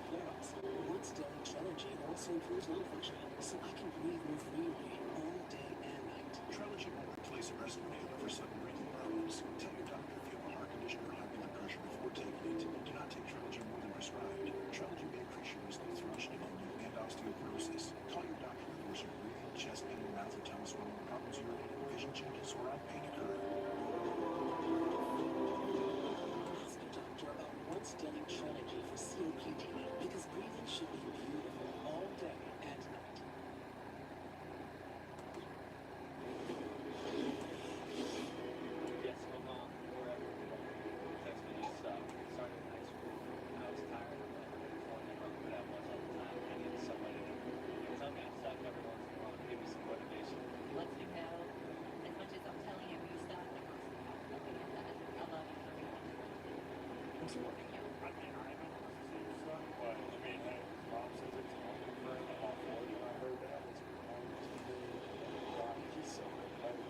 playoffs. Once daily Trilogy also improves lung function, so I can breathe more freely all day and night. Trilogy will replace Rescue for sudden breathing problems. Tell your doctor if you have a heart condition or high blood pressure before taking it. Do not take Trilogy more than prescribed. Trilogy may increase your risk of thrush, pneumonia, and osteoporosis. Call your doctor if there's your breathing, chest, pain, mouth, or tongue swelling, problems urinating, vision changes, or eye pain occur. Ask your doctor about once daily Trilogy for COPD, because breathing should be beautiful all day and night. Yes, my mom, wherever we were, text me just started high school. I was tired of it. But I was all the time. I needed somebody to tell me I suck every once in a while, give me some motivation. Let you know, as much as I'm telling you, you suck, I looking at that. I love you for being It's working out. I mean, I haven't seen stuff, but I mean, hey, mom says it's only for him. I'm all for it. And I heard that it's only he's so competitive.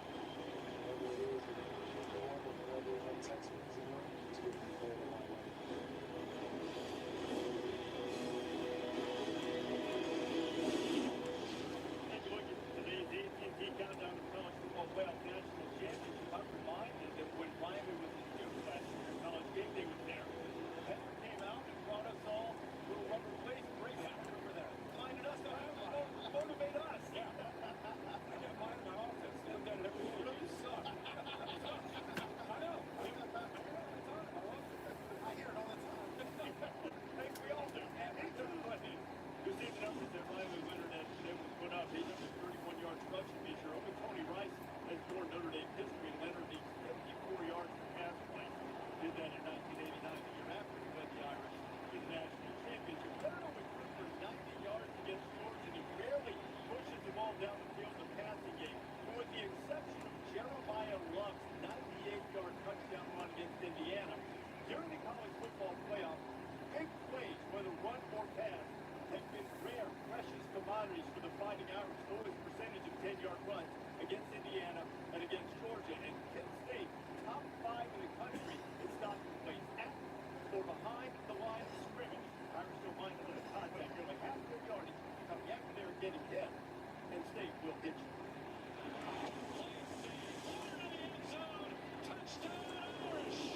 Whatever it is, whatever it is, text me, he's going to be there in my way. Today's AT&T Countdown to College Football Playoff National Championship. I'm reminded that when Miami was in June last year, College Game Day was there. Penn came out and brought us all to a rubber waist breakout over there. Reminded us to motivate us. Yeah. I got mine in my office. Look at it every day. You suck. I know. I hear it all the time. I hear it all the time. Hey, we all do. Anytime. You see the numbers that Miami winner that was put up. He took a 31-yard rushing feature. Only Tony Rice has more Notre Dame history and entered the 54 yards per pass play. Did that in 1989, the year after he led the Irish to the national championship. Leonard only threw for 90 yards against Georgia, and he barely pushes the ball down the field in the passing game. But with the exception of Jeremiah Love's 98-yard touchdown run against Indiana, during the college football playoff, big plays, whether run or pass, have been rare, precious commodities for the Fighting Irish. Lowest percentage of 10-yard runs against Indiana and against Georgia. And Penn State, top 5 in the country in stopping plays at or behind the line of scrimmage. Irish don't mind a little contact. You're like half their yardage. Coming after there and getting hit. Penn State will hit you. Touchdown Irish!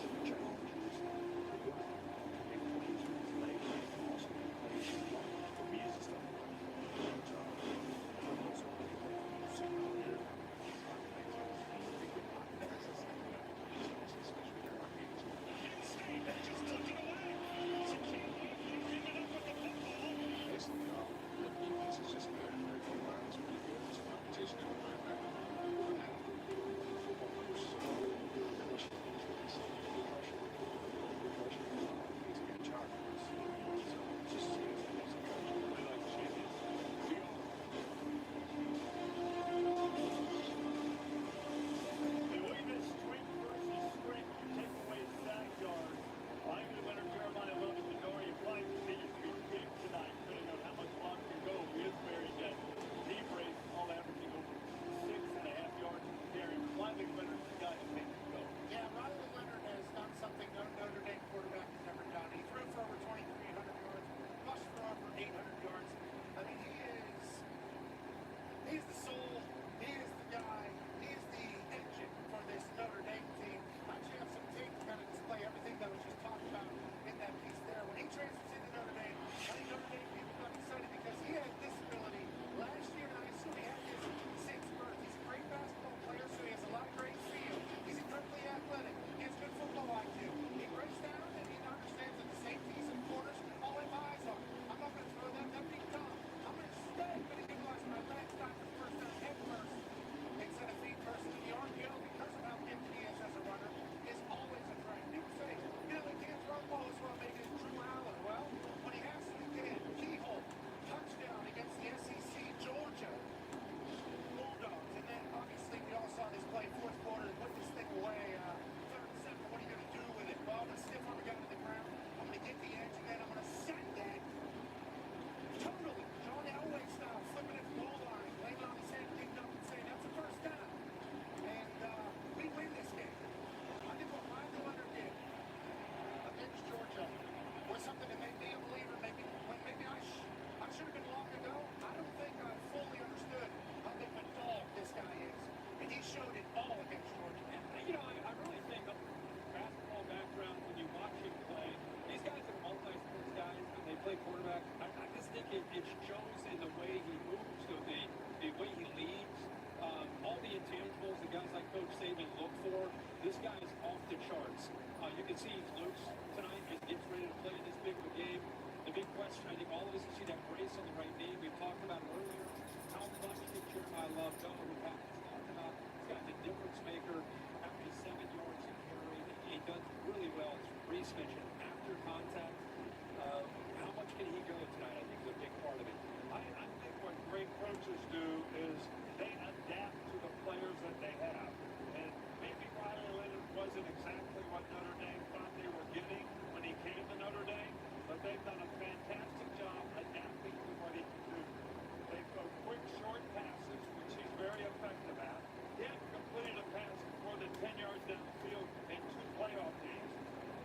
it shows in the way he moves, the way he leads, all the intangibles that guys like Coach Saban look for. This guy is off the charts. You can see he's loose tonight and gets ready to play this big of a game. The big question, I think all of us see that brace on the right knee. We talked about earlier how much the Jeremiah Love Noah, who Pat's talked about, this guy's a difference maker. After 7 yards of carry, he does really well, as Reese mentioned, after contact. How much can he go tonight, I think, is a big part of it. I think what great coaches do is they adapt to the players that they have. And maybe Riley Leonard wasn't exactly what Notre Dame thought they were getting when he came to Notre Dame, but they've done a fantastic job adapting to what he can do. They throw quick, short passes, which he's very effective at. He hasn't completed a pass more than 10 yards downfield in 2 playoff games.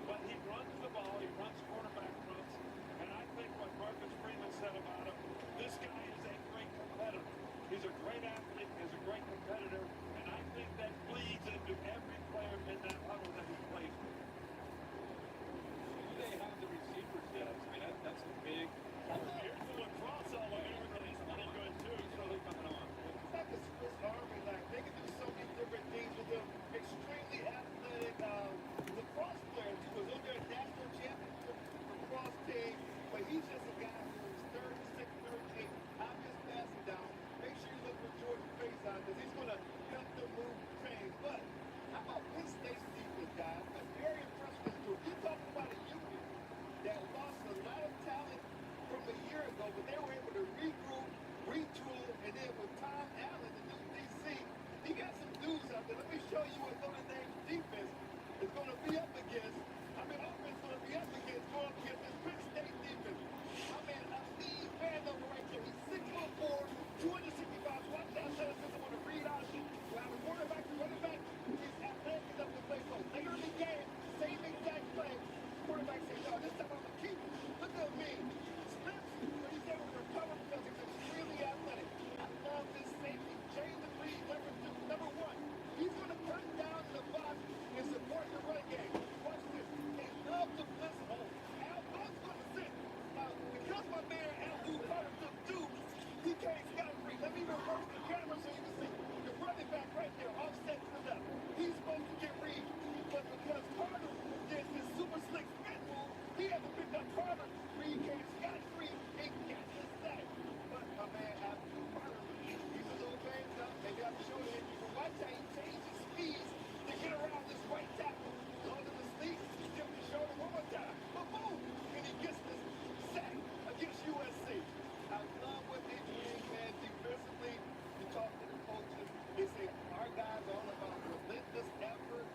But he runs the ball, he runs quarterback runs, and I think what Marcus Freeman said about him, this guy is a great competitor. He's a great athlete, he's a great competitor, and I think that bleeds into every player in that huddle that he plays with. Do they have the receivers yet? I mean, that's a big part. Here's the lacrosse all over here, but he's pretty good too. He's really coming on. It's like a Swiss Army knife. They can do so many different things with them. Extremely athletic lacrosse player. He was on their national championship lacrosse team, but he's just a guy who's third, sixth, third, eighth. I'm just passing down. Make sure you look for Jordan Faison because he's going to help them move trains. But how about Penn State's defense, guys? I'm very impressed with this group. You're talking about a unit that lost a lot of talent from a year ago, but they were able to regroup, retool, and then with Tom Allen, the new DC, he got some dudes out there. Let me show you what Notre Dame's defense is going to be up against. I mean, offense is going to be up against going against this Penn State defense. I mean, I see he's man number right there. He's 6'4", 265. Watch that athleticism on the read option. While the quarterback, the running back, he's athletic enough to play so. Later in the game, same exact play. Quarterback says, "No, this time I'm going to keep him." Look at me. Slips, but he's able to recover because he's extremely athletic. I love this safety. James Reed, number 1. He's going to cut down the box and support the run game. Watch this. They love the blitz hole. Al Buck's going to sit. Now, because my man Al Carter took 2, he can't scot-free. Let me reverse the camera so you can see. The running back right there, offset to the left. He's supposed to get Reed. But because Carter did this super slick spin move, he had to pick up Carter. Reed came scot-free and got the sack. But my man Al Carter, he's a little banged up. Maybe I'm showing him. You can watch how he changes speeds to get around this right tackle. Goes in the sneak, he gives the shoulder one more time. But boom! And he gets this sack against USC. I love what they do, man. Defensively, you talk to the coaches, they say our guys are all about relentless effort,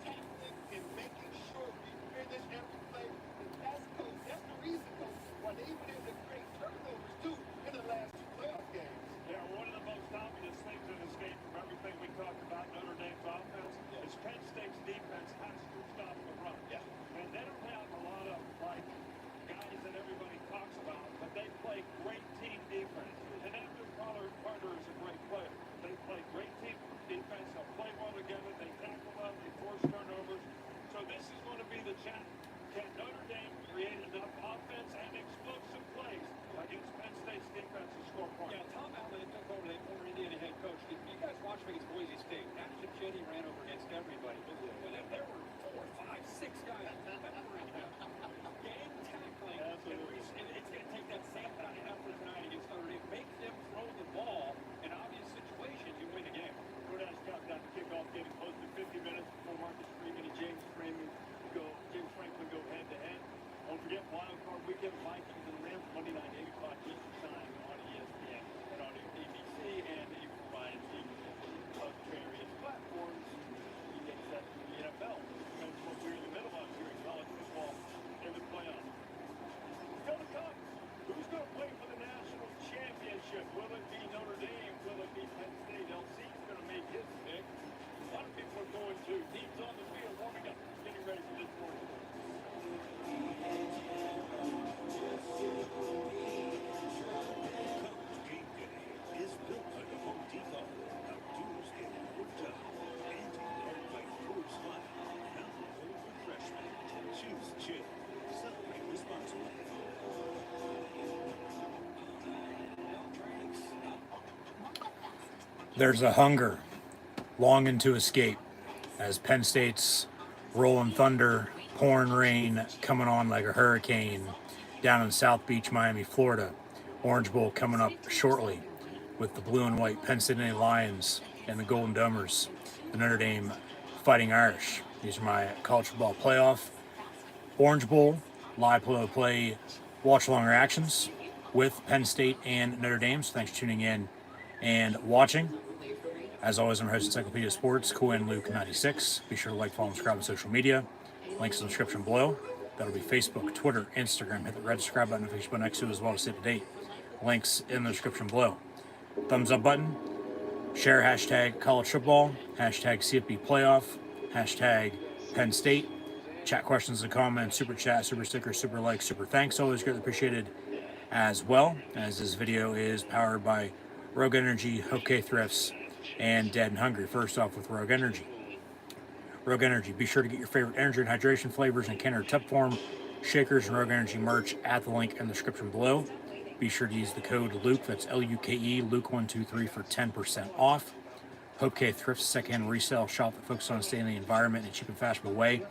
tactics, and making sure we finish every play. And that's coach. That's the reason, coach, why they even able to create turnovers too in the last 2 playoff games. Yeah, one of the most obvious things in this game from everything we talked about Notre Dame's offense is Penn State's defense has to stop the run. Yeah. And they don't have a lot of, like, guys that everybody talks about, but they play great team defense. And Andrew Carter is a great player. They play great team defense. They'll play well together. They tackle well. They force turnovers. So this is going to be the challenge. Can Notre Dame create enough offense and explosive plays against Penn State's defense to score points? Yeah, Tom Allen took over the former Indiana head coach. Did you guys watch him against Boise State? Ashton Cheney ran over against everybody. But there were 4, 5, 6 guys peppering him. Game tackling. And it's going to take that same kind of effort tonight against Notre Dame. Make them throw the ball in obvious situations. You win the game. Jordan's got that kickoff getting close to 50 minutes before Marcus Freeman and James Franklin go head-to-head. Don't forget Wild Card Weekend, Vikings and Rams, Monday night, 8 o'clock Eastern time on ESPN and on ABC, and you can find the various platforms. You get set to the NFL. That's what we're in the middle of here in college football in the playoffs. Still to come, who's going to play for the national championship? Will it be Notre Dame? Will it be Penn State? LC's going to make his pick. A lot of people are going to. Teams on the field warming up, getting ready for this morning. There's a hunger longing to escape as Penn State's rolling thunder, pouring rain, coming on like a hurricane down in South Beach, Miami, Florida. Orange Bowl coming up shortly with the blue and white Penn State Lions and the Golden Domers, the Notre Dame Fighting Irish. These are my college football playoff Orange Bowl live play watch along reactions with Penn State and Notre Dame. So thanks for tuning in and watching. As always, I'm your host, Encyclopedia Sports, Cohen Luke 96. Be sure to like, follow, and subscribe on social media. Links in the description below. That'll be Facebook, Twitter, Instagram. Hit the red subscribe button on Facebook next to as well to stay up to date. Links in the description below. Thumbs up button. Share hashtag college football, hashtag CFB playoff, hashtag Penn State. Chat questions and comments, super chat, super sticker, super like, super thanks. Always greatly appreciated as well, as this video is powered by Rogue Energy, HopeKThrifts, and Dead and Hungry. First off with Rogue Energy. Rogue Energy, be sure to get your favorite energy and hydration flavors in can or tub form, shakers, and Rogue Energy merch at the link in the description below. Be sure to use the code Luke, that's L-U-K-E, Luke123 for 10% off. HopeKThrifts, second resale shop that focuses on staying in the environment in a cheap and fashionable way,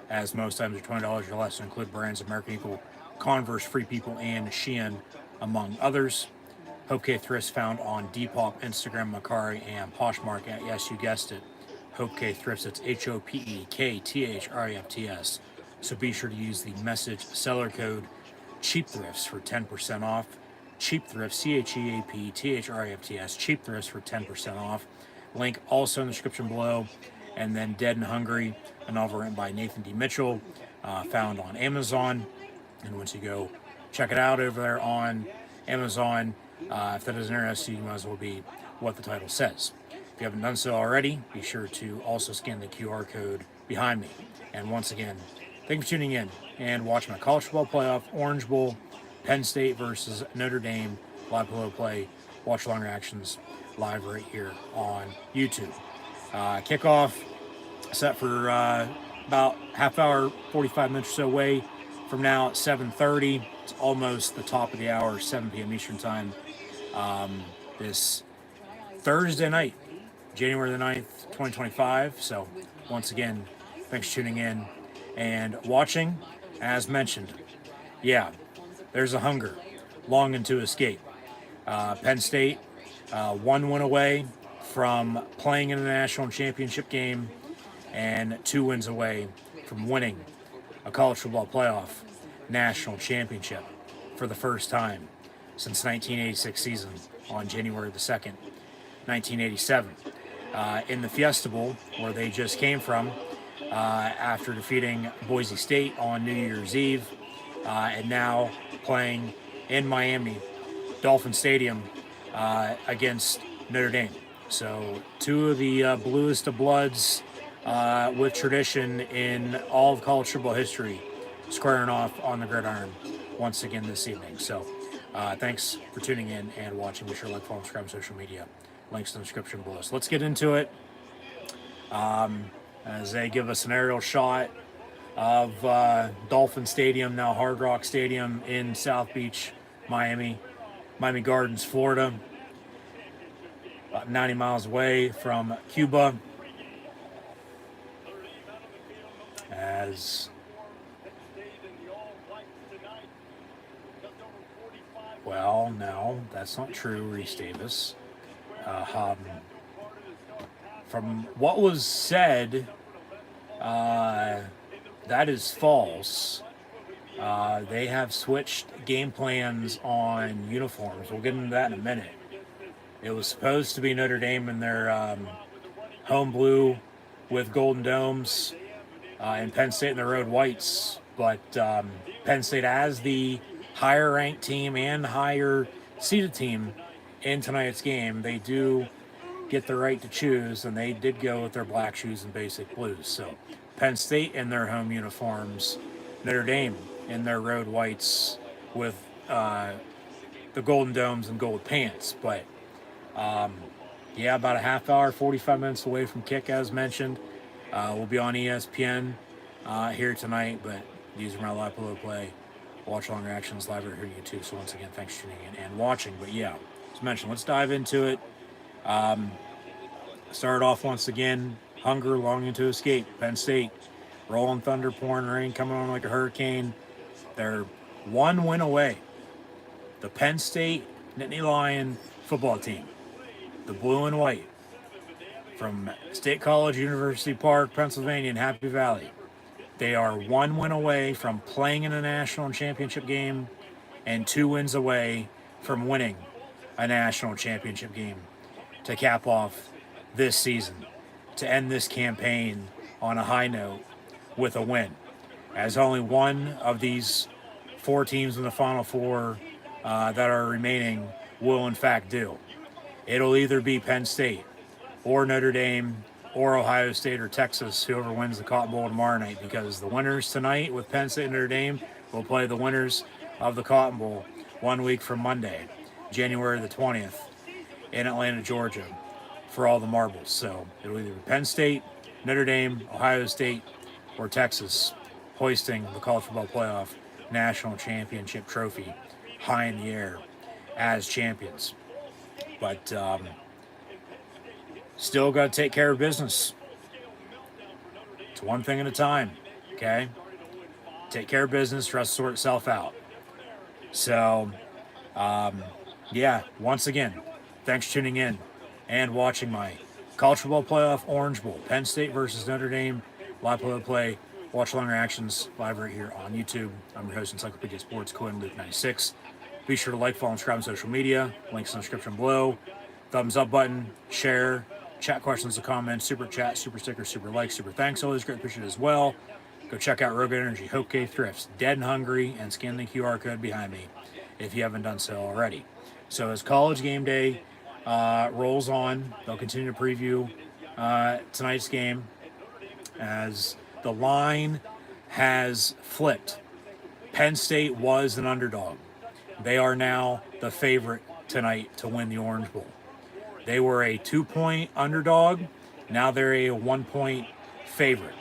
as most items are $20 or less to include brands American Eagle, Converse, Free People, and Shein, among others. HopeKThrifts found on Depop, Instagram, Macari, and Poshmark at, yes, you guessed it, HopeKThrifts. It's HopeKThrifts. So be sure to use the message seller code CheapThrifts for 10% off. CheapThrifts, CheapThrifts, CheapThrifts for 10% off. Link also in the description below. And then Dead and Hungry, a novel written by Nathan D. Mitchell, found on Amazon. And once you go check it out over there on Amazon, if that doesn't interest you, you might as well be what the title says. If you haven't done so already, be sure to also scan the QR code behind me. And once again, thank you for tuning in and watching my college football playoff Orange Bowl, Penn State versus Notre Dame live play watch along reactions live right here on YouTube. Kickoff set for about half hour, 45 minutes or so away from now at 7:30. It's almost the top of the hour, 7 p.m. Eastern time. This Thursday night, January the 9th, 2025. So once again, thanks for tuning in and watching. As mentioned, yeah, there's a hunger longing to escape. Penn State, 1 win away from playing in a national championship game and 2 wins away from winning a college football playoff national championship for the first time since 1986 season on January the 2nd, 1987. In the Fiesta Bowl, where they just came from, after defeating Boise State on New Year's Eve, and now playing in Miami, Dolphin Stadium, against Notre Dame. So 2 of the bluest of bloods with tradition in all of college football history squaring off on the gridiron once again this evening. So thanks for tuning in and watching. Be sure to like, follow, and subscribe on social media. Links in the description below. So let's get into it. As they give us an aerial shot of Dolphin Stadium, now Hard Rock Stadium in South Beach, Miami Gardens, Florida. About 90 miles away from Cuba. As well, no, that's not true, Reese Davis. From what was said, that is false. They have switched game plans on uniforms. We'll get into that in a minute. It was supposed to be Notre Dame in their home blue with golden domes, and Penn State in their road whites. But Penn State, as the higher ranked team and higher seeded team in tonight's game, they do get the right to choose, and they did go with their black shoes and basic blues. So Penn State in their home uniforms, Notre Dame in their road whites with the golden domes and gold pants. But yeah, about a half hour, 45 minutes away from kick, as mentioned. We'll be on ESPN here tonight, but these are my live play watch along reactions live right here on YouTube. So once again, thanks for tuning in and watching. But yeah, as mentioned, let's dive into it. Started off once again, hunger longing to escape. Penn State, rolling thunder, pouring rain, coming on like a hurricane. They're one win away. The Penn State Nittany Lion football team, the blue and white, from State College, University Park, Pennsylvania, in Happy Valley. They are one win away from playing in a national championship game and 2 wins away from winning a national championship game to cap off this season, to end this campaign on a high note with a win, as only one of these 4 teams in the Final Four that are remaining will in fact do. It'll either be Penn State or Notre Dame or Ohio State or Texas, whoever wins the Cotton Bowl tomorrow night, because the winners tonight with Penn State and Notre Dame will play the winners of the Cotton Bowl 1 week from Monday, January the 20th, in Atlanta, Georgia, for all the marbles. So it'll either be Penn State, Notre Dame, Ohio State, or Texas hoisting the College Football Playoff National Championship trophy high in the air as champions. But still got to take care of business. It's one thing at a time, okay? Take care of business, the rest sort itself out. So, yeah, once again, thanks for tuning in and watching my College Football Playoff Orange Bowl, Penn State versus Notre Dame, live play-by-play, watch along reactions live right here on YouTube. I'm your host, Encyclopedia Sports, Cohen Luke 96. Be sure to like, follow, and subscribe on social media. Links in the description below. Thumbs up button, share, chat questions and comments, super chat, super sticker, super like, super thanks. Always great appreciate as well. Go check out Rogue Energy, HopeKThrifts, Dead and Hungry, and scan the QR code behind me if you haven't done so already. So as college game day rolls on, they'll continue to preview tonight's game as the line has flipped. Penn State was an underdog. They are now the favorite tonight to win the Orange Bowl. They were a 2-point underdog. Now they're a 1-point favorite.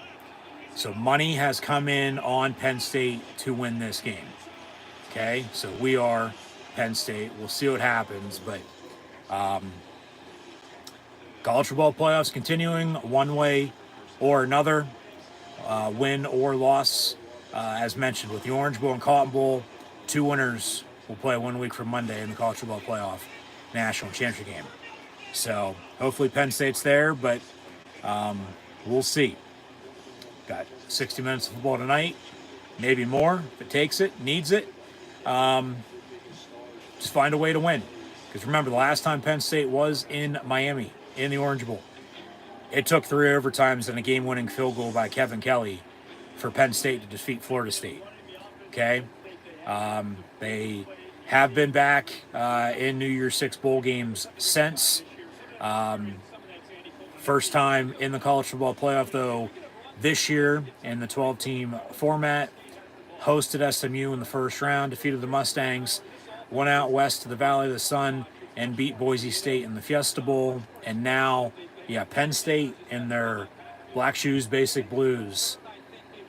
So money has come in on Penn State to win this game. Okay, so we are Penn State. We'll see what happens, but college football playoffs continuing one way or another, win or loss. As mentioned, with the Orange Bowl and Cotton Bowl, 2 winners will play 1 week from Monday in the college football playoff national championship game. So hopefully Penn State's there, but we'll see. Got 60 minutes of football tonight, maybe more if it takes it, needs it. Just find a way to win. Because remember, the last time Penn State was in Miami in the Orange Bowl, it took 3 overtimes and a game-winning field goal by Kevin Kelly for Penn State to defeat Florida State. Okay? They have been back in New Year's 6 bowl games since. First time in the college football playoff, though, this year in the 12-team format. Hosted SMU in the first round, defeated the Mustangs, went out west to the Valley of the Sun, and beat Boise State in the Fiesta Bowl. And now, Penn State in their Black Shoes Basic Blues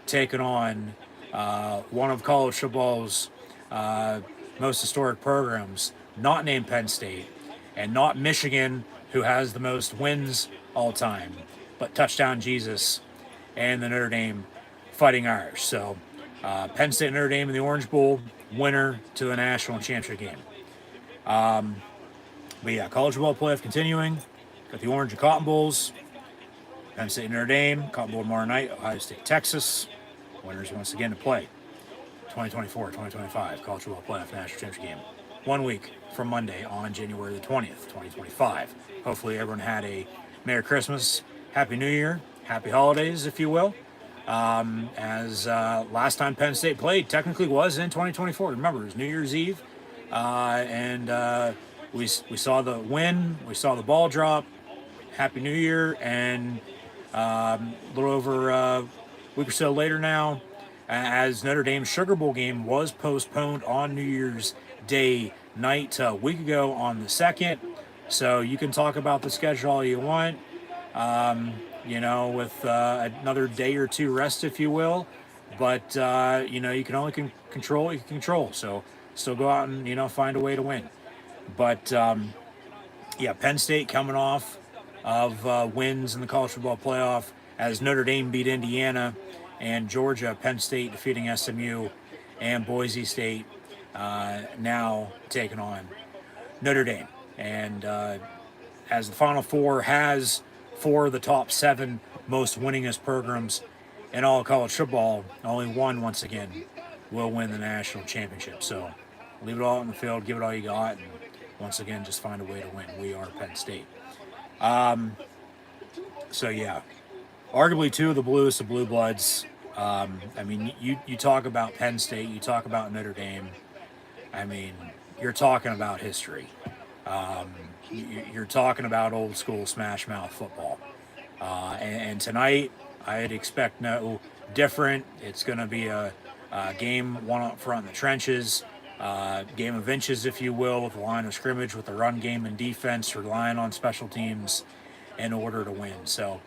taking on one of college football's most historic programs, not named Penn State, and not Michigan, who has the most wins all time, but Touchdown Jesus and the Notre Dame Fighting Irish. So Penn State and Notre Dame in the Orange Bowl, winner to the national championship game. But college football playoff continuing. Got the Orange and Cotton Bowls. Penn State and Notre Dame, Cotton Bowl tomorrow night, Ohio State, Texas. Winners once again to play 2024-2025 college football playoff national championship game. 1 week from Monday on January the 20th, 2025. Hopefully everyone had a Merry Christmas, Happy New Year, Happy Holidays, if you will. As last time Penn State played technically was in 2024. Remember, it was New Year's Eve, and we saw the win, we saw the ball drop. Happy New Year, and a little over a week or so later now, as Notre Dame's Sugar Bowl game was postponed on New Year's Day night a week ago on the 2nd. So you can talk about the schedule all you want. With another day or 2 rest, if you will. But, you can only control what you can control. So still go out and, find a way to win. But, Penn State coming off of wins in the college football playoff as Notre Dame beat Indiana, and Georgia, Penn State defeating SMU, and Boise State now taking on Notre Dame. And as the Final Four has 4 of the top 7 most winningest programs in all of college football, only one, once again, will win the national championship. So leave it all on the field, give it all you got, and once again, just find a way to win. We are Penn State. So yeah, arguably 2 of the bluest of blue bloods. I mean, you talk about Penn State, you talk about Notre Dame. I mean, you're talking about history. You're talking about old school smash mouth football. And tonight, I'd expect no different. It's going to be a game one up front in the trenches, game of inches, if you will, with the line of scrimmage, with the run game and defense, relying on special teams in order to win. So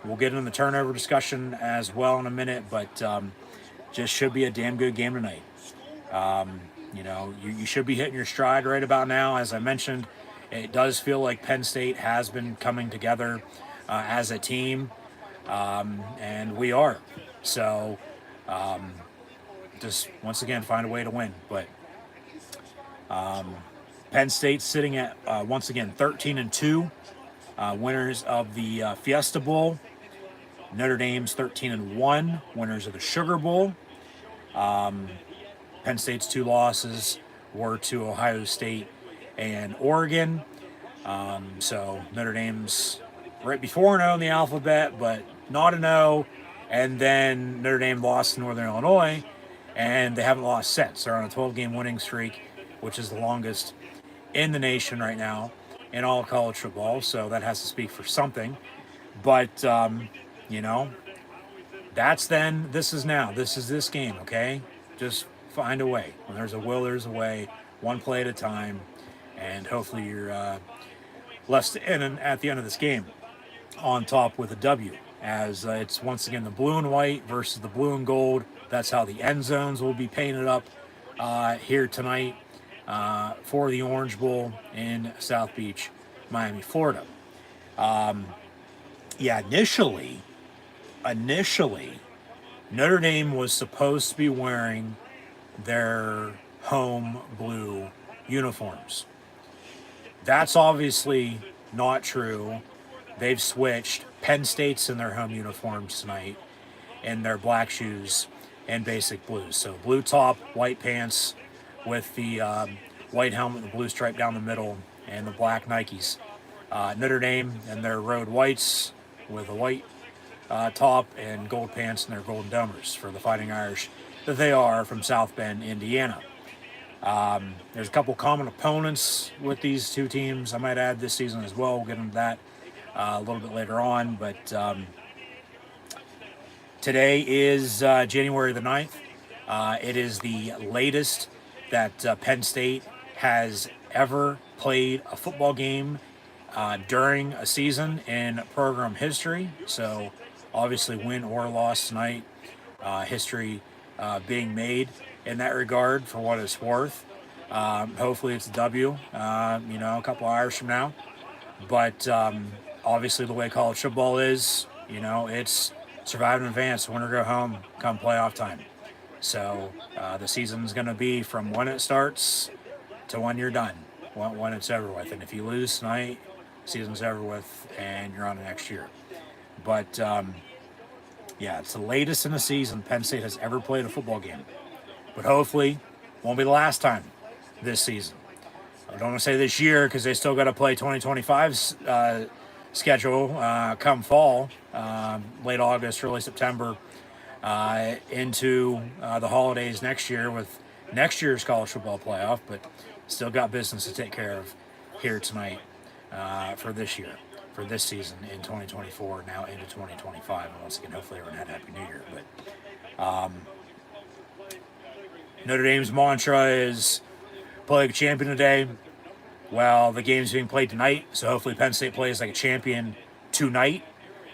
we'll get into the turnover discussion as well in a minute, but just should be a damn good game tonight. You know, you should be hitting your stride right about now. As I mentioned, it does feel like Penn State has been coming together as a team, and we are. So just once again find a way to win. But Penn State sitting at once again 13-2, winners of the Fiesta Bowl. Notre Dame's 13-1, winners of the Sugar Bowl. Penn State's 2 losses were to Ohio State and Oregon. So Notre Dame's right before 0 in the alphabet, but not 0. And then Notre Dame lost to Northern Illinois, and they haven't lost since. They're on a 12-game winning streak, which is the longest in the nation right now in all college football. So that has to speak for something. But, you know, that's then, this is now. This is this game, okay? Just find a way. When there's a will, there's a way. One play at a time, and hopefully you're left in at the end of this game on top with a W, as it's once again the blue and white versus the blue and gold. That's how the end zones will be painted up here tonight for the Orange Bowl in South Beach, Miami, Florida. Yeah, initially, Notre Dame was supposed to be wearing their home blue uniforms. That's obviously not true. They've switched. Penn State's in their home uniforms tonight, in their black shoes and basic blues. So blue top, white pants with the white helmet, the blue stripe down the middle, and the black Nikes. Notre Dame in their road whites with a white top and gold pants and their golden domers for the Fighting Irish that they are from South Bend, Indiana. There's a couple common opponents with these 2 teams, I might add, this season as well. We'll get into that a little bit later on. But today is January the 9th. It is the latest that Penn State has ever played a football game during a season in program history. So obviously win or loss tonight, history being made in that regard for what it's worth. Hopefully it's a W, you know, a couple hours from now. But obviously the way college football is, you know, it's survive in advance, win or go home come playoff time. So the season's going to be from when it starts to when you're done, when it's over with. And if you lose tonight, season's over with and you're on to next year. But yeah, it's the latest in the season Penn State has ever played a football game. But hopefully won't be the last time this season. I don't want to say this year because they still got to play 2025's schedule come fall, late August, early September, into the holidays next year with next year's college football playoff. But still got business to take care of here tonight for this year, for this season in 2024, now into 2025. And once again, hopefully everyone had a Happy New Year. But Notre Dame's mantra is play like a champion today. Well, the game's being played tonight, so hopefully Penn State plays like a champion tonight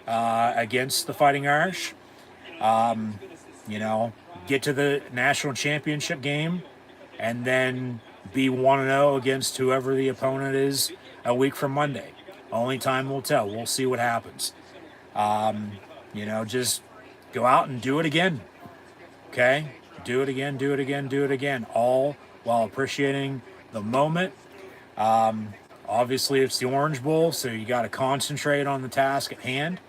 against the Fighting Irish. You know, get to the national championship game and then be 1-0 against whoever the opponent is a week from Monday. Only time will tell. We'll see what happens. Just go out and do it again. Okay? Do it again, do it again, do it again. All while appreciating the moment. Obviously, it's the Orange Bowl, so you got to concentrate on the task at hand.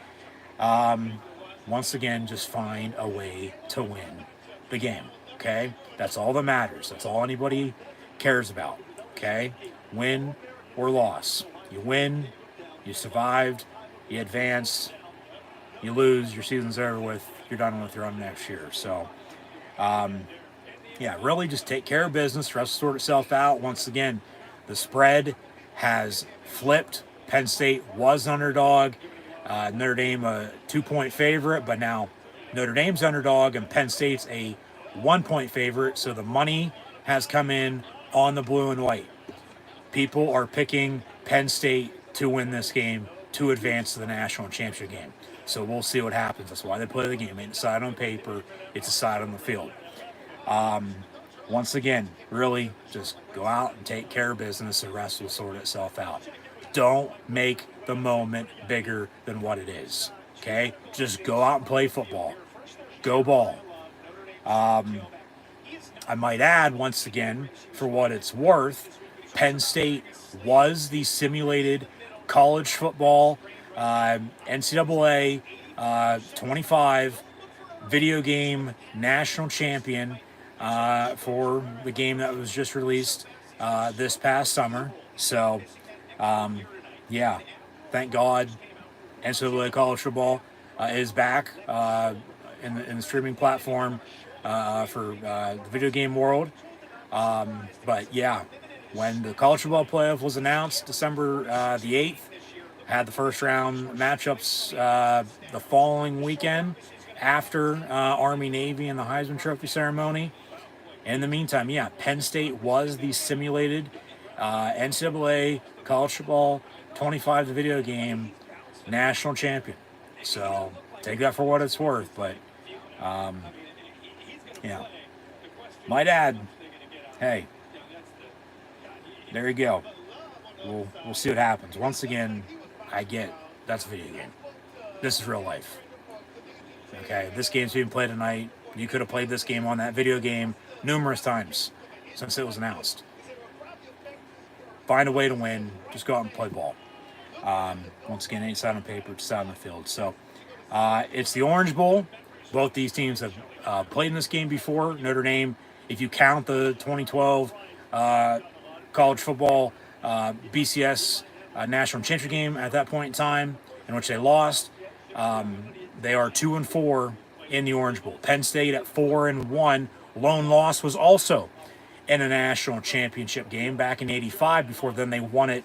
Once again, just find a way to win the game. Okay? That's all that matters. That's all anybody cares about. Okay? Win or loss. You win, you survived, you advanced, you lose, your season's over with, you're done with your own next year. So, really just take care of business. The rest will sort itself out. Once again, the spread has flipped. Penn State was underdog. Notre Dame a 2-point favorite, but now Notre Dame's underdog and Penn State's a 1-point favorite. So the money has come in on the blue and white. People are picking Penn State to win this game to advance to the national championship game. So we'll see what happens. That's why they play the game. It's decided on paper. It's decided on the field. Once again, really just go out and take care of business. The rest will sort itself out. Don't make the moment bigger than what it is. Okay? Just go out and play football. Go ball. I might add, once again, for what it's worth, Penn State was the simulated college football NCAA 25 video game national champion for the game that was just released this past summer. So, thank God NCAA college football is back in the streaming platform for the video game world. When the college football playoff was announced December the 8th, had the first round matchups the following weekend after Army-Navy and the Heisman Trophy ceremony. In the meantime, Penn State was the simulated NCAA college football 25 video game national champion. So take that for what it's worth. But might add, hey, there you go. We'll see what happens. Once again, I get that's a video game. This is real life. Okay, this game's being played tonight. You could have played this game on that video game numerous times since it was announced. Find a way to win. Just go out and play ball. Once again, ain't side on paper, it's side on the field. So it's the Orange Bowl. Both these teams have played in this game before. Notre Dame, if you count the 2012 college football BCS national championship game at that point in time, in which they lost, they are 2-4 in the Orange Bowl. Penn State at 4-1. Lone loss was also in a national championship game back in '85. Before then, they won it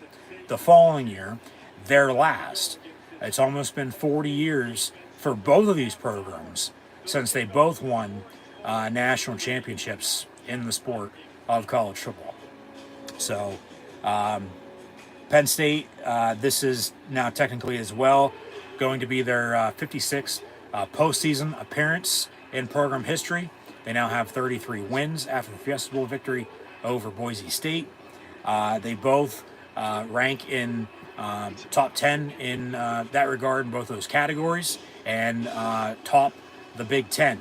the following year, their last. It's almost been 40 years for both of these programs since they both won national championships in the sport of college football. So, Penn State, this is now technically as well going to be their 56th postseason appearance in program history. They now have 33 wins after the Fiesta Bowl victory over Boise State. They both rank in top 10 in that regard in both those categories, and top the Big Ten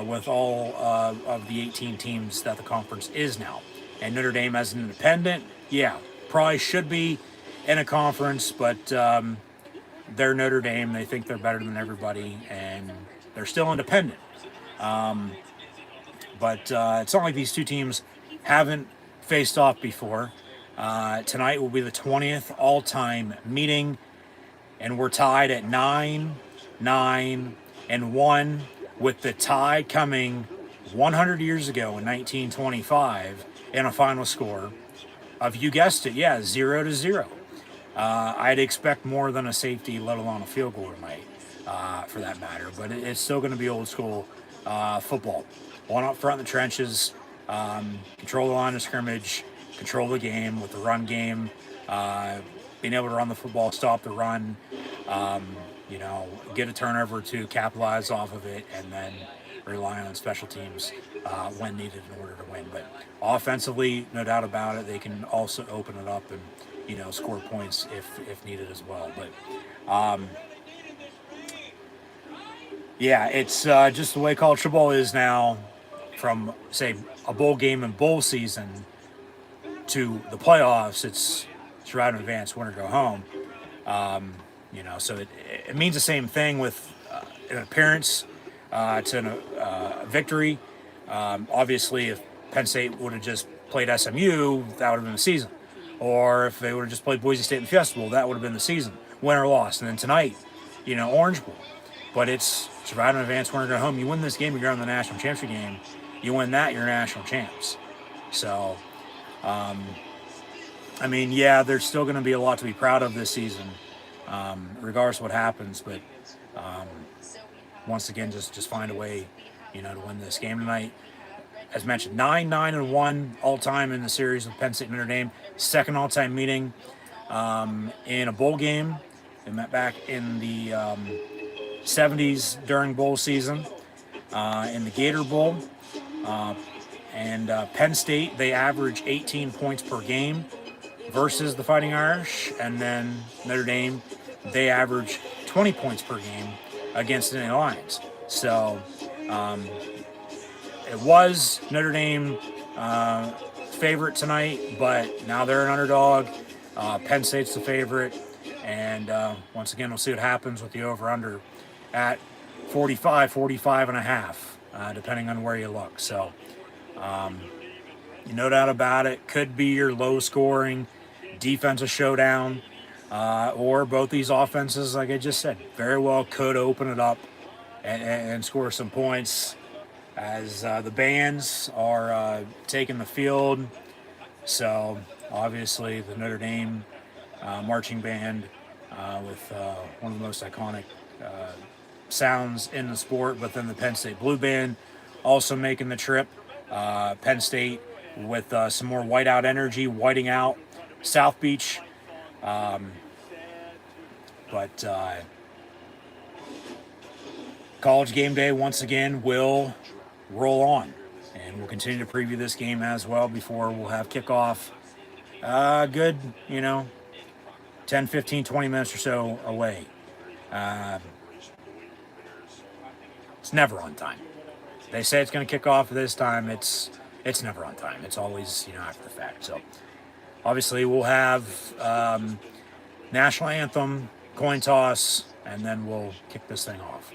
with all of the 18 teams that the conference is now. And Notre Dame as an independent, probably should be in a conference, but they're Notre Dame. They think they're better than everybody, and they're still independent. But it's not like these two teams haven't faced off before. Tonight will be the 20th all-time meeting, and we're tied at 9-1, with the tie coming 100 years ago in 1925 in a final score of, you guessed it, 0-0. I'd expect more than a safety, let alone a field goal tonight, for that matter. But it's still going to be old school football. One up front in the trenches, control the line of scrimmage, control the game with the run game, being able to run the football, stop the run, get a turnover to capitalize off of it, and then rely on special teams when needed in order to win. But offensively, no doubt about it, they can also open it up and score points if needed as well. But yeah, it's just the way college football is now. From say a bowl game and bowl season to the playoffs, it's right in advance, win or go home. So it means the same thing with an appearance to a victory. Obviously, if Penn State would have just played SMU, that would have been the season. Or if they would have just played Boise State in the Fiesta Bowl, that would have been the season, win or loss. And then tonight, Orange Bowl. But it's right in advance, win or go home. You win this game, you're on the national championship game. You win that, you're national champs. So, there's still going to be a lot to be proud of this season, regardless of what happens. But once again, just find a way, to win this game tonight. As mentioned, 9-1 all-time in the series with Penn State and Notre Dame. Second all-time meeting in a bowl game. They met back in the 70s during bowl season in the Gator Bowl. And Penn State, they average 18 points per game versus the Fighting Irish. And then Notre Dame, they average 20 points per game against the Lions. So it was Notre Dame favorite tonight, but now they're an underdog. Penn State's the favorite. And once again, we'll see what happens with the over-under at 45 and a half, depending on where you look. So, no doubt about it, could be your low-scoring defensive showdown, or both these offenses, like I just said, very well could open it up and score some points as the bands are taking the field. So, obviously, the Notre Dame marching band with one of the most iconic sounds in the sport, but then the Penn State Blue Band also making the trip. Penn State with some more whiteout energy, whiting out South Beach. But College Game Day once again will roll on, and we'll continue to preview this game as well before we'll have kickoff. Good, 10, 15, 20 minutes or so away. It's never on time. They say it's going to kick off this time. It's never on time. It's always, after the fact. So, obviously, we'll have national anthem, coin toss, and then we'll kick this thing off.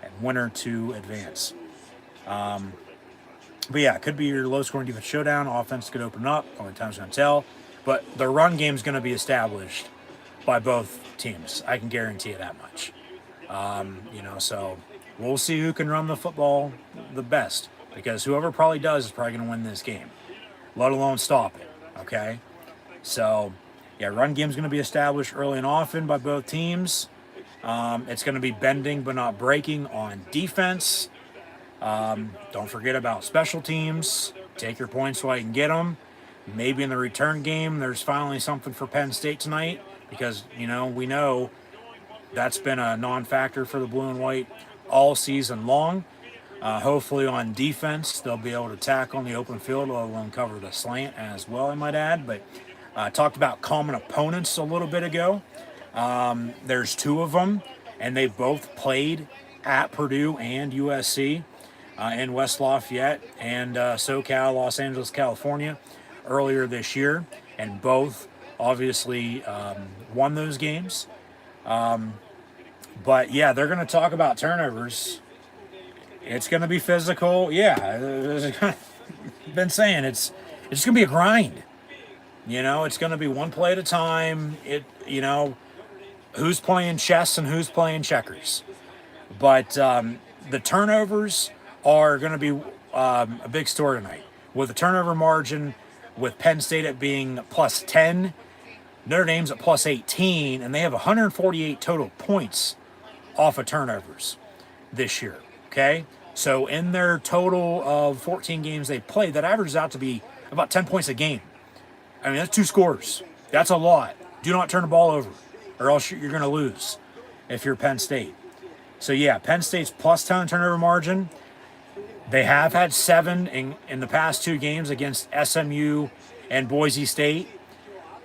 And winner to advance. But yeah, it could be your low-scoring defense showdown. Offense could open up. Only time's going to tell. But the run game's going to be established by both teams. I can guarantee you that much. So we'll see who can run the football the best, because whoever probably does is probably going to win this game, let alone stop it, okay? So, yeah, run game's going to be established early and often by both teams. It's going to be bending but not breaking on defense. Don't forget about special teams. Take your points while you can get them. Maybe in the return game, there's finally something for Penn State tonight, because, we know that's been a non-factor for the blue and white all season long. Hopefully on defense, they'll be able to tackle on the open field, let alone cover the slant as well, I might add. But talked about common opponents a little bit ago. There's two of them, and they've both played at Purdue and USC in West Lafayette and SoCal, Los Angeles, California, earlier this year, and both obviously won those games. But yeah, they're going to talk about turnovers. It's going to be physical. Yeah, been saying it's going to be a grind. It's going to be one play at a time. Who's playing chess and who's playing checkers. But the turnovers are going to be a big story tonight. With the turnover margin, with Penn State at being plus 10, Notre Dame's at plus 18, and they have 148 total points off of turnovers this year, okay? So in their total of 14 games they played, that averages out to be about 10 points a game. I mean, that's 2 scores. That's a lot. Do not turn the ball over, or else you're going to lose if you're Penn State. So yeah, Penn State's plus 10 turnover margin. They have had 7 in the past 2 games against SMU and Boise State.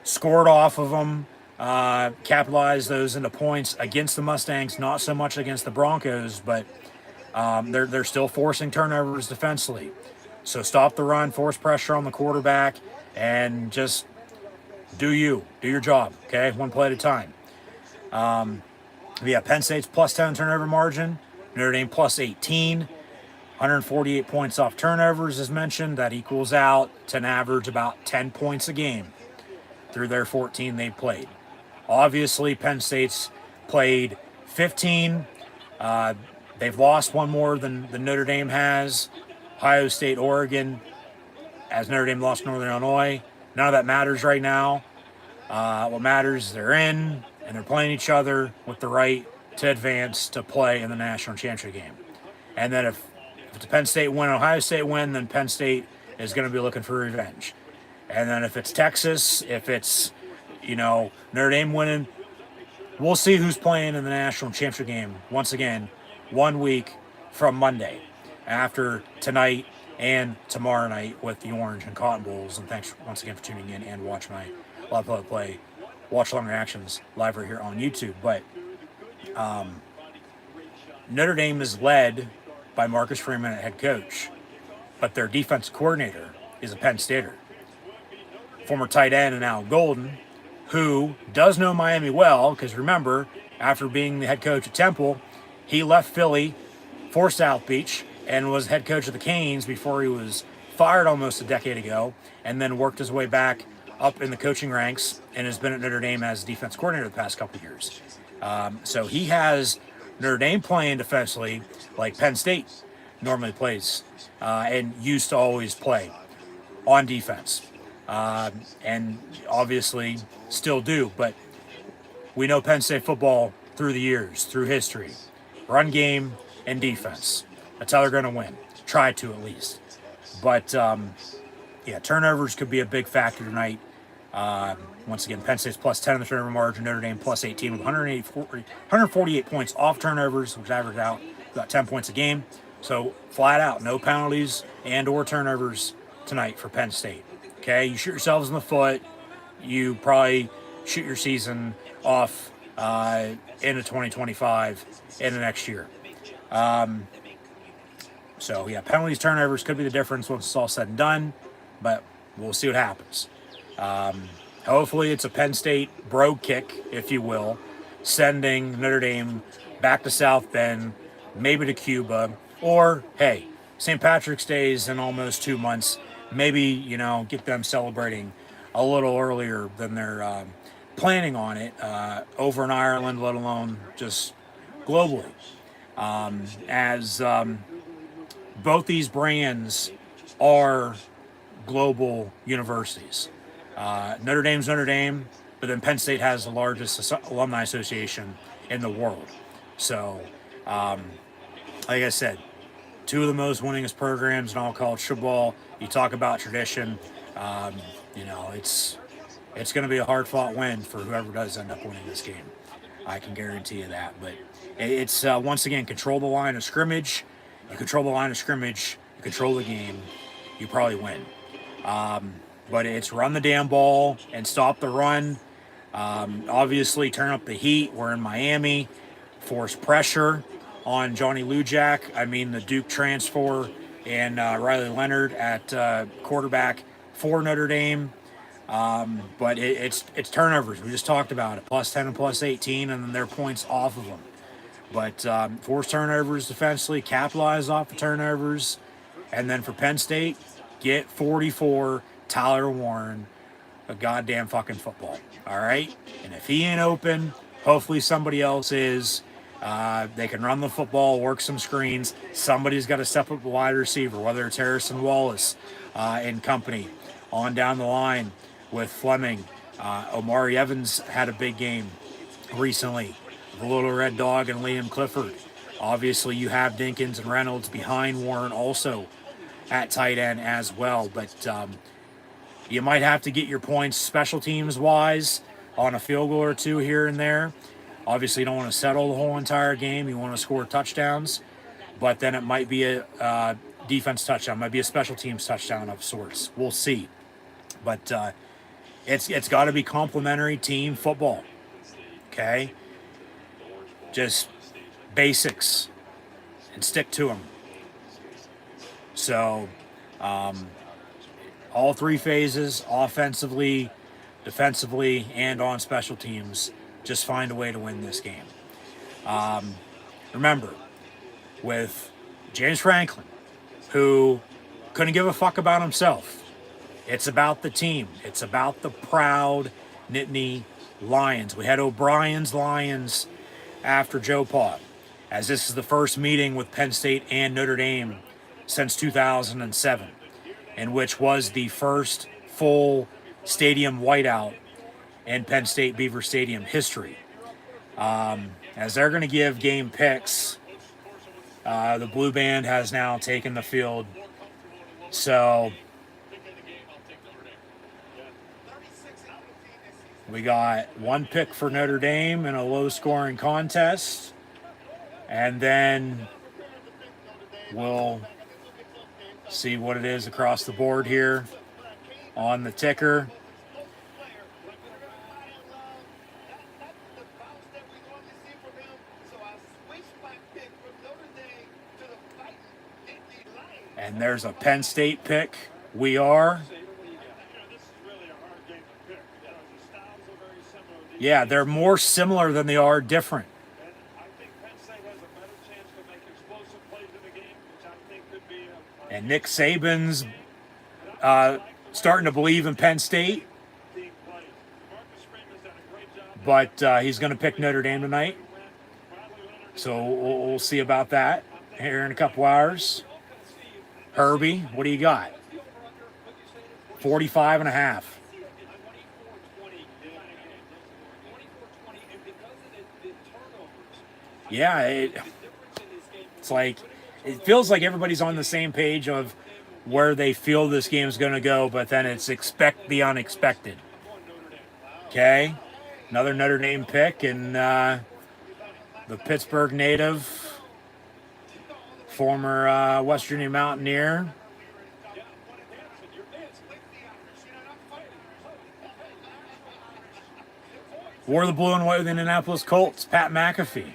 scored off of them, capitalized those into points against the Mustangs, not so much against the Broncos, but they're still forcing turnovers defensively. So stop the run, force pressure on the quarterback, and just do your job, okay? One play at a time. Penn State's plus 10 turnover margin, Notre Dame plus 18, 148 points off turnovers as mentioned. That equals out to an average about 10 points a game through their 14 they played. Obviously, Penn State's played 15. They've lost one more than Notre Dame has. Ohio State, Oregon, as Notre Dame lost Northern Illinois. None of that matters right now. What matters is they're in, and they're playing each other with the right to advance to play in the national championship game. And then if the Penn State win and Ohio State win, then Penn State is going to be looking for revenge. And then if it's Texas, if it's, Notre Dame winning, we'll see who's playing in the national championship game once again 1 week from Monday after tonight and tomorrow night with the Orange and Cotton Bowls. And thanks once again for tuning in and watch my live play watch long reactions live right here on YouTube. But Notre Dame is led by Marcus Freeman at head coach, but their defensive coordinator is a Penn Stater, former tight end and Al Golden, who does know Miami well, because remember, after being the head coach at Temple, he left Philly for South Beach and was head coach of the Canes before he was fired almost a decade ago, and then worked his way back up in the coaching ranks and has been at Notre Dame as defense coordinator the past couple of years. So he has Notre Dame playing defensively like Penn State normally plays and used to always play on defense. And obviously still do, but we know Penn State football through the years, through history. Run game and defense. That's how they're going to win. Try to, at least. But, turnovers could be a big factor tonight. Once again, Penn State's plus 10 in the turnover margin, Notre Dame plus 18 with 148 points off turnovers, which average out about 10 points a game. So, flat out, no penalties and or turnovers tonight for Penn State. Okay, you shoot yourselves in the foot, you probably shoot your season off into 2025 in the next year. Penalties, turnovers could be the difference once it's all said and done, but we'll see what happens. Hopefully it's a Penn State brogue kick, if you will, sending Notre Dame back to South Bend, maybe to Cuba, or, hey, St. Patrick's Day is in almost 2 months. Maybe, get them celebrating a little earlier than they're planning on it over in Ireland, let alone just globally. As both these brands are global universities. Notre Dame's Notre Dame, but then Penn State has the largest alumni association in the world. So, like I said, two of the most winningest programs in all college football. You talk about tradition, it's going to be a hard-fought win for whoever does end up winning this game. I can guarantee you that. But it's, once again, control the line of scrimmage. You control the line of scrimmage, you control the game, you probably win. But it's run the damn ball and stop the run. Obviously, turn up the heat. We're in Miami. Force pressure on Johnny Lujak. The Duke transfer and Riley Leonard at quarterback for Notre Dame. But it's turnovers. We just talked about it. Plus 10 and plus 18, and then their points off of them. But force turnovers defensively, capitalize off the turnovers. And then for Penn State, get 44 Tyler Warren a goddamn fucking football. All right? And if he ain't open, hopefully somebody else is. They can run the football, work some screens. Somebody's got to step up a wide receiver, whether it's Harrison Wallace and company. On down the line with Fleming. Omari Evans had a big game recently. The Little Red Dog and Liam Clifford. Obviously, you have Dinkins and Reynolds behind Warren also at tight end as well. But you might have to get your points special teams wise on a field goal or two here and there. Obviously, you don't want to settle the whole entire game. You want to score touchdowns. But then it might be a defense touchdown. Might be a special teams touchdown of sorts. We'll see. But It's got to be complementary team football. Okay, just basics and stick to them. So, all three phases, offensively, defensively, and on special teams, just find a way to win this game. Remember, with James Franklin, who couldn't give a fuck about himself, it's about the team. It's about the proud Nittany Lions. We had O'Brien's Lions after Joe Pa, as this is the first meeting with Penn State and Notre Dame since 2007, and which was the first full stadium whiteout in Penn State Beaver Stadium history. As they're going to give game picks, the Blue Band has now taken the field. So we got one pick for Notre Dame in a low-scoring contest, and then we'll see what it is across the board here on the ticker. And there's a Penn State pick. We are. Yeah, they're more similar than they are different. And Nick Saban's starting to believe in Penn State. But he's going to pick Notre Dame tonight. So we'll see about that here in a couple hours. Herbie, what do you got? 45.5. Yeah, it's like, it feels like everybody's on the same page of where they feel this game's going to go, but then it's expect the unexpected. Okay, another Notre Dame pick, and the Pittsburgh native, former West Virginia Mountaineer. Wore the blue and white with the Indianapolis Colts, Pat McAfee.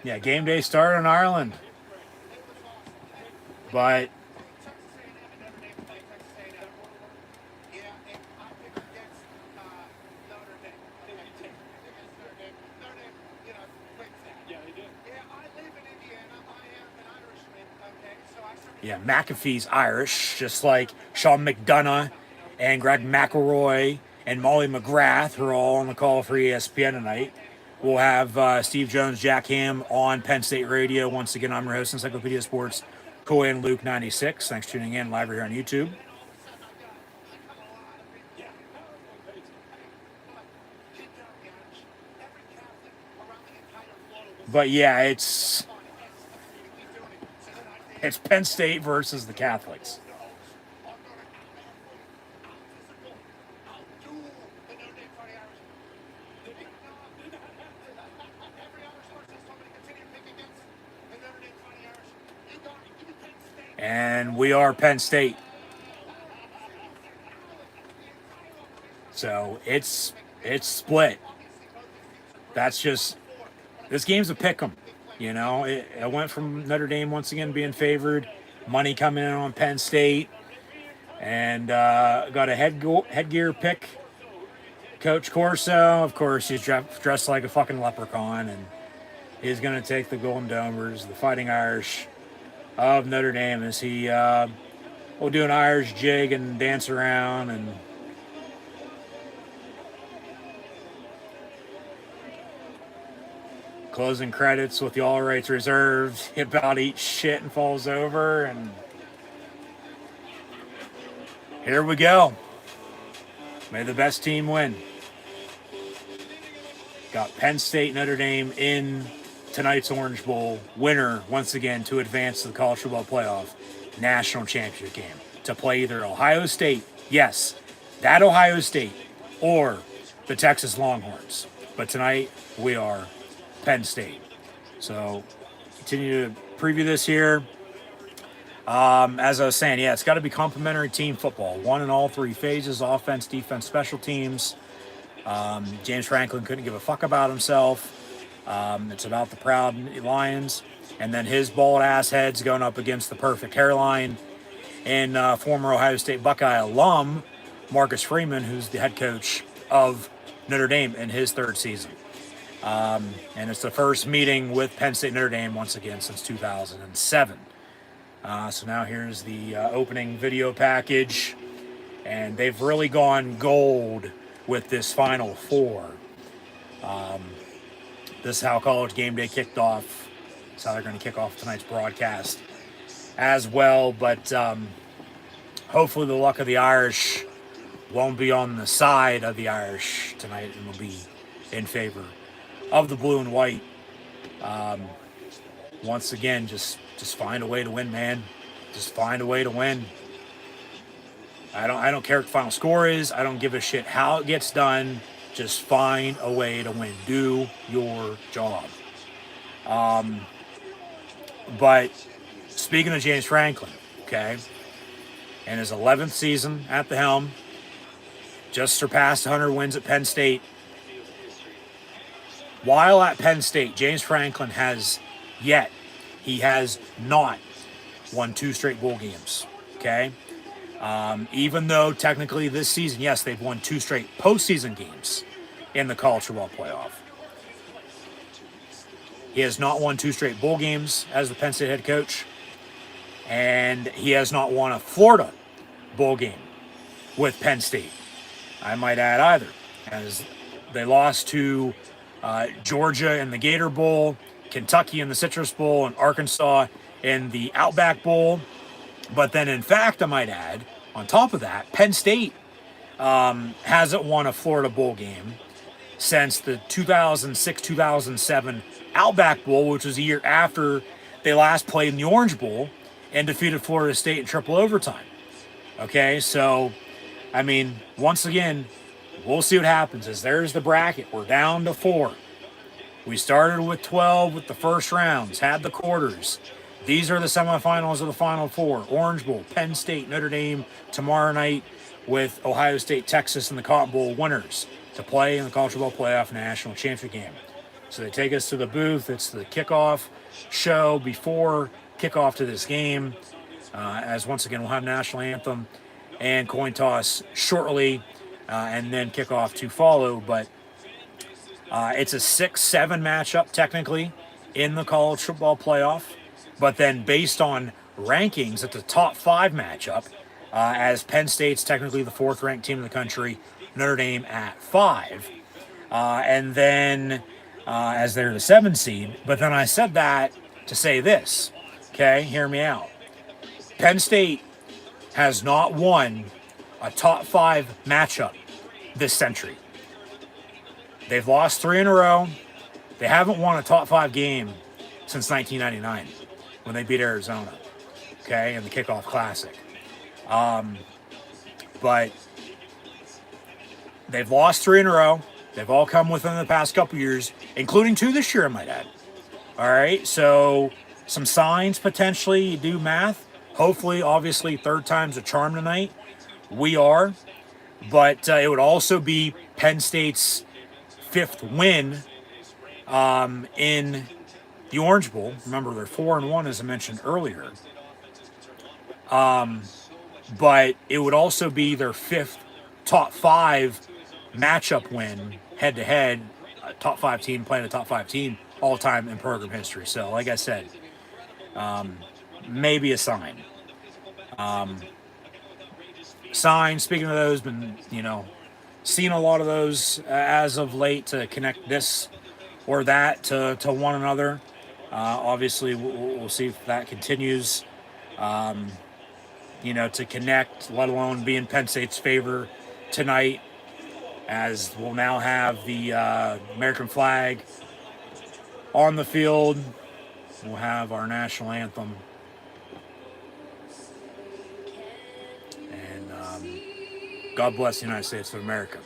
Yeah, game day started in Ireland. But yeah, McAfee's Irish, just like Sean McDonough and Greg McElroy and Molly McGrath, who are all on the call for ESPN tonight. We'll have Steve Jones, Jack Ham on Penn State Radio. Once again, I'm your host, Encyclopedia Sports, Coy and Luke 96. Thanks for tuning in live here on YouTube. But yeah, it's Penn State versus the Catholics. And we are Penn State. So it's split. That's just, this game's a pick 'em. You know, it went from Notre Dame once again being favored, money coming in on Penn State, and got a headgear pick. Coach Corso, of course, he's dressed like a fucking leprechaun, and he's going to take the Golden Domers, the Fighting Irish of Notre Dame, as he will do an Irish jig and dance around and closing credits with the all rights reserved. He about eats shit and falls over, and here we go. May the best team win. Got Penn State, Notre Dame in tonight's Orange Bowl. Winner, once again, to advance to the College Football Playoff National Championship game. To play either Ohio State, yes, that Ohio State, or the Texas Longhorns. But tonight, we are Penn State. So, continue to preview this here. As I was saying, yeah, it's got to be complementary team football. One in all three phases: offense, defense, special teams. James Franklin couldn't give a fuck about himself. It's about the proud Lions, and then his bald ass head's going up against the perfect hairline. And former Ohio State Buckeye alum Marcus Freeman, who's the head coach of Notre Dame in his third season. And it's the first meeting with Penn State Notre Dame once again since 2007. So now here's the opening video package, and they've really gone gold with this Final Four. This is how College Game Day kicked off. That's how they're going to kick off tonight's broadcast as well. But hopefully the luck of the Irish won't be on the side of the Irish tonight, and will be in favor of the blue and white. Once again, just find a way to win, man. Just find a way to win. I don't care what the final score is. I don't give a shit how it gets done. Just find a way to win. Do your job. But speaking of James Franklin, okay, in his 11th season at the helm, just surpassed 100 wins at Penn State. While at Penn State, James Franklin has not won 2 straight bowl games, okay? Even though technically this season, yes, they've won 2 straight postseason games in the college football playoff. He has not won 2 straight bowl games as the Penn State head coach, and he has not won a Florida bowl game with Penn State, I might add, either, as they lost to Georgia in the Gator Bowl, Kentucky in the Citrus Bowl, and Arkansas in the Outback Bowl. But then, in fact, I might add, on top of that, Penn State hasn't won a Florida bowl game since the 2006-2007 Outback Bowl, which was a year after they last played in the Orange Bowl and defeated Florida State in triple overtime. Okay, so, I mean, once again, we'll see what happens. As there's the bracket. We're down to 4. We started with 12 with the first rounds, had the quarters. These are the semifinals of the Final Four. Orange Bowl, Penn State, Notre Dame tomorrow night, with Ohio State, Texas, and the Cotton Bowl winners to play in the College Football Playoff National Championship game. So they take us to the booth. It's the kickoff show before kickoff to this game. As once again, we'll have national anthem and coin toss shortly, and then kickoff to follow. But it's a 6-7 matchup technically in the College Football Playoff. But then based on rankings, it's a top 5 matchup, as Penn State's technically the 4th ranked team in the country, Notre Dame at 5. And then as they're the 7 seed. But then I said that to say this, okay, hear me out. Penn State has not won a top 5 matchup this century. They've lost 3 in a row. They haven't won a top 5 game since 1999 when they beat Arizona, okay, in the Kickoff Classic. But they've lost 3 in a row. They've all come within the past couple years, including 2 this year, I might add. All right, so some signs potentially. You do math. Hopefully, obviously, 3rd time's a charm tonight. We are. But it would also be Penn State's 5th win in the Orange Bowl. Remember, they're 4-1, as I mentioned earlier. But it would also be their 5th top 5 matchup win head-to-head. A top 5 team playing a top 5 team all time in program history. So, like I said, maybe a sign. Signs, speaking of those, been, seen a lot of those as of late to connect this or that to one another. Obviously, we'll see if that continues, to connect, let alone be in Penn State's favor tonight, as we'll now have the American flag on the field. We'll have our national anthem. And God bless the United States of America.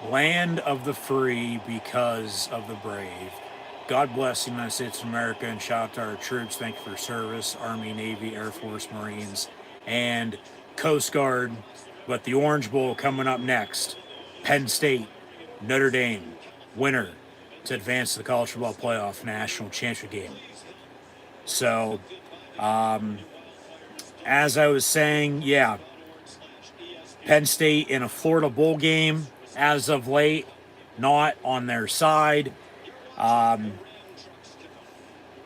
land of the free because of the brave. God bless the United States of America and shout out to our troops. Thank you for your service, Army, Navy, Air Force, Marines, and Coast Guard. But the Orange Bowl coming up next. Penn State, Notre Dame, winner to advance to the college football playoff national championship game. So, as I was saying, yeah, Penn State in a Florida bowl game as of late, not on their side.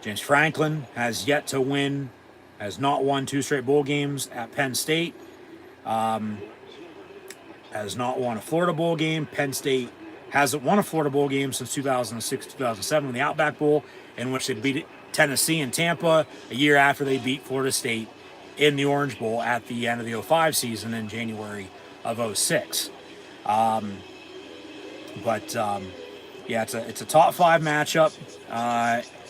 James Franklin has yet to win, has not won 2 straight bowl games at Penn State. Has not won a Florida bowl game. Penn State hasn't won a Florida bowl game since 2006-2007 in the Outback Bowl, in which they beat Tennessee and Tampa a year after they beat Florida State in the Orange Bowl at the end of the 05 season in January of 06. Yeah, it's a top 5 matchup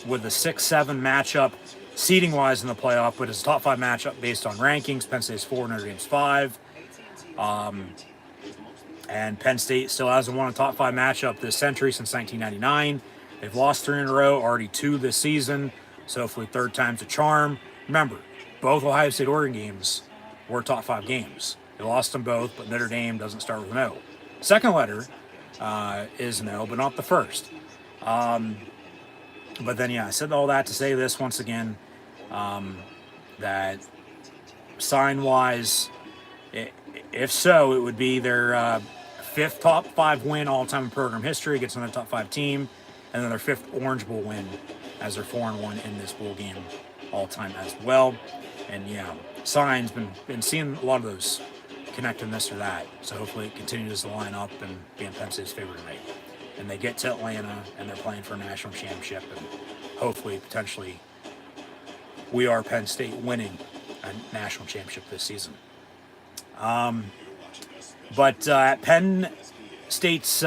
with a 6-7 matchup seeding wise in the playoff, but it's a top 5 matchup based on rankings. Penn State's 4, Notre Dame's 5. And Penn State still hasn't won a top 5 matchup this century since 1999. They've lost 3 in a row, already 2 this season. So hopefully 3rd time's a charm. Remember, both Ohio State Oregon games were top 5 games. They lost them both, but Notre Dame doesn't start with an O. Second letter is an O, but not the first. But then, yeah, I said all that to say this once again, that sign-wise, if so, it would be their 5th top 5 win all-time in program history against another top 5 team, and then their 5th Orange Bowl win as their 4-1 in this bowl game all-time as well. And yeah, signs been seeing a lot of those connecting this or that. So hopefully it continues to line up and be in Penn State's favor tonight. And they get to Atlanta and they're playing for a national championship, and hopefully, potentially, we are Penn State winning a national championship this season. But Penn State's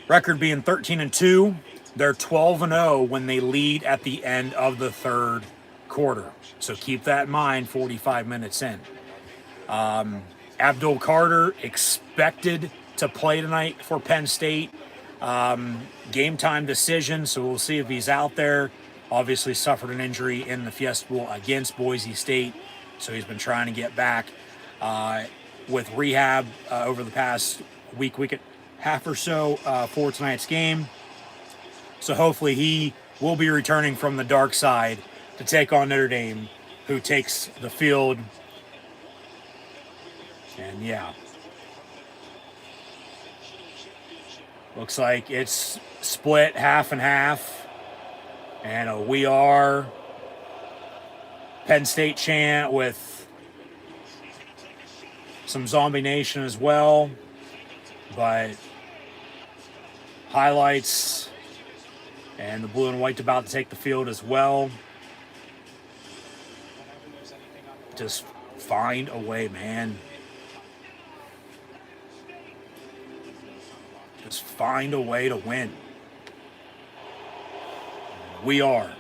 record being 13-2, they're 12-0 when they lead at the end of the 3rd quarter. So keep that in mind 45 minutes in. Abdul Carter expected to play tonight for Penn State. Game time decision, so we'll see if he's out there. Obviously suffered an injury in the Fiesta Bowl against Boise State, so he's been trying to get back with rehab over the past week and a half or so for tonight's game. So hopefully he will be returning from the dark side to take on Notre Dame, who takes the field. And yeah, looks like it's split half and half, and a "We Are" Penn State chant with some Zombie Nation as well. But highlights and the blue and white about to take the field as well. Just find a way, man. Just find a way to win. We are.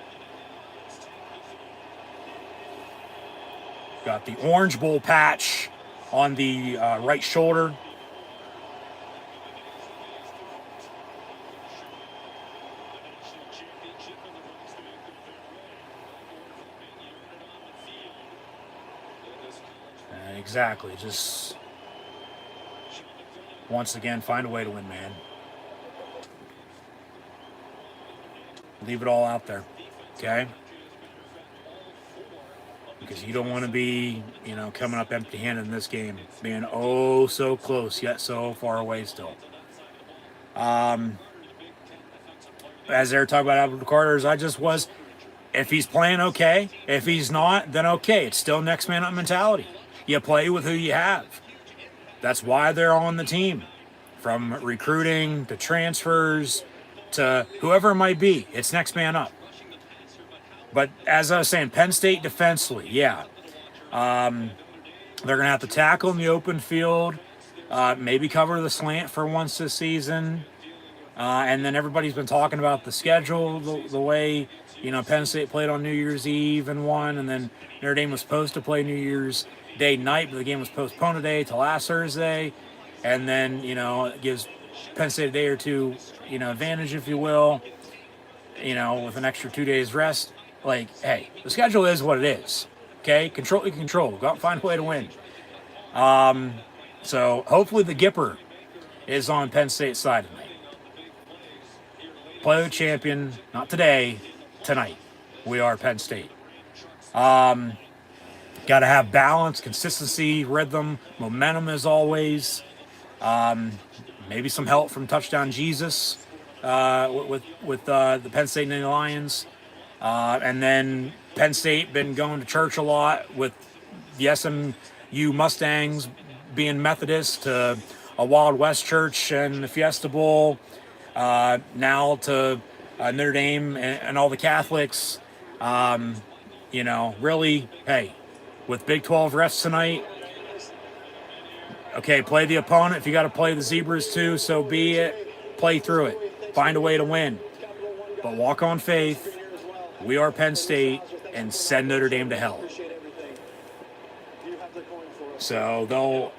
Got the Orange Bowl patch on the right shoulder. Exactly. Just once again, find a way to win, man. Leave it all out there, okay? Because you don't want to be, coming up empty-handed in this game. Being oh so close, yet so far away still. As they're talking about Abdul Carter, I just was, if he's playing, okay. If he's not, then okay. It's still next man up mentality. You play with who you have. That's why they're on the team. From recruiting to transfers to whoever it might be, it's next man up. But as I was saying, Penn State defensively, yeah. They're going to have to tackle in the open field, maybe cover the slant for once this season. And then everybody's been talking about the schedule, the way, Penn State played on New Year's Eve and won, and then Notre Dame was supposed to play New Year's Day night, but the game was postponed today to last Thursday. and then, it gives Penn State a day or two, advantage, if you will, with an extra 2 days rest. Like, hey, the schedule is what it is. Okay? Control what you can control. Go out and find a way to win. So hopefully the Gipper is on Penn State's side tonight. Play the champion, not today, tonight. We are Penn State. Got to have balance, consistency, rhythm, momentum as always. Maybe some help from Touchdown Jesus with the Penn State Nittany Lions. And then Penn State been going to church a lot with the SMU Mustangs being Methodist to a Wild West church and the Fiesta Bowl. Now to Notre Dame and all the Catholics. Really, hey, with Big 12 refs tonight, okay, play the opponent. If you got to play the Zebras too, so be it. Play through it. Find a way to win. But walk on faith. We are Penn State, and send Notre Dame to hell. So they'll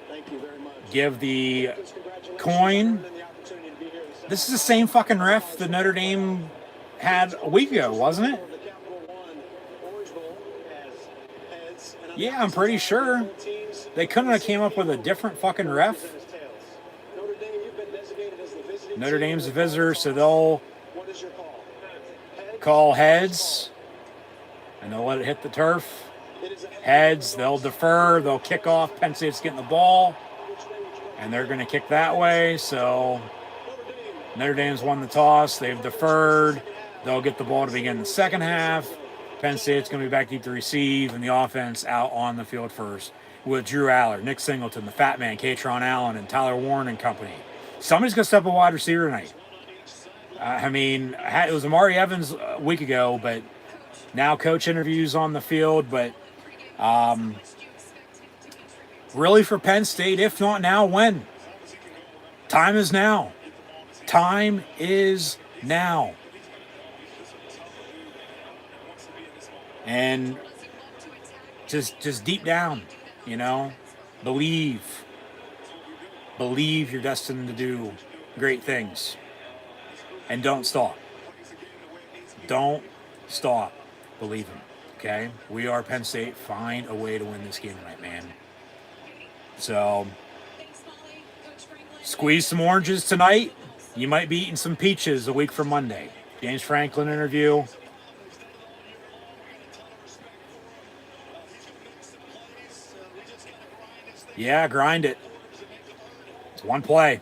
give the coin. This is the same fucking ref that Notre Dame had a week ago, wasn't it? Yeah, I'm pretty sure. They couldn't have came up with a different fucking ref. Notre Dame's a visitor, so they'll call heads, and they'll let it hit the turf. Heads, they'll defer, they'll kick off. Penn State's getting the ball, and they're going to kick that way. So Notre Dame's won the toss. They've deferred. They'll get the ball to begin the second half. Penn State's going to be back deep to receive, and the offense out on the field first with Drew Aller, Nick Singleton, the Fat Man, Katron Allen, and Tyler Warren and company. Somebody's going to step a wide receiver tonight. It was Amari Evans a week ago, but now coach interviews on the field. But really for Penn State, if not now, when? Time is now. Time is now. And just deep down, believe you're destined to do great things. And don't stop. Don't stop believing. Okay? We are Penn State. Find a way to win this game tonight, man. So, squeeze some oranges tonight. You might be eating some peaches a week from Monday. James Franklin interview. Yeah, grind it. It's one play.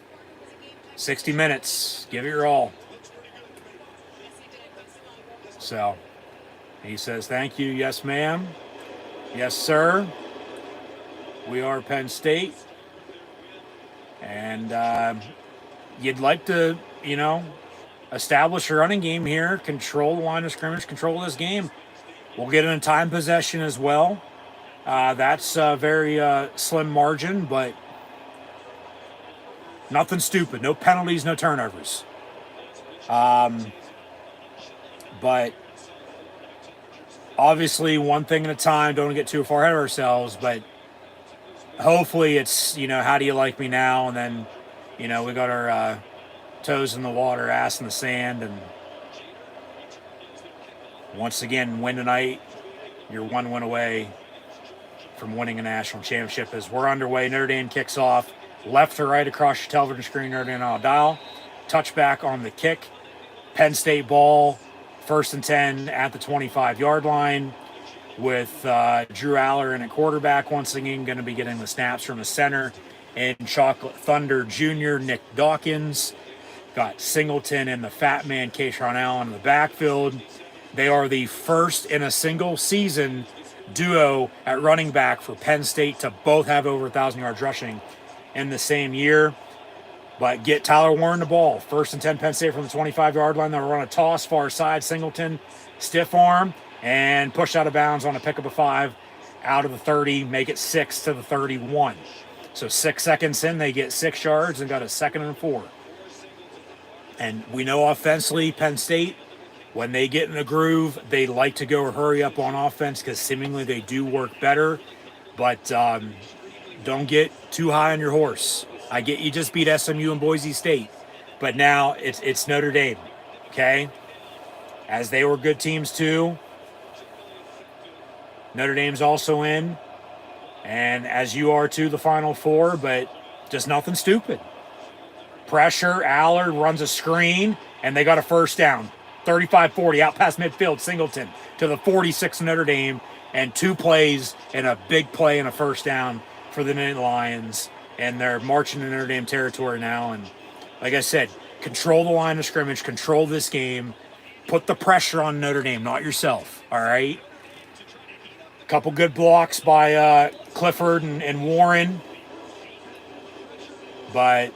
60 minutes. Give it your all. So, he says, thank you. Yes, ma'am. Yes, sir. We are Penn State. And you'd like to, establish a running game here, control the line of scrimmage, control this game. We'll get in a time possession as well. That's a very slim margin, but nothing stupid. No penalties, no turnovers. But obviously, one thing at a time. Don't get too far ahead of ourselves. But hopefully, it's how do you like me now? And then we got our toes in the water, ass in the sand, and once again, win tonight. You're one win away from winning a national championship. As we're underway, Notre Dame kicks off left to right across your television screen. Notre Dame on a dial. Touchback on the kick. Penn State ball, 1st and 10 at the 25-yard line with Drew Aller in at quarterback. Once again, going to be getting the snaps from the center and Chocolate Thunder Jr. Nick Dawkins. Got Singleton and the Fat Man, Katron Allen in the backfield. They are the first in a single season duo at running back for Penn State to both have over 1,000 yards rushing in the same year. But get Tyler Warren the ball. 1st and 10 Penn State from the 25-yard line. They'll run a toss far side. Singleton, stiff arm, and push out of bounds on a pick up of 5 out of the 30. Make it 6 to the 31. So 6 seconds in, they get 6 yards and got a 2nd and 4. And we know offensively, Penn State, when they get in a groove, they like to go or hurry up on offense because seemingly they do work better. But don't get too high on your horse. I get you just beat SMU and Boise State, but now it's Notre Dame, okay? As they were good teams too. Notre Dame's also in, and as you are too, the Final Four, but just nothing stupid. Pressure, Allard runs a screen, and they got a first down. 35-40, out past midfield, Singleton to the 46 Notre Dame, and 2 plays and a big play and a first down for the Nittany Lions. And they're marching in Notre Dame territory now. And like I said, control the line of scrimmage, control this game, put the pressure on Notre Dame, not yourself, all right? A couple good blocks by Clifford and Warren. But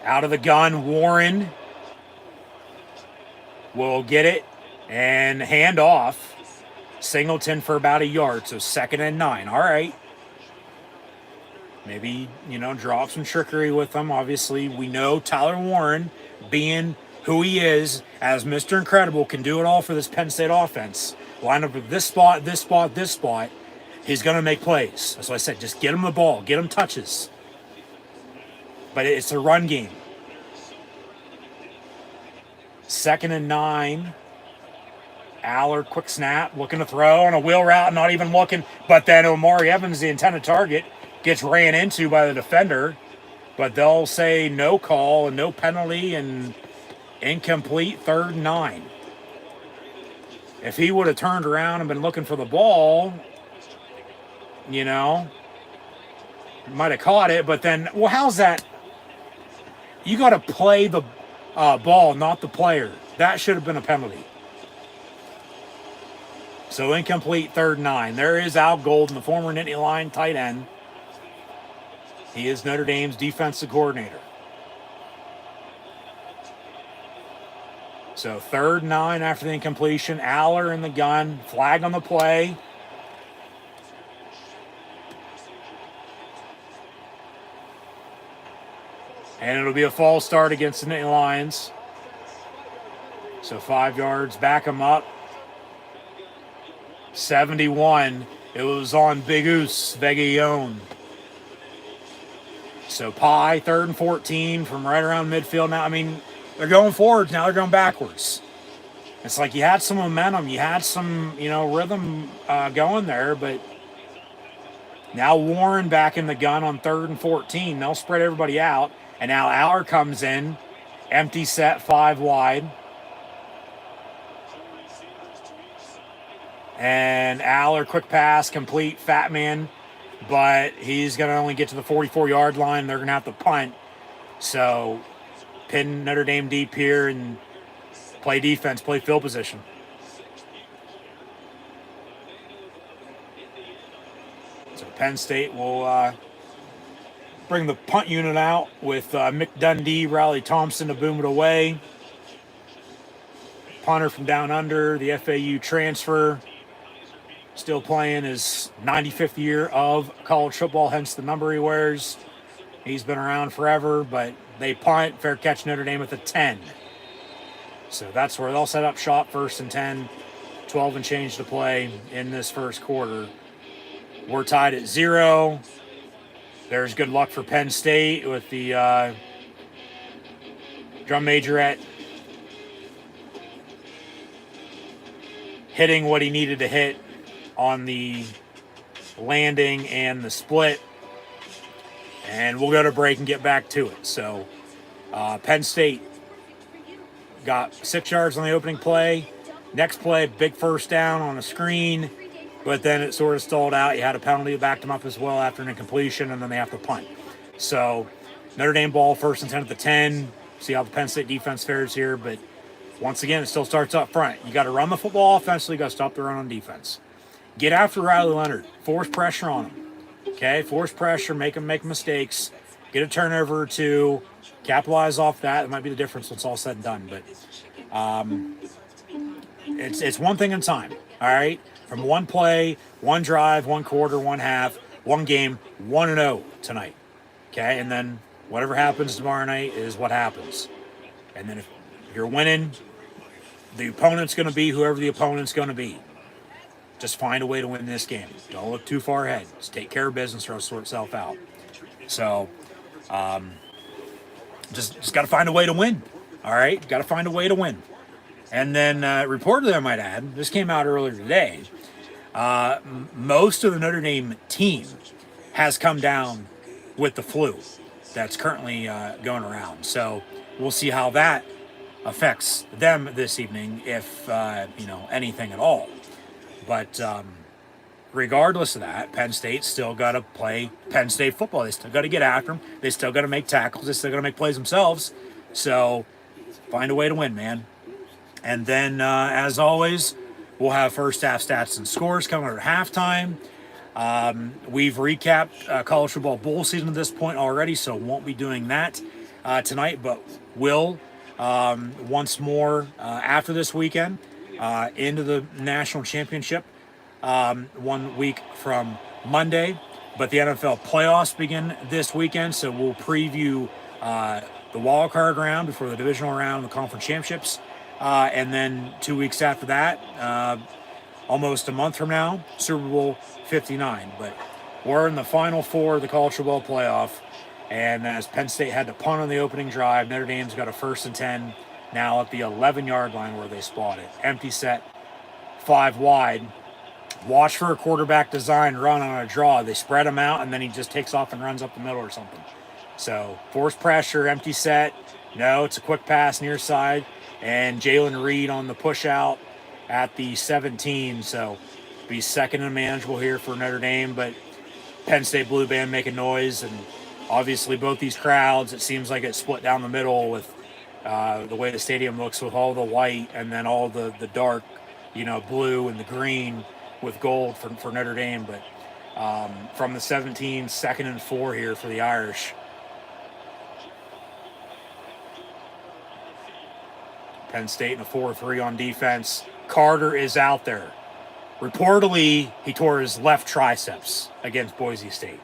out of the gun, Warren will get it and hand off. Singleton for about a yard, so 2nd and 9. All right. Maybe, draw up some trickery with them. Obviously, we know Tyler Warren, being who he is as Mr. Incredible, can do it all for this Penn State offense. Line up with this spot, this spot, this spot. He's going to make plays. That's why I said, just get him the ball, get him touches. But it's a run game. 2nd and 9. Allard, quick snap, looking to throw on a wheel route, not even looking. But then Omari Evans, the intended target, gets ran into by the defender. But they'll say no call and no penalty and incomplete, 3rd and 9. If he would have turned around and been looking for the ball, might have caught it. But then, well, how's that? You got to play the ball, not the player. That should have been a penalty. So incomplete, 3rd and 9. There is Al Golden, the former Nittany Lion tight end. He is Notre Dame's defensive coordinator. So 3rd and 9 after the incompletion. Allard in the gun. Flag on the play. And it'll be a false start against the Nittany Lions. So 5 yards, back them up. 71. It was on Big Oos, Vegayon. So Pie, 3rd and 14 from right around midfield. Now, they're going forwards. Now they're going backwards. It's like you had some momentum. You had some, rhythm going there. But now Warren back in the gun on 3rd and 14. They'll spread everybody out. And now Allard comes in. Empty set, 5 wide. And Allard, quick pass, complete, fat man. But he's going to only get to the 44-yard line. They're going to have to punt. So pin Notre Dame deep here and play defense, play field position. So Penn State will bring the punt unit out with Mick Dundee, Riley Thompson to boom it away. Punter from down under, the FAU transfer. Still playing his 95th year of college football, hence the number he wears. He's been around forever, but they punt, fair catch Notre Dame at the 10. So that's where they'll set up shop, 1st and 10, 12 and change to play in this first quarter. We're tied at 0. There's good luck for Penn State with the drum majorette hitting what he needed to hit on the landing and the split. And we'll go to break and get back to it. So Penn State got 6 yards on the opening play. Next play, big first down on a screen. But then it sort of stalled out. You had a penalty that backed them up as well after an incompletion, and then they have to punt. So Notre Dame ball, 1st and 10 at the 10. See how the Penn State defense fares here. But once again, it still starts up front. You got to run the football offensively. You got to stop the run on defense. Get after Riley Leonard. Force pressure on him. Okay? Force pressure. Make him make mistakes. Get a turnover or 2. Capitalize off that. It might be the difference when it's all said and done. But it's one thing at a time. All right? From one play, one drive, one quarter, one half, one game, 1-0 tonight. Okay? And then whatever happens tomorrow night is what happens. And then if you're winning, the opponent's going to be whoever the opponent's going to be. Just find a way to win this game. Don't look too far ahead. Just take care of business or it'll sort itself out. So, just got to find a way to win. All right? Got to find a way to win. And then, reportedly, I might add, this came out earlier today. Most of the Notre Dame team has come down with the flu that's currently going around. So we'll see how that affects them this evening, if anything at all. But regardless of that, Penn State's still got to play Penn State football. They still got to get after them. They still got to make tackles. They still got to make plays themselves. So find a way to win, man. And then, as always, we'll have first half stats and scores coming at halftime. We've recapped college football bowl season at this point already, so won't be doing that tonight, but will once more after this weekend into the national championship 1 week from Monday. But the NFL playoffs begin this weekend, so we'll preview the wild card round before the divisional round, the conference championships. And then 2 weeks after that, almost a month from now, Super Bowl 59. But we're in the final four of the college football playoff. And as Penn State had to punt on the opening drive, Notre Dame's got a 1st and 10 now at the 11-yard line where they spot it. Empty set, 5 wide. Watch for a quarterback design run on a draw. They spread him out, and then he just takes off and runs up the middle or something. So force pressure, empty set. No, it's a quick pass near side. And Jalen Reed on the push out at the 17. So be second and manageable here for Notre Dame. But Penn State Blue Band making noise. And obviously both these crowds, it seems like it's split down the middle with the way the stadium looks with all the white and then all the dark, blue and the green with gold for Notre Dame. But from the 17, 2nd and 4 here for the Irish. Penn State in a 4-3 on defense. Carter is out there. Reportedly, he tore his left triceps against Boise State.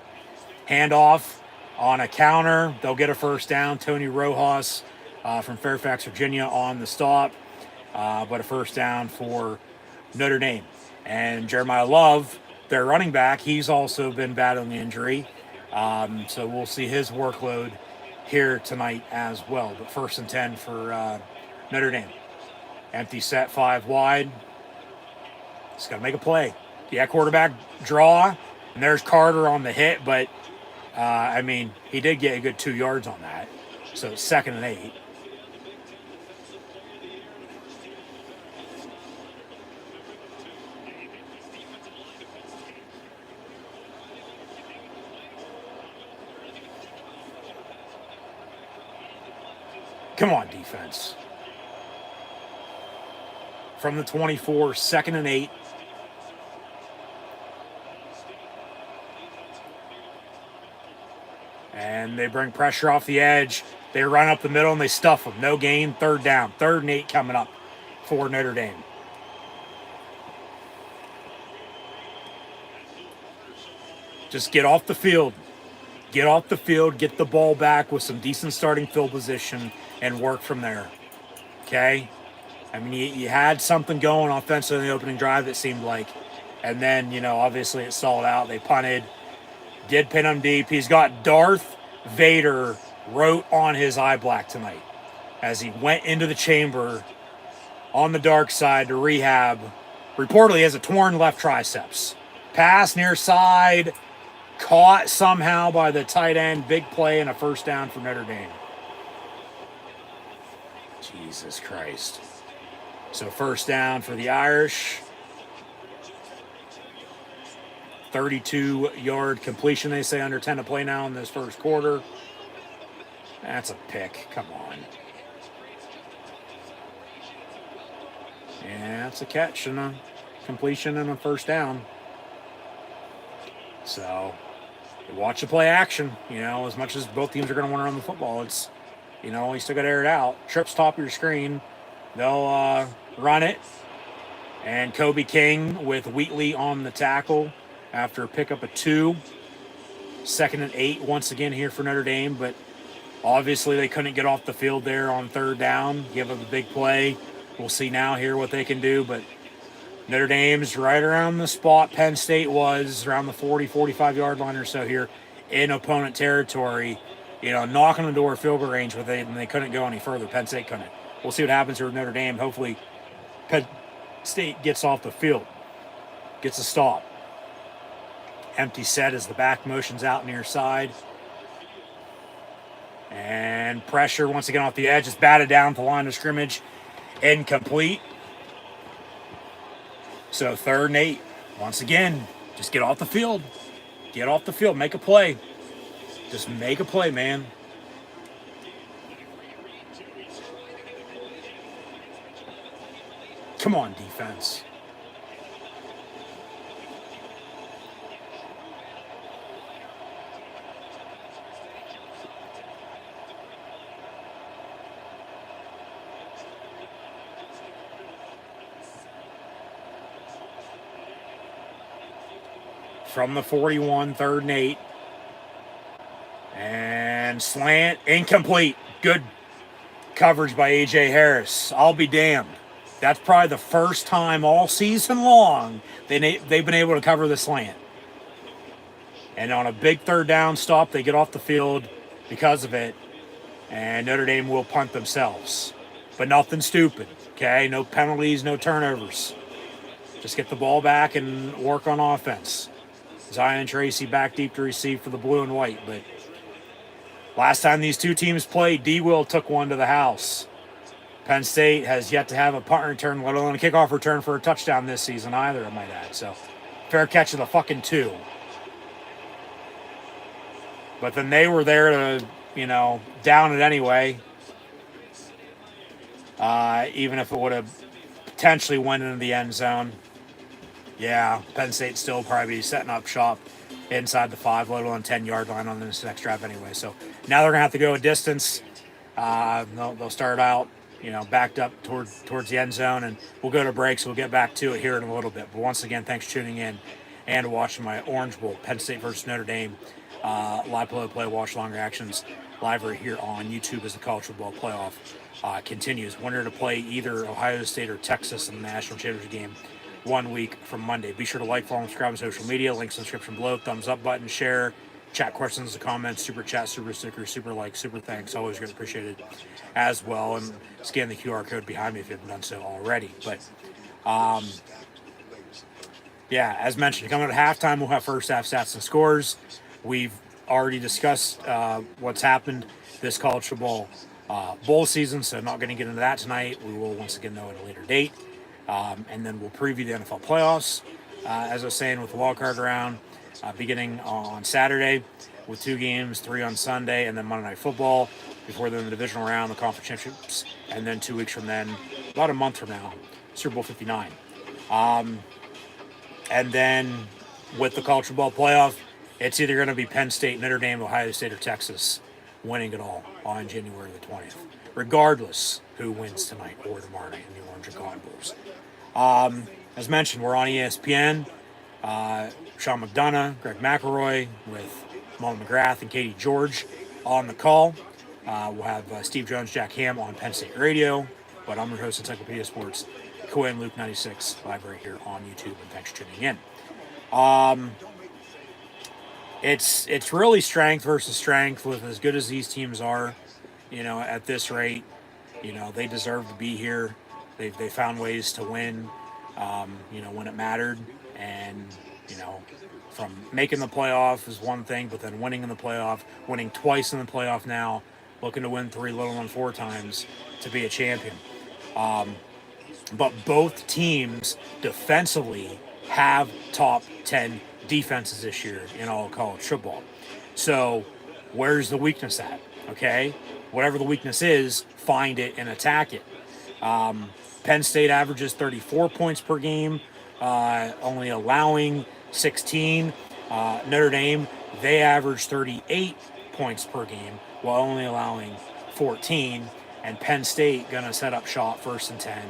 Handoff on a counter. They'll get a first down. Tony Rojas from Fairfax, Virginia on the stop. But a first down for Notre Dame. And Jeremiah Love, their running back, he's also been battling injury. So we'll see his workload here tonight as well. But 1st and 10 for Notre Dame. Empty set, 5 wide. Just got to make a play. Yeah, quarterback draw. And there's Carter on the hit, but he did get a good 2 yards on that. So 2nd and 8. Come on, defense. From the 24, 2nd and 8. And they bring pressure off the edge. They run up the middle and they stuff them. No gain, 3rd down. 3rd and 8 coming up for Notre Dame. Just get off the field. Get off the field, get the ball back with some decent starting field position and work from there. Okay? You had something going offensively in the opening drive, it seemed like. And then, obviously it stalled out. They punted. Did pin him deep. He's got Darth Vader wrote on his eye black tonight as he went into the chamber on the dark side to rehab. Reportedly has a torn left triceps. Pass near side. Caught somehow by the tight end. Big play and a first down for Notre Dame. Jesus Christ. So first down for the Irish. 32-yard completion, they say, under 10 to play now in this first quarter. That's a pick. Come on. Yeah, it's a catch and a completion and a first down. So, watch the play action. As much as both teams are going to want to run the football, it's, you still got to air it out. Trips top of your screen. They'll run it. And Kobe King with Wheatley on the tackle after a pickup of 2. 2nd and 8 once again here for Notre Dame. But obviously they couldn't get off the field there on 3rd down. Give up a big play. We'll see now here what they can do. But Notre Dame's right around the spot Penn State was, around the 40, 45-yard line or so here in opponent territory. Knocking on the door field goal range, but they couldn't go any further. Penn State couldn't. We'll see what happens here with Notre Dame. Hopefully, Penn State gets off the field, gets a stop. Empty set as the back motions out near side. And pressure once again off the edge. It's batted down to the line of scrimmage. Incomplete. So 3rd and 8. Once again, just get off the field. Get off the field. Make a play. Just make a play, man. Come on, defense. From the 41, 3rd and 8. And slant, incomplete. Good coverage by A.J. Harris. I'll be damned. That's probably the first time all season long they've been able to cover the slant. And on a big 3rd down stop, they get off the field because of it. And Notre Dame will punt themselves. But nothing stupid, okay? No penalties, no turnovers. Just get the ball back and work on offense. Zion Tracy back deep to receive for the blue and white. But last time these two teams played, D-Will took one to the house. Penn State has yet to have a punt return, let alone a kickoff return for a touchdown this season either, I might add. So, fair catch of the fucking 2. But then they were there to, down it anyway. Even if it would have potentially went into the end zone. Yeah, Penn State still probably be setting up shop inside the 5, let alone 10-yard line on this next drive anyway. So now they're going to have to go a distance. They'll start out, backed up towards the end zone, and we'll go to break, so we'll get back to it here in a little bit. But once again, thanks for tuning in and watching my Orange Bowl, Penn State versus Notre Dame, live play, watch long reactions, live right here on YouTube as the college football playoff continues. Winner to play either Ohio State or Texas in the national championship game 1 week from Monday. Be sure to like, follow, and subscribe on social media. Links in the description below. Thumbs up button, share, chat questions, comments, super chat, super sticker, super like, super thanks. Always greatly appreciated as well. And scan the QR code behind me if you haven't done so already. But, yeah, as mentioned, coming at halftime, we'll have first half stats and scores. We've already discussed what's happened this college football bowl season, so I'm not going to get into that tonight. We will once again know at a later date. And then we'll preview the NFL playoffs, as I was saying, with the wild card round beginning on Saturday with 2 games, 3 on Sunday, and then Monday Night Football before then the divisional round, the conference championships, and then 2 weeks from then, about a month from now, Super Bowl 59. And then with the college football playoff, it's either going to be Penn State, Notre Dame, Ohio State, or Texas winning it all on January the 20th, regardless who wins tonight or tomorrow night in the Orange and Gold Bowls. As mentioned, we're on ESPN. Sean McDonough, Greg McElroy with Mullen McGrath and Katie George on the call. We'll have Steve Jones, Jack Ham on Penn State Radio. But I'm your host, Encyclopedia Sports, Cohen Luke 96, live right here on YouTube. And thanks for tuning in. It's really strength versus strength with as good as these teams are, at this rate. They deserve to be here. They found ways to win, when it mattered. And, from making the playoff is one thing, but then winning in the playoff, winning twice in the playoff now, looking to win 3, let alone 4 times to be a champion. But both teams defensively have top 10 defenses this year in all college football. So where's the weakness at? Okay? Whatever the weakness is, find it and attack it. Penn State averages 34 points per game, only allowing 16. Notre Dame, they average 38 points per game while only allowing 14. And Penn State going to set up shop 1st and 10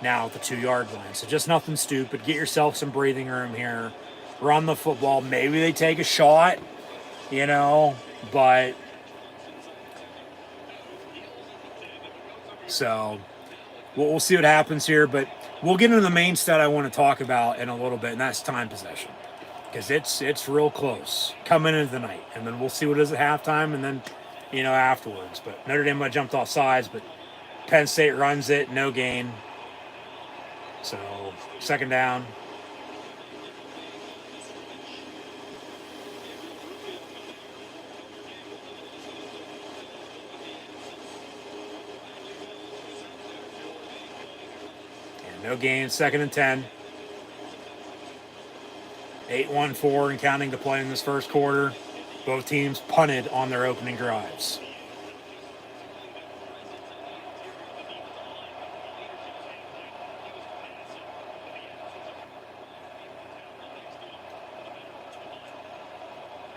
now at the 2-yard line. So just nothing stupid. Get yourself some breathing room here. Run the football. Maybe they take a shot, but so we'll see what happens here. But we'll get into the main stat I want to talk about in a little bit, and that's time possession, because it's real close coming into the night, and then we'll see what it is at halftime, and then afterwards. But Notre Dame might have jumped off sides, but Penn State runs it, no gain. So second down. No gain, second and 10. 8-1-4 and counting to play in this first quarter. Both teams punted on their opening drives.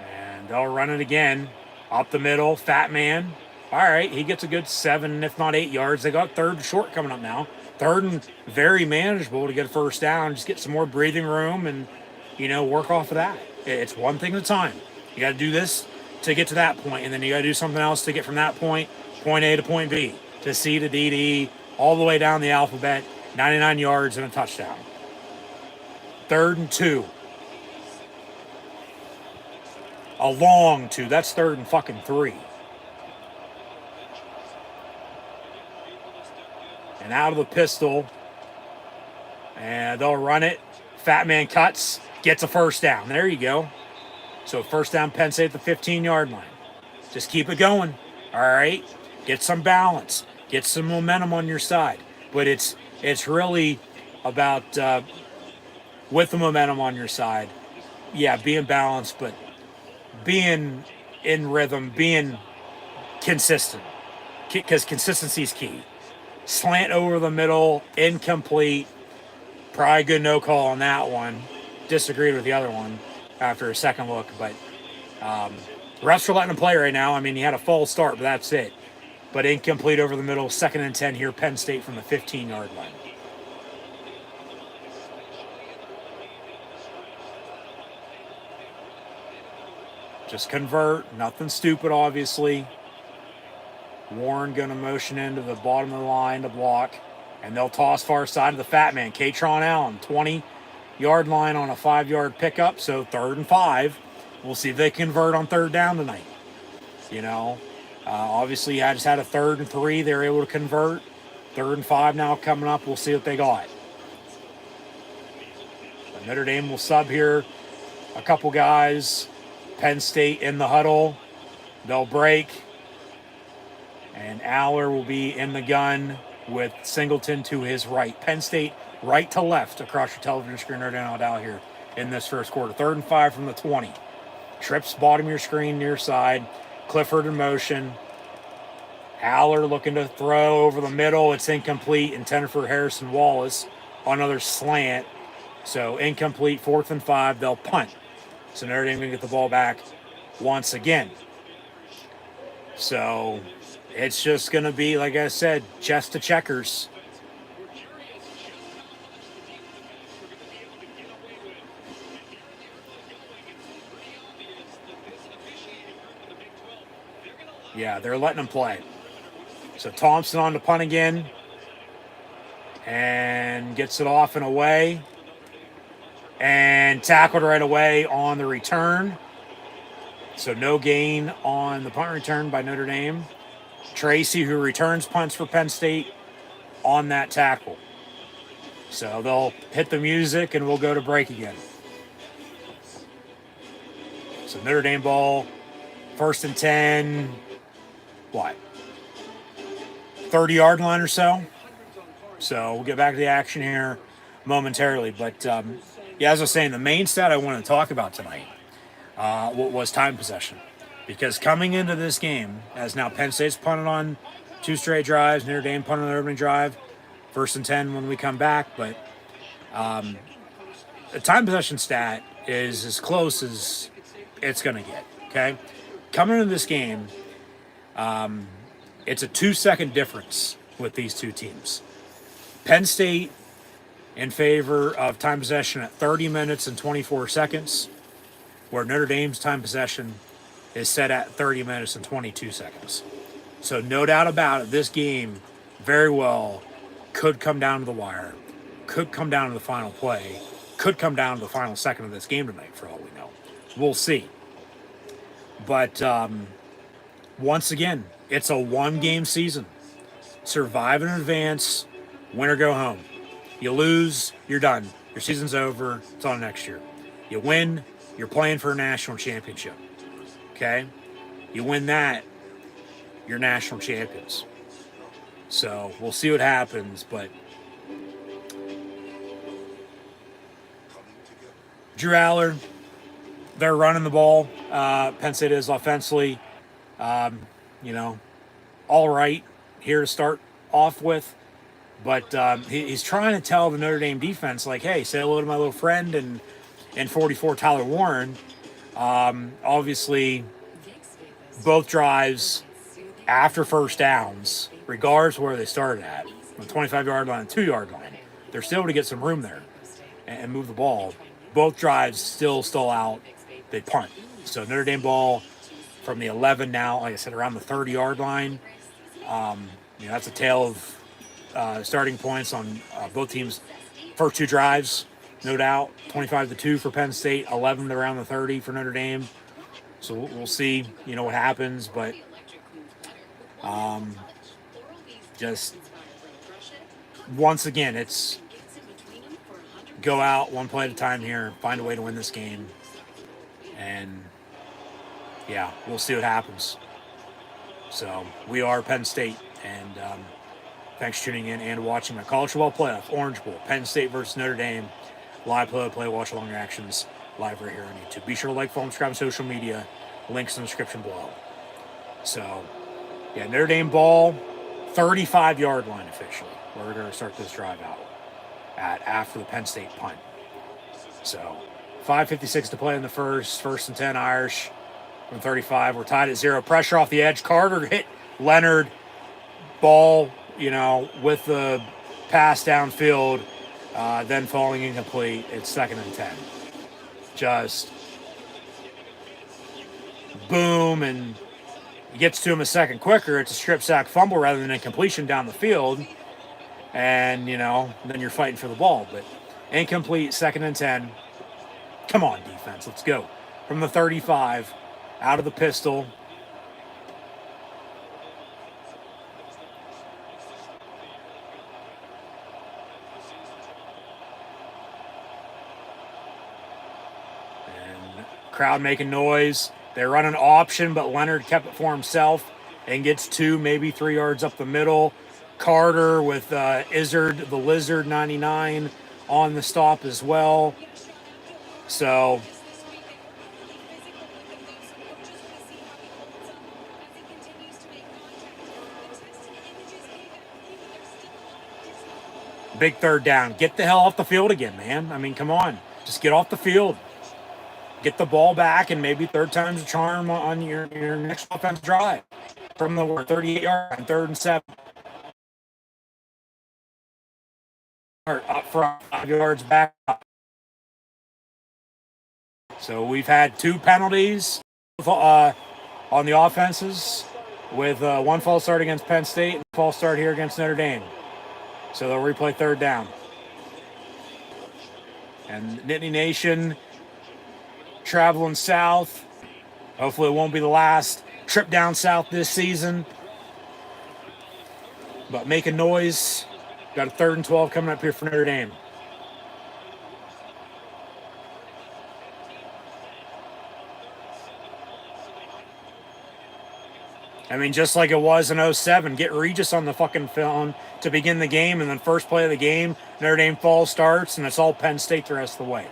And they'll run it again. Up the middle, fat man. All right, he gets a good 7, if not 8 yards. They got third and short coming up now. Third and very manageable to get a first down. Just get some more breathing room and, work off of that. It's one thing at a time. You got to do this to get to that point, and then you got to do something else to get from that point A to point B, to C to D to E, all the way down the alphabet, 99 yards and a touchdown. 3rd and 2. A long 2. That's 3rd and fucking 3. And out of the pistol, and they'll run it. Fat man cuts, gets a first down. There you go. So first down, Penn State at the 15-yard line. Just keep it going, all right? Get some balance. Get some momentum on your side. But it's really about, with the momentum on your side, being balanced, but being in rhythm, being consistent, because consistency is key. Slant over the middle, incomplete. Probably good no call on that one. Disagreed with the other one after a second look, but refs are letting him play right now. I mean, he had a false start, but that's it. But incomplete over the middle, 2nd and 10 here, Penn State from the 15-yard line. Just convert, nothing stupid, obviously. Warren going to motion into the bottom of the line to block. And they'll toss far side of the fat man. Katron Allen, 20-yard line on a 5-yard pickup. So 3rd and 5. We'll see if they convert on 3rd down tonight. Obviously, I just had a 3rd and 3. They're able to convert. 3rd and 5 now coming up. We'll see what they got. But Notre Dame will sub here. A couple guys. Penn State in the huddle. They'll break. And Aller will be in the gun with Singleton to his right. Penn State right to left across your television screen right now here in this first quarter. 3rd and 5 from the 20. Trips bottom of your screen near side. Clifford in motion. Aller looking to throw over the middle. It's incomplete. Intended for Harrison Wallace. Another slant. So incomplete. 4th and 5. They'll punt. So Notre Dame going to get the ball back once again. So it's just going to be, like I said, chess to checkers. Yeah, they're letting them play. So Thompson on the punt again. And gets it off and away. And tackled right away on the return. So no gain on the punt return by Notre Dame. Tracy, who returns punts for Penn State, on that tackle. So they'll hit the music and we'll go to break again. So Notre Dame ball, 1st and 10, 30-yard line or so. So we'll get back to the action here momentarily. But as I was saying, the main stat I want to talk about tonight was time possession. Because coming into this game, as now Penn State's punted on 2 straight drives, Notre Dame punted on the opening drive, 1st and 10 when we come back. But the time possession stat is as close as it's going to get, okay? Coming into this game, it's a 2-second difference with these two teams. Penn State in favor of time possession at 30 minutes and 24 seconds, where Notre Dame's time possession is set at 30 minutes and 22 seconds. So no doubt about it, this game very well could come down to the wire. could come down to the final play, could come down to the final second of this game tonight, for all we know. We'll see. But once again, it's a one-game season. Survive in advance, win or go home. You lose, you're done. Your season's over. It's on next year. You win, you're playing for a national championship. Okay? You win that, you're national champions. So we'll see what happens, but Drew Aller, they're running the ball. Penn State is offensively, all right here to start off with. But he's trying to tell the Notre Dame defense, like, hey, say hello to my little friend and 44 Tyler Warren. Obviously, both drives after first downs, regardless of where they started at, on the 25-yard line and 2-yard line, they're still able to get some room there and move the ball. Both drives still out. They punt. So Notre Dame ball from the 11 now, like I said, around the 30-yard line. That's a tale of starting points on both teams' first two drives, no doubt. 25-2 for Penn State, 11 around the 30 for Notre Dame. So we'll see, what happens. But just once again, it's go out one play at a time here, find a way to win this game. And, yeah, we'll see what happens. So we are Penn State, and thanks for tuning in and watching my College Football Playoff Orange Bowl, Penn State versus Notre Dame. Live play, watch along reactions, live right here on YouTube. Be sure to like, follow, and subscribe on social media. Links in the description below. So, yeah, Notre Dame ball, 35-yard line officially, where we're going to start this drive out at after the Penn State punt. So, 5:56 to play in the first and 10 Irish from 35. We're tied at 0. Pressure off the edge. Carter hit Leonard. Ball, with the pass downfield, then falling incomplete. It's 2nd and 10. Just boom, and he gets to him a second quicker. It's a strip sack fumble rather than a completion down the field. And, then you're fighting for the ball. But incomplete, 2nd and 10. Come on, defense. Let's go. From the 35, out of the pistol. And crowd making noise. They run an option, but Leonard kept it for himself and gets 2, maybe 3 yards up the middle. Carter with Izzard, the Lizard 99 on the stop as well. So big 3rd down. Get the hell off the field again, man. I mean, come on. Just get off the field. Get the ball back, and maybe 3rd time's a charm on your next offense drive. From the 38-yard line, 3rd and 7. Up front, 5 yards back. So we've had 2 penalties on the offenses, with one false start against Penn State and a false start here against Notre Dame. So they'll replay 3rd down. And Nittany Nation traveling south. Hopefully it won't be the last trip down south this season. But making noise. Got a 3rd and 12 coming up here for Notre Dame. I mean, just like it was in 07, get Regis on the fucking phone to begin the game, and then first play of the game, Notre Dame false starts, and it's all Penn State the rest of the way.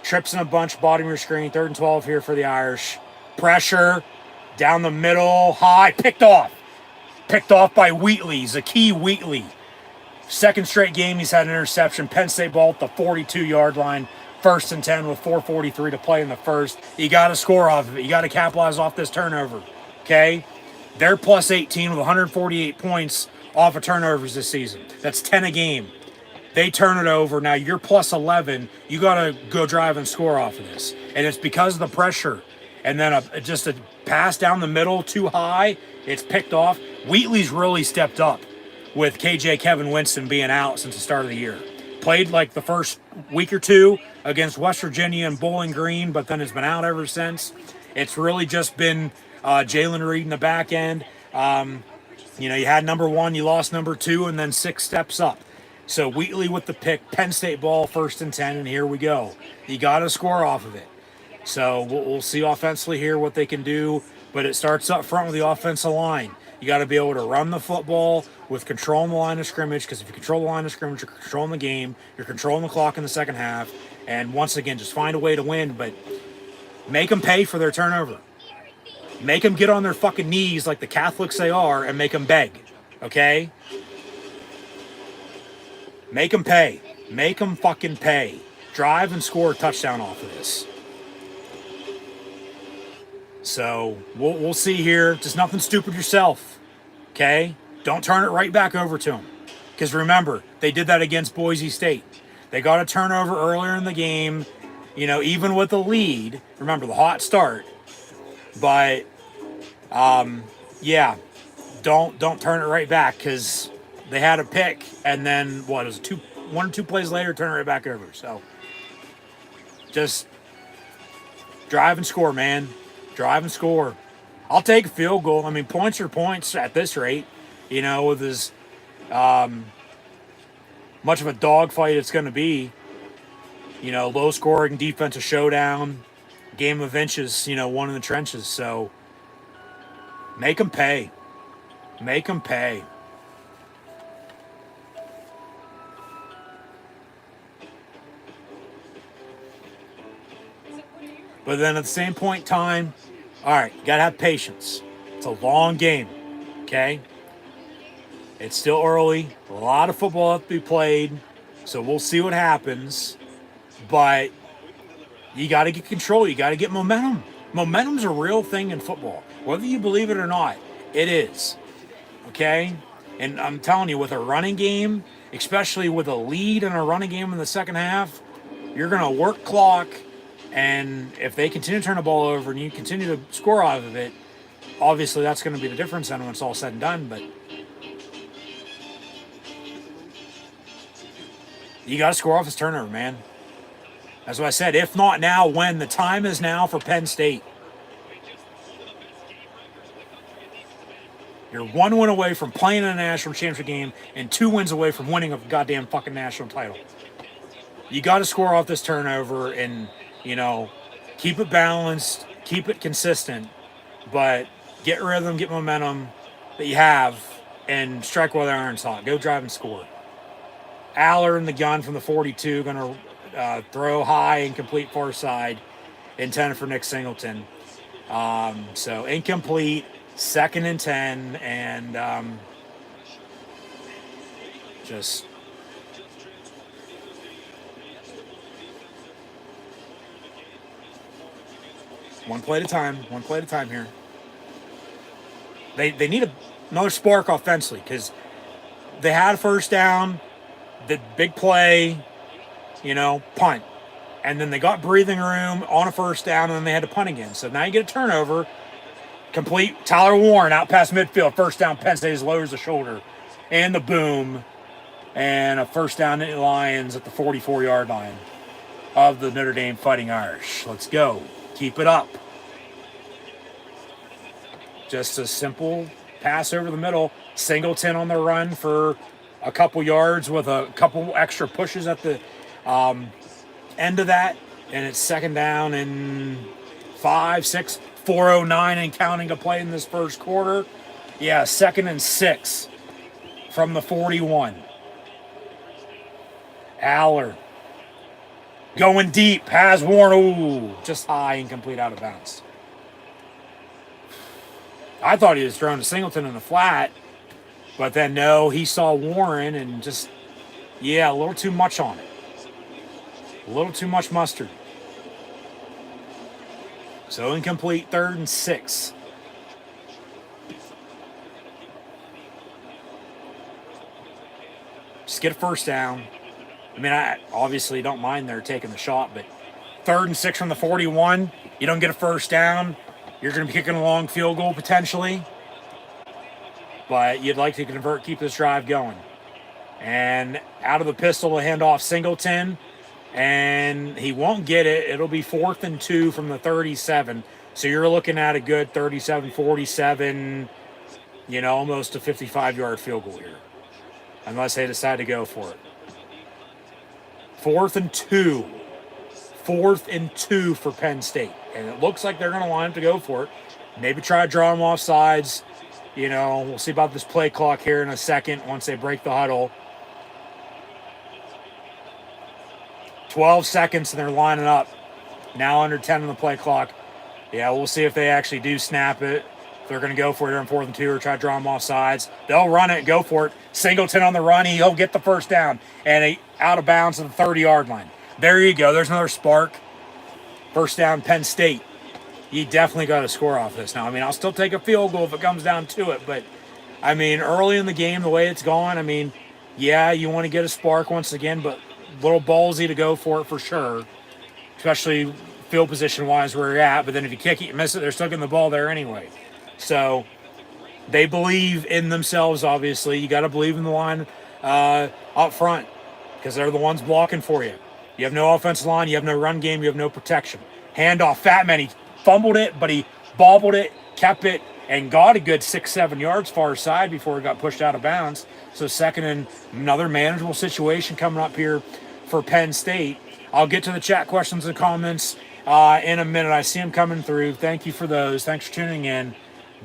Trips in a bunch, bottom of your screen, 3rd and 12 here for the Irish. Pressure, down the middle, high, picked off. Picked off by Wheatley, Zakee Wheatley. 2nd straight game he's had an interception. Penn State ball at the 42-yard line. 1st and 10 with 4:43 to play in the first. You got to score off of it. You got to capitalize off this turnover, okay? They're plus 18 with 148 points off of turnovers this season. That's 10 a game. They turn it over. Now you're plus 11. You got to go drive and score off of this. And it's because of the pressure. And then just a pass down the middle too high. It's picked off. Wheatley's really stepped up with KJ Kevin Winston being out since the start of the year. played like the first week or two against West Virginia and Bowling Green, but then has been out ever since. It's really just been Jalen Reed in the back end. You know, you had number 1, you lost number 2, and then 6 steps up. So Wheatley with the pick, Penn State ball, 1st and 10, and here we go. You got to score off of it. So we'll see offensively here what they can do, but it starts up front with the offensive line. You got to be able to run the football with controlling the line of scrimmage, because if you control the line of scrimmage, you're controlling the game, you're controlling the clock in the second half, and once again, just find a way to win, but make them pay for their turnover. Make them get on their fucking knees like the Catholics they are and make them beg, okay? Make them pay. Make them fucking pay. Drive and score a touchdown off of this. So we'll see here. Just nothing stupid yourself, okay? Don't turn it right back over to them. Because remember, they did that against Boise State. They got a turnover earlier in the game, you know, even with the lead. Remember, the hot start. But, yeah, don't turn it right back, because they had a pick, and then, what, it was 1 or 2 plays later, turn it right back over. So, just drive and score, man. Drive and score. I'll take a field goal. I mean, points are points at this rate. You know, with as much of a dogfight it's going to be. You know, low-scoring defensive showdown. Game of inches, you know, one in the trenches. So, make them pay. Make them pay. But then at the same point in time, all right, you got to have patience. It's a long game, okay? It's still early. A lot of football have to be played. So we'll see what happens. But you got to get control. You got to get momentum. Momentum's a real thing in football. Whether you believe it or not, it is. Okay? And I'm telling you, with a running game, especially with a lead in a running game in the second half, you're going to work clock. And if they continue to turn the ball over and you continue to score out of it, obviously that's going to be the difference then when it's all said and done. But you got to score off this turnover, man. That's what I said. If not now, when? The time is now for Penn State. You're 1 win away from playing in a national championship game and 2 wins away from winning a goddamn fucking national title. You got to score off this turnover and, you know, keep it balanced, keep it consistent, but get rhythm, get momentum that you have, and strike while the iron's hot. Go drive and score. Aller in the gun from the 42, going to throw high and complete far side, intended for Nick Singleton. So incomplete, 2nd and 10, and just one play at a time here. They need another spark offensively, because they had a first down, the big play, you know, punt. And then they got breathing room on a first down, and then they had to punt again. So now you get a turnover, complete. Tyler Warren out past midfield, first down. Penn State lowers the shoulder, and the boom, and a first down at Lions at the 44-yard line of the Notre Dame Fighting Irish. Let's go. Keep it up. Just a simple pass over the middle. Singleton on the run for a couple yards with a couple extra pushes at the end of that. And it's 2nd down and 5, 6, 4:09 and counting to play in this first quarter. Yeah, 2nd and 6 from the 41. Aller going deep, has Warren. Ooh, just high and complete out of bounds. I thought he was throwing to Singleton in the flat, but then no, he saw Warren and just, yeah, a little too much on it. A little too much mustard. So incomplete, 3rd and 6. Just get a first down. I mean, I obviously don't mind they're taking the shot, but 3rd and 6 from the 41, you don't get a first down. You're going to be kicking a long field goal potentially. But you'd like to convert, keep this drive going. And out of the pistol, a handoff Singleton. And he won't get it. It'll be 4th and 2 from the 37. So you're looking at a good 37, 47, almost a 55-yard field goal here. Unless they decide to go for it. 4th and 2. 4th and 2 for Penn State. And it looks like they're going to line up to go for it. Maybe try to draw them off sides. We'll see about this play clock here in a second once they break the huddle. 12 seconds and they're lining up. Now under 10 on the play clock. Yeah, we'll see if they actually do snap it. If they're going to go for it on 4th and 2 or try to draw them off sides. They'll run it and go for it. Singleton on the run. He'll get the first down. And out of bounds at the 30-yard line. There you go. There's another spark. First down, Penn State. You definitely got to score off this now. I'll still take a field goal if it comes down to it. But, early in the game, the way it's gone, yeah, you want to get a spark once again, but a little ballsy to go for it for sure. Especially field position-wise where you're at. But then if you kick it, you miss it, they're stuck in the ball there anyway. So, they believe in themselves, obviously. You got to believe in the line up front because they're the ones blocking for you. You have no offensive line. You have no run game. You have no protection. Handoff, Fat Man. He fumbled it, but he bobbled it, kept it, and got a good 6-7 yards far side before it got pushed out of bounds. So second and another manageable situation coming up here for Penn State. I'll get to the chat questions and comments in a minute. I see them coming through. Thank you for those. Thanks for tuning in.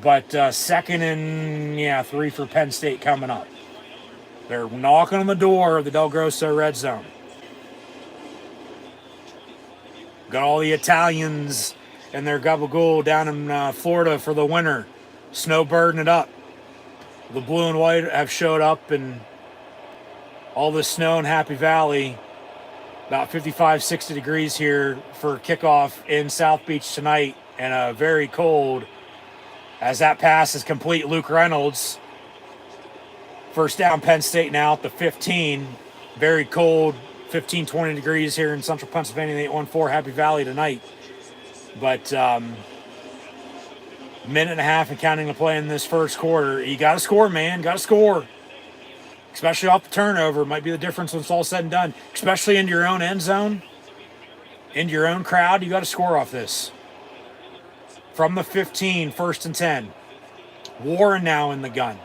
But second and, 3 for Penn State coming up. They're knocking on the door of the Del Grosso red zone. Got all the Italians and their gabagool down in Florida for the winter. Snow burden it up. The blue and white have showed up, and all the snow in Happy Valley. About 55, 60 degrees here for kickoff in South Beach tonight, and very cold. As that pass is complete, Luke Reynolds. First down, Penn State now at the 15. Very cold. 15, 20 degrees here in central Pennsylvania, 814 Happy Valley tonight. But minute and a half and counting to play in this first quarter. You got to score, man. Got to score. Especially off the turnover. Might be the difference when it's all said and done. Especially into your own end zone. Into your own crowd. You got to score off this. From the 15, 1st and 10. Warren now in the gun.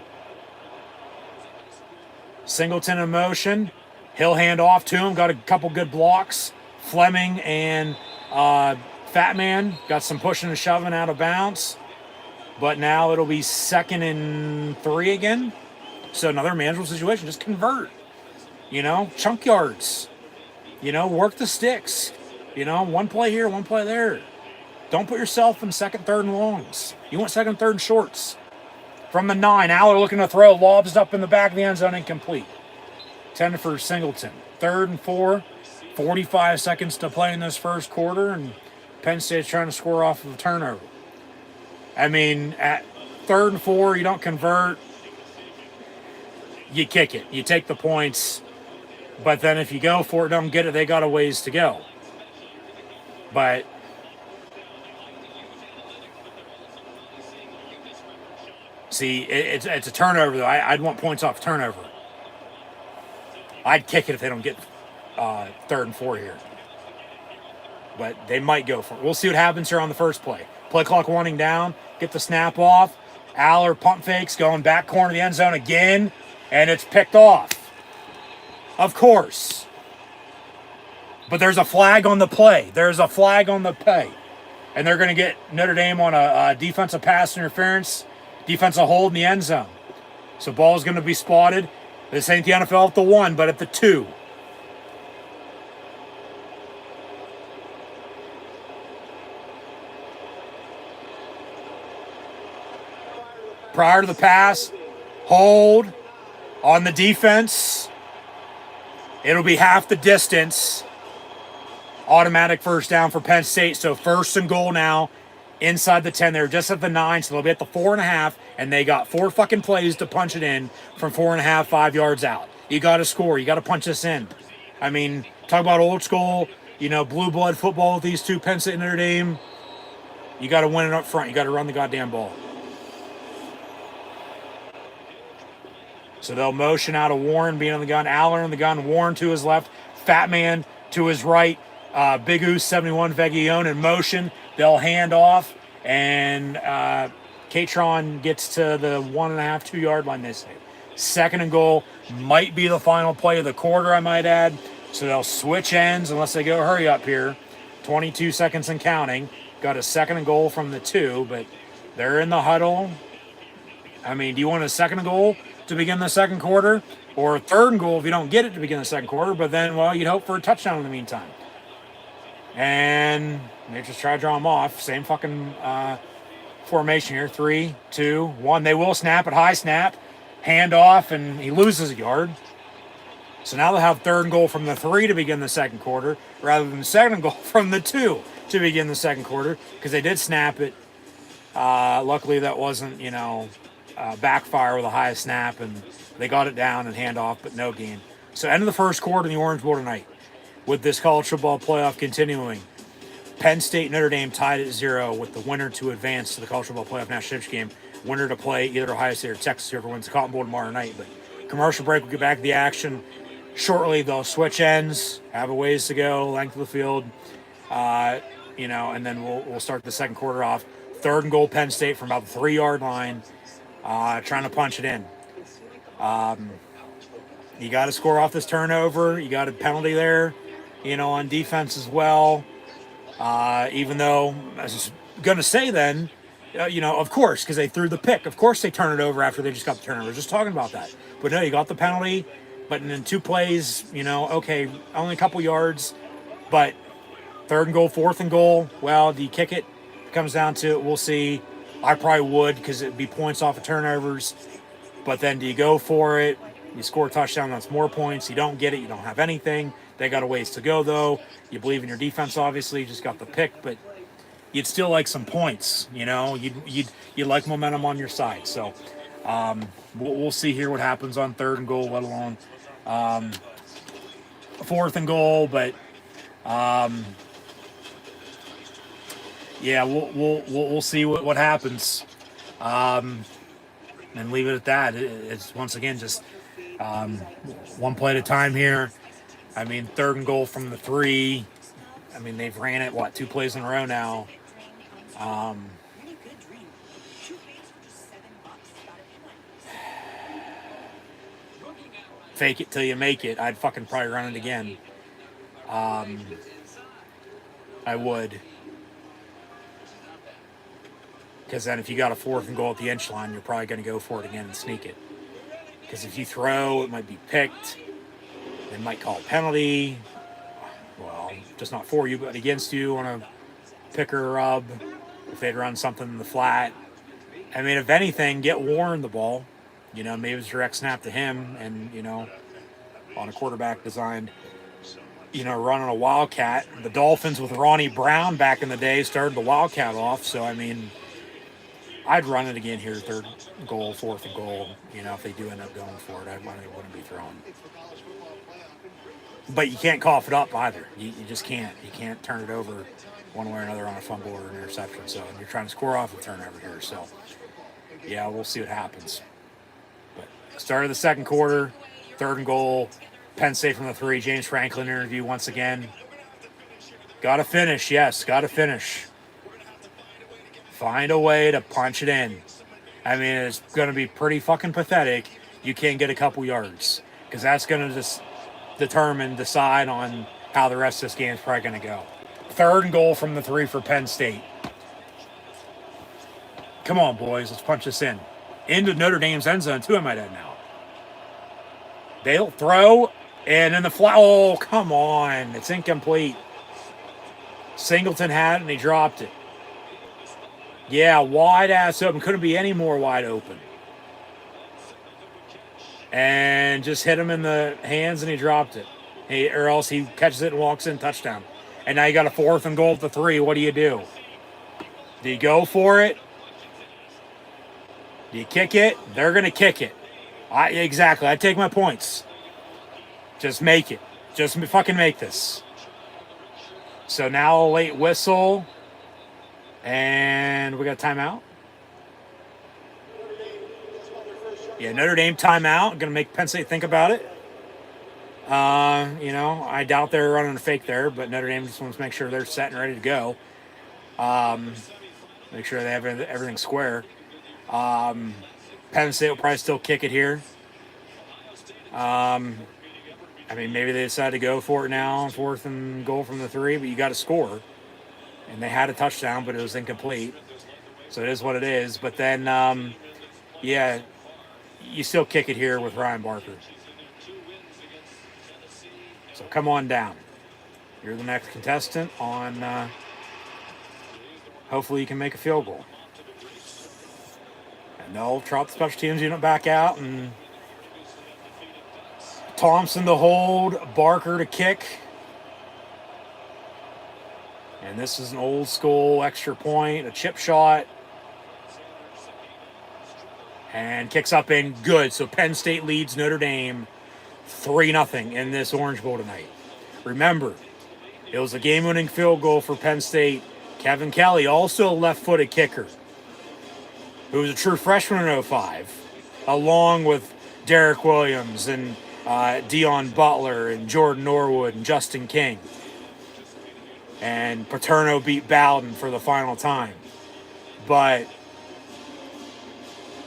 Singleton in motion. He'll hand off to him. Got a couple good blocks. Fleming and Fat Man got some pushing and shoving out of bounds. But now it'll be 2nd and 3 again. So another manageable situation. Just convert. Chunk yards. Work the sticks. One play here, one play there. Don't put yourself in 2nd, 3rd, and longs. You want 2nd, 3rd, and shorts. From the 9, Aller looking to throw. Lobs up in the back of the end zone, incomplete. 10 for Singleton. 3rd and 4. 45 seconds to play in this first quarter, and Penn State's trying to score off of a turnover. At 3rd and 4, you don't convert. You kick it. You take the points. But then if you go for it, don't get it, they got a ways to go. But see, it's a turnover, though. I'd want points off turnover. I'd kick it if they don't get 3rd and 4 here. But they might go for it. We'll see what happens here on the first play. Play clock winding down. Get the snap off. Aller pump fakes, going back corner of the end zone again. And it's picked off. Of course. But there's a flag on the play. There's a flag on the play. And they're going to get Notre Dame on a defensive pass interference. Defensive hold in the end zone. So ball's going to be spotted. This ain't the NFL at the 1, but at the 2. Prior to the pass, hold on the defense. It'll be half the distance. Automatic first down for Penn State. So 1st and goal now. Inside the 10, they're just at the 9, so they'll be at the 4.5, and they got 4 fucking plays to punch it in from 4.5, 5 yards out. You got to score. You got to punch this in. Talk about old school, blue blood football with these two, Penn State and Notre Dame. You got to win it up front. You got to run the goddamn ball. So they'll motion out of Warren being on the gun, Allen on the gun, Warren to his left, Fat Man to his right, Big Oos 71 Veguillon in motion. They'll hand off, and K-Tron gets to the 1.5, 2 yard line, they say. 2nd and goal, might be the final play of the quarter, I might add. So they'll switch ends unless they go hurry up here. 22 seconds and counting. Got a 2nd and goal from the 2, but they're in the huddle. I mean, do you want a 2nd and goal to begin the 2nd quarter? Or a 3rd and goal if you don't get it to begin the 2nd quarter, but then, well, you'd hope for a touchdown in the meantime. And they just try to draw them off. Same fucking formation here. 3, 2, 1. They will snap it, high snap, hand off, and he loses a yard. So now they'll have 3rd and goal from the 3 to begin the 2nd quarter, rather than 2nd and goal from the 2 to begin the 2nd quarter, because they did snap it. Luckily, that wasn't, backfire with a high snap, and they got it down and hand off, but no gain. So end of the 1st quarter in the Orange Bowl tonight, with this college football playoff continuing. Penn State, Notre Dame tied at 0, with the winner to advance to the college football playoff national championship game. Winner to play either Ohio State or Texas, whoever wins the Cotton Bowl tomorrow night. But commercial break, we'll get back to the action shortly. They'll switch ends, have a ways to go, length of the field, and then we'll start the 2nd quarter off. 3rd and goal, Penn State from about the 3 yard line, trying to punch it in. You got to score off this turnover. You got a penalty there, on defense as well. Even though, I was going to say then, of course, because they threw the pick. Of course they turn it over after they just got the turnover. Just talking about that. But no, you got the penalty. But in 2 plays, okay, only a couple yards. But 3rd and goal, 4th and goal, well, do you kick it? It comes down to it. We'll see. I probably would, because it'd be points off of turnovers. But then do you go for it? You score a touchdown, that's more points. You don't get it, you don't have anything. They got a ways to go, though. You believe in your defense, obviously. You just got the pick, but you'd still like some points, You'd like momentum on your side. So we'll see here what happens on 3rd and goal, let alone 4th and goal. But yeah, we'll see what happens, and leave it at that. It's once again just one play at a time here. I mean, 3rd and goal from the 3. I mean, they've ran it 2 plays in a row now. Fake it till you make it. I'd fucking probably run it again. I would. Because then if you got a 4th and goal at the inch line, you're probably going to go for it again and sneak it. Because if you throw, it might be picked. They might call a penalty. Well, just not for you, but against you on a pick or rub. If they'd run something in the flat. I mean, if anything, get Warren the ball. Maybe it's direct snap to him and, on a quarterback designed, running a Wildcat. The Dolphins with Ronnie Brown back in the day started the Wildcat off. So, I mean, I'd run it again here, 3rd goal, 4th and goal. If they do end up going for it, it wouldn't be thrown. But you can't cough it up either. You just can't. You can't turn it over one way or another on a fumble or an interception. So you're trying to score off a turnover here. So, yeah, we'll see what happens. But start of the 2nd quarter, 3rd and goal, Penn State from the 3. James Franklin interview once again. Got to finish, yes, got to finish. Find a way to punch it in. I mean, it's going to be pretty fucking pathetic. You can't get a couple yards, because that's going to just decide on how the rest of this game is probably going to go. 3rd and goal from the 3 for Penn State. Come on, boys, let's punch this in. Into Notre Dame's end zone, too, I might add now. They'll throw, and then the fly. Oh, come on. It's incomplete. Singleton had it, and he dropped it. Yeah, wide ass open. Couldn't be any more wide open. And just hit him in the hands, and he dropped it. Or else he catches it and walks in, touchdown. And now you got a 4th and goal at the 3. What do you do? Do you go for it? Do you kick it? They're going to kick it. Exactly. I take my points. Just make it. Just fucking make this. So now a late whistle. And we got a timeout. Yeah, Notre Dame timeout. Going to make Penn State think about it. I doubt they're running a fake there, but Notre Dame just wants to make sure they're set and ready to go. Make sure they have everything square. Penn State will probably still kick it here. Maybe they decide to go for it now, 4th and goal from the 3, but you got to score. And they had a touchdown, but it was incomplete. So it is what it is. But then, you still kick it here with Ryan Barker. So come on down. You're the next contestant on, hopefully you can make a field goal. And they'll trot the special teams unit back out, and Thompson to hold, Barker to kick. And this is an old school extra point, a chip shot. And kicks up in good. So Penn State leads Notre Dame 3-0 in this Orange Bowl tonight. Remember, it was a game-winning field goal for Penn State. Kevin Kelly, also a left-footed kicker, who was a true freshman in 05, along with Derek Williams and Dion Butler and Jordan Norwood and Justin King. And Paterno beat Bowden for the final time. But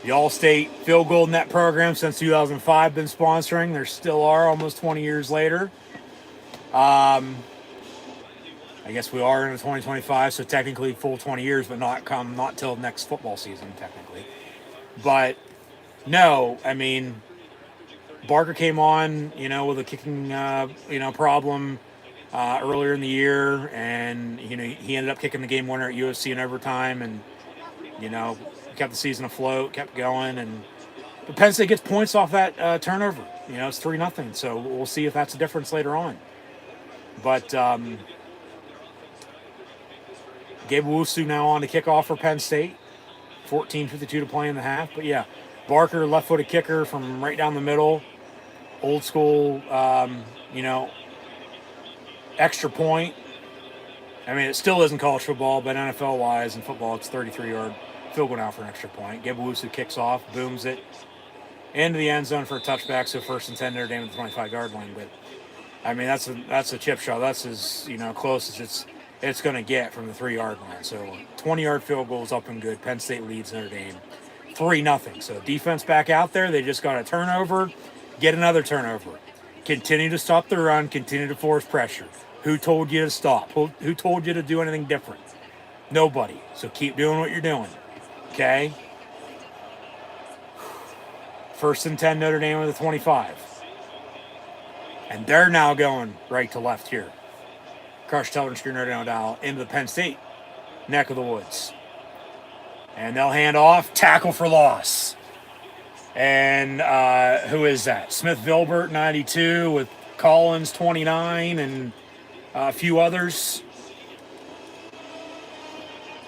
the All-State Field Goal Net program since 2005 been sponsoring. There still are almost 20 years later. I guess we are in 2025, so technically full 20 years, but not till next football season, technically. But no, Barker came on, with a kicking, problem earlier in the year, and he ended up kicking the game winner at USC in overtime, and kept the season afloat, kept going, and but Penn State gets points off that turnover. It's 3-0, so we'll see if that's a difference later on. But Gabe Wusu now on to kick off for Penn State. 14:52 to play in the half. But yeah, Barker, left-footed kicker from right down the middle. Old school, extra point. It still isn't college football, but NFL-wise in football, it's 33-yard field goal now for an extra point. Gabe Wusu kicks off, booms it into the end zone for a touchback, so 1st and 10 Notre Dame at the 25-yard line. But that's a chip shot. That's as close as it's going to get from the 3-yard line. So 20-yard field goal is up and good. Penn State leads Notre Dame 3-0. So defense back out there. They just got a turnover. Get another turnover. Continue to stop the run. Continue to force pressure. Who told you to stop? Who told you to do anything different? Nobody. So keep doing what you're doing. Okay? 1st and 10 Notre Dame with the 25. And they're now going right to left here. Crush television screen right now into the Penn State neck of the woods. And they'll hand off, tackle for loss. And who is that? Smith Vilbert, 92, with Collins, 29, and a few others.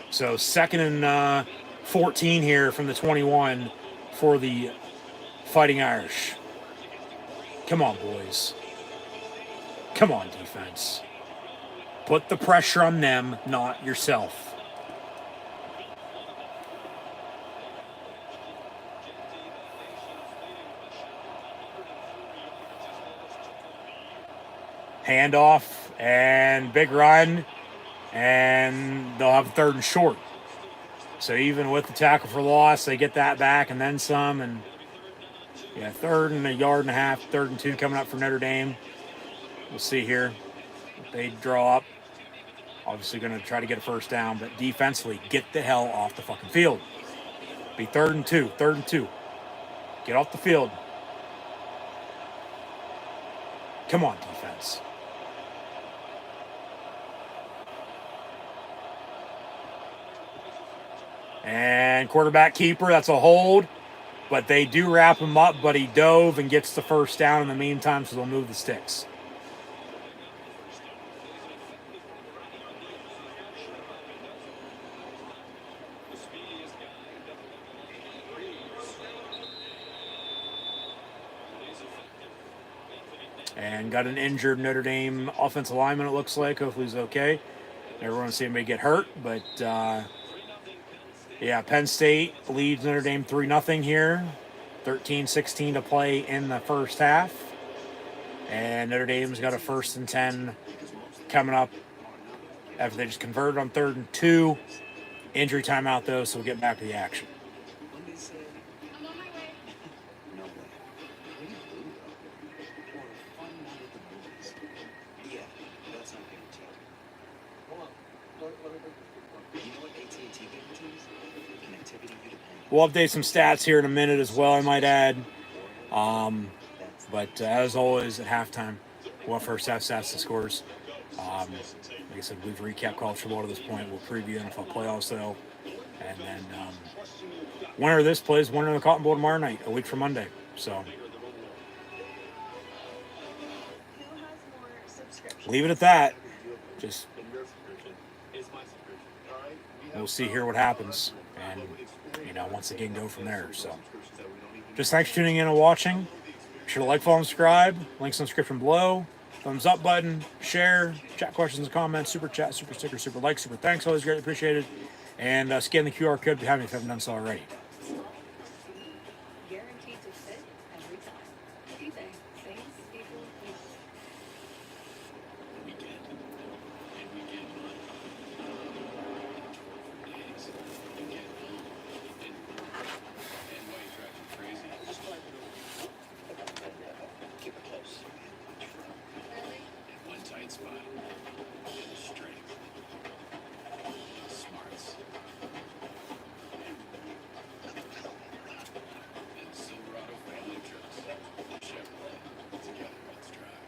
So 2nd and 14 here from the 21 for the Fighting Irish. Come on, boys. Come on, defense. Put the pressure on them, not yourself. Handoff and big run, and they'll have 3rd and short. So even with the tackle for loss, they get that back and then some. And 3rd and a yard and a half, 3rd and 2 coming up for Notre Dame. We'll see here. They draw up. Obviously going to try to get a first down, but defensively, get the hell off the fucking field. Be 3rd and 2, 3rd and 2. Get off the field. Come on, defense. And quarterback keeper, that's a hold. But they do wrap him up, but he dove and gets the first down in the meantime, so they'll move the sticks. And got an injured Notre Dame offensive lineman, it looks like. Hopefully he's okay. Never want to see anybody get hurt, but Penn State leads Notre Dame 3-0 here. 13-16 to play in the first half. And Notre Dame's got a 1st and 10 coming up after they just converted on 3rd and 2. Injury timeout, though, so we'll get back to the action. When they say, I'm on my way. no way. Pretty blue, though. Or fun night at the movies. Yeah, that's not guaranteed. Hold on. Let me bring this. You know what AT&T guarantees? Connectivity you depend on. We'll update some stats here in a minute as well, I might add. That's But as always, at halftime, we'll have first half stats and scores. Like I said, we've recapped college football to this point. We'll preview NFL playoffs, though. And then winner of this plays winner of the Cotton Bowl tomorrow night, a week from Monday. So leave it at that. Just we'll see here what happens. And, once again, go from there. So just thanks for tuning in and watching. Be sure to like, follow, and subscribe. Links in the description below. Thumbs up button, share, chat questions and comments, super chat, super sticker, super like, super thanks. Always greatly appreciated. And scan the QR code behind me if you haven't done so already. Guaranteed to fit every time. What do you think? Saints, people, Weekend. And weekend one. Days. Weekend two. And white drives you crazy. keep it close. In one tight spot. And strength. Smarts. And Silverado family trucks. Chevrolet. Together, let's drive.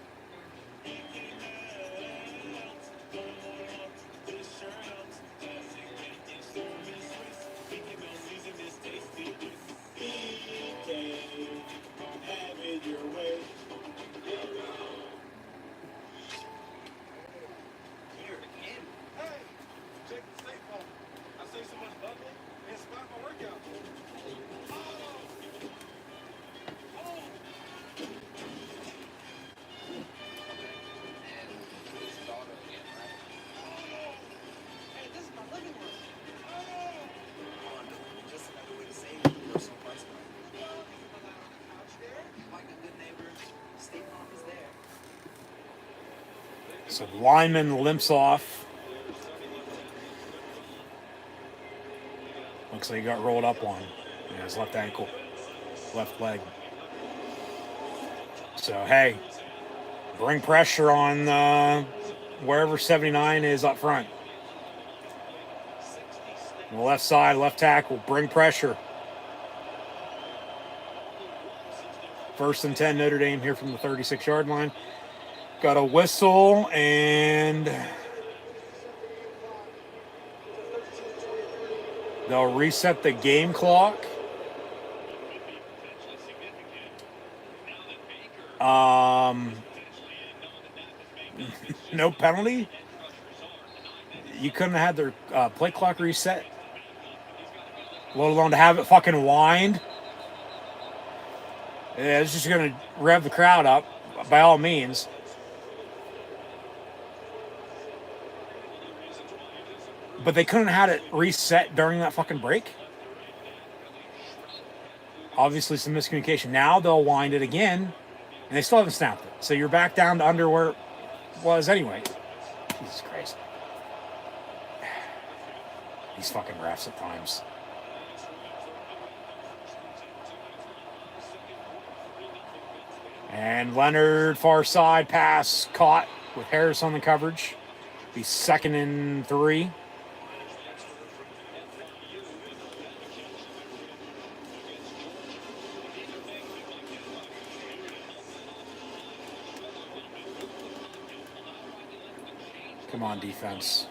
Here again. Hey, check the safe phone. I say so much bubbly, it spot my workout. And this is auto again, right? Hey, this is my living room. Oh, no, just another way to say personal parts. Like a good neighbor, State Farm is there. So the lineman limps off. Looks like he got rolled up on his left ankle, left leg. So, hey, bring pressure on wherever 79 is up front. On the left side, left tackle, bring pressure. 1st and 10 Notre Dame here from the 36-yard line. Got a whistle and they'll reset the game clock. No penalty. You couldn't have had their play clock reset, let alone to have it fucking wind. Yeah, it's just going to rev the crowd up by all means. But they couldn't have had it reset during that fucking break. Obviously some miscommunication. Now they'll wind it again, and they still haven't snapped it. So you're back down to under where it was anyway. Jesus Christ. These fucking refs at times. And Leonard, far side pass, caught with Harris on the coverage. Be 2nd and 3. Come on, defense.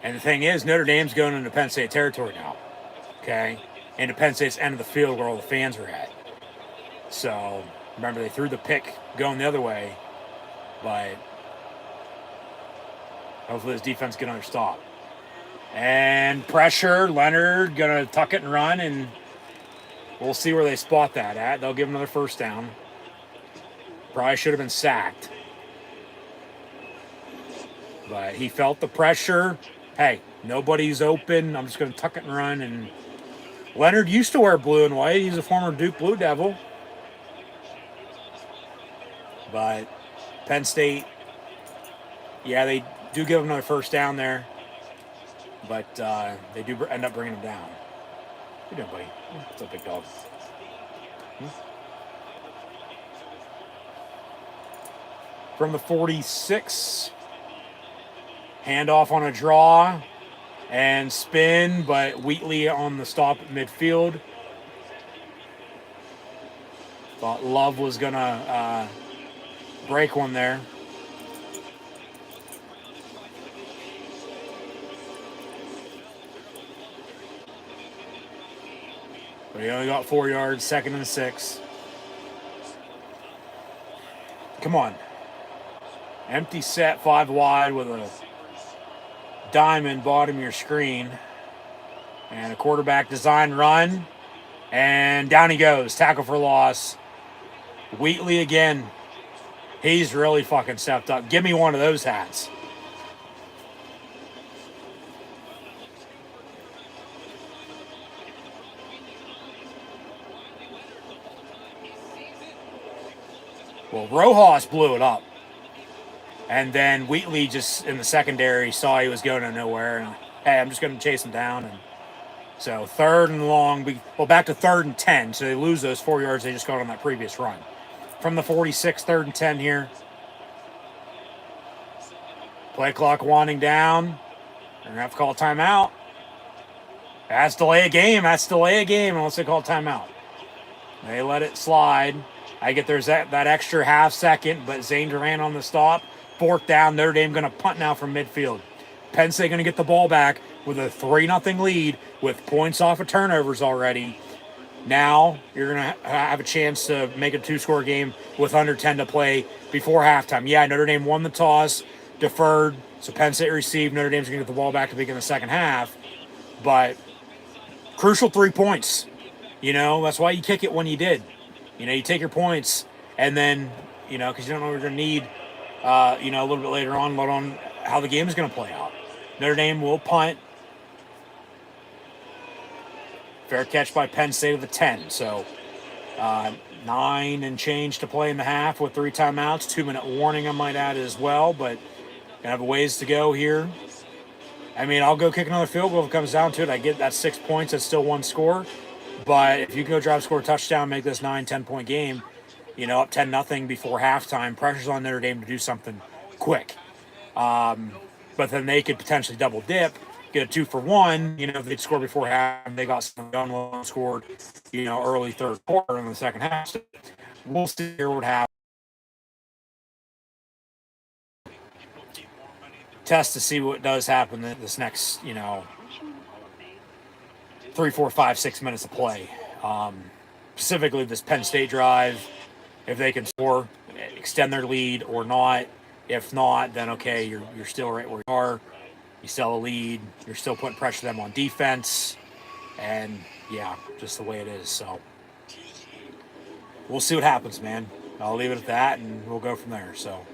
And the thing is, Notre Dame's going into Penn State territory now. Okay? Into Penn State's end of the field where all the fans are at. So, remember, they threw the pick going the other way. But hopefully this defense get another stop. And pressure. Leonard going to tuck it and run. And we'll see where they spot that at. They'll give him another 1st down. Probably should have been sacked. But he felt the pressure. Hey, nobody's open. I'm just going to tuck it and run. And Leonard used to wear blue and white. He's a former Duke Blue Devil. But Penn State, yeah, they do give him another first down there. But they do end up bringing him down. How you doing, buddy? What's up, big dog? From the 46, handoff on a draw and spin, but Wheatley on the stop at midfield. Thought Love was going to break one there. But he only got 4 yards, 2nd and 6. Come on. Empty set, 5 wide with a diamond bottom of your screen. And a quarterback design run. And down he goes. Tackle for loss. Wheatley again. He's really fucking stepped up. Give me one of those hats. Well, Rojas blew it up. And then Wheatley just in the secondary saw he was going to nowhere. And, hey, I'm just going to chase him down. And so 3rd and long. Well, back to 3rd and 10. So they lose those 4 yards they just got on that previous run. From the 46, 3rd and 10 here. Play clock winding down. They're going to have to call a timeout. That's delay a game. That's delay a game unless they call timeout. They let it slide. I get there's that extra half second, but Zane Durant on the stop. 4th down. Notre Dame going to punt now from midfield. Penn State going to get the ball back with a 3-0 lead with points off of turnovers already. Now you're going to have a chance to make a 2-score game with under 10 to play before halftime. Yeah, Notre Dame won the toss, deferred, so Penn State received. Notre Dame's going to get the ball back to begin the second half. But crucial 3 points. You know, that's why you kick it when you did. You know, you take your points and then, you know, because you don't know what you're going to need, you know, a little bit later on, let on how the game is going to play out. Notre Dame will punt. Fair catch by Penn State of the 10. So 9 and change to play in the half with 3 timeouts. 2-minute warning, I might add, as well. But gonna have a ways to go here. I mean, I'll go kick another field goal if it comes down to it. I get that 6 points. That's still 1 score. But if you can go drive, score a touchdown, make this 9, 10-point game, you know, up 10-0 before halftime, pressure's on Notre Dame to do something quick. But then they could potentially double dip, get a 2-for-1. You know, if they'd score before half, they got some done, scored, you know, early 3rd quarter in the second half. So we'll see here what happens. Test to see what does happen this next, you know, 3, 4, 5, 6 minutes of play. Specifically this Penn State drive, if they can score, extend their lead or not. If not, then okay, you're still right where you are. You still have a lead. You're still putting pressure on them on defense. And, yeah, just the way it is. So we'll see what happens, man. I'll leave it at that, and we'll go from there. So,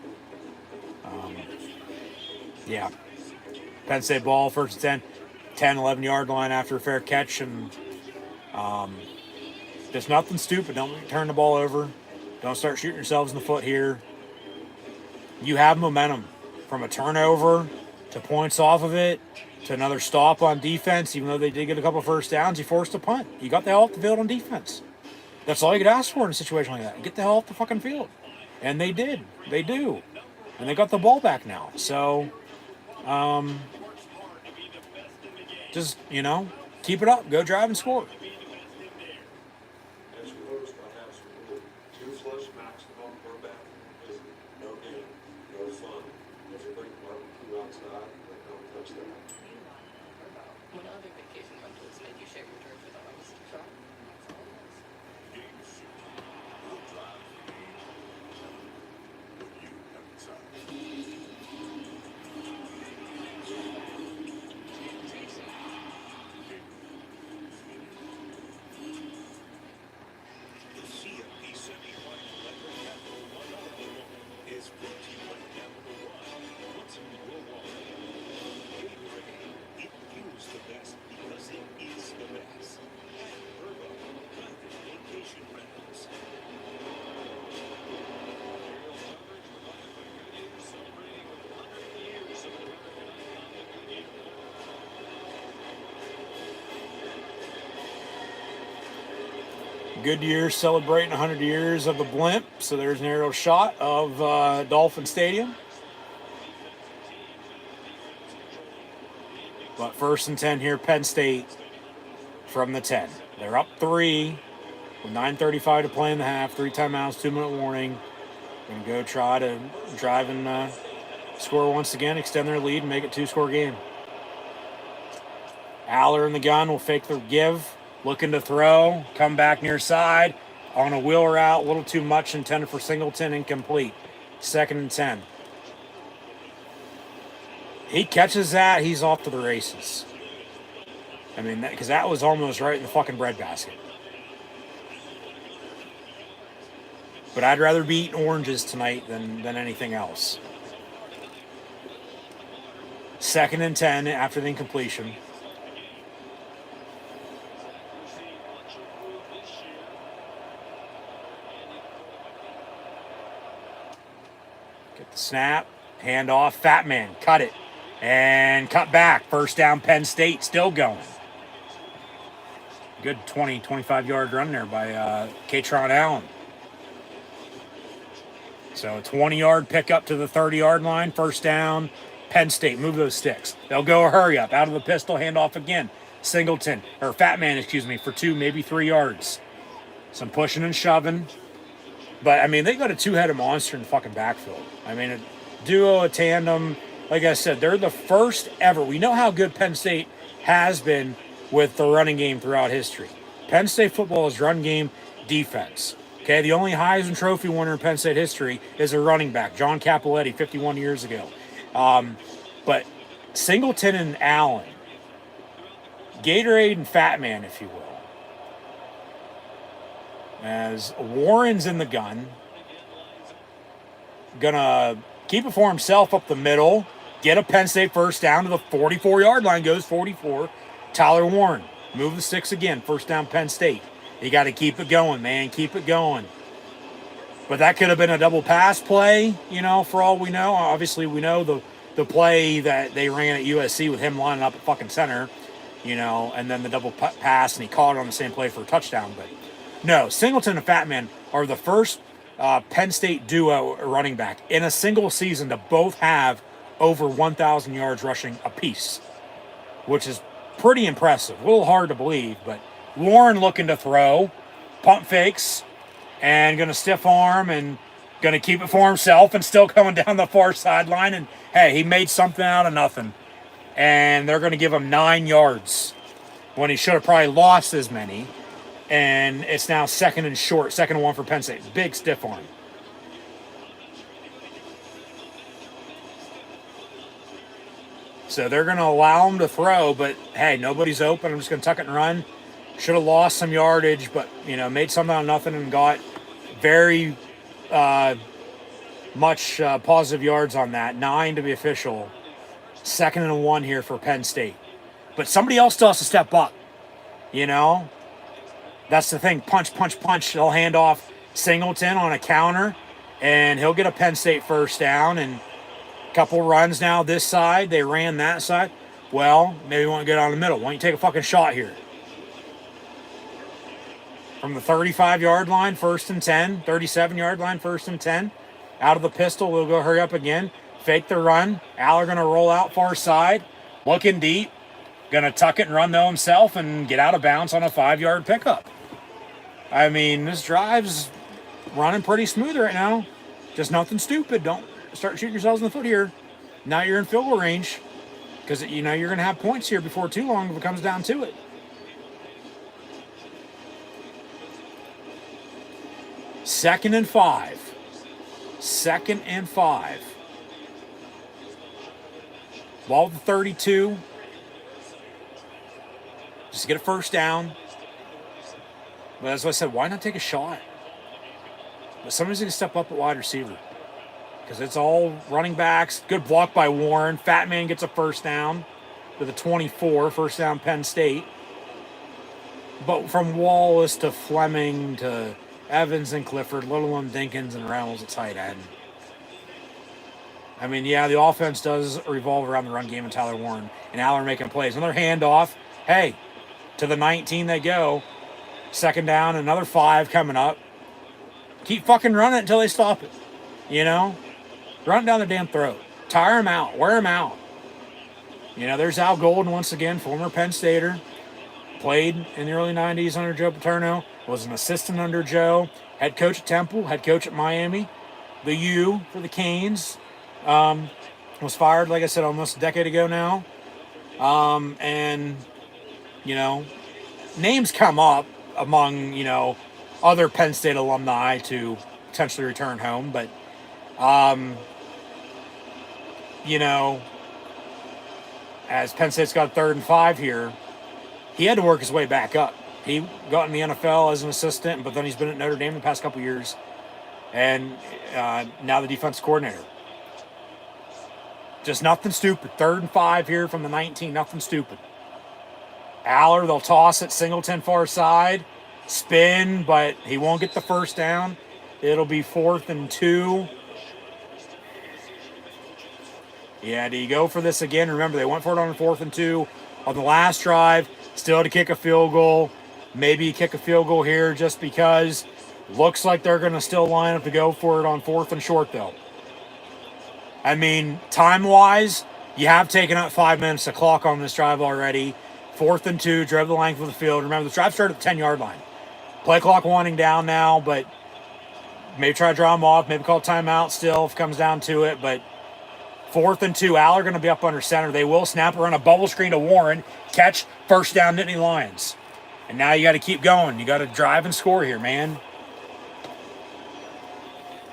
yeah. Penn State ball, 1st and 10, 11-yard line after a fair catch. And just nothing stupid. Don't turn the ball over. Don't start shooting yourselves in the foot here. You have momentum from a turnover to points off of it to another stop on defense. Even though they did get a couple of first downs, you forced a punt. You got the hell off the field on defense. That's all you could ask for in a situation like that. Get the hell off the fucking field. And they did. They do. And they got the ball back now. So, just, you know, keep it up. Go drive and score. When other vacation rentals make you share your turf with ours, sure. That's all it is. It is the best because it is the best. Goodyear celebrating 100 years of the blimp. So there's an aerial shot of Dolphin Stadium. But 1st and 10 here, Penn State from the 10. They're up 3 with 9:35 to play in the half. 3 timeouts, 2-minute warning. Going to go try to drive and score once again, extend their lead, and make it a 2-score game. Aller in the gun will fake the give. Looking to throw, come back near side, on a wheel route, a little too much, intended for Singleton, incomplete. 2nd and 10. He catches that, he's off to the races. I mean, because that was almost right in the fucking breadbasket. But I'd rather be eating oranges tonight than anything else. 2nd and 10 after the incompletion. Get the snap, hand off, Fat Man, cut it, and cut back. 1st down, Penn State, still going. Good 20, 25-yard run there by Katron Allen. So a 20-yard pickup to the 30-yard line, 1st down, Penn State, move those sticks. They'll go a hurry up, out of the pistol, hand off again. Singleton, or Fat Man, for 2, maybe 3 yards. Some pushing and shoving. But, I mean, they got a 2-headed monster in the fucking backfield. I mean, a duo, a tandem. Like I said, they're the first ever. We know how good Penn State has been with the running game throughout history. Penn State football is run game, defense. Okay, the only Heisman Trophy winner in Penn State history is a running back, John Capoletti, 51 years ago. But Singleton and Allen, Gatorade and Fat Man, if you will. As Warren's in the gun. Gonna keep it for himself up the middle. Get a Penn State 1st down to the 44-yard line. Goes 44. Tyler Warren. Move the sticks again. 1st down, Penn State. You got to keep it going, man. Keep it going. But that could have been a double pass play, for all we know. Obviously, we know the play that they ran at USC with him lining up at fucking center, and then the double pass, and he caught it on the same play for a touchdown. But no, Singleton and Fat Man are the first Penn State duo running back in a single season to both have over 1,000 yards rushing apiece, which is pretty impressive. A little hard to believe, but Warren looking to throw, pump fakes, and going to stiff arm and going to keep it for himself and still coming down the far sideline. And, hey, he made something out of nothing. And they're going to give him 9 yards when he should have probably lost as many. And it's now 2nd and short, 2nd and 1 for Penn State. Big stiff arm. So they're going to allow him to throw, but, hey, nobody's open. I'm just going to tuck it and run. Should have lost some yardage, but, made something out of nothing and got very much positive yards on that. 9 to be official. 2nd and 1 here for Penn State. But somebody else still has to step up, That's the thing. Punch, punch, punch. They'll hand off Singleton on a counter, and he'll get a Penn State 1st down. And a couple runs now this side. They ran that side. Well, maybe you want to get on the middle. Why don't you take a fucking shot here? From the 35-yard line, 1st and 10. 37-yard line, 1st and 10. Out of the pistol, we'll go hurry up again. Fake the run. Aller going to roll out far side. Looking deep. Going to tuck it and run though himself and get out of bounds on a 5-yard pickup. I mean, this drive's running pretty smooth right now. Just nothing stupid. Don't start shooting yourselves in the foot here. Now you're in field goal range. Because, you're going to have points here before too long if it comes down to it. 2nd and 5. 2nd and 5. Ball to 32. Just get a 1st down. But as I said, why not take a shot? But somebody's going to step up at wide receiver. Because it's all running backs. Good block by Warren. Fat Man gets a 1st down to the 24. 1st down, Penn State. But from Wallace to Fleming to Evans and Clifford, Little and Dinkins and Reynolds at tight end. I mean, yeah, the offense does revolve around the run game and Tyler Warren and Aller making plays. Another handoff. Hey, to the 19 they go. Second down, another 5 coming up. Keep fucking running until they stop it. You know? Run it down their damn throat. Tire them out. Wear them out. You know, there's Al Golden once again, former Penn Stater. Played in the early 90s under Joe Paterno. Was an assistant under Joe. Head coach at Temple. Head coach at Miami. The U for the Canes. Was fired, like I said, almost a decade ago now. And, you know, names come up among, you know, other Penn State alumni to potentially return home. But, you know, as Penn State's got 3rd and 5 here, he had to work his way back up. He got in the NFL as an assistant, but then he's been at Notre Dame the past couple years. And now the defense coordinator. Just nothing stupid. 3rd and 5 here from the 19. Nothing stupid. Aller, they'll toss it. Singleton far side. Spin, but he won't get the first down. It'll be 4th and 2. Yeah, do you go for this again? Remember, they went for it on 4th and 2 on the last drive. Still to kick a field goal. Maybe kick a field goal here just because. Looks like they're going to still line up to go for it on 4th and short, though. I mean, time-wise, you have taken up 5 minutes to clock on this drive already. 4th and 2, drove the length of the field. Remember, the drive started at the 10-yard line. Play clock winding down now, but maybe try to draw them off. Maybe call timeout still if it comes down to it. But 4th and 2, Aller going to be up under center. They will snap around a bubble screen to Warren. Catch, first down, Nittany Lions. And now you got to keep going. You got to drive and score here, man.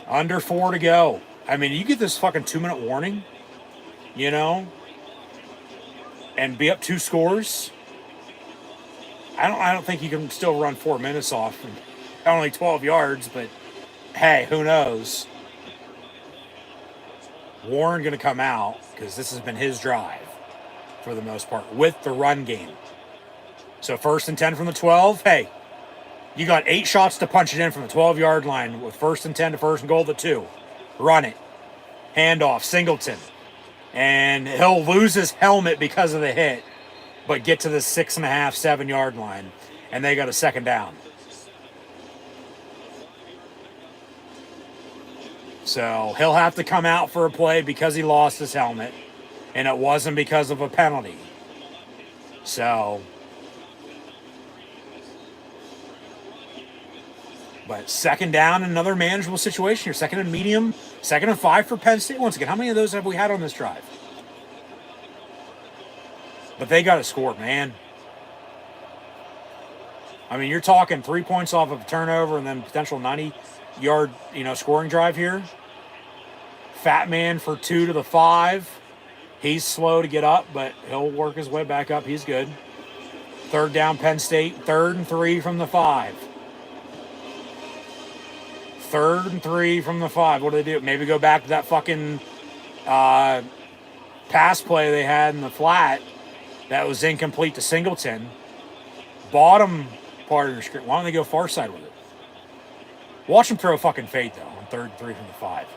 Under 4 to go. I mean, you get this fucking 2-minute warning, you know, and be up 2 scores. I don't think you can still run 4 minutes off and only 12 yards, but hey, who knows? Warren going to come out because this has been his drive for the most part with the run game. So 1st and 10 from the 12. Hey, you got 8 shots to punch it in from the 12-yard line with 1st and 10 to 1st and goal to 2. Run it. Handoff, Singleton. And he'll lose his helmet because of the hit, but get to the 6.5, 7-yard line. And they got a 2nd down. So he'll have to come out for a play because he lost his helmet. And it wasn't because of a penalty. So, but 2nd down, another manageable situation here. 2nd and medium, 2nd and 5 for Penn State. Once again, how many of those have we had on this drive? But they got to score, man. I mean, you're talking 3 points off of a turnover and then potential 90-yard, scoring drive here. Fat man for 2 to the 5. He's slow to get up, but he'll work his way back up. He's good. 3rd down, Penn State. 3rd and 3 from the 5. 3rd and 3 from the 5. What do they do? Maybe go back to that fucking pass play they had in the flat that was incomplete to Singleton. Bottom part of your screen. Why don't they go far side with it? Watch them throw a fucking fade, though, on 3rd and 3 from the 5.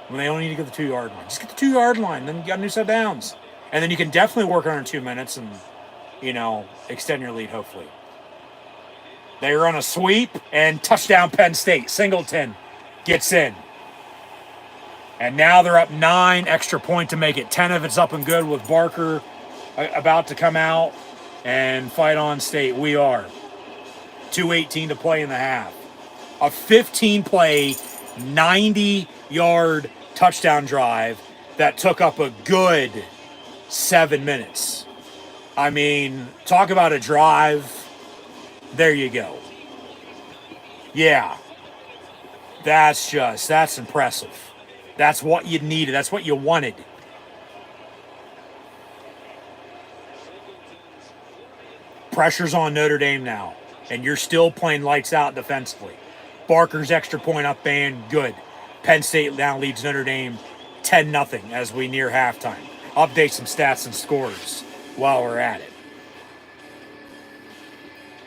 When they only need to get the 2-yard line. Just get the 2-yard line, then you got a new set of downs. And then you can definitely work on it in 2 minutes and, extend your lead, hopefully. They run a sweep and touchdown Penn State. Singleton gets in. And now they're up 9, extra point to make it 10 of it's up and good with Barker about to come out and fight on State. We are. 2:18 to play in the half. A 15-play, 90-yard touchdown drive that took up a good 7 minutes. I mean, talk about a drive. There you go. Yeah. That's impressive. That's what you needed. That's what you wanted. Pressure's on Notre Dame now. And you're still playing lights out defensively. Barker's extra point up and good. Penn State now leads Notre Dame 10-0 as we near halftime. Update some stats and scores while we're at it.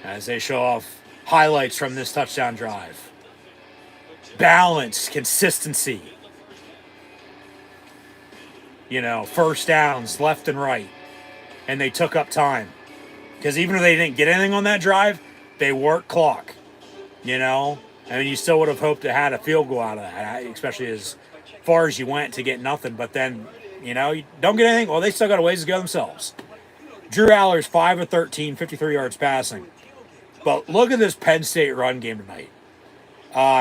As they show off highlights from this touchdown drive. Balance, consistency. First downs left and right. And they took up time. Because even though they didn't get anything on that drive, They work clock, you know. I mean, you still would have hoped to had a field goal out of that, especially as far as you went to get nothing. But then, you know, you don't get anything. Well, they still got a ways to go themselves. Drew Aller's 5 of 13, 53 yards passing. But look at this Penn State run game tonight.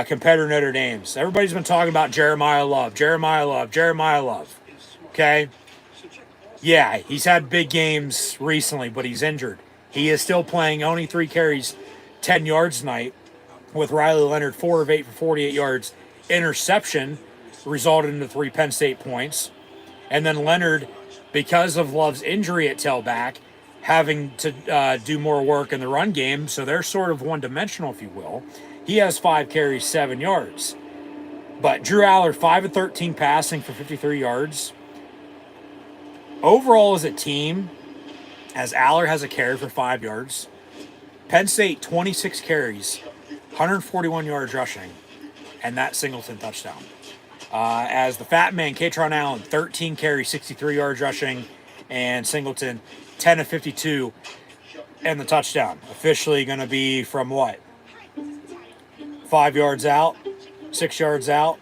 Compared to Notre Dame's. Everybody's been talking about Jeremiah Love. Okay? Yeah, he's had big games recently, but he's injured. He is still playing only 3 carries, 10 yards tonight, with Riley Leonard 4 of 8 for 48 yards. Interception resulted in the 3 Penn State points. And then Leonard, because of Love's injury at tailback, having to do more work in the run game, so they're sort of one-dimensional, if you will. He has 5 carries, 7 yards. But Drew Aller, 5 of 13 passing for 53 yards. Overall as a team, as Aller has a carry for 5 yards, Penn State, 26 carries, 141 yards rushing, and that Singleton touchdown. As the fat man, Katron Allen, 13 carries, 63 yards rushing, and Singleton, 10 of 52, and the touchdown. Officially going to be from what? 5 yards out, 6 yards out.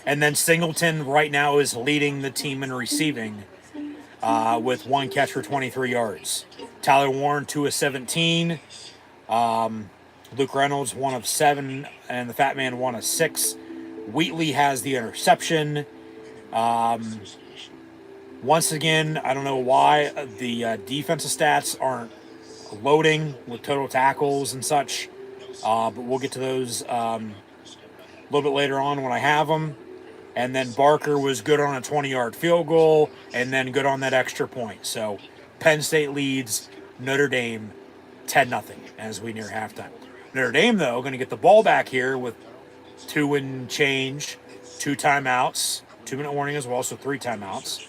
And then Singleton right now is leading the team in receiving with 1 catch for 23 yards. Tyler Warren, 2 of 17. Luke Reynolds, 1 of 7. And the Fat Man, 1 of 6. Wheatley has the interception. Once again, I don't know why the defensive stats aren't loading with total tackles and such. But we'll get to those a little bit later on when I have them. And then Barker was good on a 20-yard field goal and then good on that extra point. So Penn State leads Notre Dame 10-0 as we near halftime. Notre Dame, though, going to get the ball back here with 2 and change, 2 timeouts, 2-minute warning as well, so 3 timeouts.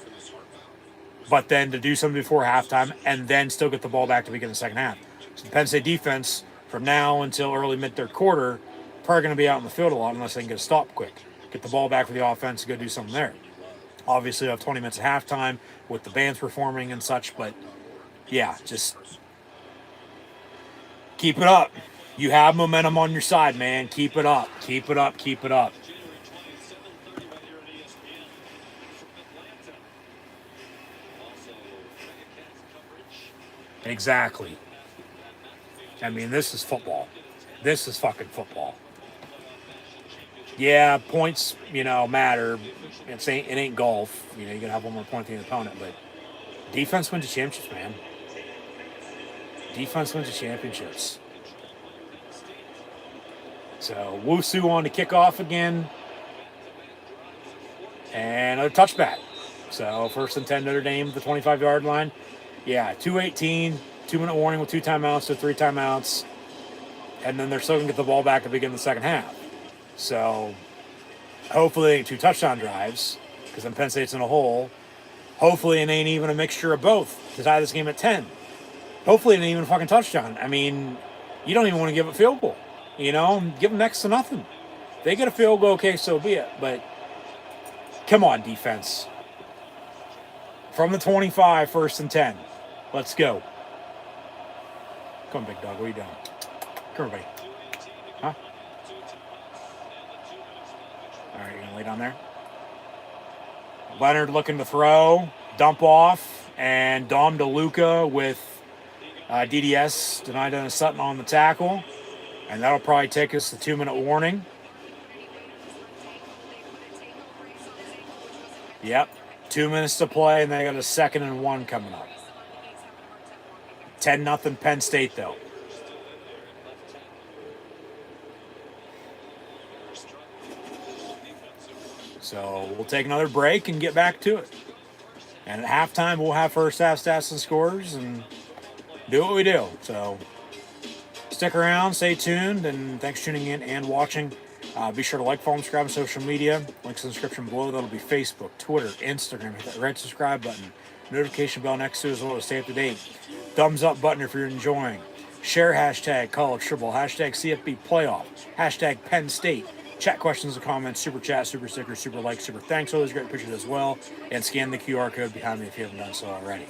But then to do something before halftime and then still get the ball back to begin the second half. So the Penn State defense, from now until early mid-third quarter, probably going to be out in the field a lot unless they can get a stop quick. Get the ball back for the offense and go do something there. Obviously, we have 20 minutes at halftime with the bands performing and such, but yeah, just keep it up. You have momentum on your side, man. Keep it up. Keep it up. Keep it up. Exactly. I mean, this is football. This is fucking football. Yeah, points, matter. It ain't golf. You gotta have one more point than the opponent, but defense wins the championships, man. Defense wins the championships. So Wusu on to kick off again. And another touchback. So 1st and 10 Notre Dame at the 25-yard line. Yeah, 2:18, 2-minute warning with 2 timeouts, so 3 timeouts. And then they're still going to get the ball back to begin the second half. So hopefully they ain't 2 touchdown drives, because then Penn State's in a hole. Hopefully it ain't even a mixture of both to tie this game at 10. Hopefully it ain't even a fucking touchdown. I mean, you don't even want to give a field goal. Give them next to nothing. If they get a field goal, okay, so be it. But come on, defense. From the 25, 1st and 10. Let's go. Come on, big dog. What are you doing? Come on, buddy. Huh? All right, you going to lay down there? Leonard looking to throw. Dump off. And Dom DeLuca with DDS. Denied Sutton on the tackle. And that'll probably take us to 2-minute warning. Yep. 2 minutes to play, and they got a 2nd and 1 coming up. 10-0 Penn State, though. So we'll take another break and get back to it. And at halftime, we'll have first half stats and scores and do what we do. So stick around, stay tuned, and thanks for tuning in and watching. Be sure to like, follow, and subscribe on social media. Links in the description below. That'll be Facebook, Twitter, Instagram. Hit that red subscribe button. Notification bell next to it as well to stay up to date. Thumbs up button if you're enjoying. Share hashtag college football, hashtag CFB playoff, hashtag Penn State. Chat questions and comments, super chat, super stickers, super likes, super thanks. Always great pictures as well. And scan the QR code behind me if you haven't done so already.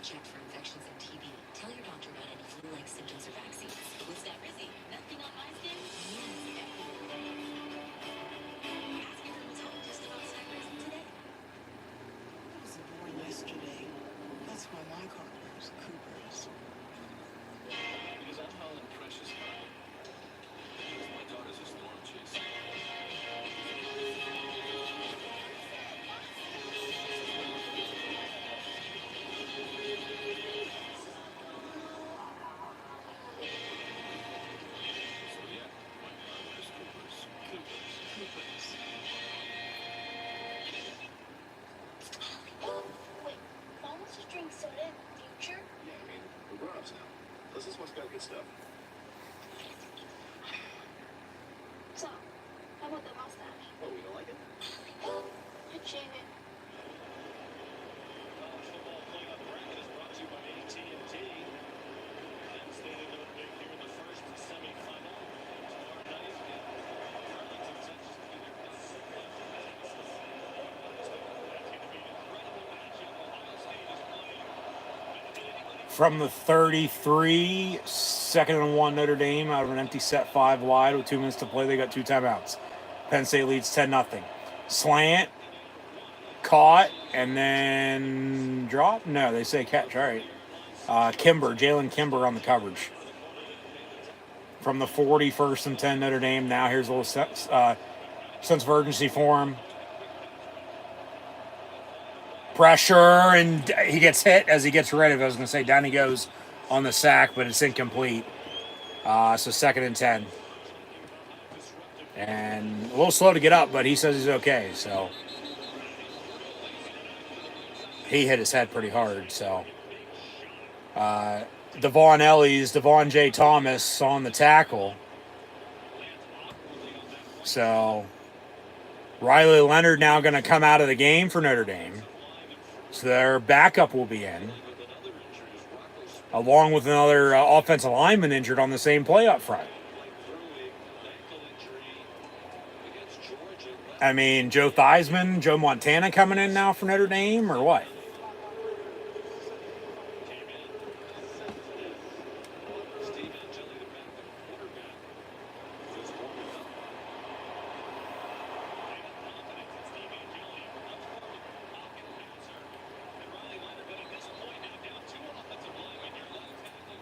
checked for infections and TB. Tell your doctor about any flu-like symptoms or vaccines. What's that, Rizzy? Nothing on my skin? Yes, everything. Ask your rheumatologist about Cypress today. I was born yesterday. That's why my car knows Cooper's. Because I'm hauling precious cargo. Because my daughter's a storm chaser. So yeah, my partner's Cooper's. Cooper's. Wait, Mom wants to drink soda in the future? Yeah, I mean, we're grown-ups now. Plus, this one's got good stuff. So, how about the mustache? Oh, you don't like it? I'd shave it. College football playoff bracket is brought to you by AT&T. Penn State and Notre Dame here in the first semifinal. Tomorrow night in Arlington, Texas, to be their discipline. Texas. That's going to be an incredible matchup. Ohio State is playing. From the 33, 2nd and 1 Notre Dame out of an empty set 5 wide with 2 minutes to play. They got 2 timeouts. Penn State leads 10-0. Slant, caught, and then drop? No, they say catch. All right. Jalen Kimber on the coverage. From the 40, 1st and 10 Notre Dame. Now here's a little sense of urgency for him. Pressure, and he gets hit as he gets rid of it. I was going to say down he goes on the sack, but it's incomplete. So 2nd and 10. And a little slow to get up, but he says he's okay. So he hit his head pretty hard. So Devon J. Thomas on the tackle. So Riley Leonard now going to come out of the game for Notre Dame. So their backup will be in, along with another offensive lineman injured on the same play up front. I mean, Joe Montana coming in now for Notre Dame, or what?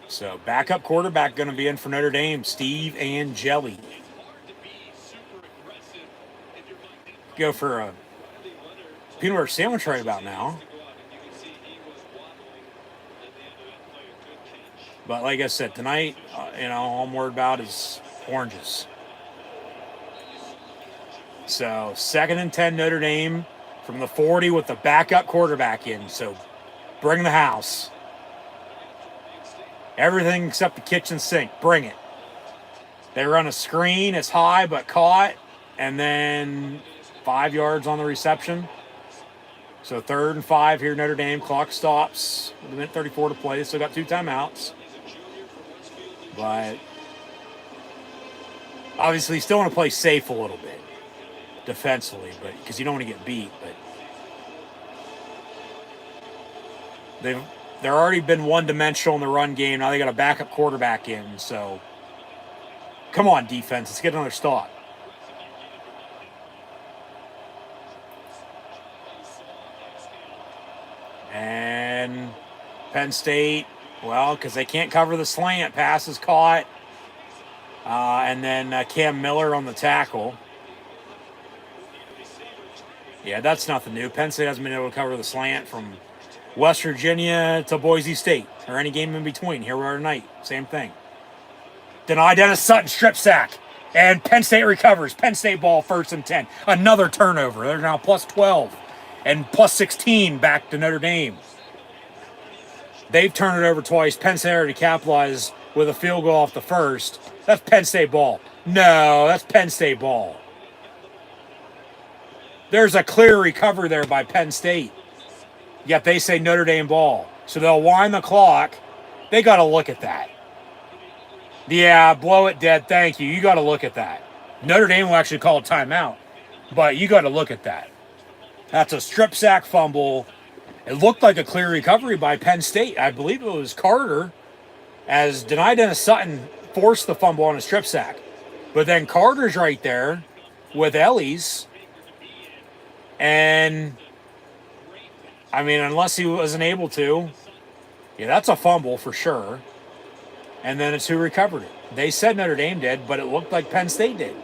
So backup quarterback going to be in for Notre Dame, Steve Angeli. Go for a peanut butter sandwich right about now. But like I said, tonight, all I'm worried about is oranges. So 2nd and 10 Notre Dame from the 40 with the backup quarterback in. So bring the house. Everything except the kitchen sink. Bring it. They run a screen. It's high but caught. And then 5 yards on the reception. So 3rd and 5 here, Notre Dame. Clock stops with a minute 34 to play. They still got 2 timeouts. But obviously, you still want to play safe a little bit defensively, but because you don't want to get beat. But they're already been one-dimensional in the run game. Now they got a backup quarterback in. So come on, defense. Let's get another stop. And Penn State, well, because they can't cover the slant, pass is caught. And then Cam Miller on the tackle. Yeah, that's nothing new. Penn State hasn't been able to cover the slant from West Virginia to Boise State, or any game in between. Here we are tonight. Same thing. Denied Dennis Sutton, strip sack. And Penn State recovers. Penn State ball, 1st and 10. Another turnover. They're now plus 12. And plus 16 back to Notre Dame. They've turned it over twice. Penn State already capitalized with a field goal off the first. That's Penn State ball. No, that's Penn State ball. There's a clear recovery there by Penn State. Yet they say Notre Dame ball. So they'll wind the clock. They got to look at that. Yeah, blow it dead. Thank you. You got to look at that. Notre Dame will actually call a timeout. But you got to look at that. That's a strip sack fumble. It looked like a clear recovery by Penn State. I believe it was Carter, as Dennis Sutton forced the fumble on a strip sack. But then Carter's right there with Ellie's. And, I mean, unless he wasn't able to, yeah, that's a fumble for sure. And then it's who recovered it. They said Notre Dame did, but it looked like Penn State did.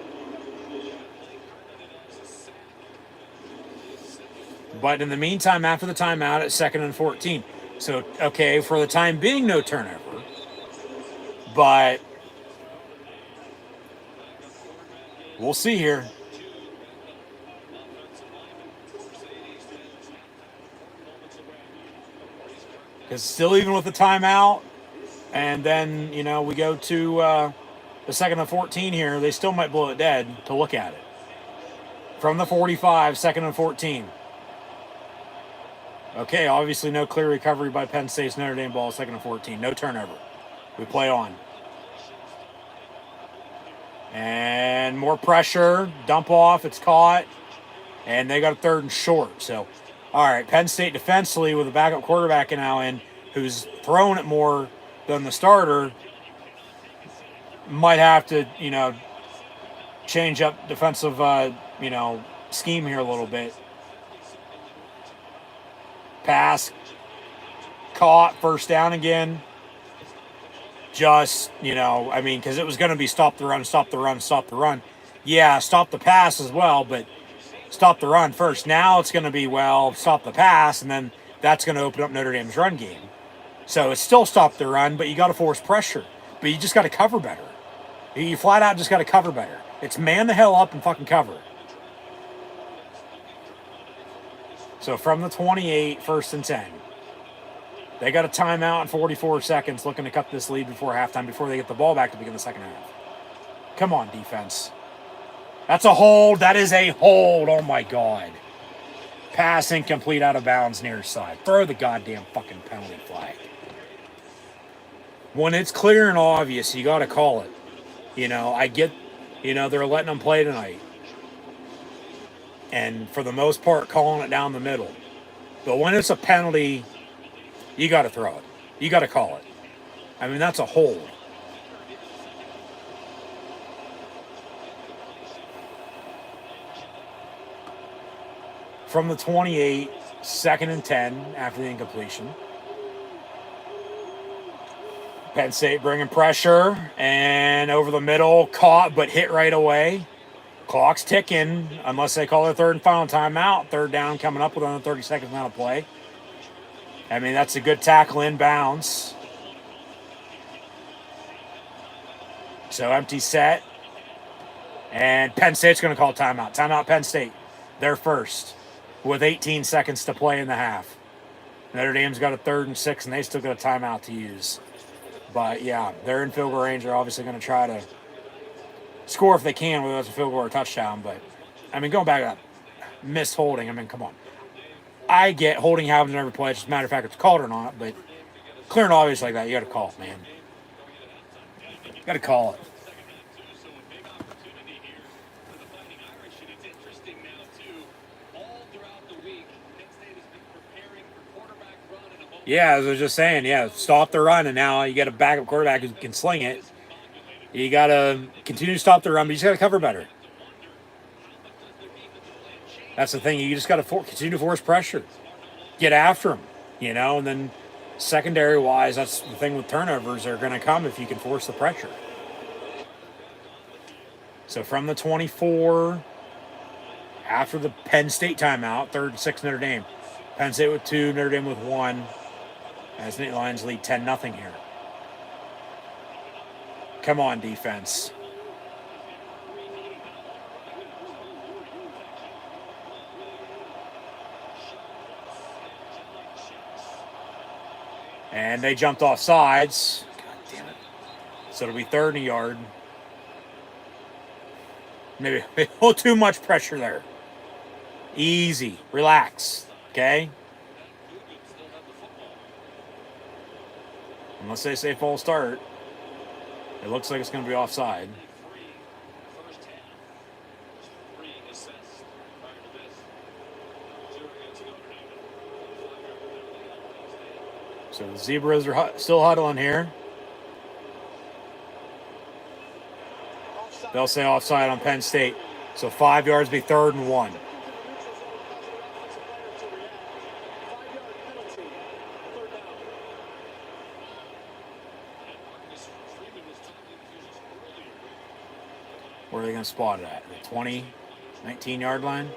But in the meantime, after the timeout, it's 2nd and 14. So, okay, for the time being, no turnover. But we'll see here. Because still, even with the timeout, and then, you know, we go to the 2nd and 14 here, they still might blow it dead to look at it. From the 45, 2nd and 14. Okay, obviously no clear recovery by Penn State's Notre Dame ball, 2nd and 14. No turnover. We play on. And more pressure. Dump off. It's caught. And they got a 3rd and short. So, all right, Penn State defensively with a backup quarterback now in who's throwing it more than the starter might have to, you know, change up defensive, you know, scheme here a little bit. Pass. Caught. 1st down again. Just, you know, I mean, because it was going to be stop the run, stop the run, stop the run. Yeah, stop the pass as well, but stop the run first. Now it's going to be, well, stop the pass, and then that's going to open up Notre Dame's run game. So it's still stop the run, but you got to force pressure. But you just got to cover better. You flat out just got to cover better. It's man the hell up and fucking cover. So from the 28, 1st and 10. They got a timeout in 44 seconds looking to cut this lead before halftime, before they get the ball back to begin the second half. Come on, defense. That's a hold. That is a hold. Oh, my God. Pass incomplete, out of bounds near side. Throw the goddamn fucking penalty flag. When it's clear and obvious, you got to call it. You know, I get, you know, they're letting them play tonight. And for the most part, calling it down the middle. But when it's a penalty, you got to throw it. You got to call it. I mean, that's a hold. From the 28, 2nd and 10 after the incompletion. Penn State bringing pressure, and over the middle, caught but hit right away. Clock's ticking unless they call their 3rd and final timeout. 3rd down coming up with under 30 seconds now to play. I mean, that's a good tackle inbounds. So empty set. And Penn State's going to call timeout. Timeout Penn State. They're first with 18 seconds to play in the half. Notre Dame's got a 3rd and 6, and they still got a timeout to use. But, yeah, they're in field goal range. They're obviously going to try to score if they can, whether it's a field goal or a touchdown. But, I mean, going back up, missed holding. I mean, come on. I get holding happens in every play. It's just a matter of fact, it's called or not. But clear and obvious like that, you got to call it, man. You got to call it. Yeah, as I was just saying, yeah, stop the run, and now you got a backup quarterback who can sling it. You got to continue to stop the run, but you just got to cover better. That's the thing. You just got to continue to force pressure. Get after them, you know, and then secondary-wise, that's the thing with turnovers. Are going to come if you can force the pressure. So from the 24, after the Penn State timeout, 3rd and 6 Notre Dame. Penn State with 2, Notre Dame with 1. As Nittany Lions lead 10-0 here. Come on, defense. And they jumped off sides. God damn it. So it'll be 3rd and a yard. Maybe a little too much pressure there. Easy. Relax. Okay? Unless they say full start. It looks like it's going to be offside. So the Zebras are still huddling here. They'll say offside on Penn State. So 5 yards be 3rd and 1. Where are they going to spot it at? The 20, 19-yard line?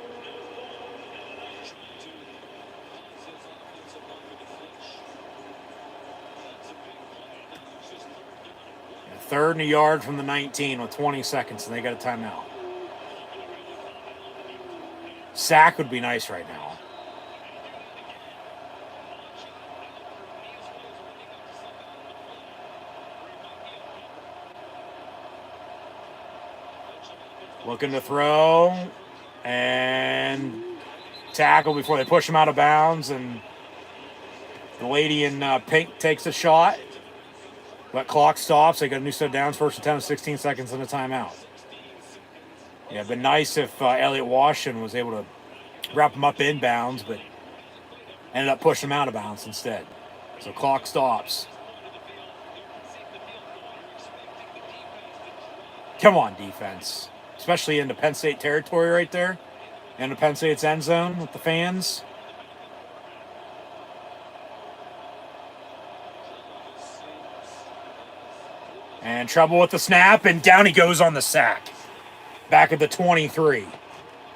Yeah, 3rd and a yard from the 19 with 20 seconds, and they got a timeout. Sack would be nice right now. Looking to throw and tackle before they push him out of bounds, and the lady in pink takes a shot, but clock stops. They got a new set of downs, 1st and 10 with 16 seconds and a timeout. Yeah, it'd been nice if Elliott Washington was able to wrap him up inbounds, but ended up pushing him out of bounds instead. So clock stops. Come on, defense. Especially into Penn State territory right there. Into Penn State's end zone with the fans. And trouble with the snap, and down he goes on the sack. Back at the 23.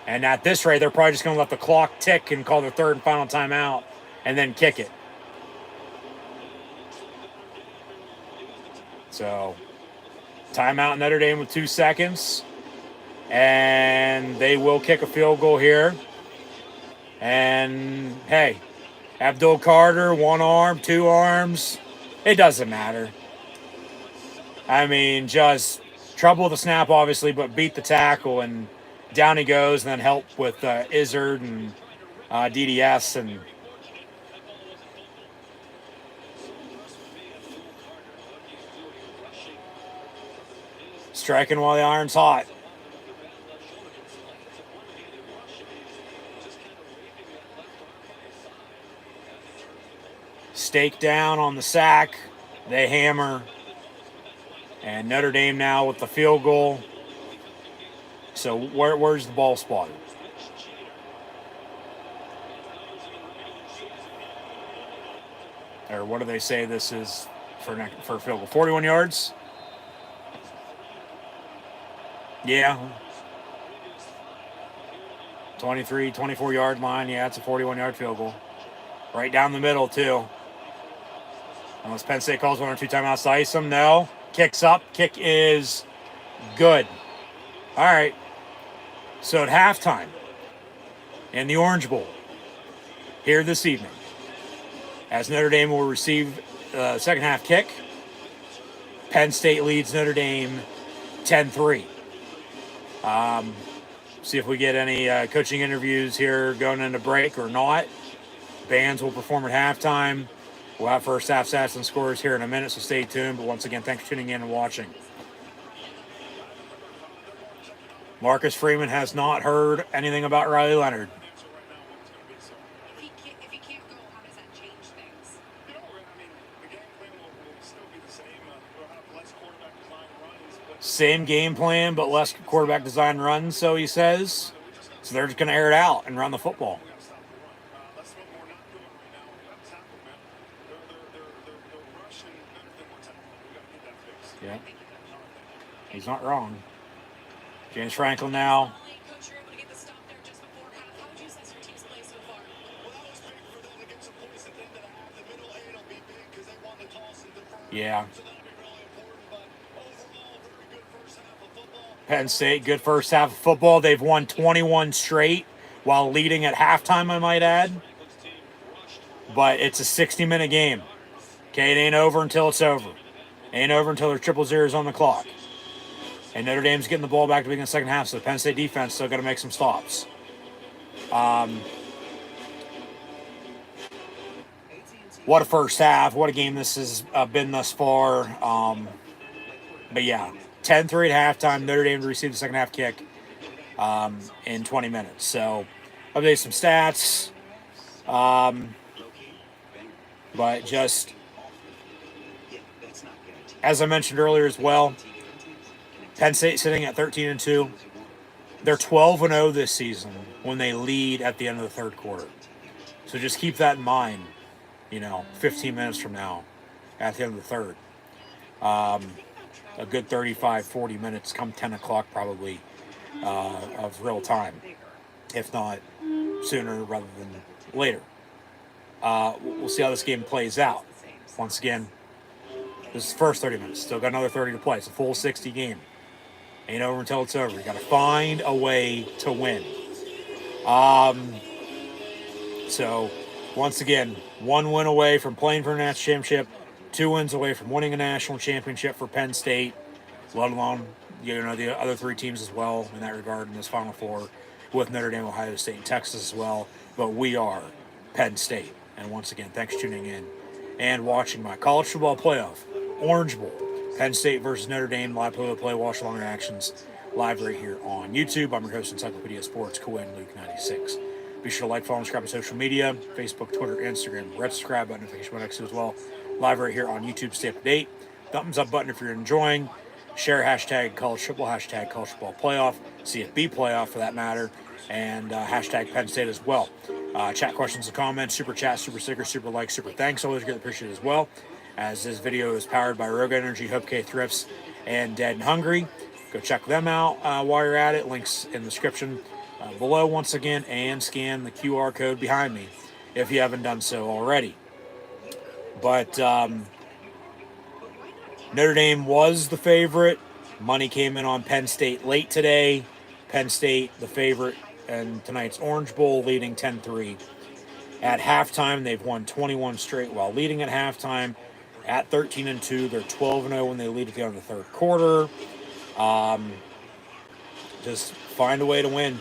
And at this rate, they're probably just going to let the clock tick and call their 3rd and final timeout and then kick it. So, timeout Notre Dame with 2 seconds. And they will kick a field goal here. And, hey, Abdul Carter, 1 arm, 2 arms. It doesn't matter. I mean, just trouble with the snap, obviously, but beat the tackle, and down he goes, and then help with Izzard and DDS. And striking while the iron's hot. Stake down on the sack. They hammer. And Notre Dame now with the field goal. So where's the ball spotted? Or what do they say this is for a field goal? 41 yards? Yeah. 23, 24-yard line. Yeah, it's a 41-yard field goal. Right down the middle, too. Unless Penn State calls 1 or 2 timeouts to ice them. No. Kicks up. Kick is good. All right. So at halftime in the Orange Bowl here this evening, as Notre Dame will receive the second half kick, Penn State leads Notre Dame 10-3. See if we get any coaching interviews here going into break or not. Bands will perform at halftime. We'll have first half stats and scores here in a minute, so stay tuned. But once again, thanks for tuning in and watching. Marcus Freeman has not heard anything about Riley Leonard. If he can't go, how does that change things? You know, I mean, the game plan will still be the same. We'll have less quarterback design runs. But Same game plan, but less quarterback design runs, so he says. So they're just going to air it out and run the football. we got to stop the run. That's what we're not doing right now. We got to tackle, man. They're rushing better than we're tackling. We got to get that fixed. Yeah. He's not wrong. James Franklin now. Coach, you're able to get the stop there just before half. How would you assess your team's play so far? Well, that was big for them to get some points at the end of the half. The middle eight will be big because they won the toss and deferred. Yeah. So that'll be really important. But overall, very good first half of football. Penn State, good first half of football. They've won 21 straight while leading at halftime, I might add. But it's a 60-minute game. Okay, it ain't over until it's over. Ain't over until there's triple zeros on the clock. And Notre Dame's getting the ball back to begin the second half, so the Penn State defense still got to make some stops. What a first half. What a game this has been thus far. But yeah, 10-3 at halftime. Notre Dame to receive the second half kick in 20 minutes. So, update some stats. But just, as I mentioned earlier as well, Penn State sitting at 13-2. They're 12-0 this season when they lead at the end of the third quarter. So just keep that in mind, 15 minutes from now at the end of the third. A good 35, 40 minutes come 10 o'clock probably of real time, if not sooner rather than later. We'll see how this game plays out. Once again, this is the first 30 minutes. Still got another 30 to play. It's a full 60 game. Ain't over until it's over. You got to find a way to win. So, once again, 1 win away from playing for a national championship, 2 wins away from winning a national championship for Penn State, let alone the other 3 teams as well in that regard in this Final Four with Notre Dame, Ohio State, and Texas as well. But we are Penn State. And once again, thanks for tuning in and watching my college football playoff, Orange Bowl, Penn State versus Notre Dame, live play-by-play, watch-along reactions, live right here on YouTube. I'm your host, Encyclopedia Sports, Cohen Luke 96. Be sure to like, follow, and subscribe on social media, Facebook, Twitter, Instagram. Red subscribe button, notification button next to as well. Live right here on YouTube. Stay up to date. Thumbs up button if you're enjoying. Share hashtag college football, hashtag college football playoff, CFB playoff for that matter, and hashtag Penn State as well. Chat questions and comments, super chat, super sticker, super like, super thanks. Always greatly appreciated as well. As this video is powered by Rogue Energy, HopeKThrifts, and Dead and Hungry. Go check them out while you're at it. Links in the description below once again, and scan the QR code behind me if you haven't done so already. But Notre Dame was the favorite. Money came in on Penn State late today. Penn State the favorite in tonight's Orange Bowl, leading 10-3. At halftime, they've won 21 straight while leading at halftime. At 13-2, they're 12-0 when they lead at the end of the third quarter. Just find a way to win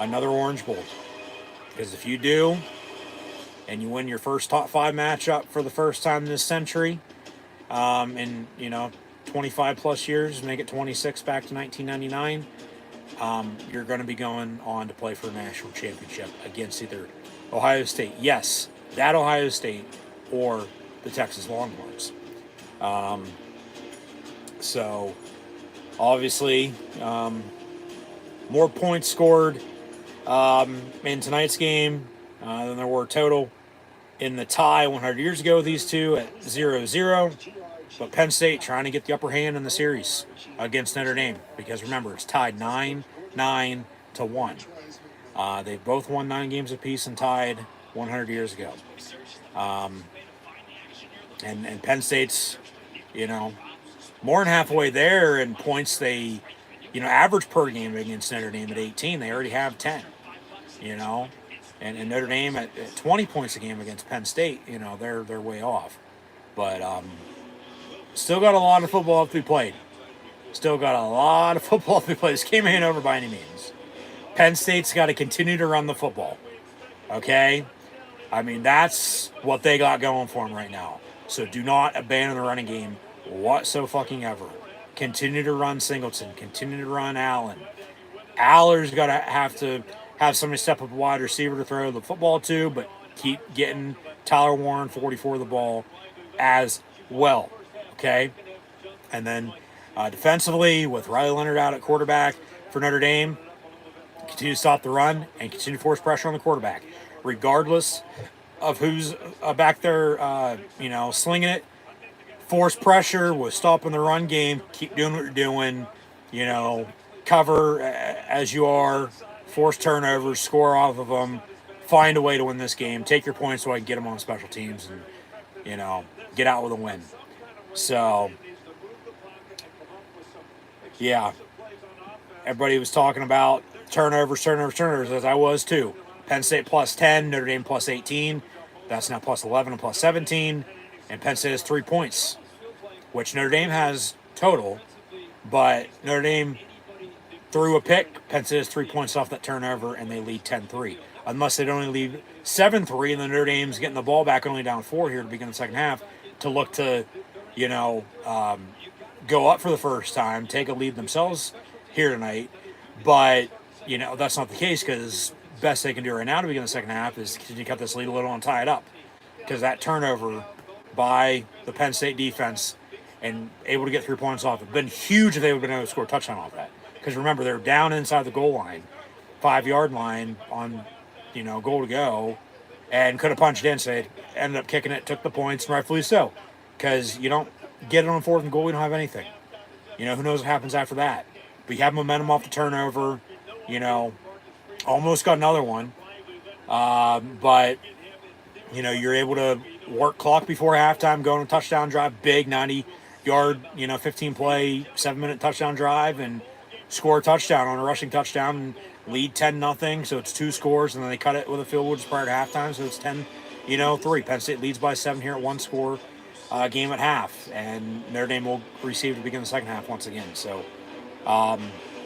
another Orange Bowl. Because if you do, and you win your first top 5 matchup for the first time this century, in 25 plus years, make it 26 back to 1999, you're going to be going on to play for a national championship against either Ohio State, yes, that Ohio State, or the Texas Longhorns. So obviously, more points scored in tonight's game than there were total in the tie 100 years ago, these two at 0-0. But Penn State trying to get the upper hand in the series against Notre Dame, because remember, it's tied 9-1. They've both won 9 games apiece and tied 100 years ago. And Penn State's, more than halfway there in points. They, average per game against Notre Dame at 18. They already have 10, and Notre Dame at 20 points a game against Penn State, they're way off. But still got a lot of football to be played. This game ain't over by any means. Penn State's got to continue to run the football. Okay? I mean, that's what they got going for them right now. So do not abandon the running game whatsoever. Continue to run Singleton. Continue to run Allen. Aller's got to have somebody step up a wide receiver to throw the football to, but keep getting Tyler Warren 44 the ball as well. Okay? And then defensively, with Riley Leonard out at quarterback for Notre Dame, continue to stop the run and continue to force pressure on the quarterback. Regardless of who's back there, slinging it, force pressure with stopping the run game. Keep doing what you're doing. Cover as you are. Force turnovers. Score off of them. Find a way to win this game. Take your points so I can get them on special teams and, get out with a win. So, yeah. Everybody was talking about turnovers, as I was too. Penn State plus 10, Notre Dame plus 18. That's now plus 11 and plus 17. And Penn State has 3 points, which Notre Dame has total. But Notre Dame threw a pick. Penn State has 3 points off that turnover, and they lead 10-3. Unless they only lead 7-3, and then Notre Dame's getting the ball back only down 4 here to begin the second half to look to, go up for the first time, take a lead themselves here tonight. But, that's not the case, because best they can do right now to begin the second half is continue to cut this lead a little and tie it up. because that turnover by the Penn State defense and able to get 3 points off it. Been huge if they would have been able to score a touchdown off that. Because remember, they're down inside the goal line, 5-yard line on, goal to go, and could have punched in. So they ended up kicking it, took the points, and rightfully so. Because you don't get it on 4th and goal, you don't have anything. Who knows what happens after that. But you have momentum off the turnover, almost got another one. But you're able to work clock before halftime, go on a touchdown drive, big 90-yard, 15-play, 7-minute touchdown drive, and score a touchdown on a rushing touchdown and lead 10-0. So it's 2 scores, and then they cut it with a field goal just prior to halftime. So it's 10-3. Penn State leads by 7 here at 1-score game at half, and Notre Dame will receive to begin the second half once again. So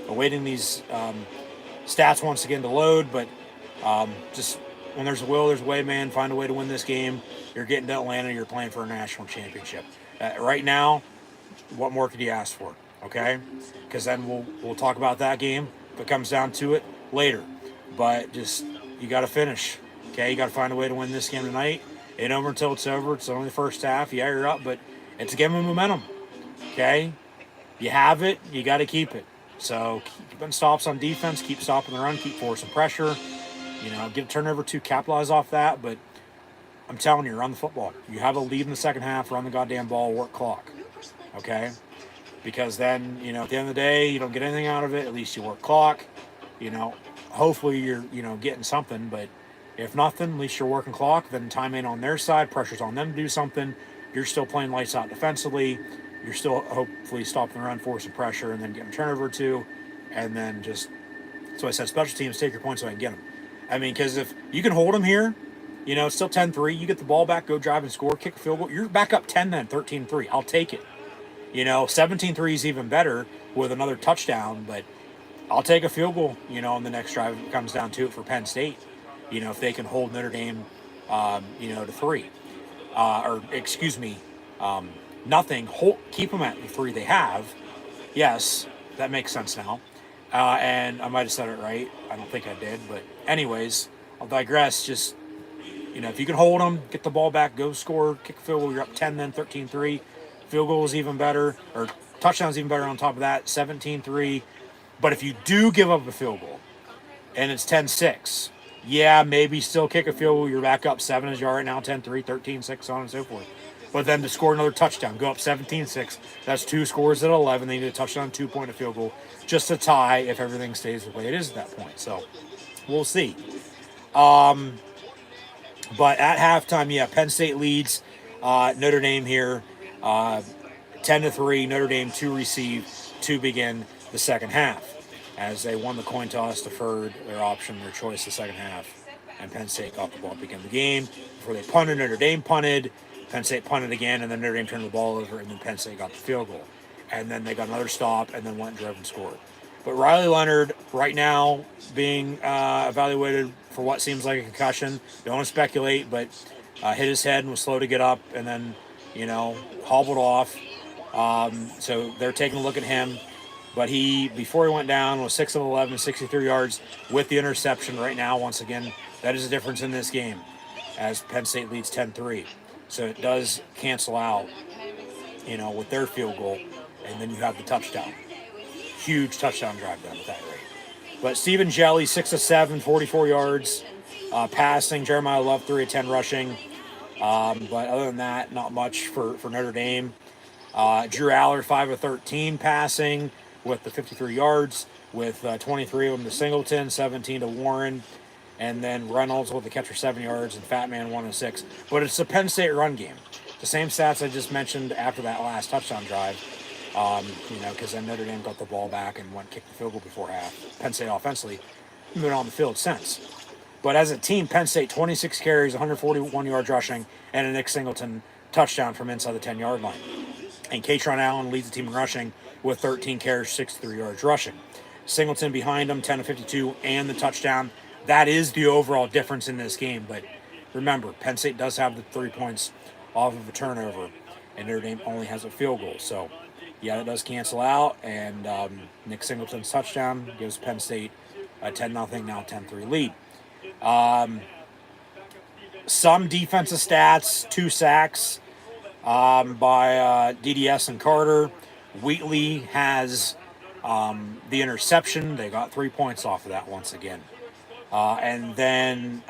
awaiting these stats once again to load, but just when there's a will, there's a way, man. Find a way to win this game. You're getting to Atlanta. You're playing for a national championship. Right now, what more could you ask for? Okay, because then we'll talk about that game if it comes down to it later. But just you got to finish. Okay, you got to find a way to win this game tonight. Ain't over until it's over. It's only the first half. Yeah, you're up, but it's a game of momentum. Okay, you have it. You got to keep it. So keep stops on defense. Keep stopping the run. Keep forcing pressure. Get a turnover 2, capitalize off that. But I'm telling you, run the football. You have a lead in the second half. Run the goddamn ball. Work clock. Okay. Because then, at the end of the day, you don't get anything out of it. At least you work clock. Hopefully you're, getting something. But if nothing, at least you're working clock. Then time ain't on their side. Pressure's on them to do something. You're still playing lights out defensively. You're still hopefully stopping the run, forcing pressure, and then getting a turnover or 2. And then just, so I said, special teams, take your points so I can get them. Because if you can hold them here, it's still 10-3. You get the ball back, go drive and score, kick a field goal. You're back up 10 then, 13-3. I'll take it. 17-3 is even better with another touchdown, but I'll take a field goal, on the next drive if it comes down to it for Penn State. If they can hold Notre Dame, to 3. Nothing. Keep them at the 3 they have. Yes, that makes sense now. And I might have said it right. I don't think I did. But anyways, I'll digress. Just, if you can hold them, get the ball back, go score, kick a field goal, you're up 10 then, 13-3. Field goal is even better, or touchdown's even better on top of that, 17-3. But if you do give up a field goal and it's 10-6, yeah, maybe still kick a field goal. You're back up 7 as you are right now, 10-3, 13-6, so on and so forth. But then to score another touchdown, go up 17-6, that's 2 scores at 11. They need a touchdown, 2-point, a field goal, just to tie if everything stays the way it is at that point. So we'll see. But at halftime, yeah, Penn State leads Notre Dame here 10-3. Notre Dame to receive to begin the second half, as they won the coin toss, deferred their option, their choice the second half, and Penn State got the ball to begin the game. Before they punted, Notre Dame punted. Penn State punted again, and then Notre Dame turned the ball over, and then Penn State got the field goal. And then they got another stop, and then went and drove and scored. But Riley Leonard, right now, being evaluated for what seems like a concussion. Don't want to speculate, but hit his head and was slow to get up, and then, hobbled off. So they're taking a look at him. But before he went down, was 6 of 11, 63 yards with the interception. Right now, once again, that is a difference in this game, as Penn State leads 10-3. So it does cancel out, with their field goal, and then you have the touchdown. Huge touchdown drive done at that rate. But Stephen Jelly, 6 of 7, 44 yards passing. Jeremiah Love, 3 of 10 rushing. But other than that, not much for Notre Dame. Drew Aller, 5 of 13 passing with the 53 yards, with 23 of them to Singleton, 17 to Warren. And then Reynolds with the catch for 7 yards, and Fat Man 1 of 6. But it's a Penn State run game. The same stats I just mentioned after that last touchdown drive. Because then Notre Dame got the ball back and went kick the field goal before half. Penn State offensively been on the field since. But as a team, Penn State 26 carries, 141 yards rushing, and a Nick Singleton touchdown from inside the 10-yard line. And Katron Allen leads the team in rushing with 13 carries, 63 yards rushing. Singleton behind him, 10 of 52, and the touchdown. That is the overall difference in this game. But remember, Penn State does have the 3 points off of a turnover, and Notre Dame only has a field goal. So, yeah, that does cancel out. And Nick Singleton's touchdown gives Penn State a 10-0, now 10-3 lead. some defensive stats, 2 sacks by DDS and Carter. Wheatley has the interception. They got 3 points off of that once again. And then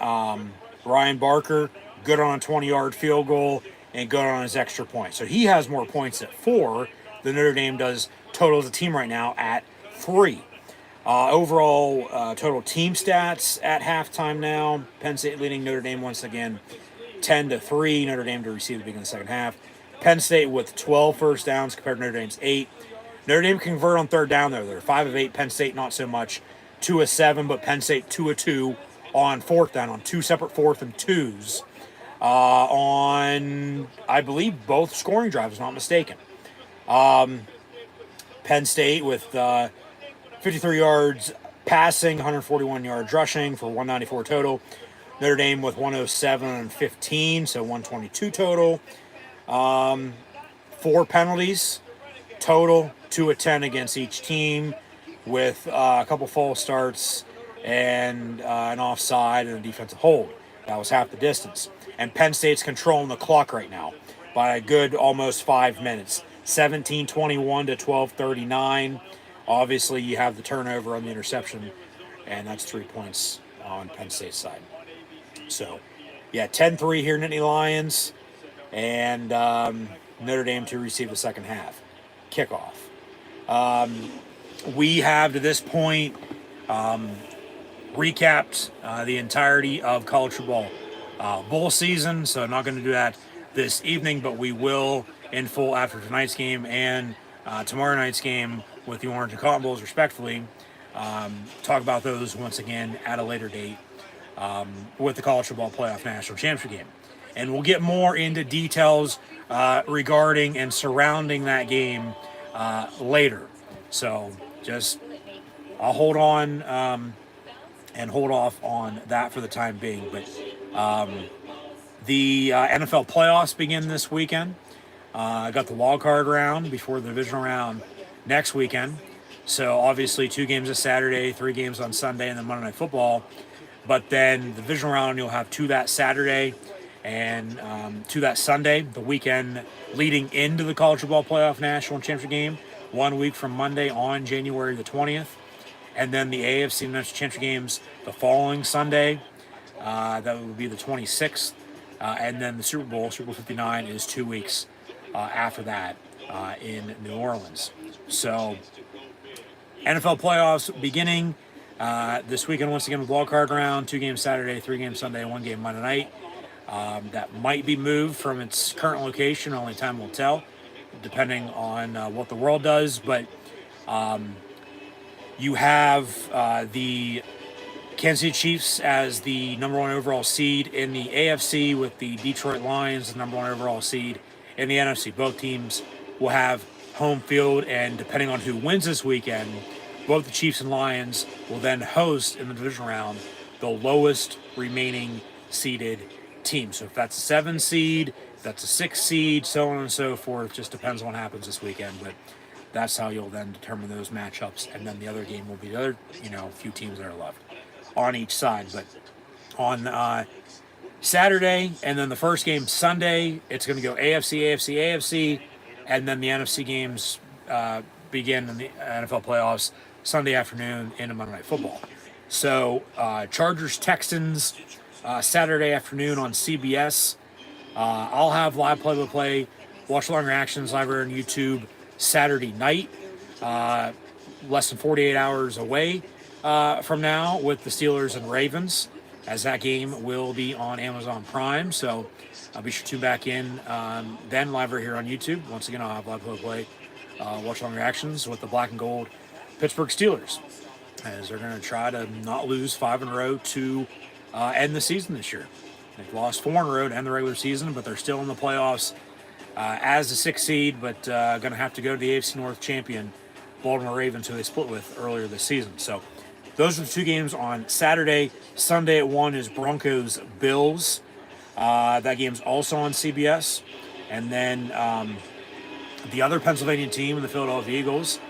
Ryan Barker, good on a 20-yard field goal and good on his extra point. So he has more points at 4 than Notre Dame does total as a team right now at 3. Overall total team stats at halftime now. Penn State leading Notre Dame once again 10-3. Notre Dame to receive the beginning of the second half. Penn State with 12 first downs compared to Notre Dame's 8. Notre Dame convert on third down there. They're 5 of 8. Penn State not so much. 2 of 7, but Penn State 2 of 2 on fourth down on 2 separate 4th and 2s. On, I believe, both scoring drives, if not mistaken. Penn State with 53 yards passing, 141 yards rushing for 194 total. Notre Dame with 107 and 15, so 122 total. 4 penalties total, 2 of 10 against each team, with a couple false starts and an offside and a defensive hold. That was half the distance. And Penn State's controlling the clock right now by a good almost 5 minutes. 17-21 to 12-39. Obviously, you have the turnover on the interception, and that's 3 points on Penn State's side. So, yeah, 10-3 here, Nittany Lions, and Notre Dame to receive the second half. Kickoff. We have, to this point, recapped the entirety of college football bowl season, so I'm not going to do that this evening, but we will in full after tonight's game and tomorrow night's game with the Orange and Cotton Bowls, respectively. Talk about those once again at a later date with the College Football Playoff National Championship game. And we'll get more into details regarding and surrounding that game later. So just, I'll hold on and hold off on that for the time being. But the NFL playoffs begin this weekend. I got the wild card round before the divisional round next weekend. So obviously 2 games this Saturday, 3 games on Sunday, and then Monday Night Football. But then the divisional round, you'll have 2 that Saturday and 2 that Sunday, the weekend leading into the College Football Playoff National Championship game, 1 week from Monday on January the 20th. And then the AFC National Championship games the following Sunday, that would be the 26th. And then the Super Bowl 59, is 2 weeks after that in New Orleans. So NFL playoffs beginning this weekend once again with wild card round, 2 games Saturday, 3 games Sunday, 1 game Monday night. That might be moved from its current location. Only time will tell, depending on what the world does. But you have the Kansas City Chiefs as the number 1 overall seed in the AFC, with the Detroit Lions the number 1 overall seed in the NFC. Both teams will have home field, and depending on who wins this weekend, both the Chiefs and Lions will then host in the division round the lowest remaining seeded team. So if that's a 7 seed, if that's a 6 seed, so on and so forth, just depends on what happens this weekend. But that's how you'll then determine those matchups, and then the other game will be the other, few teams that are left on each side. But on Saturday, and then the first game Sunday, it's going to go AFC, and then the NFC games begin in the NFL playoffs Sunday afternoon into Monday Night Football. So Chargers Texans Saturday afternoon on CBS. I'll have live play-by-play, watch along reactions live on YouTube Saturday night, less than 48 hours away from now, with the Steelers and Ravens, as that game will be on Amazon Prime. So I'll be sure to tune back in then live right here on YouTube. Once again, I'll have live play-by-play, watch along reactions with the black and gold Pittsburgh Steelers, as they're going to try to not lose 5 in a row to end the season this year. They've lost 4 in a row to end the regular season, but they're still in the playoffs as the 6th seed, but going to have to go to the AFC North champion, Baltimore Ravens, who they split with earlier this season. So those are the 2 games on Saturday. Sunday at 1 is Broncos-Bills. That game's also on CBS. And then the other Pennsylvania team, the Philadelphia Eagles,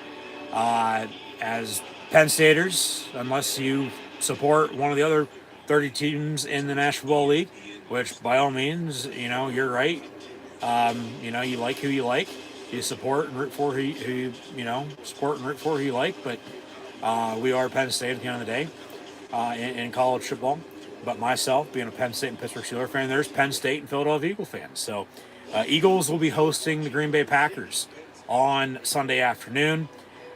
as Penn Staters, unless you support one of the other 30 teams in the National Football League, which by all means, you're right. You like who you like. You support and root for support and root for who you like. But we are Penn State at the end of the day in college football. But myself, being a Penn State and Pittsburgh Steelers fan, there's Penn State and Philadelphia Eagle fans. So Eagles will be hosting the Green Bay Packers on Sunday afternoon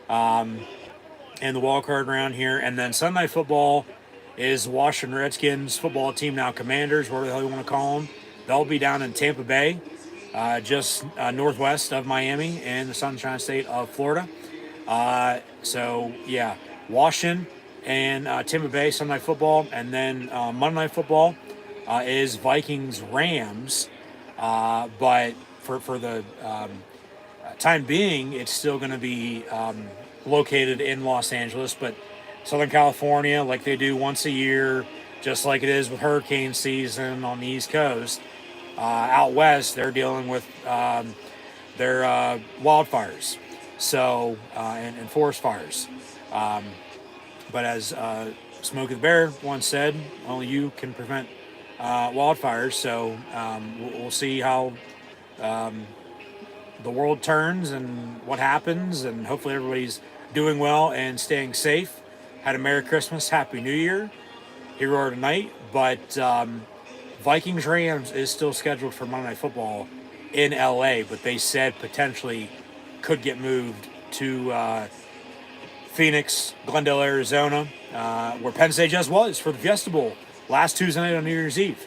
in the wild card round here. And then Sunday football is Washington Redskins football team, now Commanders, whatever the hell you want to call them. They'll be down in Tampa Bay, just northwest of Miami in the Sunshine State of Florida. So, yeah, Washington and Tampa Bay Sunday football. And then Monday Night Football is Vikings-Rams. But for the time being, it's still going to be located in Los Angeles. But Southern California, like they do once a year, just like it is with hurricane season on the East Coast, out west, they're dealing with their wildfires, so and forest fires. But as Smokey the Bear once said, only you can prevent wildfires. So we'll see how the world turns and what happens, and hopefully everybody's doing well and staying safe. Had a Merry Christmas, Happy New Year. Here we are tonight, but Vikings-Rams is still scheduled for Monday Night Football in LA, but they said potentially could get moved to Phoenix, Glendale, Arizona, where Penn State just was for the Fiesta Bowl last Tuesday night on New Year's Eve,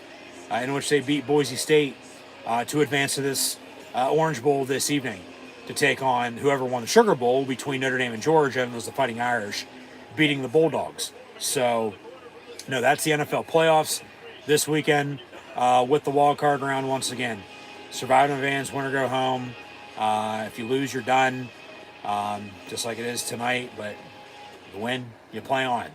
in which they beat Boise State to advance to this Orange Bowl this evening to take on whoever won the Sugar Bowl between Notre Dame and Georgia, and it was the Fighting Irish beating the Bulldogs. So, no, that's the NFL playoffs this weekend with the wild card round once again. Survive in advance, win or go home. If you lose, you're done, just like it is tonight. But you win, you play on.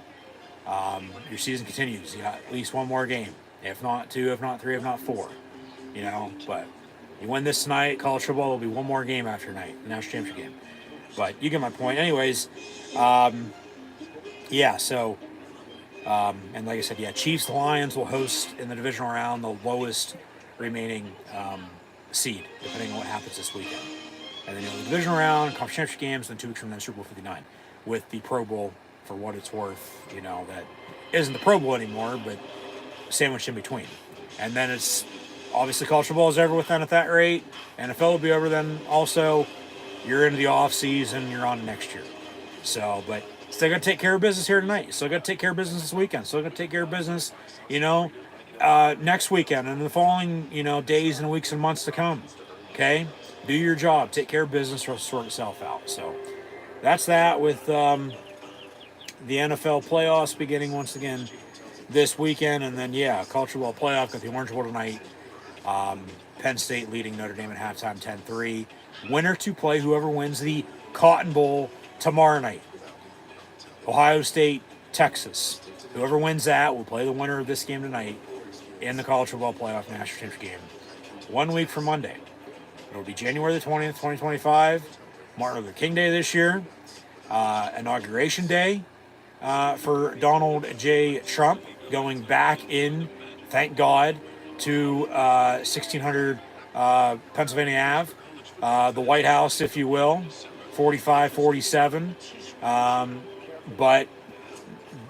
Your season continues. You got at least one more game. If not two, if not three, if not four. But you win this tonight, college football, there'll be one more game after tonight, the national championship game. But you get my point. Anyways, yeah, so, and like I said, yeah, Chiefs, Lions will host in the divisional round the lowest remaining seed, depending on what happens this weekend. And then the divisional round, conference championship games, then 2 weeks from then, Super Bowl 59, with the Pro Bowl, for what it's worth, that isn't the Pro Bowl anymore, but sandwiched in between. And then it's, obviously, college football is over with then at that rate. NFL will be over then also. You're into the off season, you're on to next year. So, but still got to take care of business here tonight. Still got to take care of business this weekend. Still got to take care of business, next weekend and the following, days and weeks and months to come. Okay? Do your job. Take care of business or sort itself out. So, that's that with the NFL playoffs beginning once again this weekend. And then, yeah, college football playoff, got the Orange Bowl tonight. Penn State leading Notre Dame at halftime 10-3. Winner to play whoever wins the Cotton Bowl tomorrow night. Ohio State, Texas. Whoever wins that will play the winner of this game tonight in the college football playoff national championship game. 1 week from Monday. It'll be January the 20th, 2025. Martin Luther King Day this year. Inauguration Day for Donald J. Trump, going back in, thank God, to 1600 Pennsylvania Ave, the White House, if you will, 45-47, but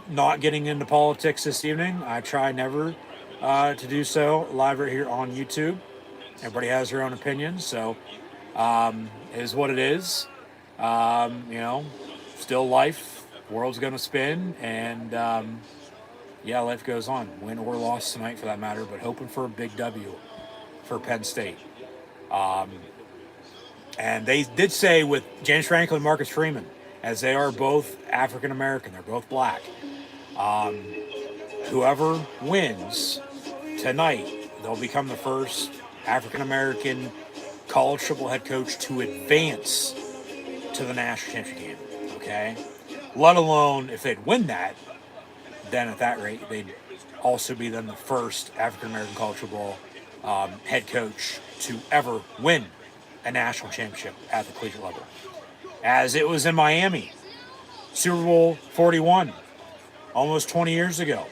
not getting into politics this evening. I try never to do so live right here on YouTube. Everybody has their own opinions, so it is what it is. Still life, world's going to spin, and yeah, life goes on. Win or loss tonight for that matter, but hoping for a big W for Penn State. And they did say with James Franklin and Marcus Freeman, as they are both African American, they're both black. Whoever wins tonight, they'll become the first African American college football head coach to advance to the national championship game. Okay? Let alone if they'd win that, then at that rate, they'd also be then the first African-American college football head coach to ever win a national championship at the collegiate level. As it was in Miami, Super Bowl 41, almost 20 years ago,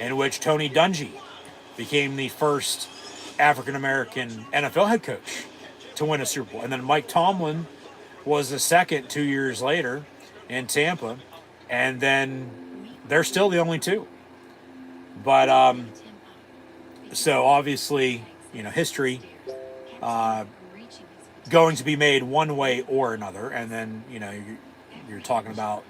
in which Tony Dungy became the first African American NFL head coach to win a Super Bowl. And then Mike Tomlin was the second 2 years later in Tampa. And then they're still the only two. But so obviously, history going to be made one way or another. And then, you're talking about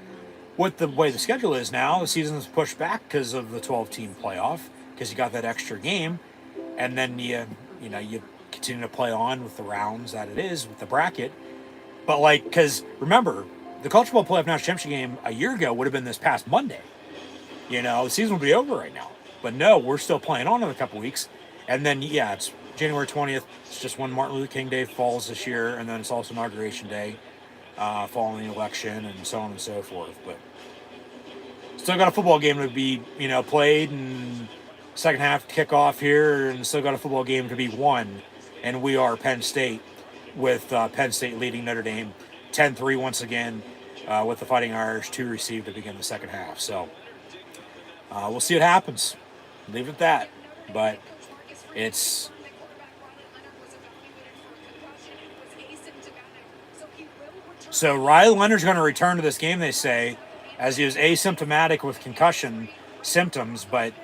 with the way the schedule is now, the season is pushed back because of the 12-team playoff, because you got that extra game, and then you continue to play on with the rounds that it is with the bracket. But because remember, the College Football Playoff National Championship game a year ago would have been this past Monday. The season would be over right now. But no, we're still playing on in a couple weeks, and then it's January 20th. It's just when Martin Luther King Day falls this year, and then it's also Inauguration Day. Following the election and so on and so forth, but still got a football game to be played, and second half kickoff here, and still got a football game to be won, and we are Penn State, with Penn State leading Notre Dame 10-3 once again, with the Fighting Irish 2 received to begin the second half. So we'll see what happens. Leave it at that, but it's. So Riley Leonard's going to return to this game, they say, as he was asymptomatic with concussion symptoms, but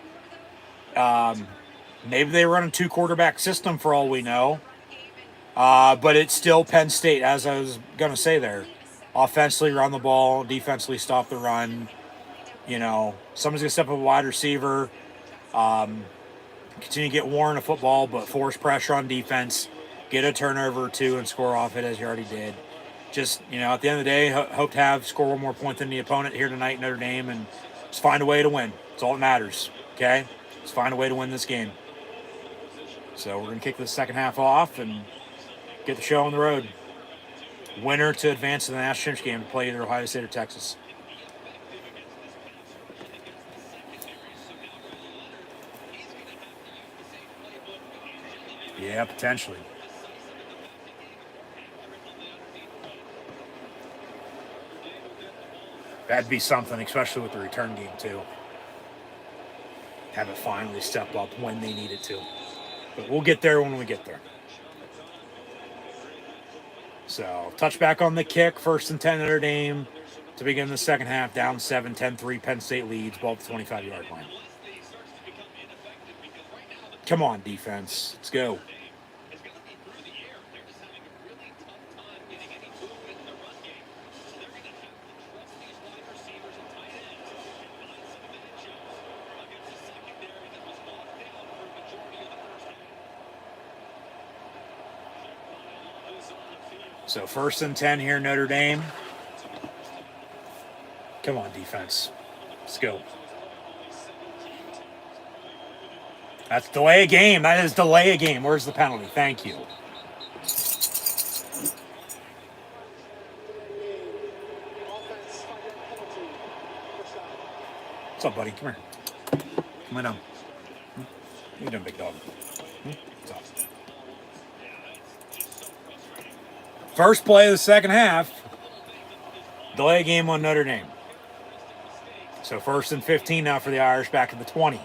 maybe they run a 2-quarterback system for all we know. But it's still Penn State, as I was going to say there. Offensively run the ball, defensively stop the run. Somebody's going to step up a wide receiver, continue to get Warren a football, but force pressure on defense, get a turnover or two and score off it as you already did. Just, at the end of the day, hope to score one more point than the opponent here tonight, Notre Dame, and just find a way to win. That's all that matters, okay? Just find a way to win this game. So we're going to kick the second half off and get the show on the road. Winner to advance to the national championship game to play either Ohio State or Texas. Yeah, potentially. That'd be something, especially with the return game, too. Have it finally step up when they need it to. But we'll get there when we get there. So, touchback on the kick, 1st and 10 Notre Dame to begin the second half, down 7, 10-3, Penn State leads, ball at the 25-yard line. Come on, defense. Let's go. So 1st and 10 here, Notre Dame. Come on, defense. Let's go. That's delay a game. That is delay a game. Where's the penalty? Thank you. What's up, buddy? Come here. Come on down. What are you doing, big dog? What's up? First play of the second half. Delay game on Notre Dame. So 1st and 15 now for the Irish, back at the 20.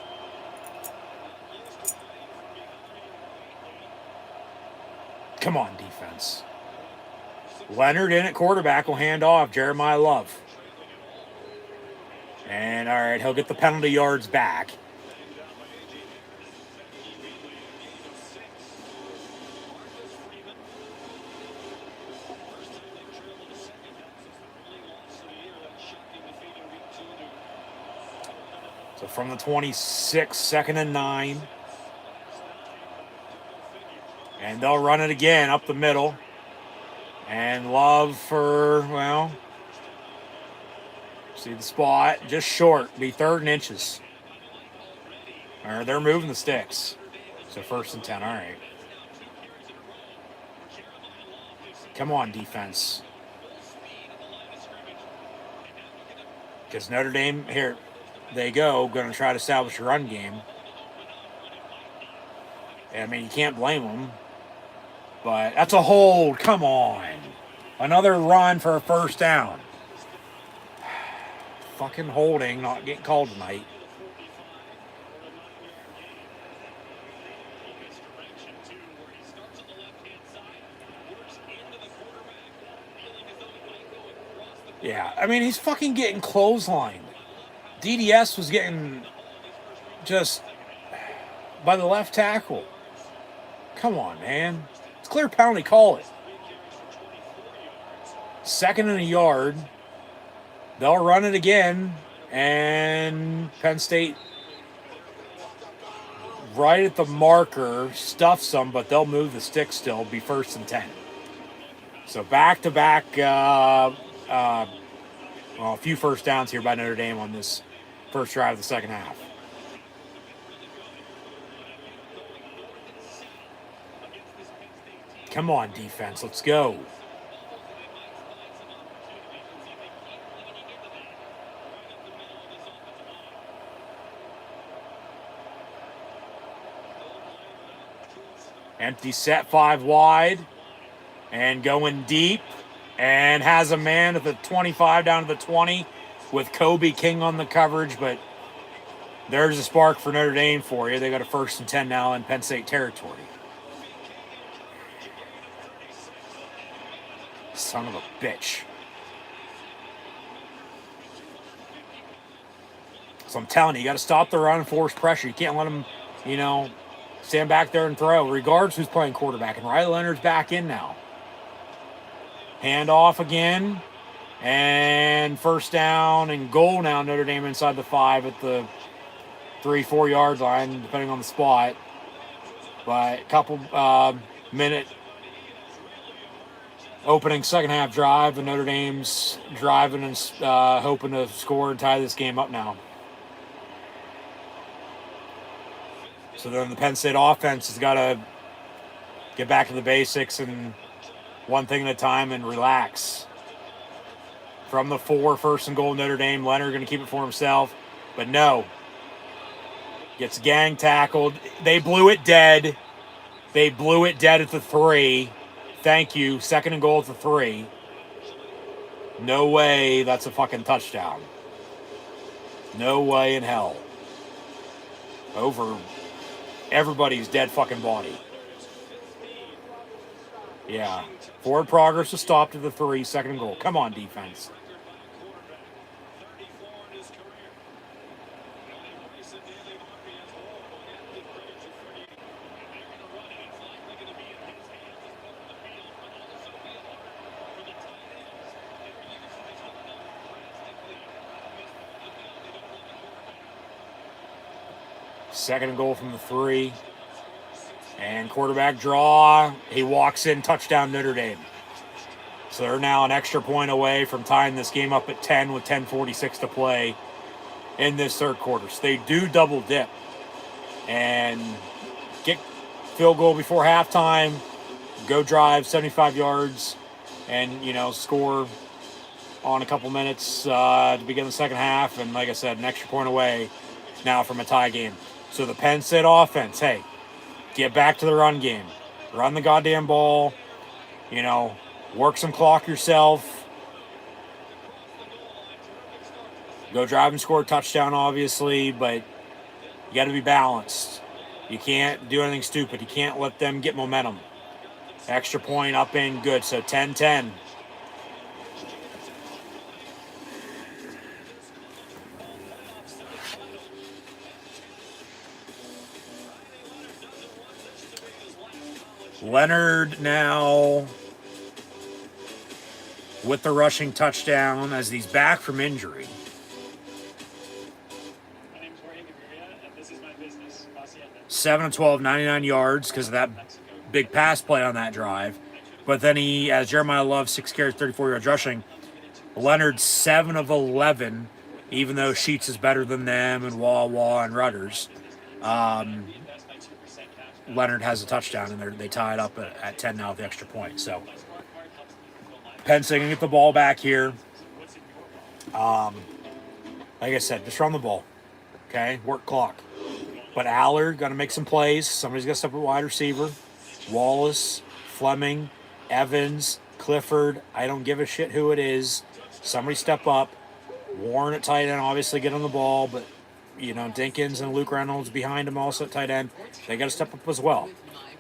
Come on, defense. Leonard in at quarterback will hand off. Jeremiah Love. And all right, he'll get the penalty yards back. So from the 26, 2nd and 9. And they'll run it again up the middle. And Love for, see the spot. Just short. Be 3rd and inches. Or they're moving the sticks. So 1st and 10. All right. Come on, defense. Because Notre Dame, here they go, going to try to establish a run game. I mean, you can't blame them. But that's a hold. Come on. Another run for a 1st down. Fucking holding, not getting called tonight. Yeah, I mean, he's fucking getting clotheslined. DDS was getting just by the left tackle. Come on, man. It's clear penalty, call it. 2nd and a yard. They'll run it again, and Penn State right at the marker stuffs them, but they'll move the stick still, be 1st and 10. So back-to-back, well, a few first downs here by Notre Dame on this first drive of the second half. Come on, defense, let's go. Empty set, 5 wide, and going deep, and has a man at the 25 down to the 20 with Kobe King on the coverage, but there's a spark for Notre Dame for you. They got a 1st and 10 now in Penn State territory. Son of a bitch. So I'm telling you, you got to stop the run and force pressure. You can't let them, stand back there and throw, regardless who's playing quarterback. And Riley Leonard's back in now. Hand off again. And 1st down and goal now. Notre Dame inside the 5 at the 3-4 yard line, depending on the spot. But a couple minute opening second half drive, and Notre Dame's driving and hoping to score and tie this game up now. So then the Penn State offense has got to get back to the basics and one thing at a time and relax. From the 4, 1st and goal, Notre Dame. Leonard going to keep it for himself, but no. Gets gang tackled. They blew it dead. They blew it dead at the 3. Thank you. 2nd and goal at the 3. No way that's a fucking touchdown. No way in hell. Over everybody's dead fucking body. Yeah. Forward progress was stopped at the 3, 2nd and goal. Come on, defense. Second and goal from the 3. And quarterback draw. He walks in, touchdown Notre Dame. So they're now an extra point away from tying this game up at 10 with 10:46 to play in this third quarter. So they do double dip and get field goal before halftime, go drive 75 yards, and, score on a couple minutes to begin the second half. And like I said, an extra point away now from a tie game. So the Penn State offense, hey, get back to the run game. Run the goddamn ball. Work some clock yourself. Go drive and score a touchdown, obviously, but you got to be balanced. You can't do anything stupid. You can't let them get momentum. Extra point up in, good. So 10-10. Leonard now with the rushing touchdown as he's back from injury. My name's Jorge Gaviria, and this is my business, Hacienda. 7 of 12, 99 yards because of that big pass play on that drive. But then he, as Jeremiah Love, 6 carries, 34 yards rushing. Leonard, 7 of 11, even though Sheets is better than them and Wah and Rudders. Leonard has a touchdown, and they tie it up at 10 now with the extra point. So Penn State can get the ball back here. Like I said, just run the ball. Okay? Work clock. But Allard got to make some plays. Somebody's got to step at wide receiver. Wallace, Fleming, Evans, Clifford. I don't give a shit who it is. Somebody step up. Warren at tight end, obviously get on the ball, but Dinkins and Luke Reynolds behind him also at tight end. They got to step up as well.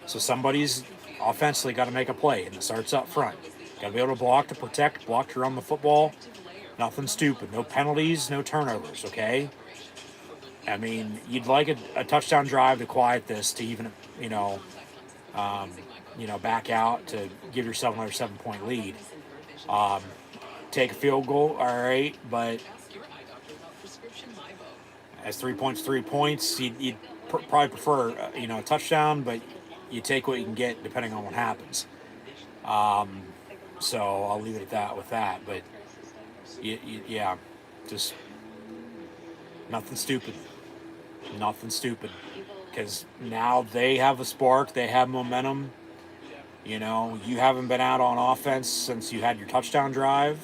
So somebody's offensively got to make a play, and it starts up front. Got to be able to block to protect, block to run the football. Nothing stupid. No penalties, no turnovers, okay? I mean, you'd like a touchdown drive to quiet this, to even, back out to give yourself another 7-point lead. Take a field goal, all right, but as 3 points, 3 points, you'd probably prefer, a touchdown, but you take what you can get depending on what happens. So I'll leave it at that with that, but yeah, just nothing stupid. Nothing stupid. Because now they have a spark, they have momentum. You haven't been out on offense since you had your touchdown drive.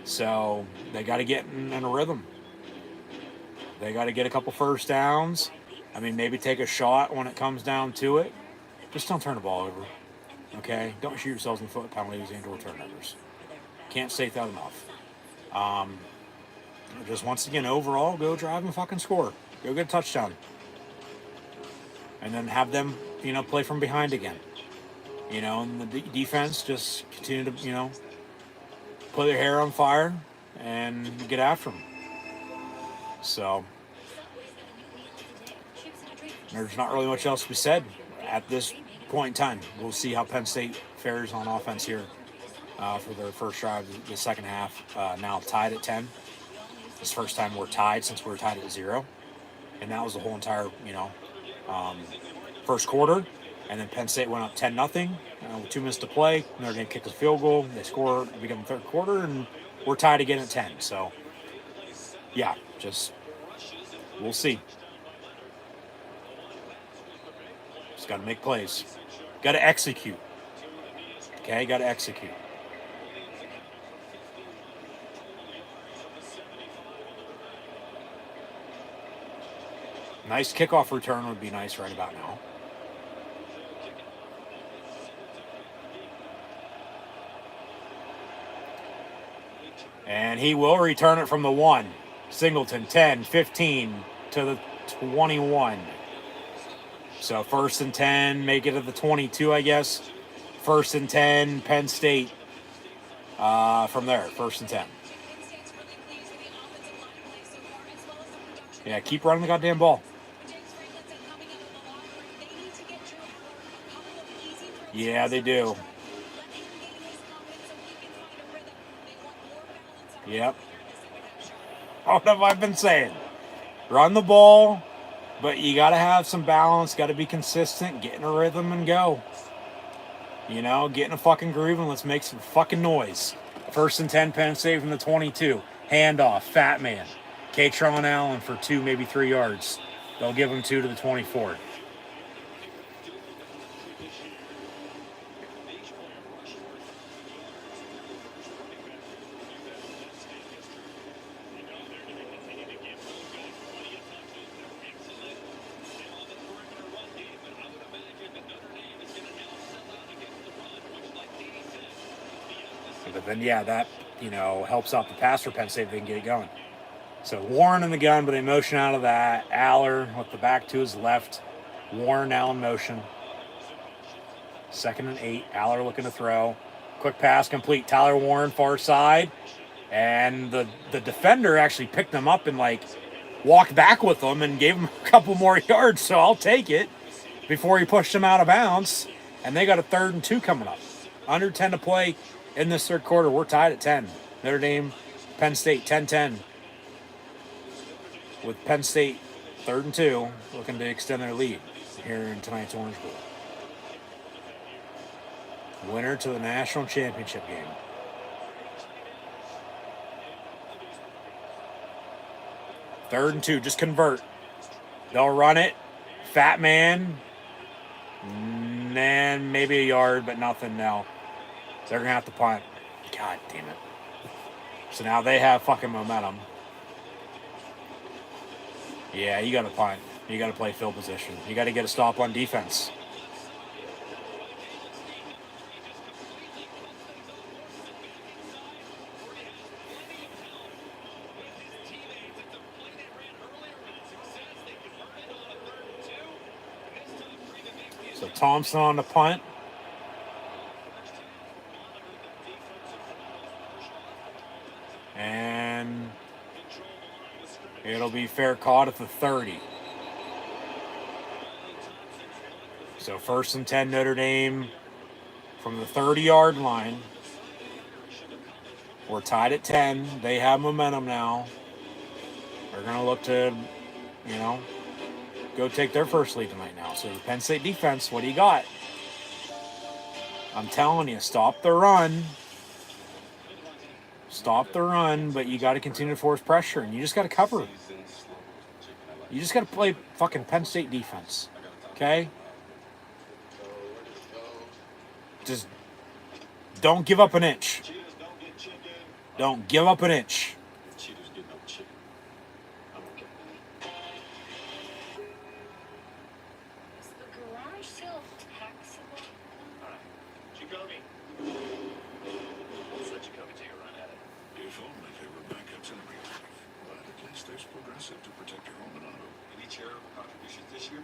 So they got to get in a rhythm. They got to get a couple first downs. I mean, maybe take a shot when it comes down to it. Just don't turn the ball over. Okay? Don't shoot yourselves in the foot with penalties and or turnovers. Can't state that enough. Just once again, overall, go drive and fucking score. Go get a touchdown. And then have them, play from behind again. And the defense just continue to, put their hair on fire and get after them. So, there's not really much else to be said at this point in time. We'll see how Penn State fares on offense here for their first drive, the second half. Now tied at 10. This first time we're tied since we were tied at 0. And that was the whole entire, first quarter. And then Penn State went up 10-0 with 2 minutes to play. Notre Dame kicked a field goal. They score, become the third quarter, and we're tied again at 10. So, yeah, we'll see. Just got to make plays. Got to execute. Okay, got to execute. Nice kickoff return would be nice right about now. And he will return it from the 1. Singleton, 10, 15 to the 21. So 1st and 10, make it to the 22, I guess. 1st and 10, Penn State from there, 1st and 10. Yeah, keep running the goddamn ball. Yeah, they do. Yep. What have I been saying? Run the ball, but you got to have some balance, got to be consistent, get in a rhythm and go. Get in a fucking groove and let's make some fucking noise. 1st and 10, Penn State from the 22. Handoff, Fat Man. Katron Allen for 2, maybe 3 yards. They'll give him 2 to the 24. But then, yeah, that, helps out the pass for Penn State if they can get it going. So Warren in the gun, but they motion out of that. Aller with the back to his left. Warren now in motion. 2nd and 8. Aller looking to throw. Quick pass complete. Tyler Warren far side. And the defender actually picked him up and, walked back with him and gave him a couple more yards. So I'll take it before he pushed him out of bounds. And they got a 3rd and 2 coming up. Under 10 to play. In this third quarter, we're tied at 10. Notre Dame, Penn State, 10-10. With Penn State, 3rd and 2, looking to extend their lead here in tonight's Orange Bowl. Winner to the national championship game. Third and 2, just convert. They'll run it. Fat Man. And maybe a yard, but nothing now. They're going to have to punt. God damn it. So now they have fucking momentum. Yeah, you got to punt. You got to play field position. You got to get a stop on defense. So Thompson on the punt. And it'll be fair caught at the 30. So 1st and 10 Notre Dame from the 30-yard line. We're tied at 10. They have momentum now. They're going to look to, go take their first lead tonight now. So the Penn State defense, what do you got? I'm telling you, stop the run. Stop the run, but you got to continue to force pressure, and you just got to cover. You just got to play fucking Penn State defense, okay? Just don't give up an inch. Don't give up an inch. Is the garage sale taxable? Jacoby. Let's let Jacoby take a run at it. If only they were backups in real life. But at least there's Progressive to protect your home and auto. Any charitable contributions this year?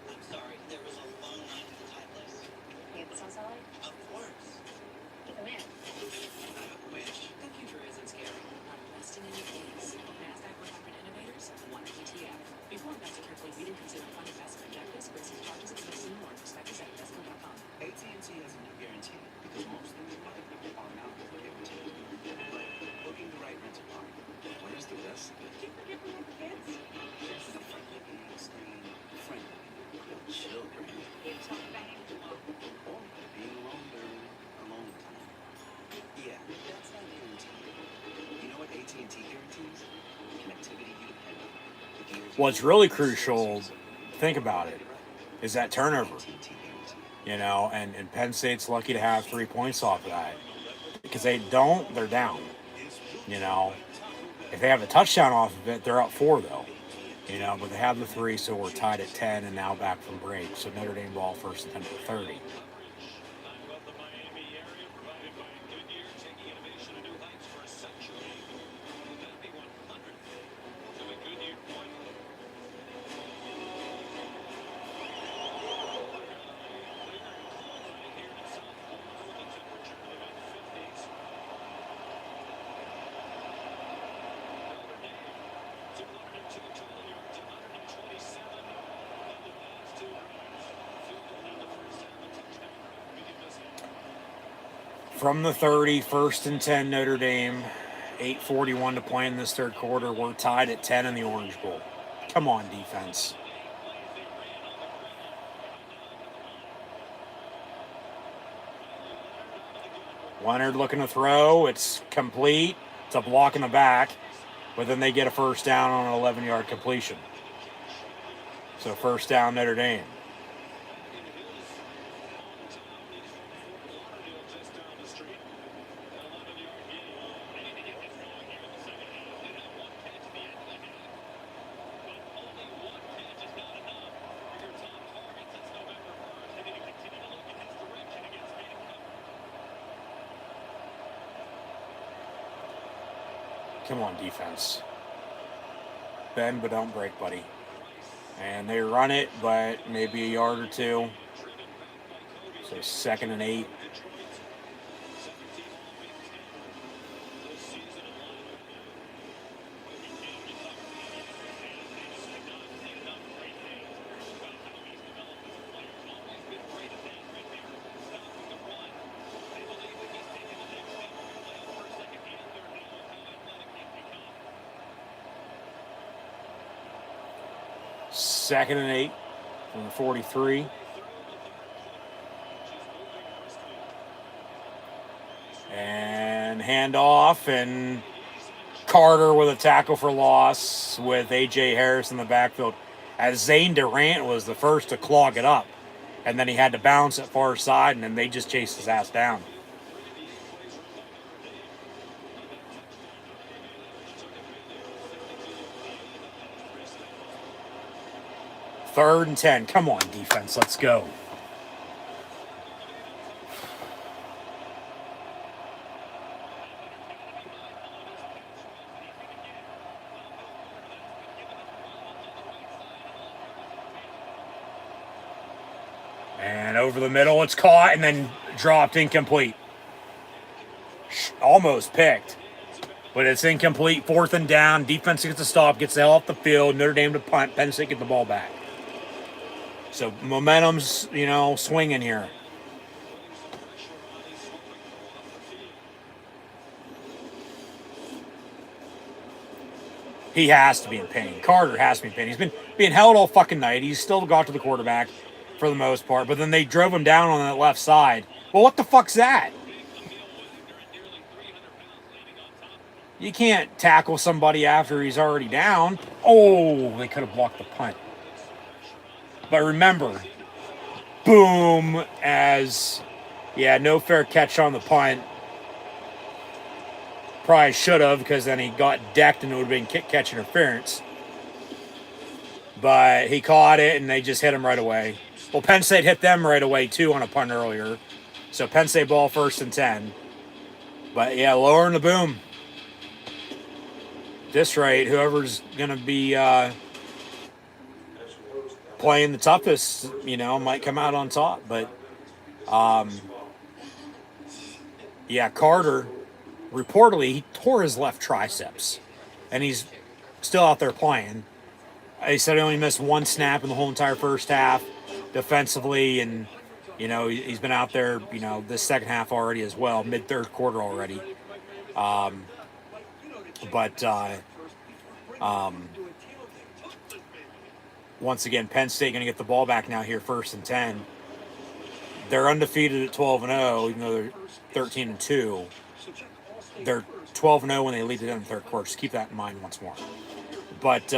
I'm sorry, there was a long line at the Thai place. You get the sauce salad? Of course. Get them in. I wish. The future isn't scary. Not investing in your days. NASDAQ 100 innovators, one ETF. Before investing carefully, we didn't consider fund investment objectives, risks, and charges of investing or prospectus at investment.com. AT&T has a new guarantee because most things in life are not guaranteed. Like booking the right rental car. Where's the rest? Keep forgetting about the kids. This is a friendly game screen. Friendly. Children. You're talking about him too long. Or being alone during alone time. Yeah, that's not guaranteed. You know what AT&T guarantees? Connectivity you depend on. The guarantee What's really crucial, think about it, is that turnover. AT&T guarantee. And Penn State's lucky to have 3 points off of that. Because they don't, they're down. If they have a touchdown off of it, they're up 4 though. But they have the 3, so we're tied at 10 and now back from break. So Notre Dame ball 1st and 10 to 30. From the 30, 1st and 10 Notre Dame, 8:41 to play in this third quarter. We're tied at 10 in the Orange Bowl. Come on, defense. Leonard looking to throw. It's complete. It's a block in the back. But then they get a first down on an 11-yard completion. So first down Notre Dame. Come on, defense. Bend, but don't break, buddy. And they run it, but maybe a yard or 2. So 2nd and 8. Second and 8 from the 43. And handoff, and Carter with a tackle for loss with A.J. Harris in the backfield. As Zane Durant was the first to clog it up. And then he had to bounce at far side, and then they just chased his ass down. 3rd and 10. Come on, defense. Let's go. And over the middle, it's caught and then dropped incomplete. Almost picked, but it's incomplete. 4th and down. Defense gets a stop, gets the hell off the field. Notre Dame to punt. Penn State get the ball back. So momentum's, swinging here. He has to be in pain. Carter has to be in pain. He's been being held all fucking night. He's still got to the quarterback for the most part, but then they drove him down on that left side. Well, what the fuck's that? You can't tackle somebody after he's already down. Oh, they could have blocked the punt. But remember, boom, no fair catch on the punt. Probably should have, because then he got decked and it would have been kick catch interference. But he caught it and they just hit him right away. Well, Penn State hit them right away too on a punt earlier. So Penn State ball 1st and 10. But yeah, lowering the boom. This rate, whoever's going to be playing the toughest, might come out on top. But Carter, reportedly, he tore his left triceps. And he's still out there playing. He said he only missed 1 snap in the whole entire first half defensively. And, he's been out there, this second half already as well, mid-3rd quarter already. Once again, Penn State going to get the ball back now here, 1st and 10. They're undefeated at 12-0, even though they're 13-2. They're 12-0 when they lead it in the 3rd quarter. Just keep that in mind once more. But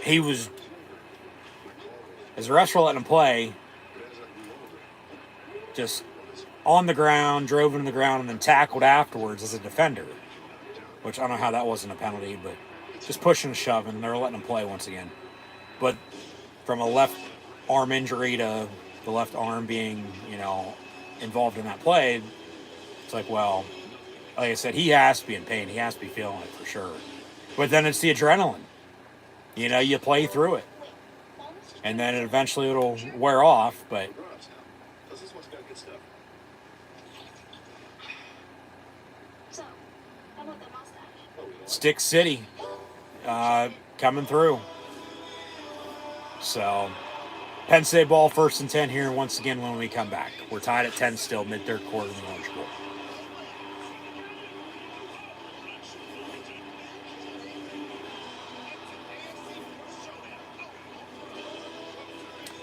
he was, as the refs were letting him play, just on the ground, drove into the ground, and then tackled afterwards as a defender. Which I don't know how that wasn't a penalty, but just pushing and shoving, and they're letting him play once again. But from a left arm injury to the left arm being, involved in that play, it's like, well, like I said, he has to be in pain. He has to be feeling it for sure. But then it's the adrenaline. You play through it. And then eventually it'll wear off, but So, how about the mustache? Stick City coming through. So, Penn State ball 1st and 10 here once again when we come back. We're tied at 10 still, mid-3rd quarter in the Orange Bowl.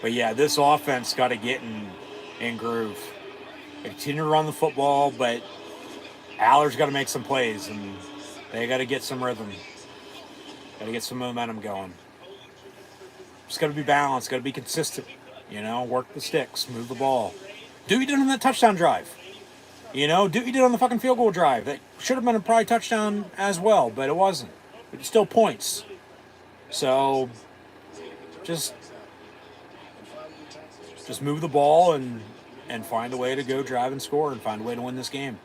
But yeah, this offense got to get in groove. They continue to run the football, but Aller's got to make some plays, and they got to get some rhythm. Got to get some momentum going. Just got to be balanced, got to be consistent. Work the sticks, move the ball. Do what you did on that touchdown drive. Do what you did on the fucking field goal drive. That should have been a probably touchdown as well, but it wasn't. But it's still points. So, just move the ball and find a way to go drive and score and find a way to win this game.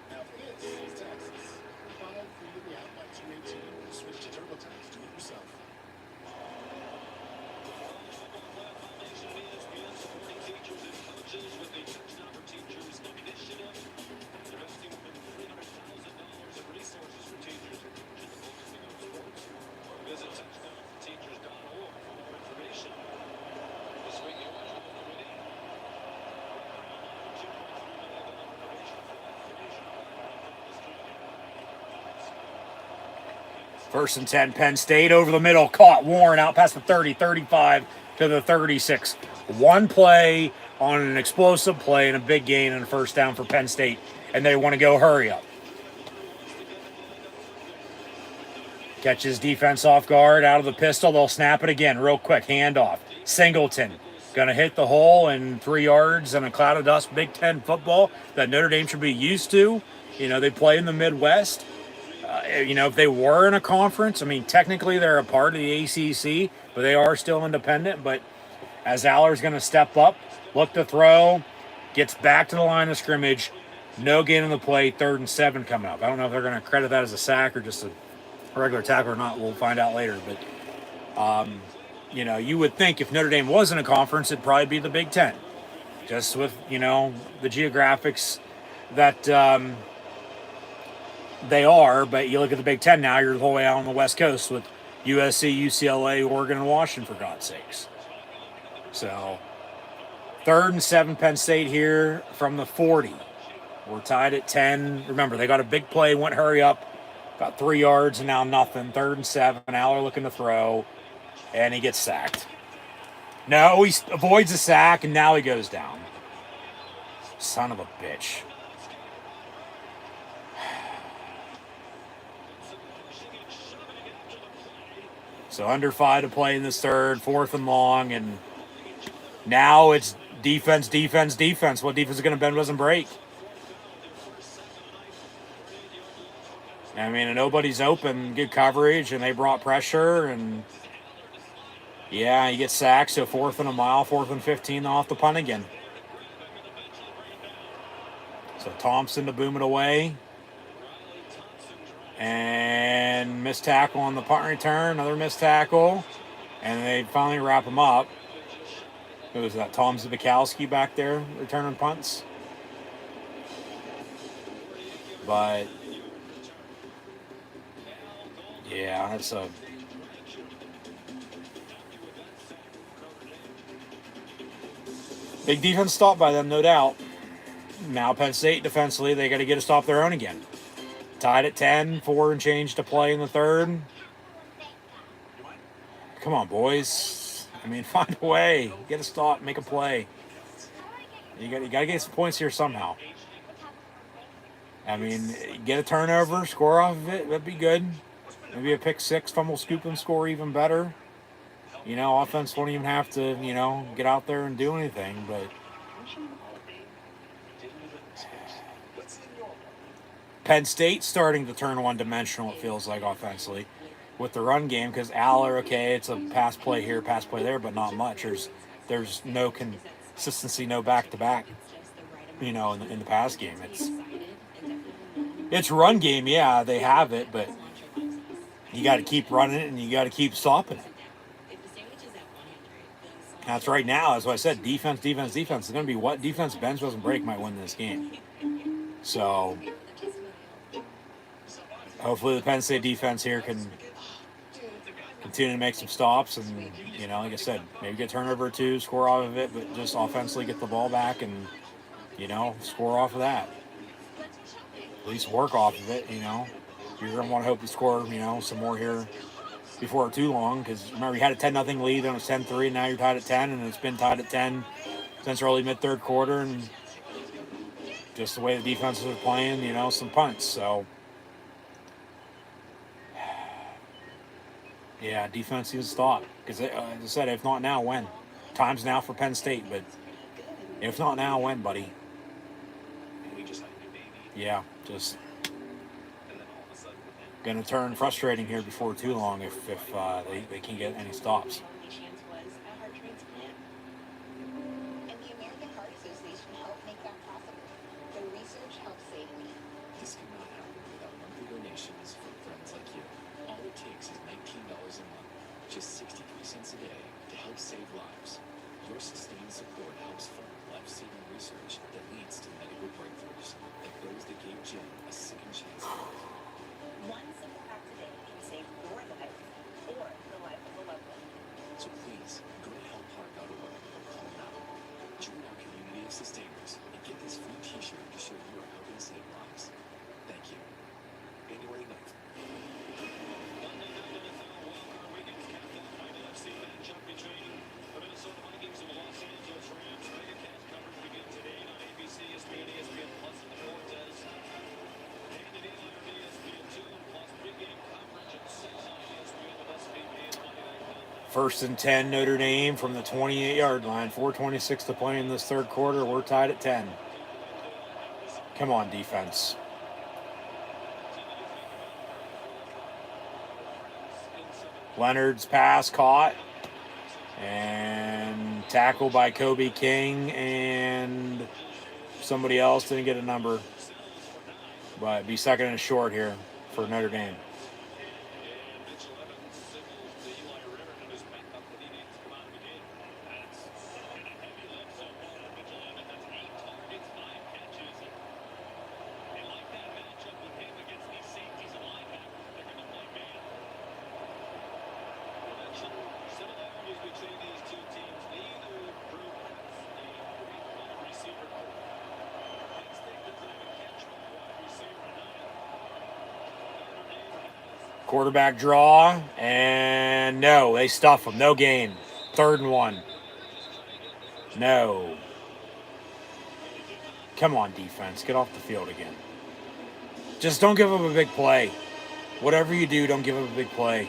First and 10, Penn State over the middle, caught Warren out past the 30, 35 to the 36. One play on an explosive play and a big gain and a first down for Penn State, and they want to go hurry up. Catches defense off guard, out of the pistol. They'll snap it again real quick, handoff. Singleton going to hit the hole in 3 yards and a cloud of dust. Big Ten football that Notre Dame should be used to. They play in the Midwest. If they were in a conference, technically they're a part of the ACC, but but they are still independent. But as Aller's going to step up, look to throw, gets back to the line of scrimmage, no gain on the play, 3rd and 7 coming up. I don't know if they're going to credit that as a sack or just a regular tackle or not. We'll find out later. But, you know, you would think if Notre Dame wasn't a conference, it'd probably be the Big Ten. Just with, you know, the geographics that they are. But you look at the Big Ten now, you're the whole way out on the West Coast with USC, UCLA, Oregon, and Washington, for God's sakes. So, 3rd and 7 Penn State here from the 40. We're tied at 10. Remember, they got a big play, went hurry up, about 3 yards, and now nothing. 3rd and 7. Aller looking to throw, and he gets sacked. No, he avoids a sack, and now he goes down. Son of a bitch. So under 5 to play in this 3rd, 4th and long, and now it's defense. What defense is going to bend doesn't break? I mean, and nobody's open, good coverage, and they brought pressure, and yeah, he gets sacked, so 4th and a mile, 4th and 15, off the punt again. So Thompson to boom it away. And missed tackle on the punt return, another missed tackle, and they finally wrap him up. Who was that? Tom Zbikowski back there returning punts. But yeah, that's a big defense stop by them, no doubt. Now Penn State defensively, they got to get a stop their own again. Tied at 10, 4 and change to play in the 3rd. Come on, boys. I mean, find a way. Get a stop, make a play. You got to get some points here somehow. I mean, get a turnover, score off of it. That'd be good. Maybe a pick 6, fumble, scoop, and score even better. You know, offense won't even have to, you know, get out there and do anything, but Penn State starting to turn one-dimensional, it feels like, offensively, with the run game, because Aller, okay, it's a pass play here, pass play there, but not much. There's no consistency, no back-to-back, you know, in the pass game. It's run game, yeah, they have it, but you got to keep running it, and you got to keep stopping it. That's right now, as I said, defense. It's going to be what defense bends doesn't break might win this game. So hopefully the Penn State defense here can continue to make some stops and, you know, like I said, maybe get a turnover or 2, score off of it, but just offensively get the ball back and, you know, score off of that. At least work off of it, you know. You're going to want to hope you score, you know, some more here before too long, because remember, you had a 10-0 lead, then it was 10-3, and now you're tied at 10, and it's been tied at 10 since early mid-3rd quarter, and just the way the defenses are playing, you know, some punts. So, yeah, defense needs to stop, because as I said, if not now, when? Time's now for Penn State, but if not now, when, buddy? Yeah, just going to turn frustrating here before too long if they can get any stops. And the American Heart Association helped make that possible. Their research helped save me. This could not happen without monthly donations from friends like you. All it takes is $19 a month, just 63 cents a day, to help save lives. Your sustained support helps fund life-saving research that leads to medical breakthroughs, like those that gave Jim a second chance at life. One simple act today can save your life or the life of a loved one. So please, go to helpheart.org or call now. Join our community of sustainers and get this free t-shirt to show you are helping save lives. Thank you. January 9th. First and 10, Notre Dame from the 28-yard line. 4:26 to play in this 3rd quarter. We're tied at 10. Come on, defense. Leonard's pass caught. And tackle by Kobe King and somebody else. Didn't get a number. But be second and short here for Notre Dame. Quarterback draw, and no, they stuff him. No gain. 3rd and 1. No. Come on, defense. Get off the field again. Just don't give up a big play. Whatever you do, don't give up a big play.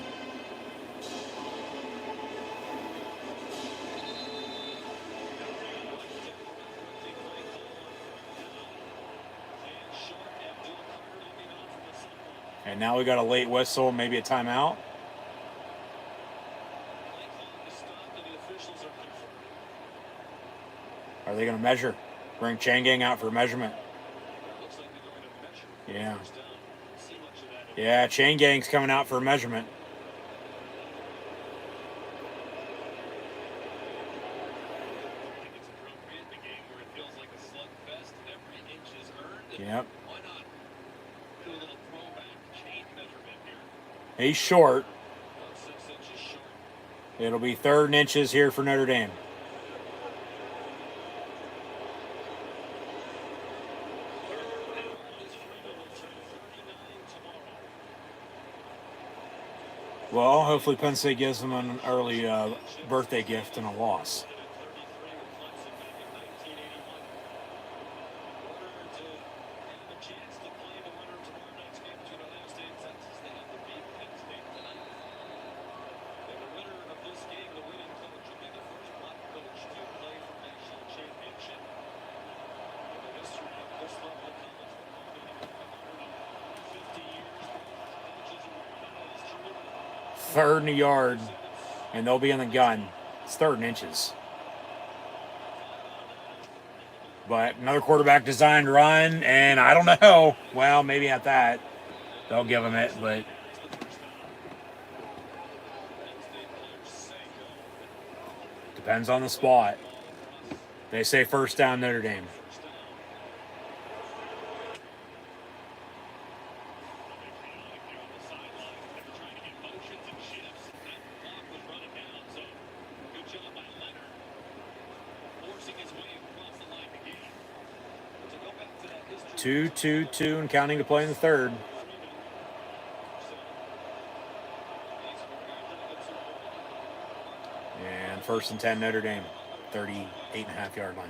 And now we got a late whistle, maybe a timeout. Are they going to measure? Bring Chang out for measurement. Yeah. Yeah, Chang coming out for a measurement. Yep. He's short. It'll be 3rd and inches here for Notre Dame. Well, hopefully Penn State gives them an early birthday gift and a loss. Third and a yard, and they'll be in the gun. It's 3rd and inches. But another quarterback designed run, and I don't know. Well, maybe at that. They'll give him it, but depends on the spot. They say 1st down Notre Dame. Two, and counting to play in the 3rd. And 1st and 10 Notre Dame, 38.5-yard line.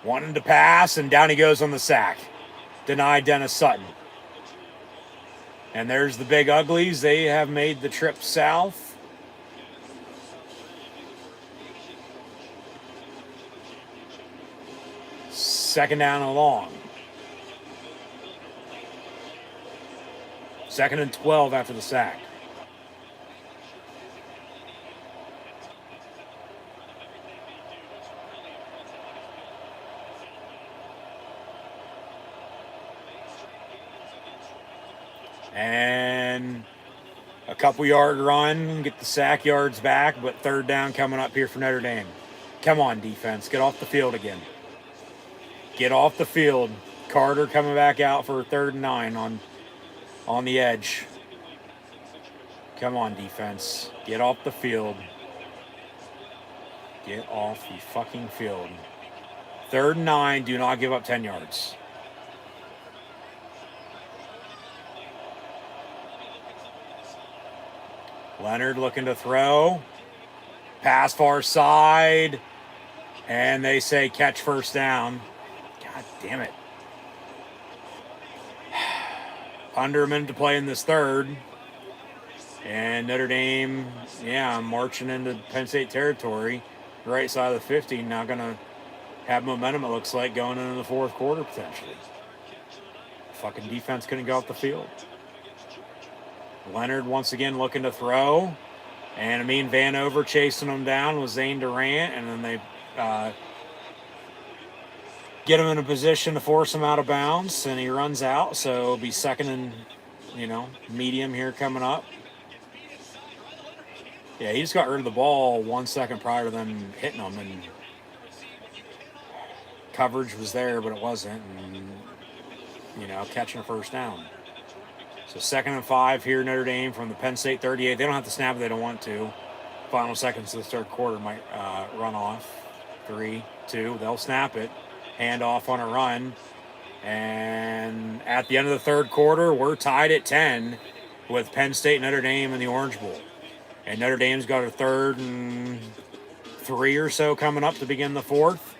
Wanting to pass, and down he goes on the sack. Denied Dennis Sutton. And there's the Big Uglies. They have made the trip south. Second down and long. 2nd and 12 after the sack. And a couple yard run, get the sack yards back, but 3rd down coming up here for Notre Dame. Come on, defense, get off the field again. Get off the field. Carter coming back out for 3rd and 9 on the edge. Come on, defense. Get off the field. Get off the fucking field. 3rd and 9. Do not give up 10 yards. Leonard looking to throw. Pass far side. And they say catch 1st down. God damn it. Under a minute to play in this 3rd. And Notre Dame, marching into Penn State territory. Right side of the 50. Now going to have momentum, it looks like, going into the 4th quarter potentially. Fucking defense couldn't go off the field. Leonard once again looking to throw. And Amin Vanover chasing him down with Zane Durant, and then they get him in a position to force him out of bounds, and he runs out. So it'll be second and, medium here coming up. Yeah, he just got rid of the ball 1 second prior to them hitting him, and coverage was there, but it wasn't, and, catching a first down. So 2nd and 5 here, Notre Dame from the Penn State 38. They don't have to snap if they don't want to. Final seconds of the third quarter might run off. 3, 2, they'll snap it. Hand off on a run. And at the end of the third quarter, we're tied at 10 with Penn State and Notre Dame in the Orange Bowl. And Notre Dame's got a 3rd and 3 or so coming up to begin the 4th.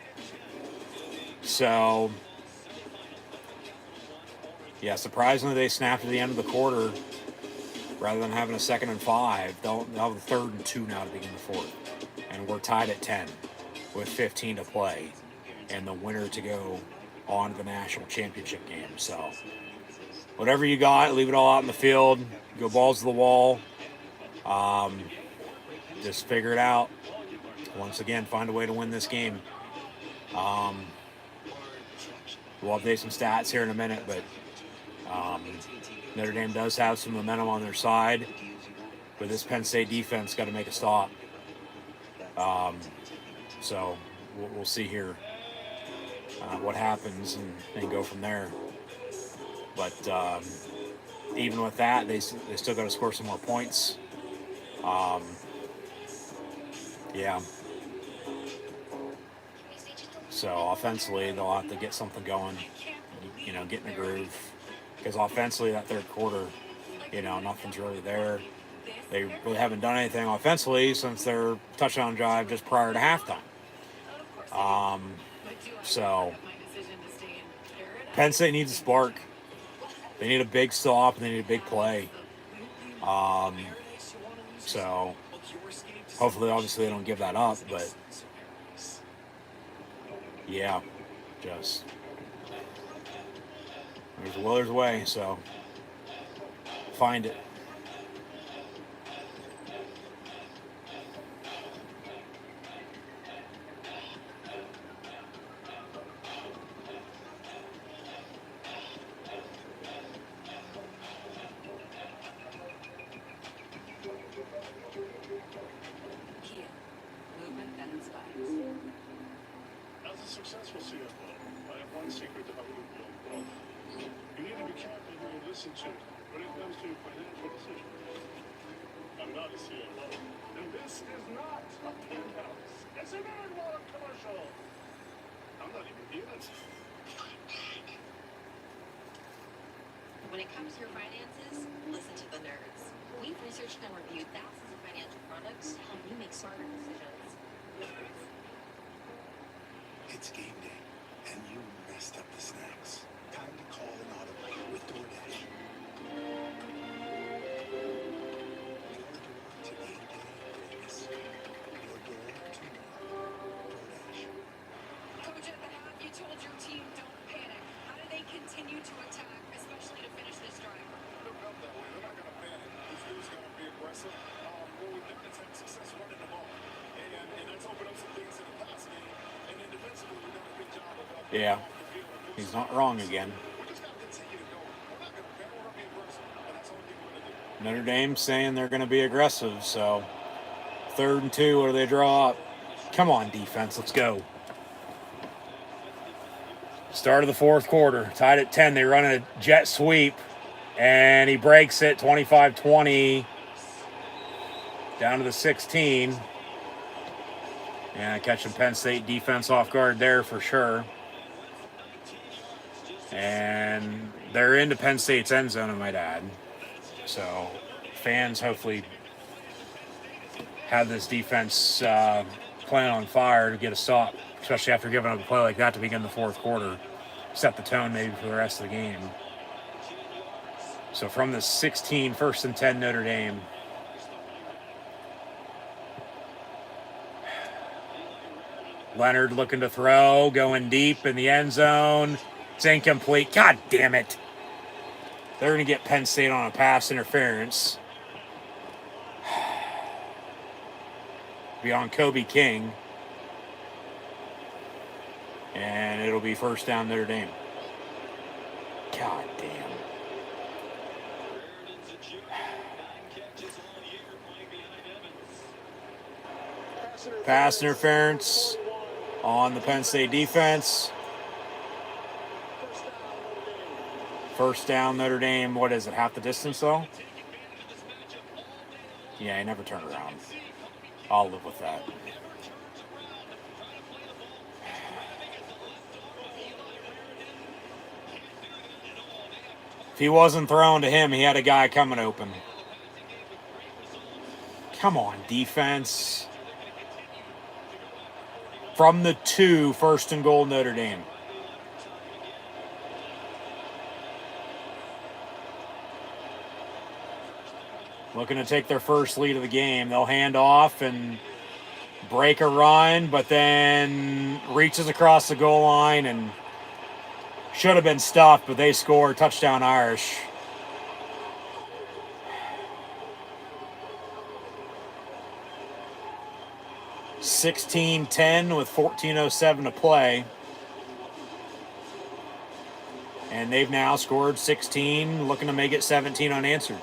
So, yeah, surprisingly, they snapped at the end of the quarter rather than having a 2nd and 5. They'll have a 3rd and 2 now to begin the 4th. And we're tied at 10 with 15 to play. And the winner to go on to the national championship game. So, whatever you got, leave it all out in the field. Go balls to the wall. Just figure it out. Once again, find a way to win this game. We'll update some stats here in a minute, but Notre Dame does have some momentum on their side, but this Penn State defense got to make a stop. So we'll see here what happens and go from there. But even with that, they still got to score some more points. Yeah. So offensively, they'll have to get something going, get in the groove. Because offensively, that third quarter, nothing's really there. They really haven't done anything offensively since their touchdown drive just prior to halftime. So Penn State needs a spark. They need a big stop and they need a big play. So hopefully, obviously, they don't give that up, but yeah, just there's a will, there's a way, so find it. As a successful CFO, I have one secret to how you build wealth. You need to be careful who you listen to when it comes to financial decisions. I'm not a CFO, and this is not a penthouse. It's an Nerdwater commercial. I'm not even in it. When it comes to your finances, listen to the nerds. We've researched and reviewed thousands of financial products to help you make smarter decisions. It's game day, and you messed up the snacks. Time to call an audible with DoorDash. Your door to game day greatness. Your door to DoorDash. Coach, at the half, you told your team don't panic. How do they continue to attack, especially to finish this drive? Look up that way. They're not going to panic. This dude's going to be aggressive. What we've done is had success running the ball. And that's opened up some things in the past game. And then defensively, we've done a good job of Yeah, he's not wrong again. we just got to continue to go. We're not going to panic. We're going to be aggressive. And that's the only thing we're going to do. Notre Dame saying they're going to be aggressive, so 3rd and 2, what do they draw up? Come on, defense, let's go. Start of the 4th quarter, tied at 10. They run a jet sweep, and he breaks it, 25-20, down to the 16. And catching Penn State defense off guard there for sure. And they're into Penn State's end zone, I might add. So fans hopefully have this defense playing on fire to get a stop, especially after giving up a play like that to begin the 4th quarter. Set the tone maybe for the rest of the game. So from the 16, 1st and 10 Notre Dame. Leonard looking to throw, going deep in the end zone. It's incomplete. God damn it. They're going to get Penn State on a pass interference. Be on Kobe King. And it'll be first down Notre Dame. God damn. Pass interference on the Penn State defense. First down Notre Dame. What is it? Half the distance though? Yeah, he never turned around. I'll live with that. If he wasn't thrown to him, he had a guy coming open. Come on, defense. From the 2, first and goal, Notre Dame. Looking to take their first lead of the game. They'll hand off and break a run, but then reaches across the goal line and should have been stuffed, but they score. Touchdown Irish. (16-10) with 14:07 to play. And they've now scored 16, looking to make it 17 unanswered.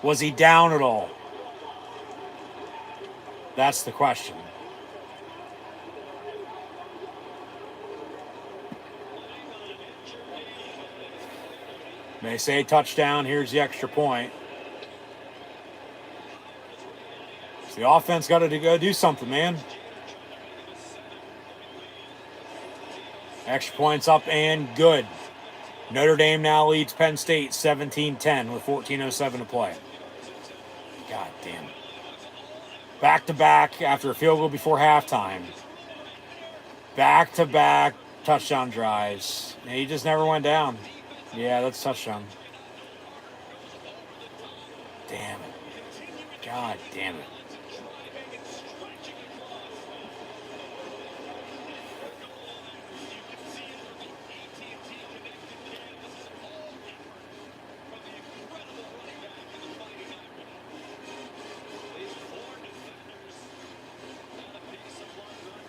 Was he down at all? That's the question. They say touchdown. Here's the extra point. So the offense got to go do something, man. Extra points up and good. Notre Dame now leads Penn State 17-10 with 14:07 to play. God damn. Back-to-back after a field goal before halftime. Back-to-back touchdown drives. And he just never went down. Yeah, that's a touchdown. Damn it. God damn it.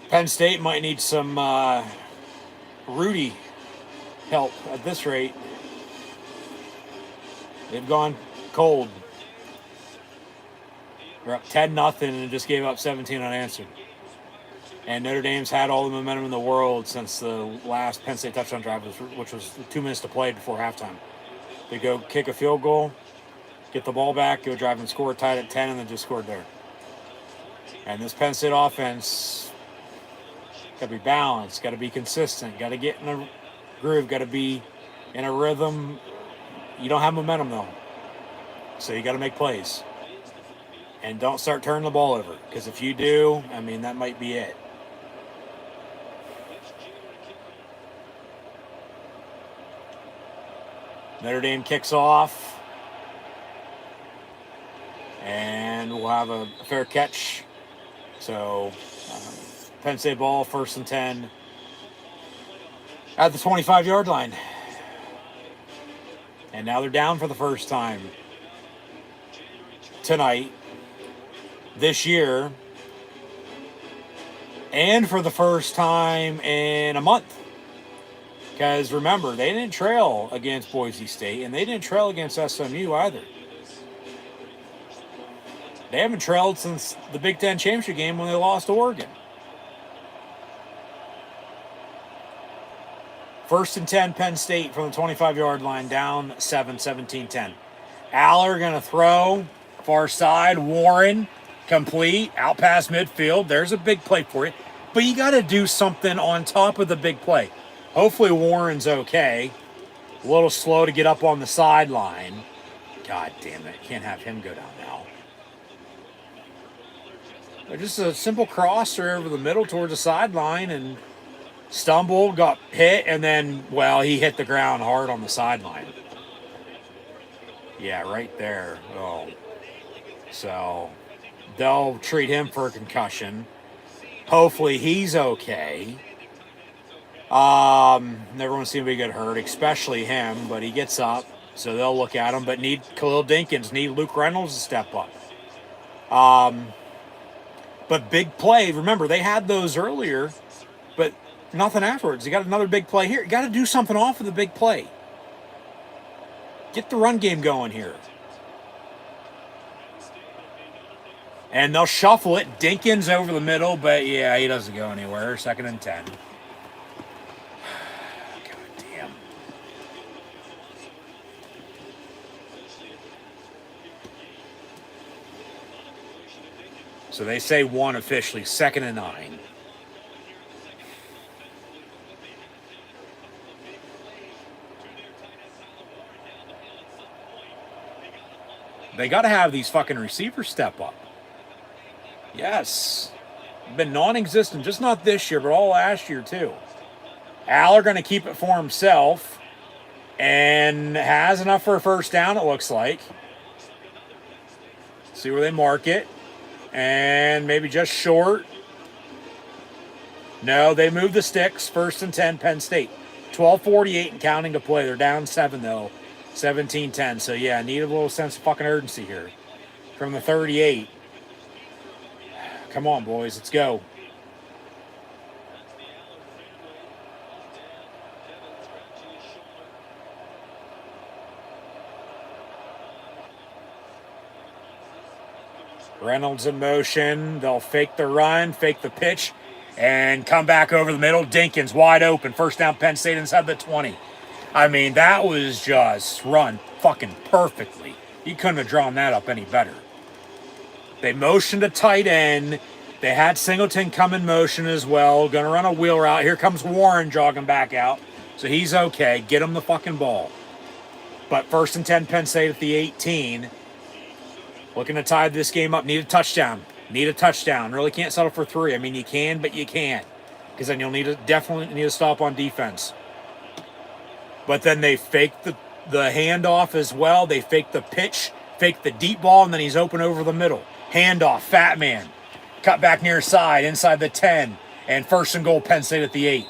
Penn State might need some Rudy help at this rate. They've gone cold. They're up 10-0 and just gave up 17 unanswered. And Notre Dame's had all the momentum in the world since the last Penn State touchdown drive, which was 2 minutes to play before halftime. They go kick a field goal, get the ball back, go drive and score, tied at 10, and then just scored there. And this Penn State offense got to be balanced, got to be consistent, got to get in a groove, got to be in a rhythm. You don't have momentum, though. So you got to make plays. And don't start turning the ball over. Because if you do, I mean, that might be it. Notre Dame kicks off. And we'll have a fair catch. So, Penn State ball, 1st and 10. At the 25-yard line. And now they're down for the first time tonight, this year, and for the first time in a month. Because remember, they didn't trail against Boise State, and they didn't trail against SMU either. They haven't trailed since the Big Ten championship game when they lost to Oregon. 1st and 10, Penn State from the 25-yard line, down 7, 17-10. Aller going to throw, far side. Warren, complete, out past midfield. There's a big play for you. But you got to do something on top of the big play. Hopefully Warren's okay. A little slow to get up on the sideline. God damn it. Can't have him go down now. Just a simple crosser over the middle towards the sideline and stumbled, got hit, and then, well, he hit the ground hard on the sideline. Yeah, right there. Oh. So they'll treat him for a concussion. Hopefully he's okay. Never want to see anybody get hurt, especially him, but he gets up, So they'll look at him, but need Khalil Dinkins, need Luke Reynolds to step up. But big play, remember, they had those earlier, but nothing afterwards. You got another big play here. You got to do something off of the big play. Get the run game going here. And they'll shuffle it. Dinkins over the middle, but yeah, he doesn't go anywhere. 2nd and 10. God damn. So they say 1 officially, 2nd and 9. They got to have these fucking receivers step up. Yes. Been non-existent, just not this year, but all last year too. Aller going to keep it for himself and has enough for a first down, it looks like. See where they mark it. And maybe just short. No, they move the sticks. 1st and 10, Penn State. 12:48 and counting to play. They're down 7 though. 17-10. So yeah, need a little sense of fucking urgency here. From the 38. Come on, boys. Let's go. Reynolds in motion. They'll fake the run, fake the pitch, and come back over the middle. Dinkins wide open. First down, Penn State inside the 20. I mean, that was just run fucking perfectly. You couldn't have drawn that up any better. They motioned a tight end. They had Singleton come in motion as well. Going to run a wheel route. Here comes Warren jogging back out. So he's okay. Get him the fucking ball. But 1st and 10, Penn State at the 18. Looking to tie this game up. Need a touchdown. Need a touchdown. Really can't settle for 3. I mean, you can, but you can't. Because then you'll definitely need to stop on defense. But then they fake the handoff as well. They fake the pitch, fake the deep ball, and then he's open over the middle. Handoff, fat man. Cut back near side, inside the 10. And 1st and goal, Penn State at the 8.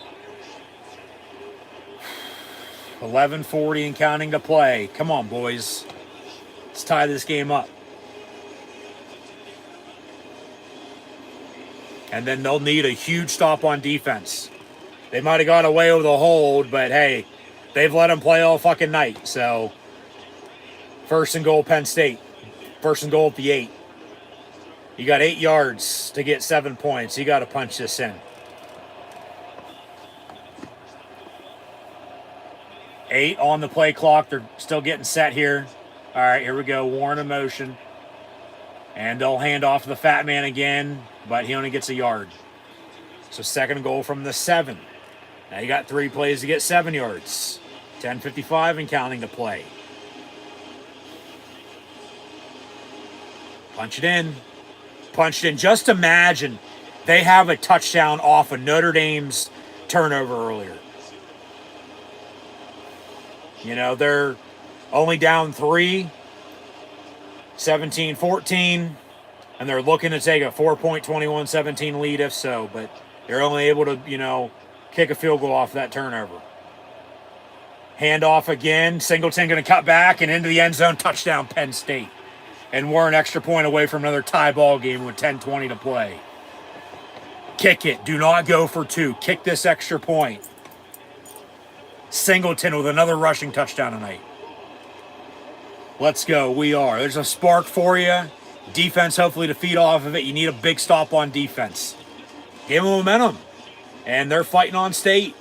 11:40 and counting to play. Come on, boys. Let's tie this game up. And then they'll need a huge stop on defense. They might have got away with a hold, but hey, they've let them play all fucking night. So, 1st and goal, Penn State. 1st and goal at the 8. You got 8 yards to get 7 points. You got to punch this in. 8 on the play clock. They're still getting set here. All right, here we go. Warren in motion. And they'll hand off to the fat man again, but he only gets a yard. So 2nd and goal from the 7. Now you got 3 plays to get 7 yards. 10:55 and counting to play. Punch it in. Punched in. Just imagine they have a touchdown off of Notre Dame's turnover earlier. You know, they're only down 3, 17-14, and they're looking to take a 4.21-17 lead if so, but they're only able to, kick a field goal off that turnover. Handoff again. Singleton going to cut back and into the end zone. Touchdown, Penn State. And we're an extra point away from another tie ball game with 10:20 to play. Kick it. Do not go for 2. Kick this extra point. Singleton with another rushing touchdown tonight. Let's go. We are. There's a spark for you. Defense hopefully to feed off of it. You need a big stop on defense. Give them momentum. And they're fighting on state.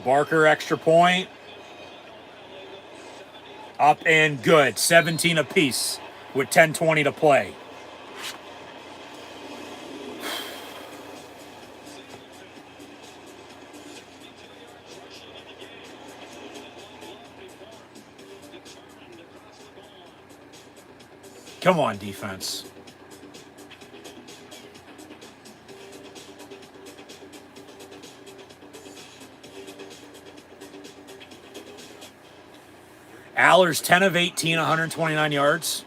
Barker extra point. Up and good. 17 apiece with 10:20 to play. Come on, defense. Aller's 10 of 18, 129 yards.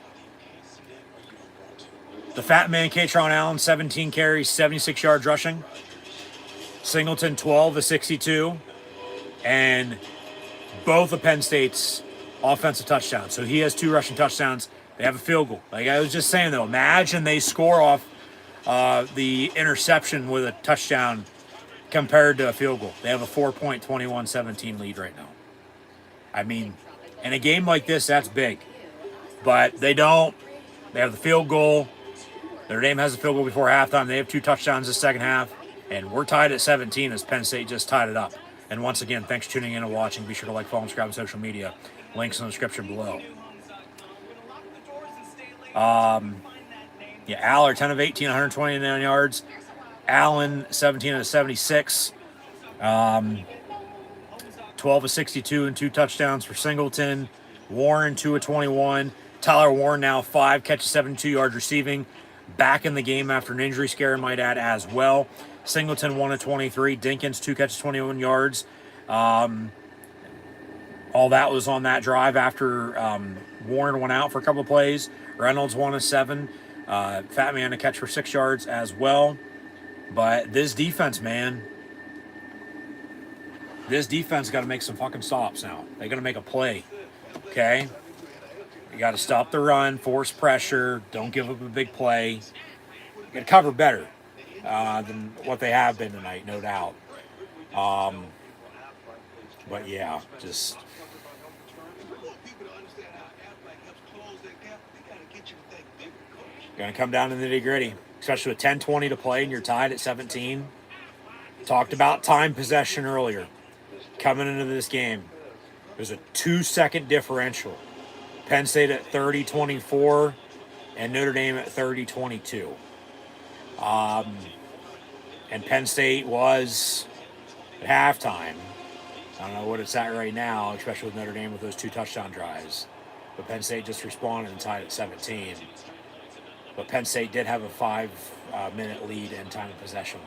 The fat man, Katron Allen, 17 carries, 76 yards rushing. Singleton, 12 of 62. And both of Penn State's offensive touchdowns. So he has 2 rushing touchdowns. They have a field goal. Like I was just saying, though, imagine they score off the interception with a touchdown compared to a field goal. They have a 4-point 21-17 lead right now. I mean, in a game like this, that's big. But they don't. They have the field goal. Notre Dame has a field goal before halftime. They have 2 touchdowns this second half. And we're tied at 17 as Penn State just tied it up. And once again, thanks for tuning in and watching. Be sure to like, follow, and subscribe on social media. Links in the description below. Yeah, Aller, 10 of 18, 129 yards. Allen, 17 of 76. 12 of 62 and 2 touchdowns for Singleton. Warren, 2 of 21. Tyler Warren now 5 catches, 72 yards receiving. Back in the game after an injury scare, I might add, as well. Singleton, 1 of 23. Dinkins, 2 catches, 21 yards. All that was on that drive after Warren went out for a couple of plays. Reynolds, 1 of 7. Fat Man a catch for 6 yards as well. But this defense, man, this defense got to make some fucking stops now. They got to make a play, okay? You got to stop the run, force pressure, don't give up a big play. You got to cover better than what they have been tonight, no doubt. But yeah, just going to come down to the nitty-gritty, especially with 10:20 to play and you're tied at 17. Talked about time possession earlier. Coming into this game, there's a 2-second differential. Penn State at 30-24 and Notre Dame at 30-22. And Penn State was at halftime. I don't know what it's at right now, especially with Notre Dame with those 2 touchdown drives. But Penn State just responded and tied at 17. But Penn State did have a 5-minute lead in time of possession.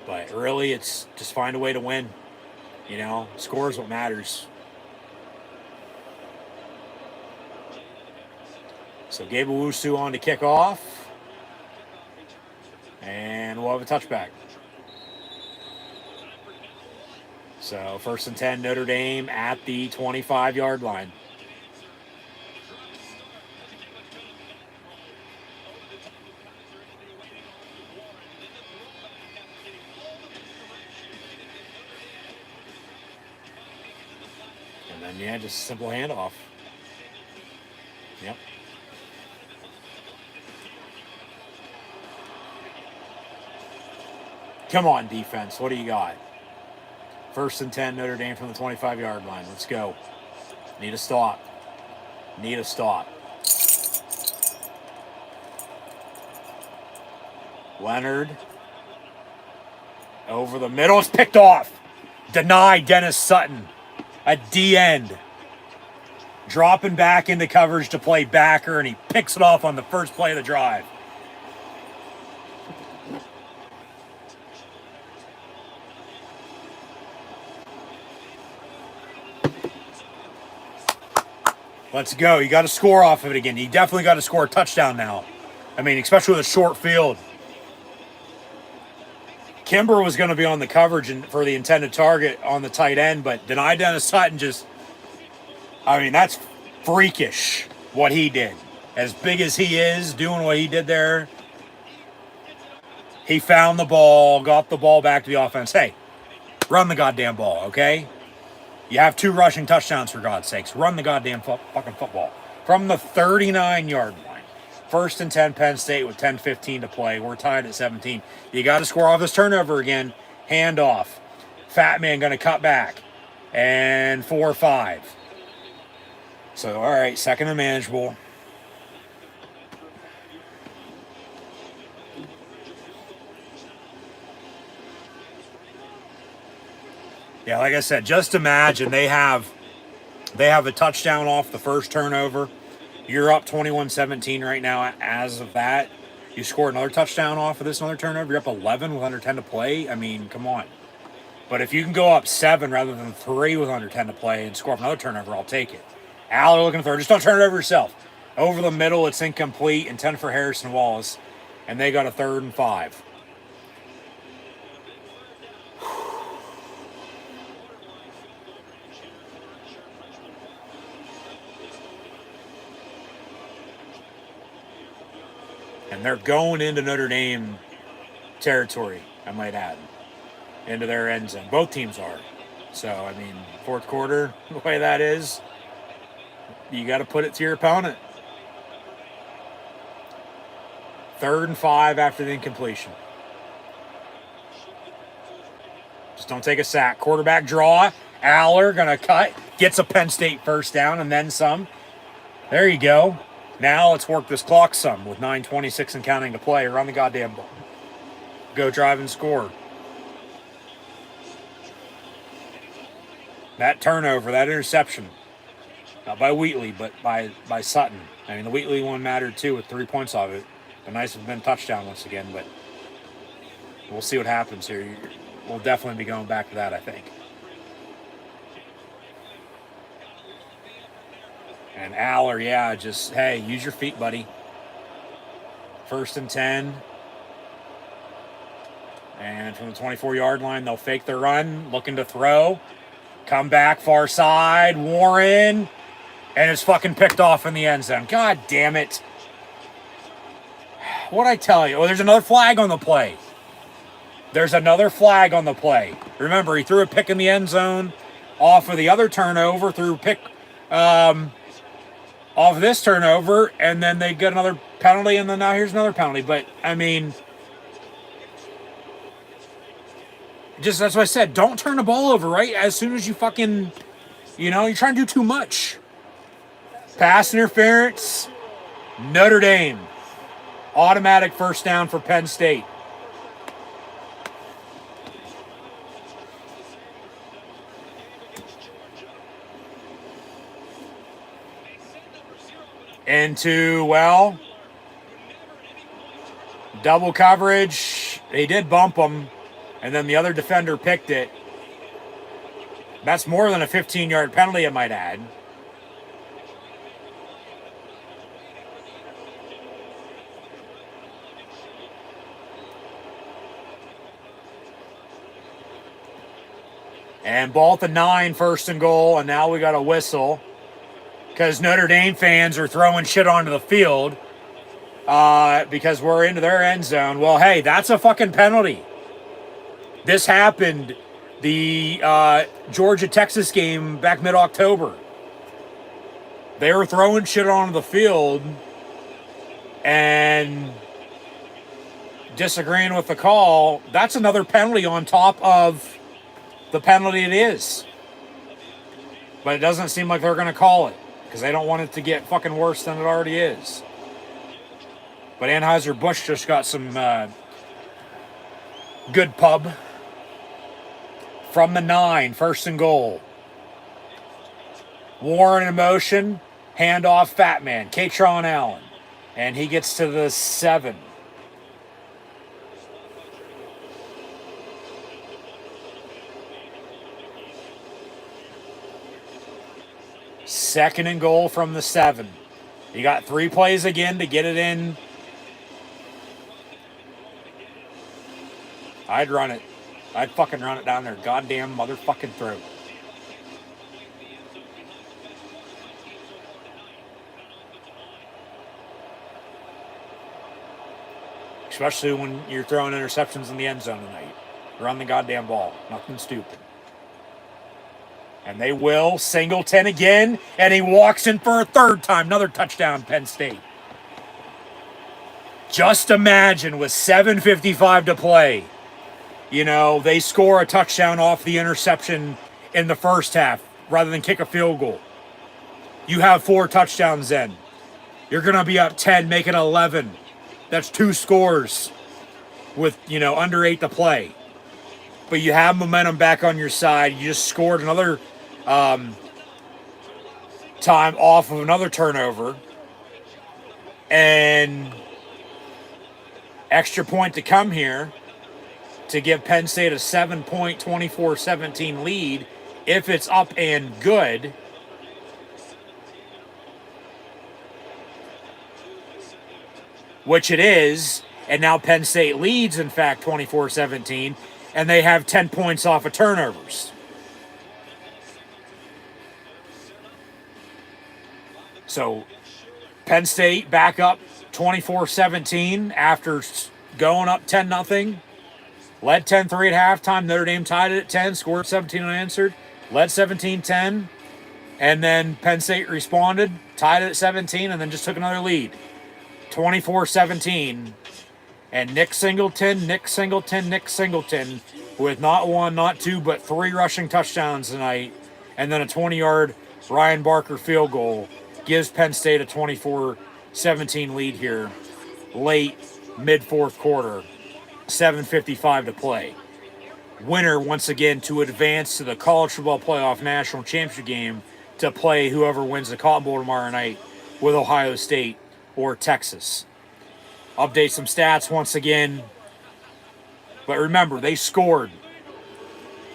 But really, it's just find a way to win. You know, score is what matters. So Gabe Owusu on to kick off. And we'll have a touchback. So 1st and 10, Notre Dame at the 25-yard line. And then, yeah, just a simple handoff. Yep. Come on, defense. What do you got? 1st and 10, Notre Dame from the 25-yard line. Let's go. Need a stop. Need a stop. Leonard. Over the middle. It's picked off. Denied Dennis Sutton. A D-end. Dropping back into coverage to play backer, and he picks it off on the first play of the drive. Let's go. You got to score off of it again. You definitely got to score a touchdown now. I mean, especially with a short field. Kimber was going to be on the coverage for the intended target on the tight end, but denied Dennis Sutton just... I mean, that's freakish what he did. As big as he is, doing what he did there, he found the ball, got the ball back to the offense. Hey, run the goddamn ball, okay? You have 2 rushing touchdowns, for God's sakes. Run the goddamn fucking football. From the 39-yard line. 1st and 10, Penn State with 10:15 to play. We're tied at 17. You got to score off this turnover again. Hand off. Fat Man going to cut back. And 4-5. So, all right, 2nd and manageable. Yeah, like I said, just imagine they have a touchdown off the first turnover. You're up 21-17 right now as of that. You score another touchdown off of this another turnover. You're up 11 with under 10 to play. I mean, come on. But if you can go up 7 rather than 3 with under 10 to play and score off another turnover, I'll take it. Aller looking for it. Just don't turn it over yourself. Over the middle, it's incomplete. And 10 for Harrison Wallace. and they got a 3rd and 5. And they're going into Notre Dame territory, I might add, into their end zone. Both teams are. So, I mean, fourth quarter, the way that is, you got to put it to your opponent. 3rd and 5 after the incompletion. Just don't take a sack. Quarterback draw. Aller going to cut. Gets a Penn State first down and then some. There you go. Now let's work this clock some with 9:26 and counting to play. Run the goddamn ball. Go drive and score. That turnover, that interception, not by Wheatley, but by Sutton. I mean, the Wheatley one mattered too with 3 points of it. A nice have been touchdown once again, but we'll see what happens here. We'll definitely be going back to that, I think. And Aller, yeah, just, hey, use your feet, buddy. 1st and 10. And from the 24-yard line, they'll fake the run, looking to throw. Come back, far side, Warren. And it's fucking picked off in the end zone. God damn it. What'd I tell you? Oh, there's another flag on the play. There's another flag on the play. Remember, he threw a pick in the end zone off of the other turnover, threw a pick off of this turnover, and then they get another penalty, and then now here's another penalty. But, I mean, just that's what I said. Don't turn the ball over, right? As soon as you fucking, you're trying to do too much. Pass interference. Notre Dame. Automatic first down for Penn State. Into, well, double coverage. They did bump him, and then the other defender picked it. That's more than a 15-yard penalty, I might add. And ball at the 9, 1st and goal, and now we got a whistle. Because Notre Dame fans are throwing shit onto the field because we're into their end zone. Well, hey, that's a fucking penalty. This happened the Georgia-Texas game back mid-October. They were throwing shit onto the field and disagreeing with the call. That's another penalty on top of the penalty it is. But it doesn't seem like they're going to call it, because they don't want it to get fucking worse than it already is. But Anheuser-Busch just got some good pub. From the 9, 1st and goal. Warren in motion. Handoff, Fat Man. Katron Allen. And he gets to the 7. Second and goal from the 7. You got 3 plays again to get it in. I'd run it. I'd fucking run it down their goddamn motherfucking throat. Especially when you're throwing interceptions in the end zone tonight. Run the goddamn ball. Nothing stupid. And they will. Singleton again. And he walks in for a 3rd time. Another touchdown, Penn State. Just imagine with 7:55 to play. They score a touchdown off the interception in the first half rather than kick a field goal. You have 4 touchdowns then. You're going to be up 10, make it 11. That's 2 scores with, under 8 to play. But you have momentum back on your side. You just scored another time off of another turnover. And extra point to come here to give Penn State a 7-point, 24-17 lead if it's up and good. Which it is. And now Penn State leads, in fact, 24-17, and they have 10 points off of turnovers. So Penn State back up 24-17 after going up 10-0. Led 10-3 at halftime. Notre Dame tied it at 10, scored 17 unanswered. Led 17-10. And then Penn State responded, tied it at 17, and then just took another lead. 24-17. And Nick Singleton, with not one, not two, but 3 rushing touchdowns tonight. And then a 20-yard Ryan Barker field goal gives Penn State a 24-17 lead here. Late, mid-fourth quarter. 7:55 to play. Winner, once again, to advance to the College Football Playoff National Championship game to play whoever wins the Cotton Bowl tomorrow night with Ohio State or Texas. Update some stats once again. But remember, they scored.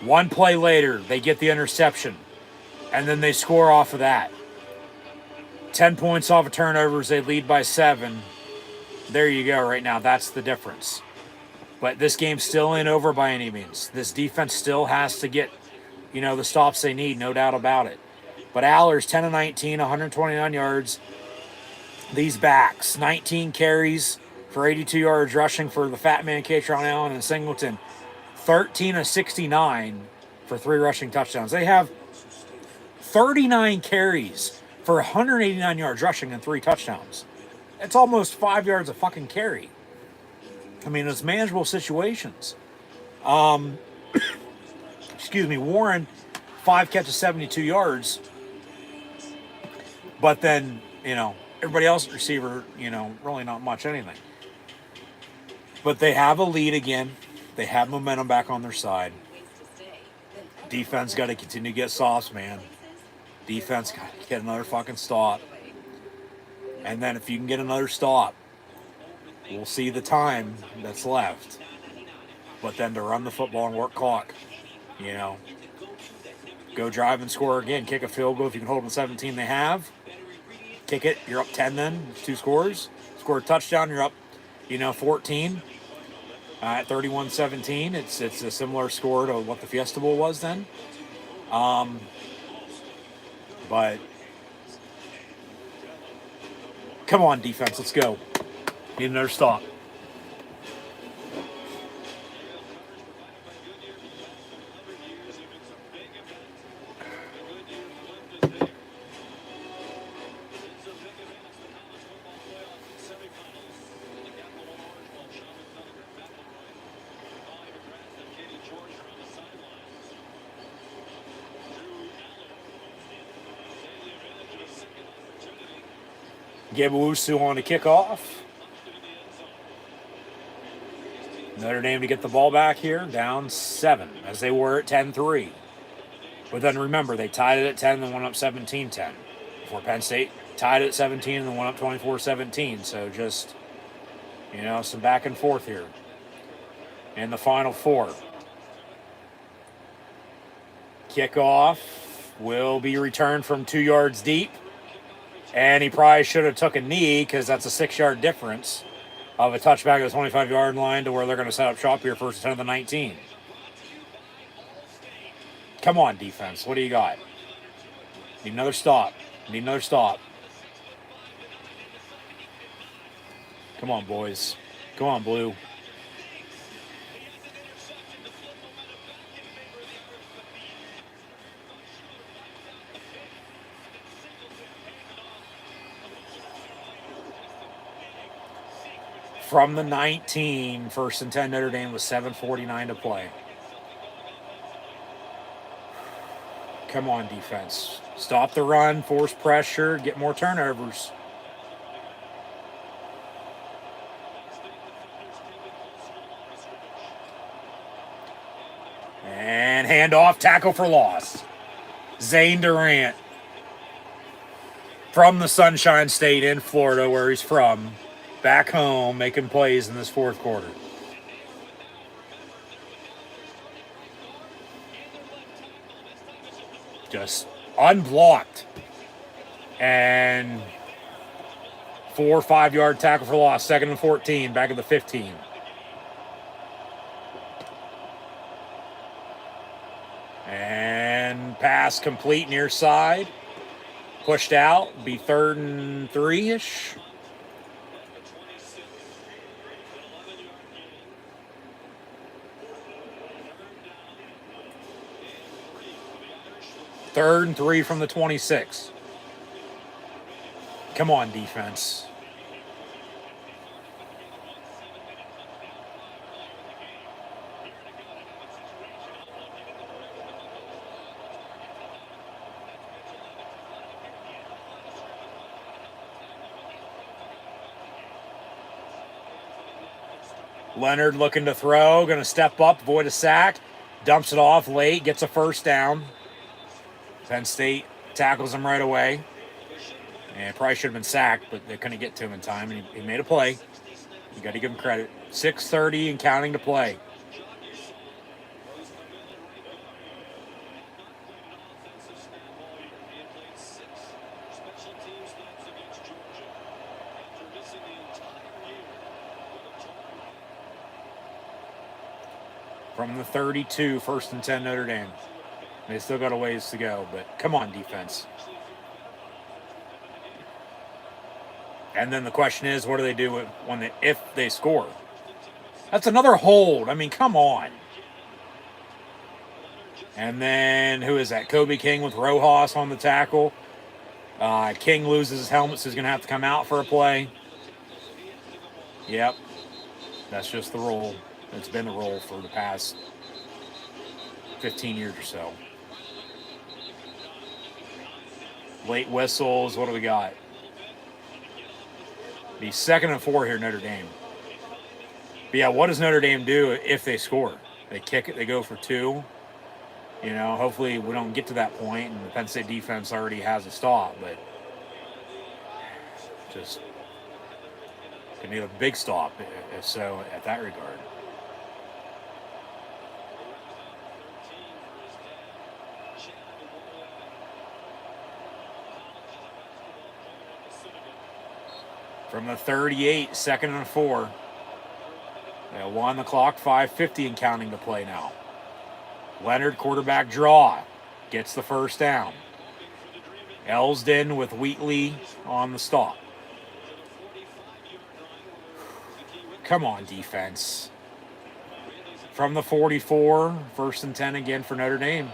One play later, they get the interception. And then they score off of that. 10 points off of turnovers. They lead by 7. There you go right now. That's the difference. But this game still ain't over by any means. This defense still has to get, the stops they need, no doubt about it. But Allers, 10 of 19, 129 yards. These backs, 19 carries for 82 yards rushing for the fat man, Katron Allen and Singleton. 13 of 69 for 3 rushing touchdowns. They have 39 carries for 189 yards rushing and 3 touchdowns. That's almost 5 yards a fucking carry. I mean, it's manageable situations. Excuse me, Warren, 5 catches, 72 yards. But then, everybody else receiver, really not much anything. But they have a lead again. They have momentum back on their side. Defense got to continue to get sauce, man. Defense got to get another fucking stop. And then if you can get another stop, we'll see the time that's left. But then to run the football and work clock, go drive and score again. Kick a field goal if you can hold them 17 they have. Kick it, you're up 10 then, 2 scores. Score a touchdown, you're up, 14. At 31-17, it's a similar score to what the Fiesta Bowl was then. But come on, defense, let's go. Need another stop. Gebewusu on the kickoff. Notre Dame to get the ball back here, down 7, as they were at 10-3. But then remember, they tied it at 10 and then went up 17-10. Before Penn State tied it at 17 and then went up 24-17. So just, some back and forth here. In the Final Four. Kickoff will be returned from 2 yards deep. And he probably should have took a knee because that's a 6-yard difference of a touchback at the 25-yard line to where they're going to set up shop here first and 10 of the 19. Come on, defense. What do you got? Need another stop. Come on, boys. Come on, Blue. From the 19, first and 10 Notre Dame with 7:49 to play. Come on, defense. Stop the run, force pressure, get more turnovers. And handoff, tackle for loss. Zane Durant from the Sunshine State in Florida, where he's from. Back home, making plays in this fourth quarter. Just unblocked. And 4 5-yard tackle for loss. 2nd and 14. Back at the 15. And pass complete near side. Pushed out. Be 3rd and 3-ish. Third and 3 from the 26. Come on, defense. Leonard looking to throw, going to step up, avoid a sack, dumps it off late, gets a first down. Penn State tackles him right away. And probably should have been sacked, but they couldn't get to him in time, and he made a play. You got to give him credit. 6:30 and counting to play. From the 32, 1st and 10 Notre Dame. They still got a ways to go, but come on, defense. And then the question is, what do they do if they score? That's another hold. I mean, come on. And then, who is that? Kobe King with Rojas on the tackle. King loses his helmet, so he's going to have to come out for a play. Yep. That's just the rule. It's been the rule for the past 15 years or so. Late whistles. What do we got? Be 2nd and 4 here, Notre Dame. But yeah, what does Notre Dame do if they score? They kick it. They go for 2. You know, hopefully we don't get to that point, and the Penn State defense already has a stop. But just they need a big stop, if so, at that regard. From the 38, 2nd and 4. They'll wind the clock, 5:50 and counting to play now. Leonard, quarterback draw, gets the first down. Elsden with Wheatley on the stop. Come on, defense. From the 44, 1st and 10 again for Notre Dame.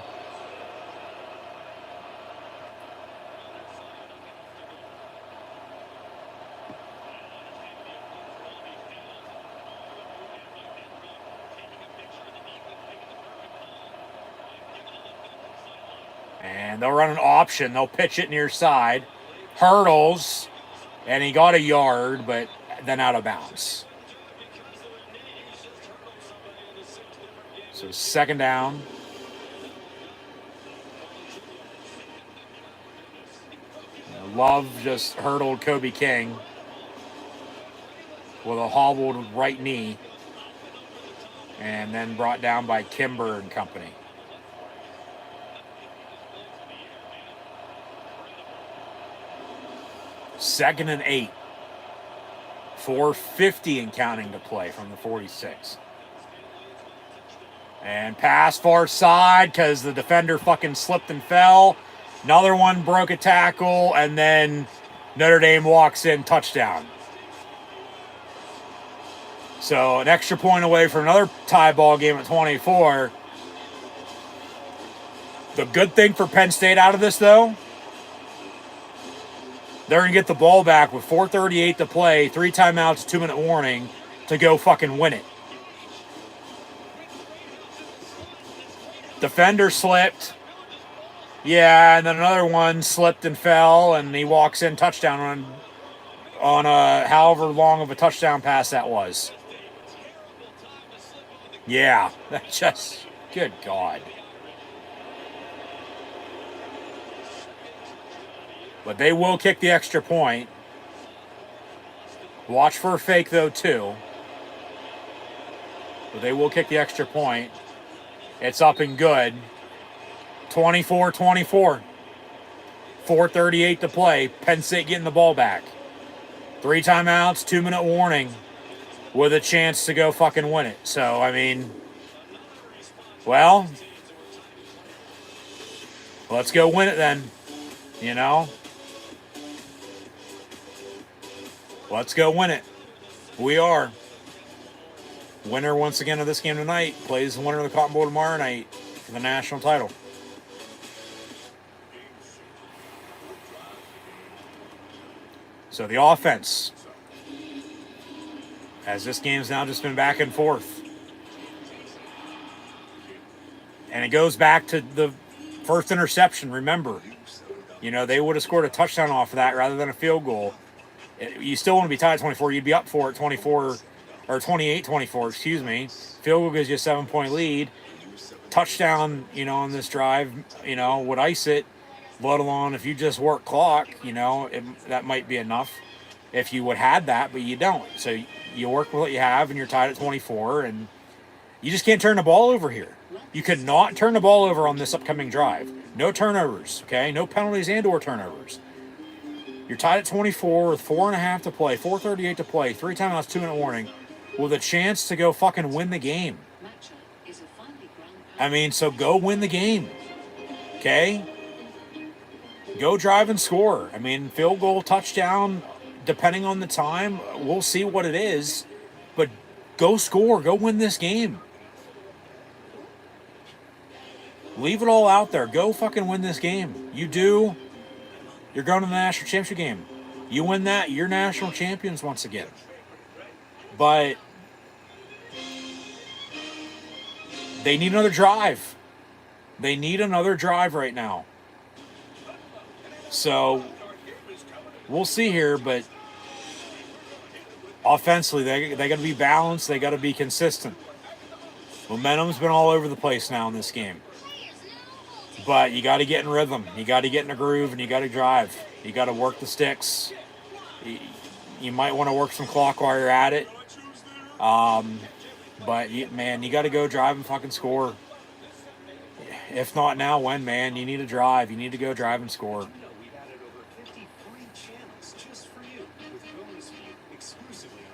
And they'll run an option. They'll pitch it near side. Hurdles. And he got a yard, but then out of bounds. So 2nd down. Love just hurdled Kobe King with a hobbled right knee. And then brought down by Kimber and company. Second and 8. 4:50 and counting to play from the 46. And pass far side because the defender fucking slipped and fell. Another one broke a tackle, and then Notre Dame walks in, touchdown. So an extra point away for another tie ball game at 24. The good thing for Penn State out of this, though, they're going to get the ball back with 4:38 to play, 3 timeouts, 2-minute warning to go fucking win it. Defender slipped. Yeah, and then another one slipped and fell, and he walks in, touchdown on a however long of a touchdown pass that was. Yeah, that's just, good God. But they will kick the extra point. Watch for a fake, though, too. But they will kick the extra point. It's up and good. 24-24. 4:38 to play. Penn State getting the ball back. 3 timeouts, 2-minute warning, with a chance to go fucking win it. So, I mean, well, let's go win it then. You know? Let's go win it. We are. Winner once again of this game tonight plays the winner of the Cotton Bowl tomorrow night for the national title. So the offense, as this game's now just been back and forth. And it goes back to the first interception, remember. You know, they would have scored a touchdown off of that rather than a field goal. You still want to be tied at 24. You'd be up for it 24 or 28-24, excuse me. Field goal gives you a 7-point lead. Touchdown, you know, on this drive, you know, would ice it. Let alone if you just work clock, you know, that might be enough if you would had that, but you don't. So you work with what you have, and you're tied at 24, and you just can't turn the ball over here. You could not turn the ball over on this upcoming drive. No turnovers, okay? No penalties and or turnovers. You're tied at 24 with 4.5 to play, 4:38 to play, 3 timeouts, 2-minute warning, with a chance to go fucking win the game. I mean, so go win the game, okay? Go drive and score. I mean, field goal, touchdown, depending on the time, we'll see what it is. But go score. Go win this game. Leave it all out there. Go fucking win this game. You do, you're going to the national championship game. You win that, you're national champions once again. But they need another drive. They need another drive right now. So we'll see here, but offensively, they got to be balanced. They got to be consistent. Momentum's been all over the place now in this game. But you got to get in rhythm. You got to get in a groove, and you got to drive. You got to work the sticks. You might want to work some clock while you're at it. But, man, you got to go drive and fucking score. If not now, when, man? You need to drive. You need to go drive and score.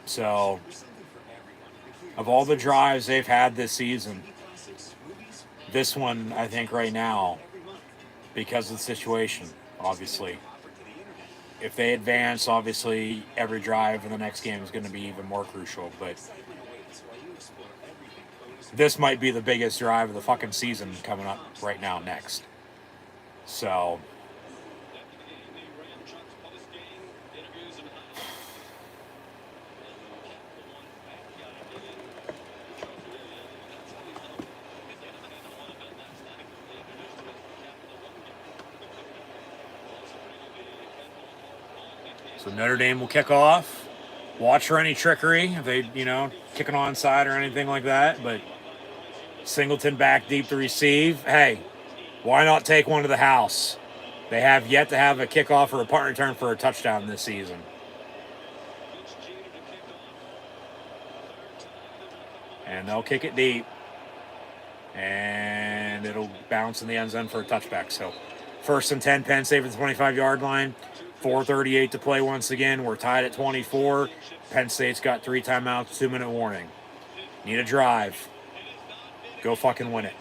So, of all the drives they've had this season, this one, I think right now, because of the situation, obviously, if they advance, obviously, every drive in the next game is going to be even more crucial. But this might be the biggest drive of the fucking season coming up right now next. So, Notre Dame will kick off. Watch for any trickery if they, kick an onside or anything like that. But Singleton back deep to receive. Hey, why not take one to the house? They have yet to have a kickoff or a punt return for a touchdown this season. And they'll kick it deep. And it'll bounce in the end zone for a touchback. So 1st and 10, Penn State at the 25-yard line. 4:38 to play once again. We're tied at 24. Penn State's got 3 timeouts, 2-minute warning. Need a drive. Go fucking win it.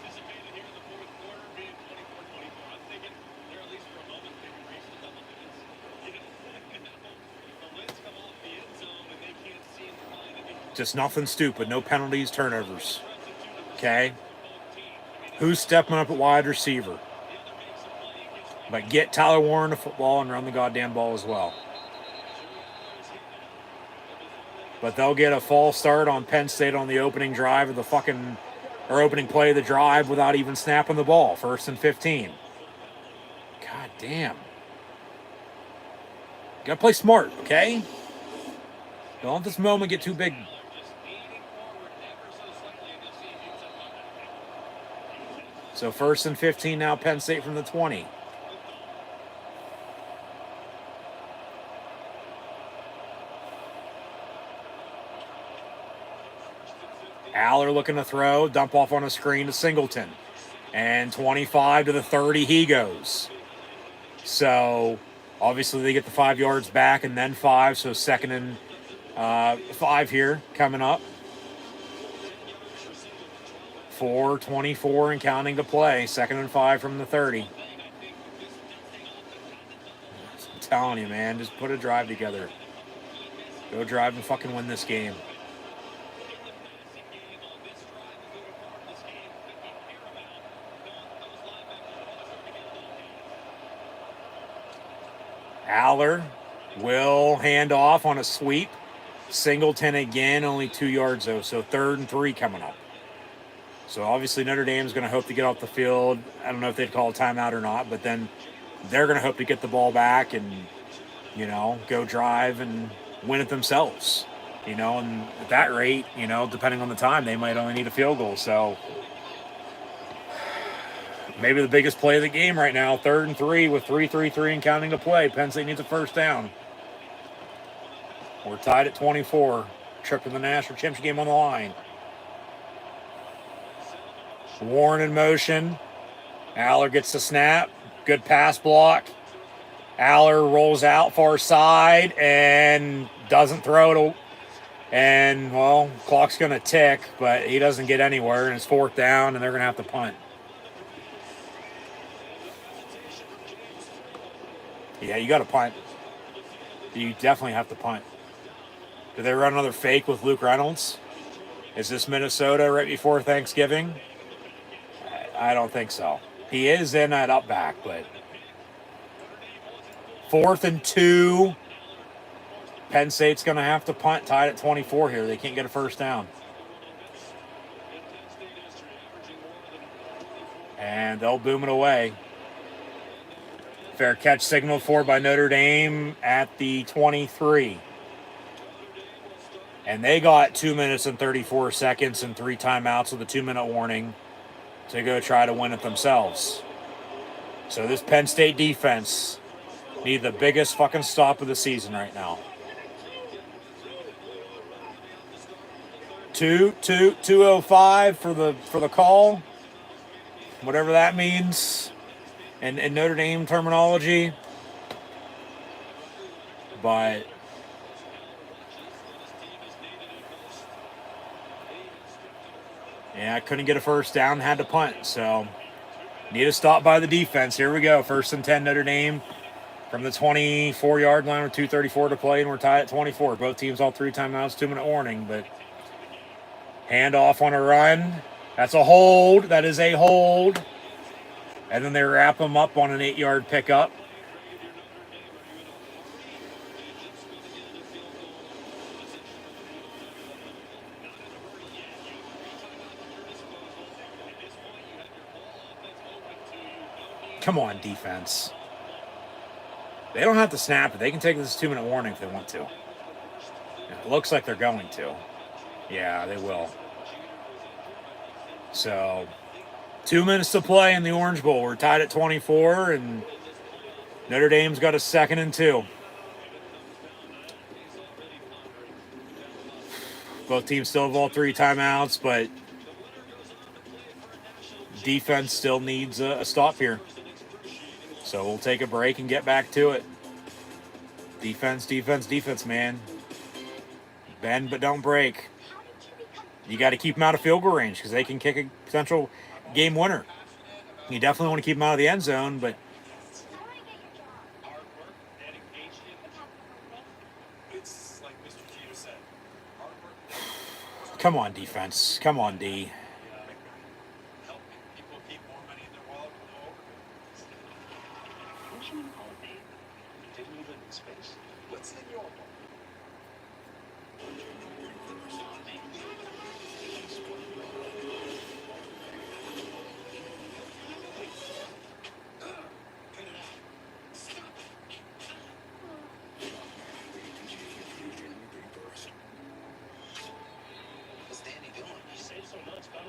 Just nothing stupid. No penalties, turnovers. Okay? Who's stepping up at wide receiver? But get Tyler Warren the football and run the goddamn ball as well. But they'll get a false start on Penn State on the opening drive of the opening play of the drive without even snapping the ball. 1st and 15. God damn. Gotta play smart, okay? Don't let this moment get too big. So 1st and 15 now, Penn State from the 20. Aller looking to throw, dump off on a screen to Singleton. And 25 to the 30 he goes. So Obviously, they get the 5 yards back and then 5, so 2nd and 5 here coming up. 4:24 and counting to play. 2nd and 5 from the 30. I'm telling you, man, just put a drive together. Go drive and fucking win this game. Aller will hand off on a sweep. Singleton again, only 2 yards though, so 3rd and 3 coming up. So obviously Notre Dame's going to hope to get off the field. I don't know if they'd call a timeout or not, but then they're going to hope to get the ball back and, you know, go drive and win it themselves. You know, and at that rate, you know, depending on the time, they might only need a field goal. So maybe the biggest play of the game right now, 3rd and 3 with 3:33 and counting to play. Penn State needs a first down. We're tied at 24. Trip to the national championship game on the line. Warren in motion. Aller gets the snap. Good pass block. Aller rolls out far side and doesn't throw it. And, well, clock's going to tick, but he doesn't get anywhere. And it's 4th down, and they're going to have to punt. Yeah, you got to punt. You definitely have to punt. Do they run another fake with Luke Reynolds? Is this Minnesota right before Thanksgiving? I don't think so. He is in that up back, but 4th and 2. Penn State's going to have to punt, tied at 24 here. They can't get a first down. And they'll boom it away. Fair catch signaled for by Notre Dame at the 23. And they got 2 minutes and 34 seconds and 3 timeouts with a 2-minute warning to go try to win it themselves. So this Penn State defense need the biggest fucking stop of the season right now. 2:05 for the call, whatever that means in Notre Dame terminology. But yeah, I couldn't get a first down, had to punt. So need a stop by the defense. Here we go. 1st and 10 Notre Dame from the 24-yard line with 2:34 to play, and we're tied at 24. Both teams all 3 timeouts, 2-minute warning, but hand off on a run. That's a hold. That is a hold. And then they wrap them up on an 8-yard pickup. Come on, defense. They don't have to snap it. They can take this 2-minute warning if they want to. It looks like they're going to. Yeah, they will. So, 2 minutes to play in the Orange Bowl. We're tied at 24, and Notre Dame's got a 2nd and 2. Both teams still have all 3 timeouts, but defense still needs a stop here. So we'll take a break and get back to it. Defense, defense, defense, man. Bend but don't break. You got to keep them out of field goal range because they can kick a potential game winner. You definitely want to keep them out of the end zone, but It's like Mr. Jeter said. Hard work. come on, defense. Come on, D. Help people keep more money in their wallet with no overhead. Don't you call it, Dave? Didn't you live in space? What's in your wallet? What's Danny doing? Say so much, Doc.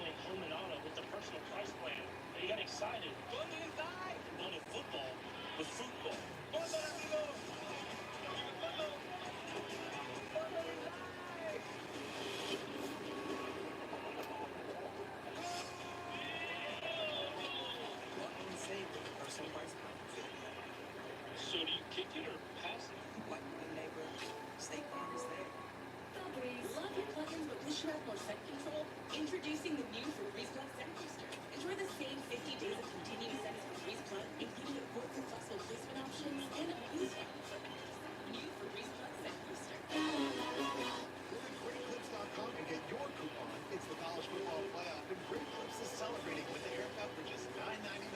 should have more scent control? Introducing the new Febreze Plus Scent Booster. Enjoy the same 50 days of continuous scents Febreze Plus, including important flexible placement options and a boost button for new Febreze Plus Scent Booster. Go to GreatClips.com and get your coupon. It's the college football playoff, and Great Clips is celebrating with a haircut for just $9.99.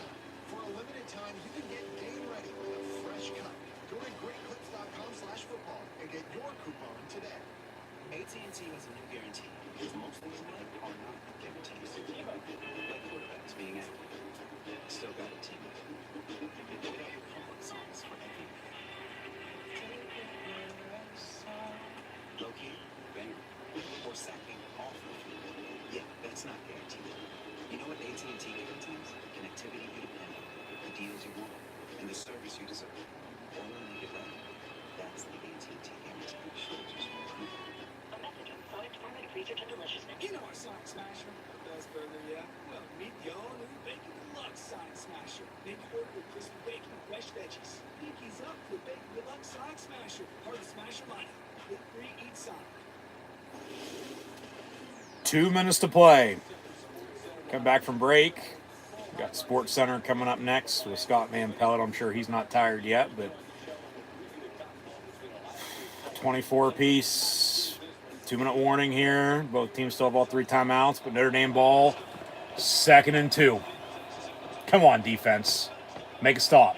For a limited time, you can get game ready with a fresh cut. Go to GreatClips.com/football and get your coupon today. AT&T has a new guarantee, because most things in life are not guarantees. Like quarterbacks being accurate. Still got a team. What are your comfort songs for every day? Low-key, banger, or sacking off the field. Yeah, that's not guaranteed. You know what AT&T guarantees? Connectivity you depend on, the deals you want, and the service you deserve. All in make it right. That's the AT&T guarantee. A message on Sonic Department of Research and Deliciousness. You know our Sonic Smasher, the best burger, yeah? Well, meet the all-new Bacon Deluxe Sonic Smasher. Make your order with crispy bacon and fresh veggies. Pinkies up for Bacon Deluxe Sonic Smasher. Part of the Smasher lineup. Eat free, eat Sonic. 2 minutes to play. Come back from break. Got Sports Center coming up next with Scott Van Pelt. I'm sure he's not tired yet, but 24 apiece. 2-minute warning here. Both teams still have all 3 timeouts, but Notre Dame ball. 2nd and 2. Come on, defense. Make a stop.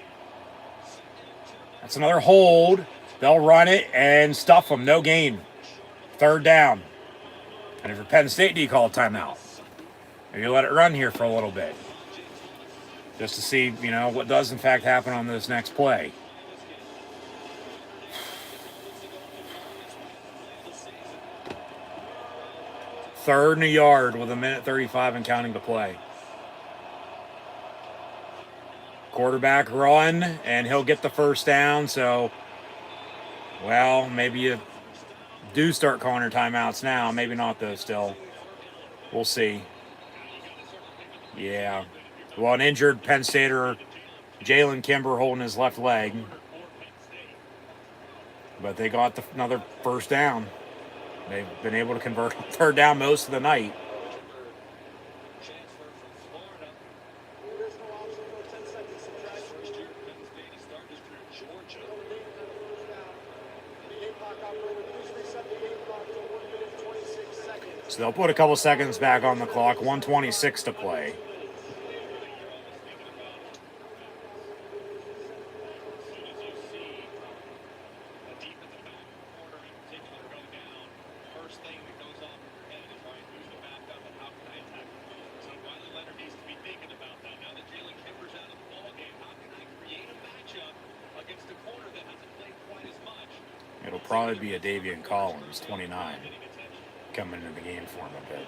That's another hold. They'll run it and stuff them. No gain. 3rd down. And if you're Penn State, do you call a timeout? Or you let it run here for a little bit? Just to see, what does in fact happen on this next play. Third and a yard with 1:35 and counting to play. Quarterback run, and he'll get the first down. So, well, maybe you do start calling your timeouts now. Maybe not, though, still. We'll see. Yeah. Well, an injured Penn Stater, Jalen Kimber, holding his left leg. But they got another first down. They've been able to convert 3rd down most of the night. So they'll put a couple seconds back on the clock. 1:26 to play. It'll probably be a Davian Collins, 29, coming into the game for him a bit.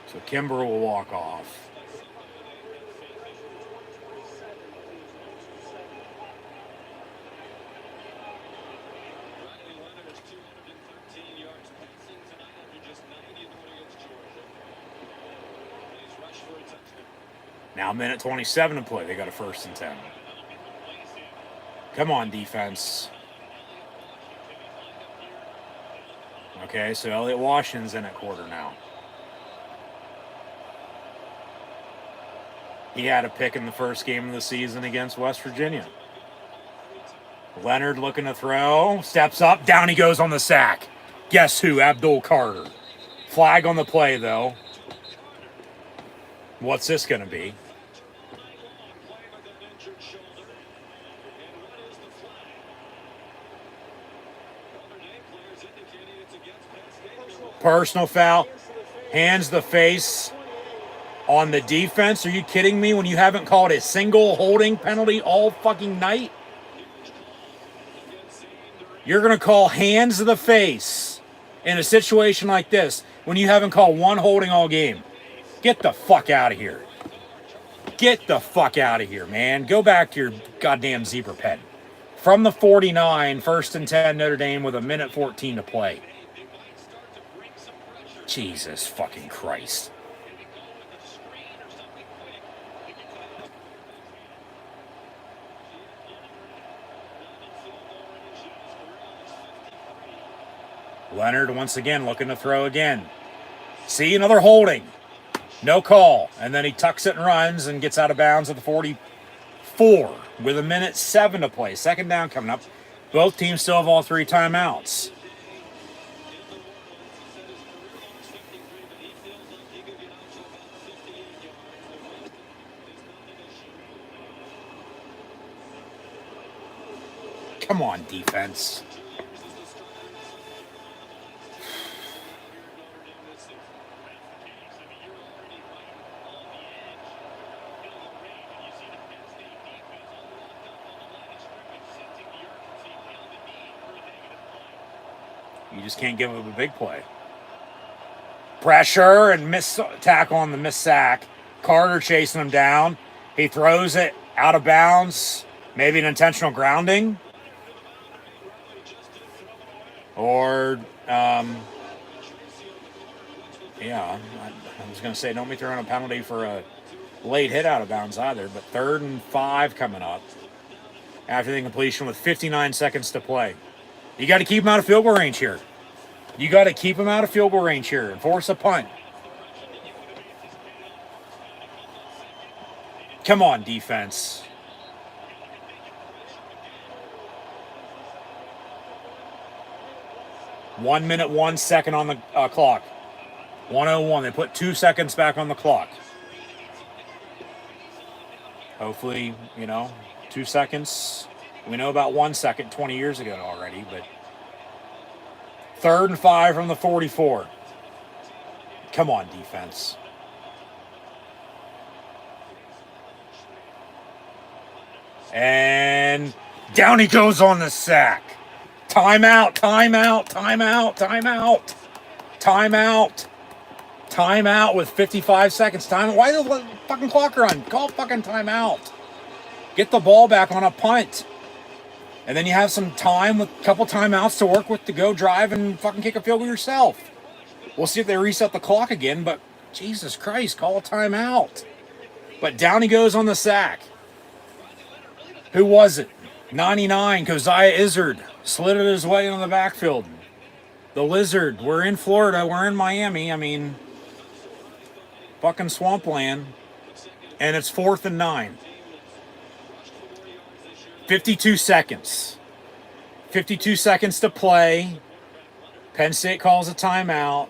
So Kimber will walk off. Now 1:27 to play. They got a 1st and 10. Come on, defense. Okay, so Elliot Washington's in at quarter now. He had a pick in the first game of the season against West Virginia. Leonard looking to throw. Steps up. Down he goes on the sack. Guess who? Abdul Carter. Flag on the play, though. What's this going to be? Personal foul. Hands the face on the defense. Are you kidding me? When you haven't called a single holding penalty all fucking night? You're going to call hands to the face in a situation like this when you haven't called one holding all game. Get the fuck out of here. Get the fuck out of here, man. Go back to your goddamn zebra pen. From the 49, 1st and 10 Notre Dame with 1:14 to play. Jesus fucking Christ. Leonard once again looking to throw again. See, another holding. No call. And then he tucks it and runs and gets out of bounds at the 44 with 1:07 to play. Second down coming up. Both teams still have all 3 timeouts. Come on, defense. You just can't give up a big play. Pressure and miss tackle on the miss sack. Carter chasing him down. He throws it out of bounds. Maybe an intentional grounding. Or, yeah, I was going to say, don't be throwing a penalty for a late hit out of bounds either. But 3rd and 5 coming up after the completion with 59 seconds to play. You got to keep him out of field goal range here. You got to keep him out of field goal range here and force a punt. Come on, defense. One minute, 1 second on the clock. 1:01. They put 2 seconds back on the clock. Hopefully, 2 seconds. We know about 1 second 20 years ago already, but 3rd and 5 from the 44. Come on, defense. And down he goes on the sack. Timeout, timeout, timeout, timeout. Timeout. Timeout with 55 seconds. Why the fucking clock run? Call fucking timeout. Get the ball back on a punt. And then you have some time with a couple timeouts to work with to go drive and fucking kick a field goal yourself. We'll see if they reset the clock again, but Jesus Christ, call a timeout. But down he goes on the sack. Who was it? 99, Keziah Izzard. Slid it his way into the backfield. The Lizard. We're in Florida. We're in Miami. I mean, fucking swampland. And it's 4th and 9. 52 seconds. 52 seconds to play. Penn State calls a timeout.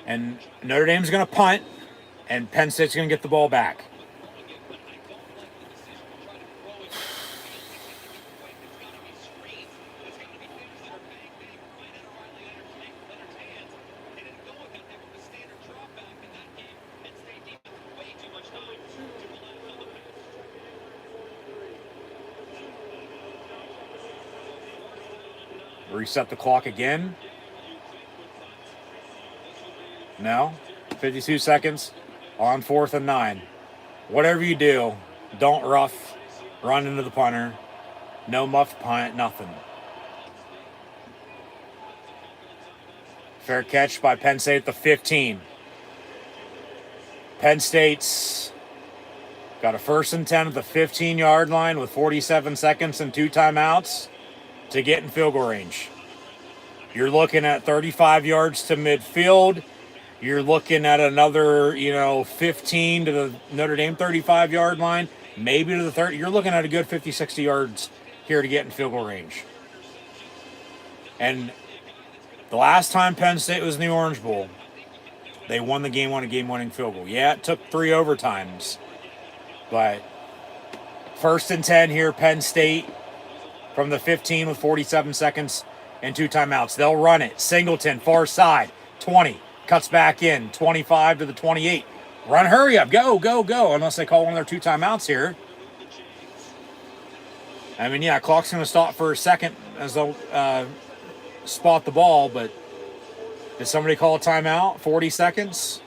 And Notre Dame's going to punt. And Penn State's going to get the ball back. Reset the clock again. No. 52 seconds on 4th and 9. Whatever you do, don't rough, run into the punter. No muff punt, nothing. Fair catch by Penn State at the 15. Penn State's got a 1st and 10 at the 15-yard line with 47 seconds and 2 timeouts to get in field goal range. You're looking at 35 yards to midfield. You're looking at another, 15 to the Notre Dame 35-yard line, maybe to the 30. You're looking at a good 50, 60 yards here to get in field goal range. And the last time Penn State was in the Orange Bowl, they won the game on a game-winning field goal. Yeah, it took 3 overtimes, but 1st and 10 here, Penn State from the 15 with 47 seconds and 2 timeouts. They'll run it. Singleton, far side, 20. Cuts back in, 25 to the 28. Run, hurry up, go, go, go, unless they call one of their 2 timeouts here. I mean, yeah, clock's going to stop for a second as they'll spot the ball, but did somebody call a timeout? 40 seconds?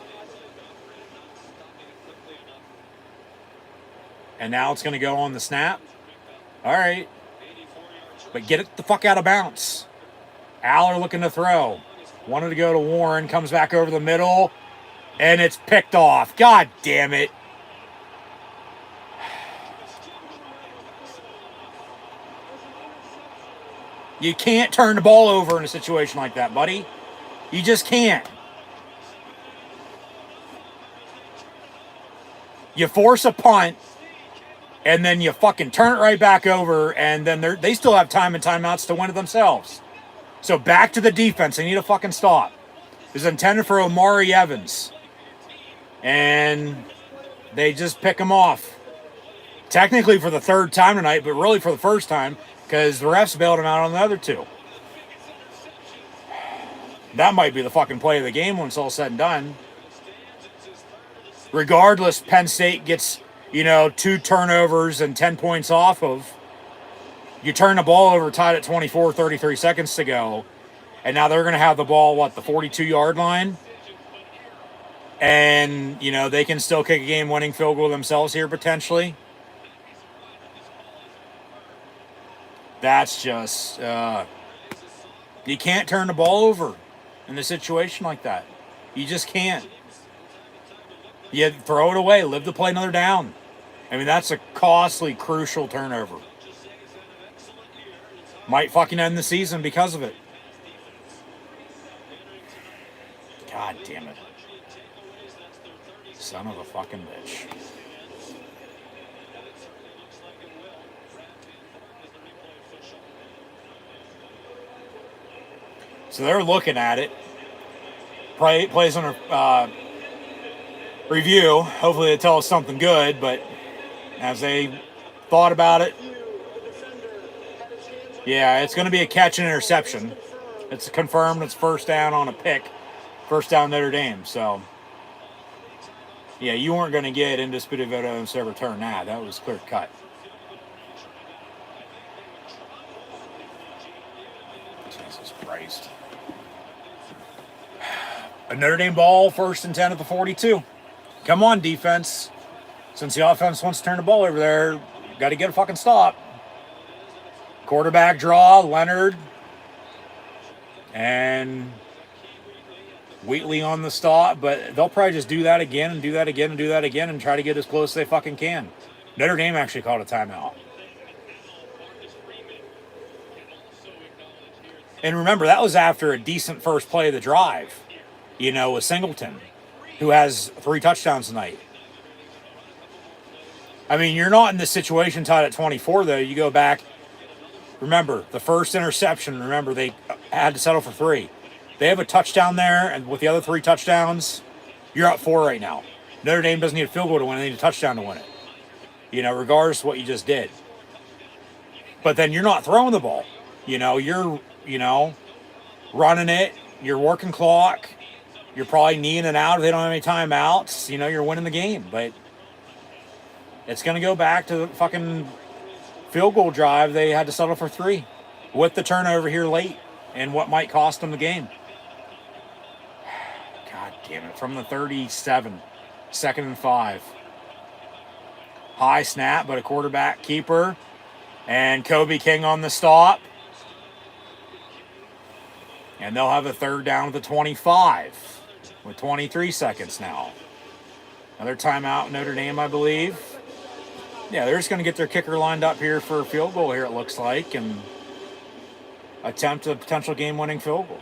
And now it's going to go on the snap. All right. But get it the fuck out of bounds. Aller looking to throw. Wanted to go to Warren. Comes back over the middle. And it's picked off. God damn it. You can't turn the ball over in a situation like that, buddy. You just can't. You force a punt, and then you fucking turn it right back over, and then they still have time and timeouts to win it themselves. So back to the defense. They need a fucking stop. This is intended for Omari Evans. And they just pick him off. Technically for the third time tonight, but really for the first time, because the refs bailed him out on the other two. That might be the fucking play of the game when it's all said and done. Regardless, Penn State gets, 2 turnovers and 10 points off of. You turn the ball over, tied at 24, 33 seconds to go. And now they're going to have the ball, the 42-yard line? And, they can still kick a game-winning field goal themselves here, potentially. That's just, you can't turn the ball over in a situation like that. You just can't. You throw it away, live to play another down. I mean, that's a costly, crucial turnover. Might fucking end the season because of it. God damn it. Son of a fucking bitch. So they're looking at it. Plays on a review. Hopefully they tell us something good, but as they thought about it, yeah, it's going to be a catch and interception. It's confirmed it's first down on a pick. First down Notre Dame. So, yeah, you weren't going to get indisputed evidence to return that. That was clear cut. Jesus Christ. A Notre Dame ball, 1st and 10 at the 42. Come on, defense. Since the offense wants to turn the ball over there, got to get a fucking stop. Quarterback draw, Leonard. And Wheatley on the stop, but they'll probably just do that again and do that again and do that again and try to get as close as they fucking can. Notre Dame actually called a timeout. And remember, that was after a decent first play of the drive, with Singleton, who has 3 touchdowns tonight. I mean, you're not in this situation tied at 24, though. You go back. Remember, the first interception, they had to settle for 3. They have a touchdown there, and with the other 3 touchdowns, you're up 4 right now. Notre Dame doesn't need a field goal to win it. They need a touchdown to win it. Regardless of what you just did. But then you're not throwing the ball. You're, running it. You're working clock. You're probably kneeing it out if they don't have any timeouts. You're winning the game. But it's going to go back to the fucking field goal drive. They had to settle for 3 with the turnover here late and what might cost them the game. God damn it. From the 37, 2nd and 5. High snap, but a quarterback keeper. And Kobe King on the stop. And they'll have a 3rd down at the 25 with 23 seconds now. Another timeout, Notre Dame, I believe. Yeah, they're just going to get their kicker lined up here for a field goal here, it looks like, and attempt a potential game-winning field goal.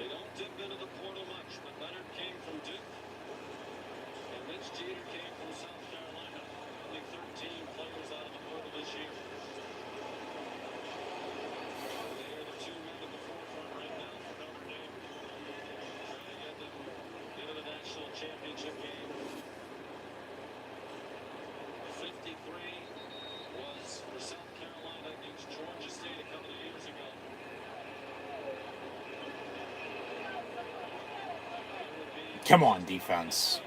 Come on, defense.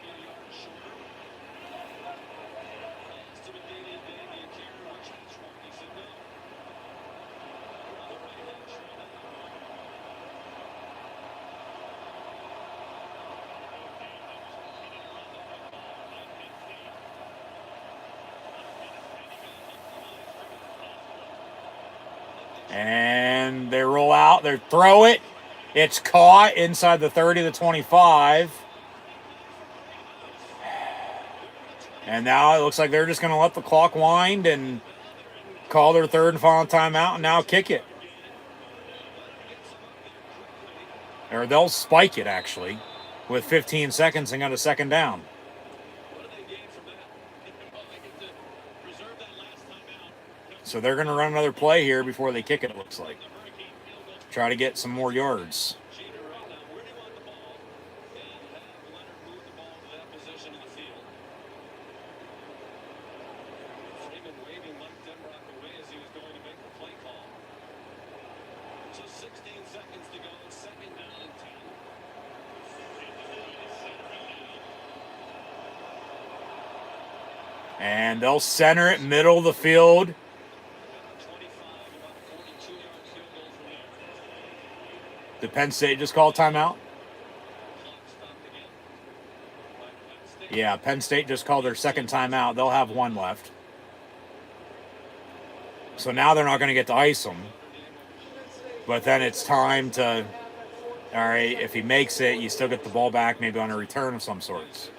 And they roll out. They throw it. It's caught inside the 30 to 25. And now it looks like they're just going to let the clock wind and call their 3rd and final timeout and now kick it. Or they'll spike it, actually, with 15 seconds and got a second down. So they're going to run another play here before they kick it, it looks like. Try to get some more yards. And they'll center it middle of the field. Did Penn State just call timeout? Yeah, Penn State just called their second timeout. They'll have one left. So now they're not going to get to ice them. But then it's time to, all right, if he makes it, you still get the ball back, maybe on a return of some sorts.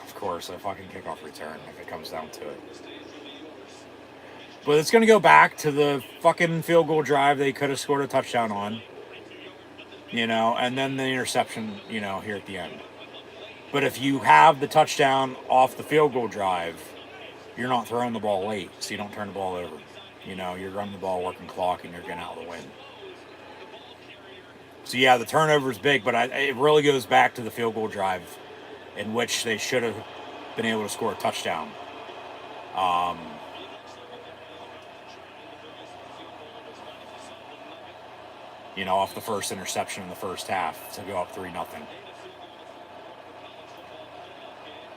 Of course, a fucking kickoff return if it comes down to it. But it's going to go back to the fucking field goal drive they could have scored a touchdown on. You know, and then the interception, you know, here at the end. But if you have the touchdown off the field goal drive, you're not throwing the ball late, so you don't turn the ball over. You know, you're running the ball, working clock, and you're getting out of the win. So, yeah, the turnover is big, but it really goes back to the field goal drive in which they should have been able to score a touchdown. You know, off the first interception in the first half to go up 3-0.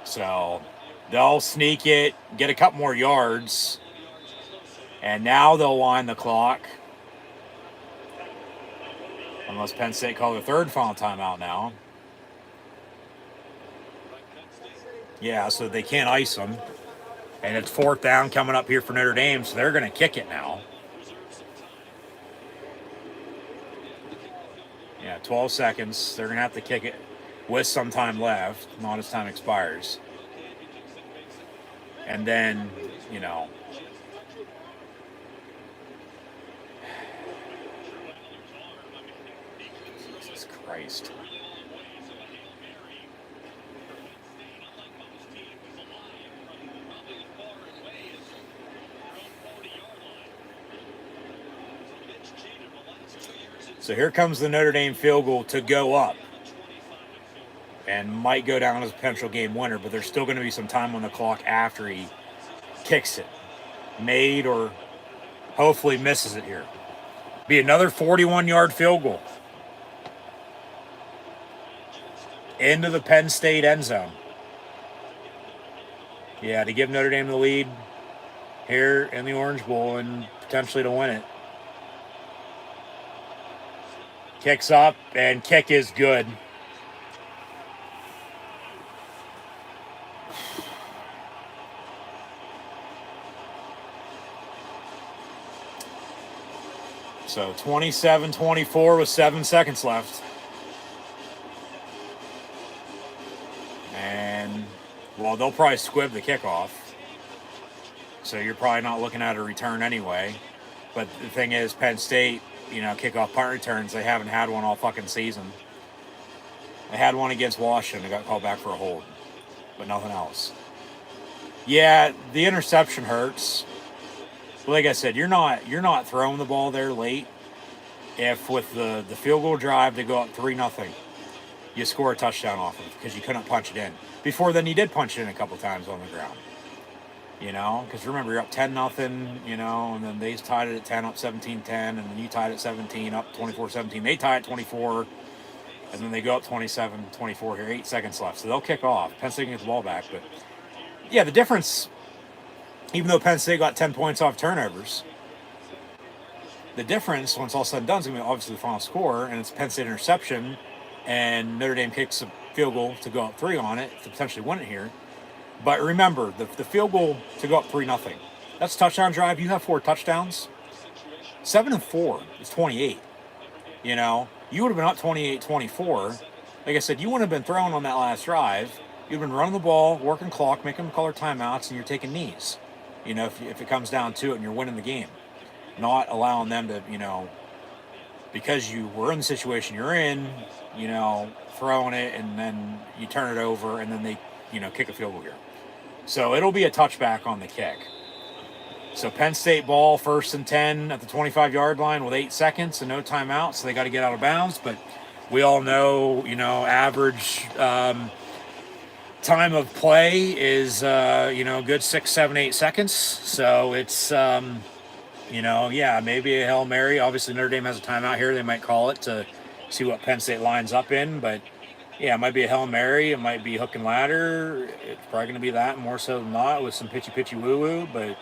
So they'll sneak it, get a couple more yards, and now they'll wind the clock. Unless Penn State call their third final timeout now. Yeah, so they can't ice them. And it's 4th down coming up here for Notre Dame, so they're going to kick it now. Yeah, 12 seconds. They're going to have to kick it with some time left, not as time expires. And then, you know, Jesus Christ. So here comes the Notre Dame field goal to go up. And might go down as a potential game winner, but there's still going to be some time on the clock after he kicks it. Made or hopefully misses it here. Be another 41-yard field goal. Into the Penn State end zone. Yeah, to give Notre Dame the lead here in the Orange Bowl and potentially to win it. Kicks up, and kick is good. So 27-24 with 7 seconds left. And, well, they'll probably squib the kickoff. So you're probably not looking at a return anyway. But the thing is, Penn State, you know, kickoff punt returns, they haven't had one all fucking season. They had one against Washington. They got called back for a hold. But nothing else. Yeah, the interception hurts. Like I said, you're not throwing the ball there late. If with the field goal drive to go up 3-0, you score a touchdown off of it because you couldn't punch it in. Before then, you did punch it in a couple times on the ground. You know, because remember, you're up 10-0, you know, and then they tied it at 10, up 17-10, and then you tied it at 17, up 24-17. They tie it 24, and then they go up 27-24 here, 8 seconds left. So they'll kick off. Penn State can get the ball back. But, yeah, the difference, even though Penn State got 10 points off turnovers, the difference, once all said and done, is going to be obviously the final score, and it's Penn State interception, and Notre Dame kicks a field goal to go up 3 on it to potentially win it here. But remember, the field goal to go up 3-0, that's a touchdown drive. You have 4 touchdowns. 7-4 is 28. You know, you would have been up 28-24. Like I said, you wouldn't have been thrown on that last drive. You've been running the ball, working clock, making them color timeouts, and you're taking knees. You know, if it comes down to it and you're winning the game. Not allowing them to, you know, because you were in the situation you're in, you know, throwing it and then you turn it over and then they, you know, kick a field goal here. So it'll be a touchback on the kick. So Penn State ball, 1st and 10 at the 25-yard line with 8 seconds and no timeout, so they got to get out of bounds. But we all know, you know, average time of play is, you know, good 6, 7, 8 seconds. So it's, you know, yeah, maybe a Hail Mary. Obviously, Notre Dame has a timeout here. They might call it to see what Penn State lines up in. But, yeah, it might be a Hail Mary. It might be hook and ladder. It's probably going to be that more so than not with some pitchy woo-woo. But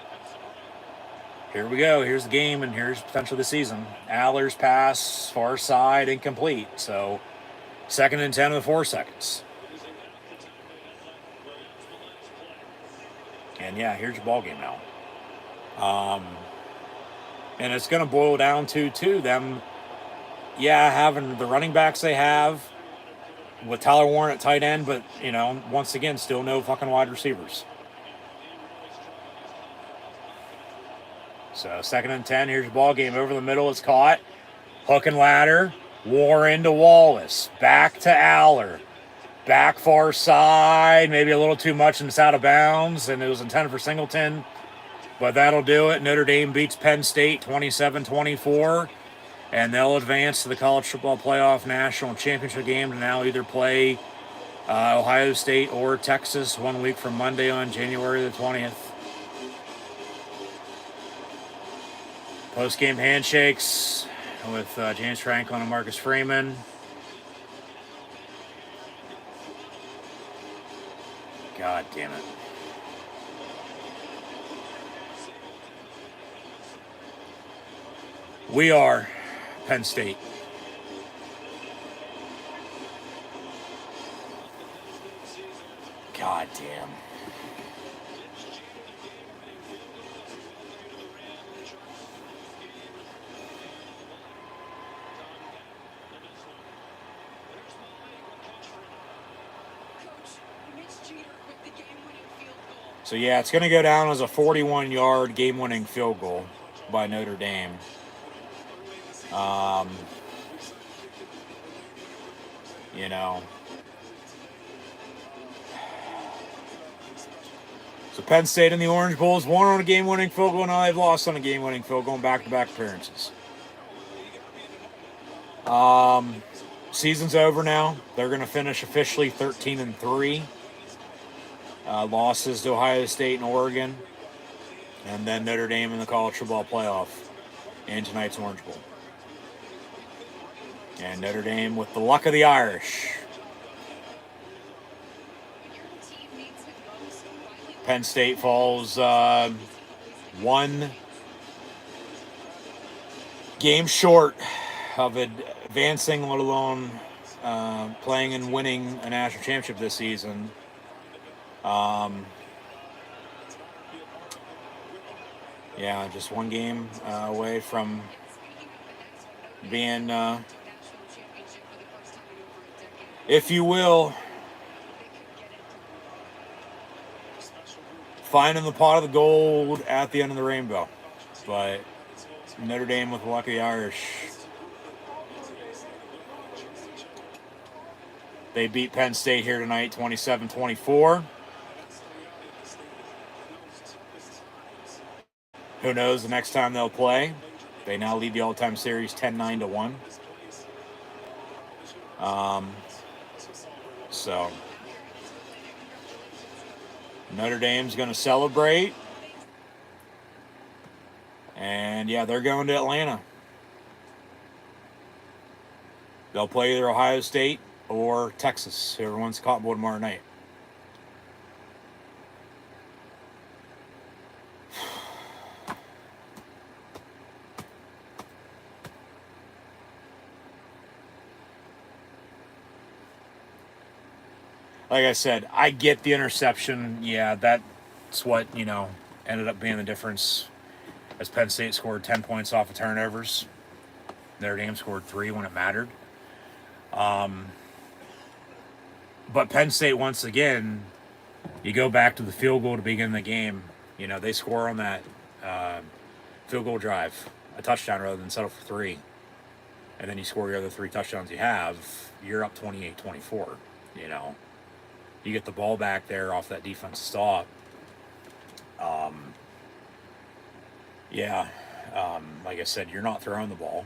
here we go. Here's the game, and here's potential this season. Aller's pass, far side, incomplete. So 2nd and 10 with 4 seconds. And, yeah, here's your ball game now. And it's going to boil down to them, yeah, having the running backs they have with Tyler Warren at tight end, but, you know, once again, still no fucking wide receivers. So 2nd and 10, here's your ball game. Over the middle, it's caught. Hook and ladder. Warren to Wallace. Back to Aller. Back far side. Maybe a little too much and it's out of bounds. And it was intended for Singleton. But that'll do it. Notre Dame beats Penn State 27-24. And they'll advance to the College Football Playoff National Championship game to now either play Ohio State or Texas 1 week from Monday on January the 20th. Post-game handshakes with James Franklin and Marcus Freeman. God damn it. We are Penn State. God damn. So, yeah, it's going to go down as a 41-yard game-winning field goal by Notre Dame. You know. So, Penn State and the Orange Bulls won on a game-winning field goal. Now they've lost on a game-winning field goal in back-to-back appearances. Season's over now. They're going to finish officially 13-3. Losses to Ohio State and Oregon, and then Notre Dame in the College Football Playoff in tonight's Orange Bowl. And Notre Dame with the luck of the Irish. Penn State falls 1 game short of advancing, let alone playing and winning a national championship this season. Yeah, just 1 game away from being, if you will, finding the pot of the gold at the end of the rainbow. But Notre Dame with the luck of the Irish. They beat Penn State here tonight, 27-24. Who knows the next time they'll play? They now lead the all-time series 10-9-1. So Notre Dame's going to celebrate. And, yeah, they're going to Atlanta. They'll play either Ohio State or Texas, whoever wants to cotton bowl tomorrow night. Like I said, I get the interception. Yeah, that's what, you know, ended up being the difference as Penn State scored 10 points off of turnovers. Notre Dame scored 3 when it mattered. But Penn State, once again, you go back to the field goal to begin the game. You know, they score on that field goal drive, a touchdown rather than settle for 3. and then you score your other 3 touchdowns you have, you're up 28-24. You know, you get the ball back there off that defense stop. Like I said, you're not throwing the ball,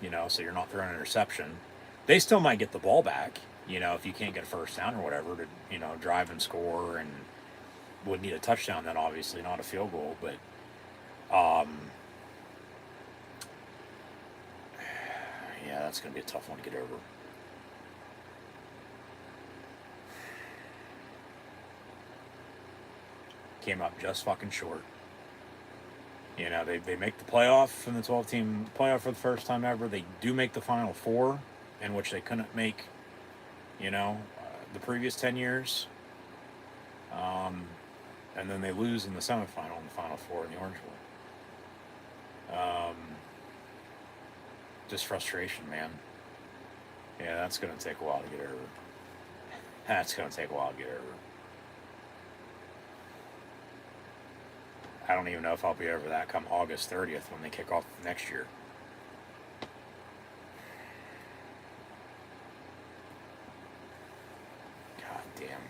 you know, so you're not throwing an interception. They still might get the ball back, you know, if you can't get a first down or whatever to, you know, drive and score, and would need a touchdown then, obviously, not a field goal. But yeah, that's going to be a tough one to get over. Came up just fucking short. You know, they make the playoff in the 12-team playoff for the first time ever. They do make the Final Four, in which they couldn't make, you know, the previous 10 years. And then they lose in the semifinal in the Final Four in the Orange Bowl. Just frustration, man. Yeah, that's going to take a while to get over. That's going to take a while to get over. I don't even know if I'll be over that come August 30th when they kick off next year. God damn.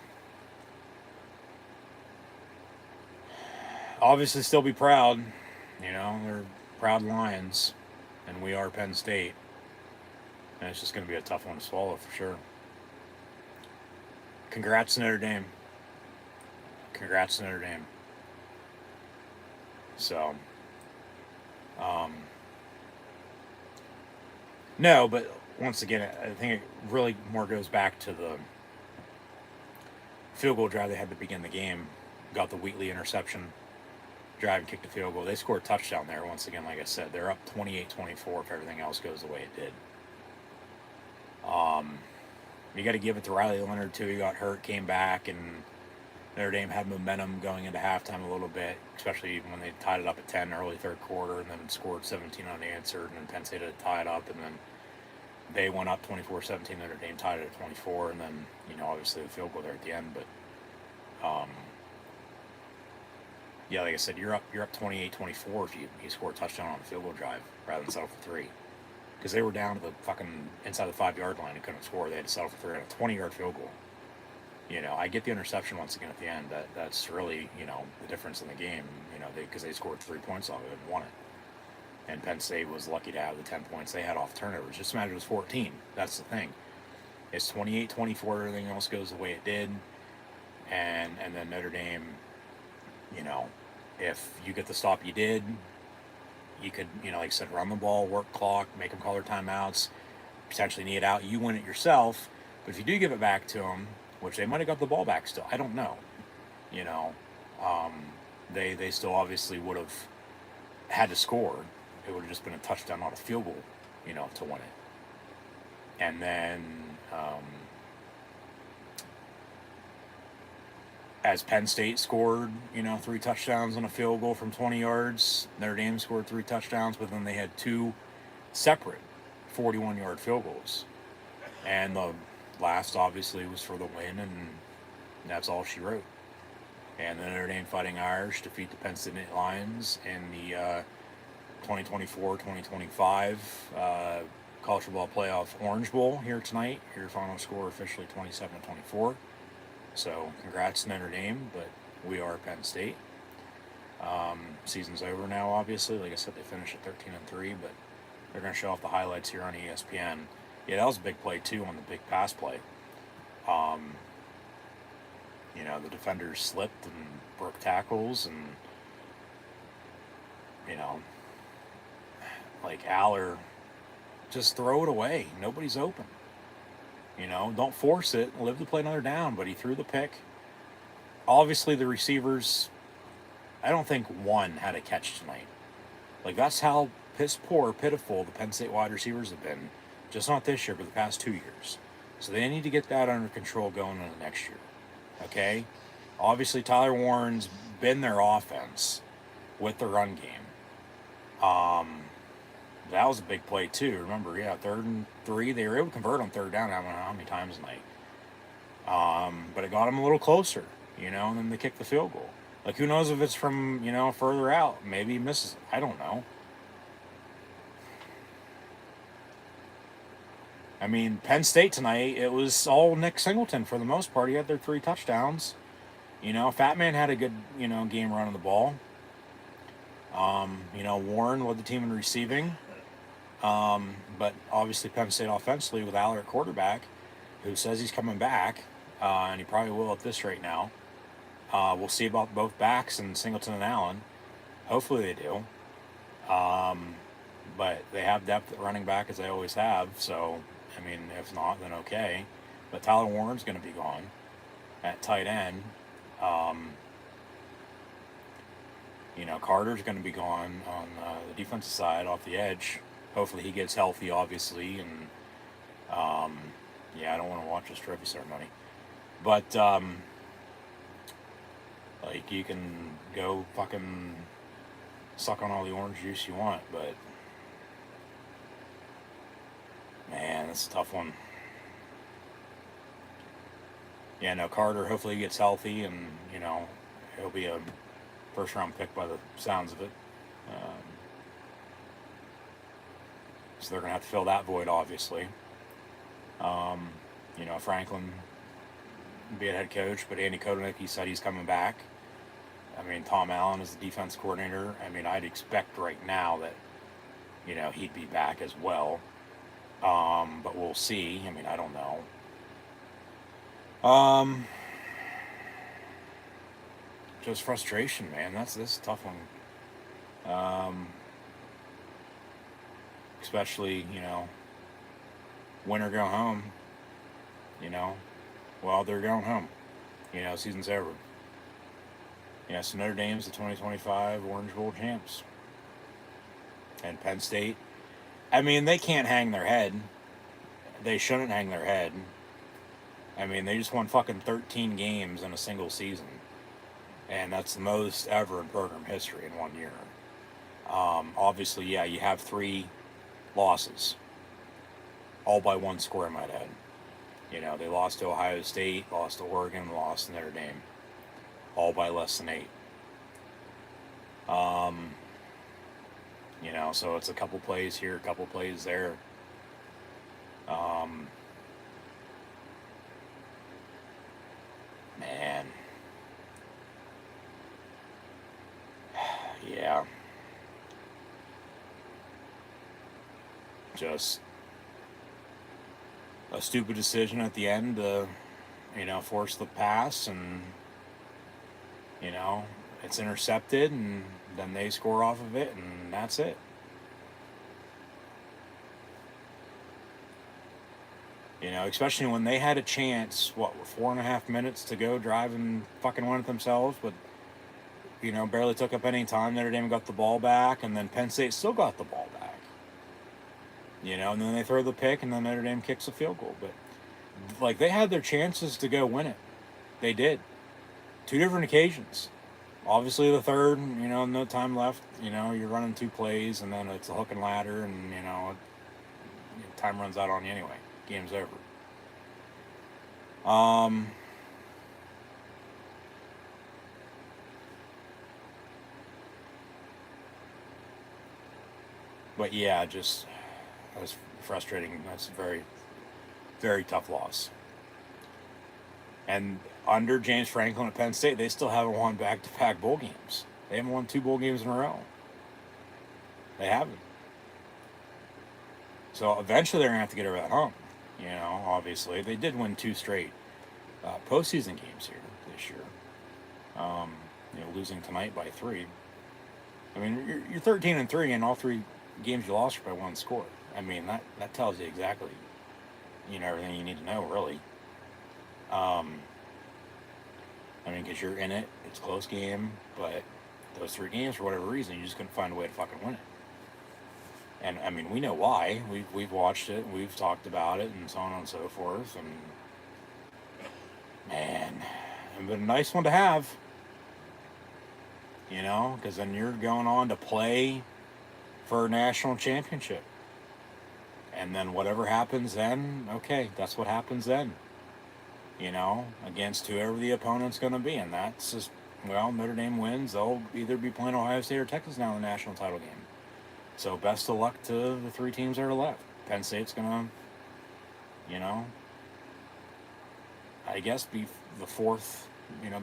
Obviously still be proud. You know, they're proud Lions. And we are Penn State. And it's just going to be a tough one to swallow for sure. Congrats Notre Dame. Congrats Notre Dame. So, no, but once again, I think it really more goes back to the field goal drive they had to begin the game. Got the Wheatley interception, drive and kicked the field goal. They scored a touchdown there. Once again, like I said, they're up 28-24 if everything else goes the way it did. You got to give it to Riley Leonard too. He got hurt, came back, and Notre Dame had momentum going into halftime a little bit, especially when they tied it up at 10 early third quarter, and then scored 17 unanswered, and then Penn State had to tie it up, and then they went up 24-17. Notre Dame tied it at 24, and then, you know, obviously the field goal there at the end. But yeah, like I said, you're up 28-24 if you score a touchdown on the field goal drive rather than settle for 3, because they were down to the fucking inside the 5-yard line and couldn't score. They had to settle for 3 on a 20-yard field goal. You know, I get the interception once again at the end. That's really, you know, the difference in the game. You know, because they scored 3 points off of it and won it. And Penn State was lucky to have the 10 points they had off turnovers. Just imagine it was 14. That's the thing. It's 28-24. Everything else goes the way it did. And then Notre Dame, you know, if you get the stop you did, you could, you know, like I said, run the ball, work clock, make them call their timeouts, potentially knee it out. You win it yourself. But if you do give it back to them, which they might have got the ball back still, I don't know. You know, they still obviously would have had to score. It would have just been a touchdown, not a field goal, you know, to win it. And then as Penn State scored, you know, 3 touchdowns on a field goal from 20 yards, Notre Dame scored 3 touchdowns, but then they had 2 separate 41-yard field goals. And the last, obviously, was for the win, and that's all she wrote. And the Notre Dame Fighting Irish defeat the Penn State Lions in the 2024-2025 College Football Playoff Orange Bowl here tonight. Your final score officially 27-24. So congrats Notre Dame, but we are Penn State. Season's over now, obviously. Like I said, they finished at 13-3, but they're going to show off the highlights here on ESPN. Yeah, that was a big play, too, on the big pass play. You know, the defenders slipped and broke tackles, and, you know, like Aller, just throw it away. Nobody's open. You know, don't force it. Live to play another down, but he threw the pick. Obviously, the receivers, I don't think one had a catch tonight. Like, that's how pitiful the Penn State wide receivers have been. Just not this year, but the past 2 years. So they need to get that under control going into next year. Okay? Obviously, Tyler Warren's been their offense with the run game. That was a big play, too. Remember, yeah, 3rd and 3. They were able to convert on 3rd down. I don't know how many times tonight. But it got them a little closer, you know, and then they kicked the field goal. Like, who knows if it's from, you know, further out. Maybe he misses. I don't know. I mean, Penn State tonight, it was all Nick Singleton for the most part. He had their 3 touchdowns. You know, Fat Man had a good, you know, game running the ball. You know, Warren led the team in receiving. But obviously Penn State offensively with Aller at quarterback, who says he's coming back, and he probably will at this rate now. We'll see about both backs and Singleton and Allen. Hopefully they do. But they have depth at running back as they always have. So, I mean, if not, then okay. But Tyler Warren's going to be gone at tight end. You know, Carter's going to be gone on the defensive side off the edge. Hopefully he gets healthy, obviously. And, yeah, I don't want to watch this trophy ceremony. But, like, you can go fucking suck on all the orange juice you want, but man, that's a tough one. Yeah, no, Carter, hopefully he gets healthy, and, you know, he'll be a first-round pick by the sounds of it. So they're going to have to fill that void, obviously. You know, Franklin be a head coach, but Andy Kotelnicki said he's coming back. I mean, Tom Allen is the defense coordinator. I mean, I'd expect right now that, you know, he'd be back as well. But we'll see. I mean, I don't know. Just frustration, man. This is a tough one. Especially, you know, win or go home. You know, well, they're going home. You know, season's over. Yeah, so Notre Dame's the 2025 Orange Bowl champs. And Penn State, I mean, they can't hang their head. They shouldn't hang their head. I mean, they just won fucking 13 games in a single season. And that's the most ever in program history in 1 year. Obviously, yeah, you have 3 losses. All by 1 score, I might add. You know, they lost to Ohio State, lost to Oregon, lost to Notre Dame. All by less than 8. You know, so it's a couple plays here, a couple plays there. Man. Yeah. Just a stupid decision at the end to, you know, force the pass, and, you know, it's intercepted, and then they score off of it, and that's it. You know, especially when they had a chance, 4.5 minutes to go, drive and fucking win it themselves, but, you know, barely took up any time. Notre Dame got the ball back, and then Penn State still got the ball back. You know, and then they throw the pick, and then Notre Dame kicks a field goal. But, like, they had their chances to go win it. They did. 2 different occasions. Obviously, the third, you know, no time left. You know, you're running 2 plays, and then it's a hook and ladder, and, you know, time runs out on you anyway. Game's over. But yeah, just, that was frustrating. That's a very, very tough loss. And under James Franklin at Penn State, they still haven't won back-to-back bowl games. They haven't won 2 bowl games in a row. They haven't. So eventually they're going to have to get over that hump. You know, obviously. They did win 2 straight postseason games here this year. You know, losing tonight by 3. I mean, you're 13-3, and all 3 games you lost are by 1 score. I mean, that tells you exactly, you know, everything you need to know, really. I mean, because you're in it, it's a close game, but those 3 games, for whatever reason, you just couldn't find a way to fucking win it. And, I mean, we know why. We've watched it, we've talked about it, and so on and so forth, and, man, it's been a nice one to have. You know, because then you're going on to play for a national championship. And then whatever happens then, okay, that's what happens then. You know, against whoever the opponent's going to be. And that's just, well, Notre Dame wins. They'll either be playing Ohio State or Texas now in the national title game. So best of luck to the 3 teams that are left. Penn State's going to you know, I guess be the fourth,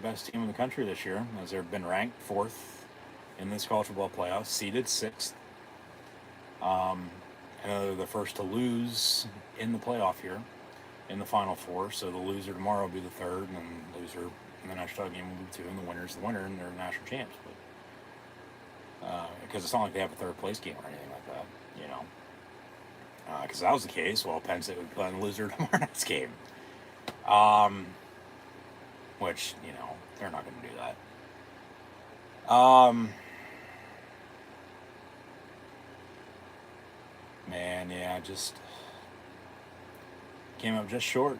best team in the country this year, as they've been ranked fourth in this college football playoffs, seeded sixth. And they're the first to lose in the playoff here, in the Final Four. So the loser tomorrow will be the third, and the loser in the national title game will be two, and the winner's the winner, and they're national champs. But because it's not like they have a third place game or anything like that, because if that was the case, well, Penn State would play the loser tomorrow night's game. Which, they're not going to do that. Man, yeah, just came up just short.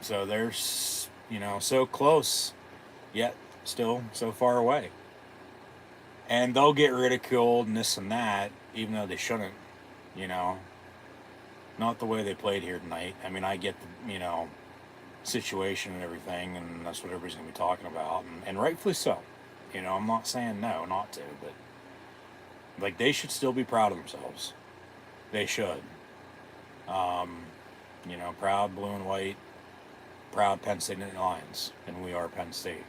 So they're, so close, yet still so far away. And they'll get ridiculed and this and that, even though they shouldn't, Not the way they played here tonight. I mean, I get the, situation and everything, and that's what everybody's going to be talking about, and rightfully so. I'm not saying no, not to, but like, they should still be proud of themselves. They should. Proud blue and white, proud Penn State Lions, and we are Penn State.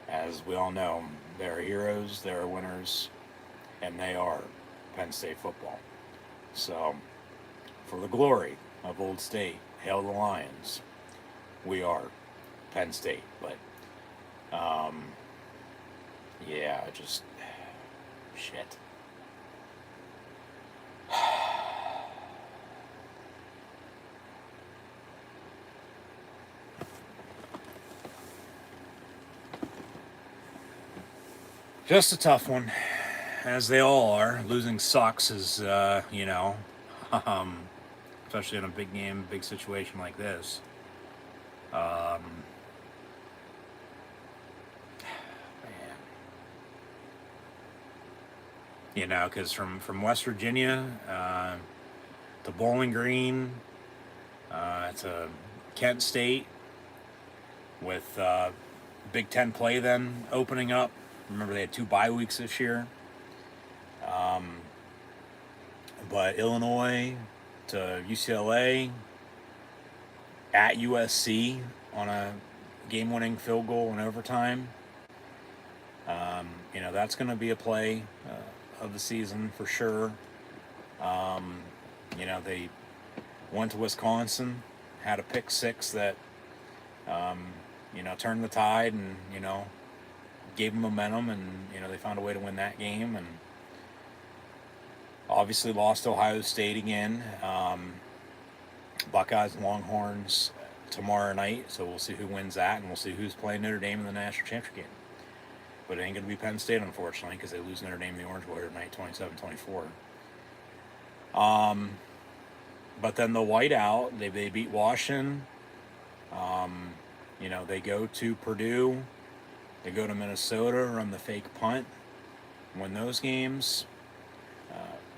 As we all know, they're heroes, they're winners, and they are Penn State football. So, for the glory of Old State, hail the Lions. We are Penn State, but yeah, just shit. Just a tough one, as they all are. Losing sucks, as especially in a big game, big situation like this. Man. Because from West Virginia to Bowling Green to Kent State, with Big Ten play then opening up. Remember, they had 2 bye weeks this year. But Illinois to UCLA, at USC on a game-winning field goal in overtime. That's going to be a play of the season for sure. They went to Wisconsin, had a pick six that, turned the tide and, gave them momentum, and, they found a way to win that game, and obviously lost to Ohio State again. Buckeyes and Longhorns tomorrow night, so we'll see who wins that, and we'll see who's playing Notre Dame in the national championship game. But it ain't going to be Penn State, unfortunately, because they lose Notre Dame in the Orange Bowl here tonight, 27-24. But then the whiteout, they beat Washington. They go to Purdue. They go to Minnesota, run the fake punt, win those games.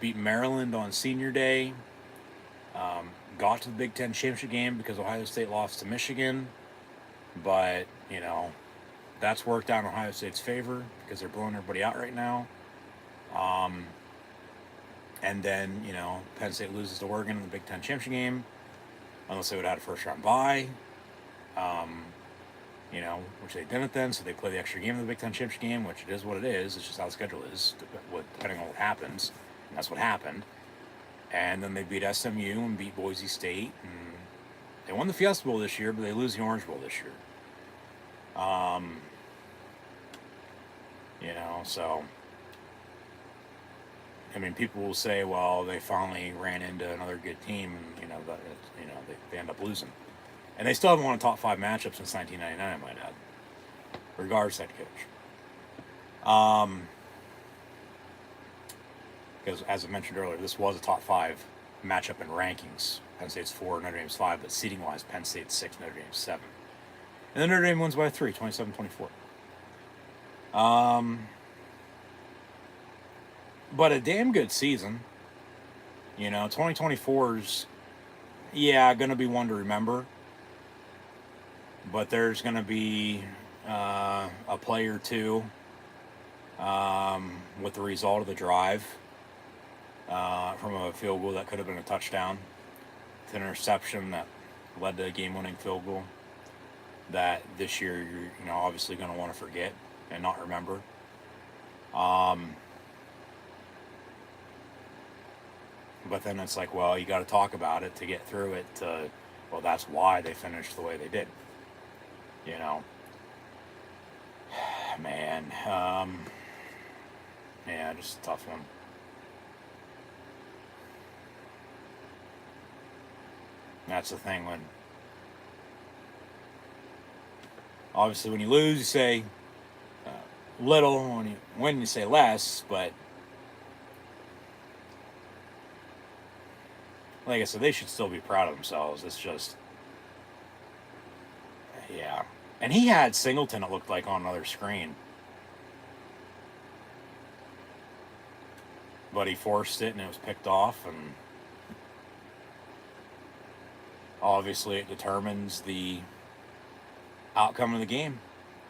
Beat Maryland on Senior Day. Got to the Big Ten championship game because Ohio State lost to Michigan. But, that's worked out in Ohio State's favor because they're blowing everybody out right now. And then, Penn State loses to Oregon in the Big Ten championship game, unless they would have had a first-round bye, which they didn't then, so they play the extra game of the Big Ten championship game, which it is what it is. It's just how the schedule is, depending on what happens, and that's what happened. And then they beat SMU and beat Boise State, and they won the Fiesta Bowl this year, but they lose the Orange Bowl this year. So, I mean, people will say, well, they finally ran into another good team, and, they end up losing. And they still haven't won a top 5 matchup since 1999, I might add, regardless head coach. Because, as I mentioned earlier, this was a top 5 matchup in rankings. Penn State's 4, Notre Dame's 5, but seeding-wise, Penn State's 6, Notre Dame's 7. And then Notre Dame wins by 3, 27-24. But a damn good season. 2024's, going to be one to remember. But there's going to be a play or two with the result of the drive from a field goal that could have been a touchdown. to an interception that led to a game-winning field goal that this year you're obviously going to want to forget and not remember. But then it's like, well, you got to talk about it to get through it. Well, that's why they finished the way they did. Man, yeah, just a tough one. That's the thing when, obviously, when you lose, you say little. When you win, you say less. But like I said, they should still be proud of themselves. It's just, yeah. And he had Singleton, it looked like, on another screen. But he forced it and it was picked off. And obviously it determines the outcome of the game.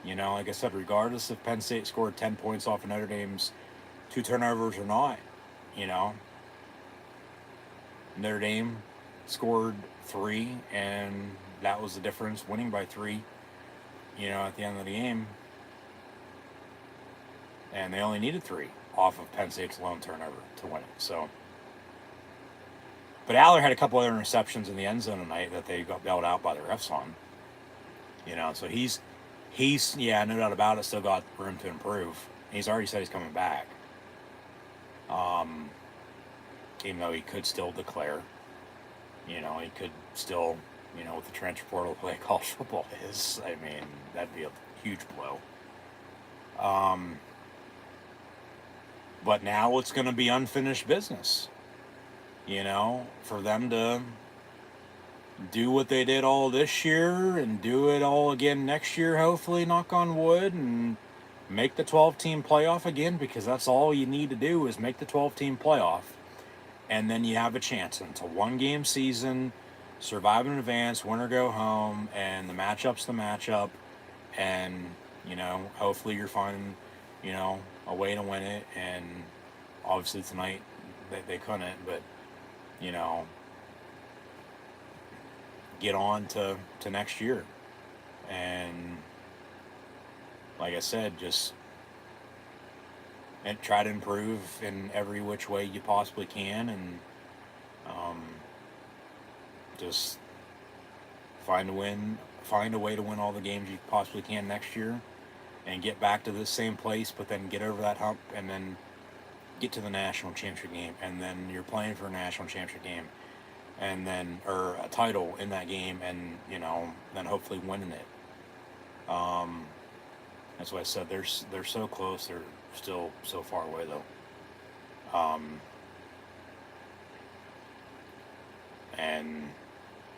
Like I said, regardless if Penn State scored 10 points off of Notre Dame's 2 turnovers or not, Notre Dame scored 3, and that was the difference, winning by 3, at the end of the game. And they only needed 3 off of Penn State's lone turnover to win it. So, but Aller had a couple other interceptions in the end zone tonight that they got bailed out by the refs on. So he's yeah, no doubt about it, still got room to improve. He's already said he's coming back. Even though he could still declare, he could still, with the transfer portal play college football is, I mean, that'd be a huge blow. But now it's going to be unfinished business, for them to do what they did all this year and do it all again next year, hopefully, knock on wood, and make the 12-team playoff again, because that's all you need to do is make the 12-team playoff. And then you have a chance. It's a 1-game season, survive in advance, win or go home, and the matchup's the matchup. And, hopefully you're finding, a way to win it. And obviously tonight they couldn't, but, get on to next year. And like I said, just and try to improve in every which way you possibly can, and just find a way to win all the games you possibly can next year, and get back to the same place, but then get over that hump, and then get to the national championship game, and then you're playing for a national championship game, and then, or a title in that game, and then hopefully winning it. That's why I said they're so close. They're still so far away, though. And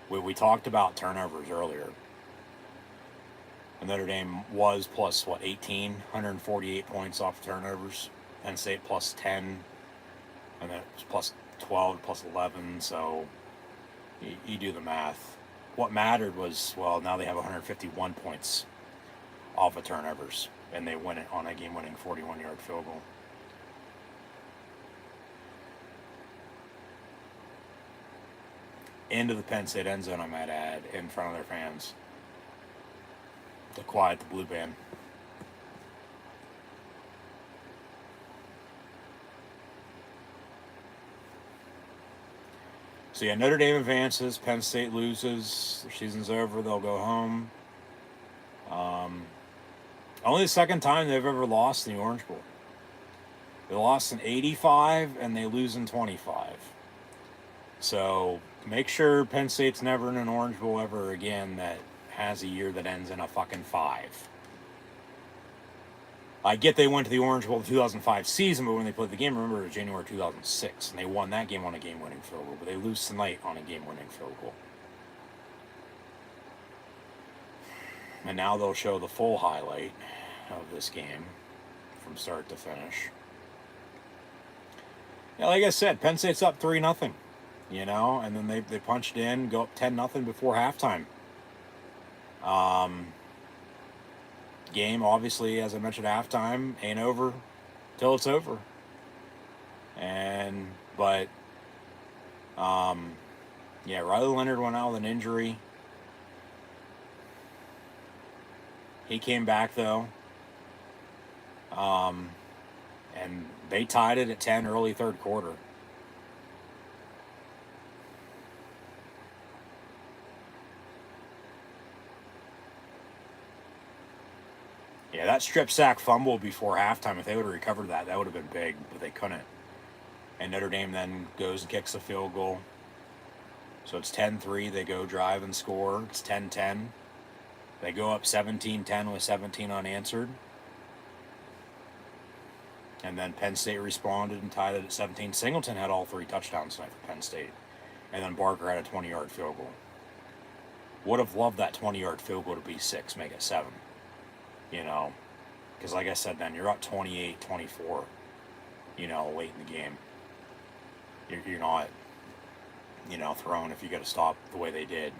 we talked about turnovers earlier. And Notre Dame was plus 18, 148 points off turnovers. Penn State plus 10, and then it was plus 12, plus 11. So you do the math. What mattered was, well, now they have 151 points off of turnovers, and they win it on a game-winning 41-yard field goal. Into the Penn State end zone, I might add, in front of their fans, to quiet the blue band. So yeah, Notre Dame advances, Penn State loses, their season's over, they'll go home. Only the second time they've ever lost in the Orange Bowl. They lost in 85 and they lose in 25. So make sure Penn State's never in an Orange Bowl ever again that has a year that ends in a fucking 5. I get they went to the Orange Bowl the 2005 season, but when they played the game, remember, it was January 2006, and they won that game on a game-winning field goal, but they lose tonight on a game-winning field goal. And now they'll show the full highlight of this game from start to finish. Yeah, like I said, Penn State's up 3-0, and then they punched in, go up 10-0 before halftime. Game, obviously, as I mentioned, halftime ain't over till it's over. But Yeah, Riley Leonard went out with an injury. He came back, though. And they tied it at 10 early third quarter. Yeah, that strip sack fumble before halftime, if they would have recovered that, that would have been big, but they couldn't. And Notre Dame then goes and kicks a field goal. So it's 10-3. They go drive and score. It's 10-10. They go up 17-10 with 17 unanswered. And then Penn State responded and tied it at 17. Singleton had all 3 touchdowns tonight for Penn State. And then Barker had a 20-yard field goal. Would have loved that 20-yard field goal to be 6, make it 7. You know, because like I said, then you're up 28-24, you know, late in the game. You're not, you know, throwing if you got to stop the way they did.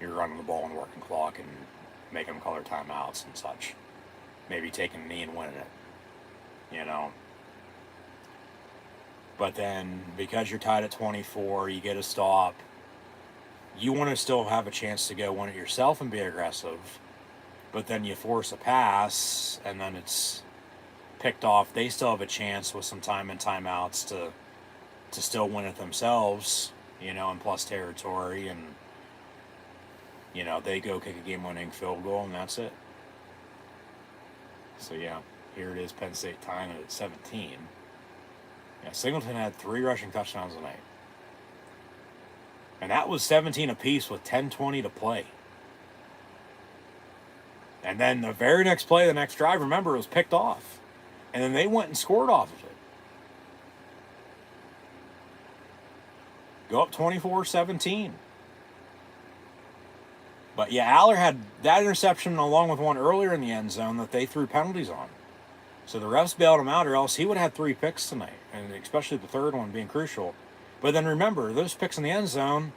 You're running the ball and working clock and making them call their timeouts and such. Maybe taking a knee and winning it, you know. But then, because you're tied at 24, you get a stop. You want to still have a chance to go win it yourself and be aggressive. But then you force a pass, and then it's picked off. They still have a chance with some time and timeouts to still win it themselves, you know, in plus territory. And, you know, they go kick a game-winning field goal, and that's it. So, yeah, here it is, Penn State tying it at 17. Yeah, Singleton had 3 rushing touchdowns tonight. And that was 17 apiece with 10:20 to play. And then the very next play, the next drive, remember, it was picked off. And then they went and scored off of it. Go up 24-17. But yeah, Aller had that interception along with one earlier in the end zone that they threw penalties on. So the refs bailed him out, or else he would have had 3 picks tonight. And especially the third one being crucial. But then remember, those picks in the end zone,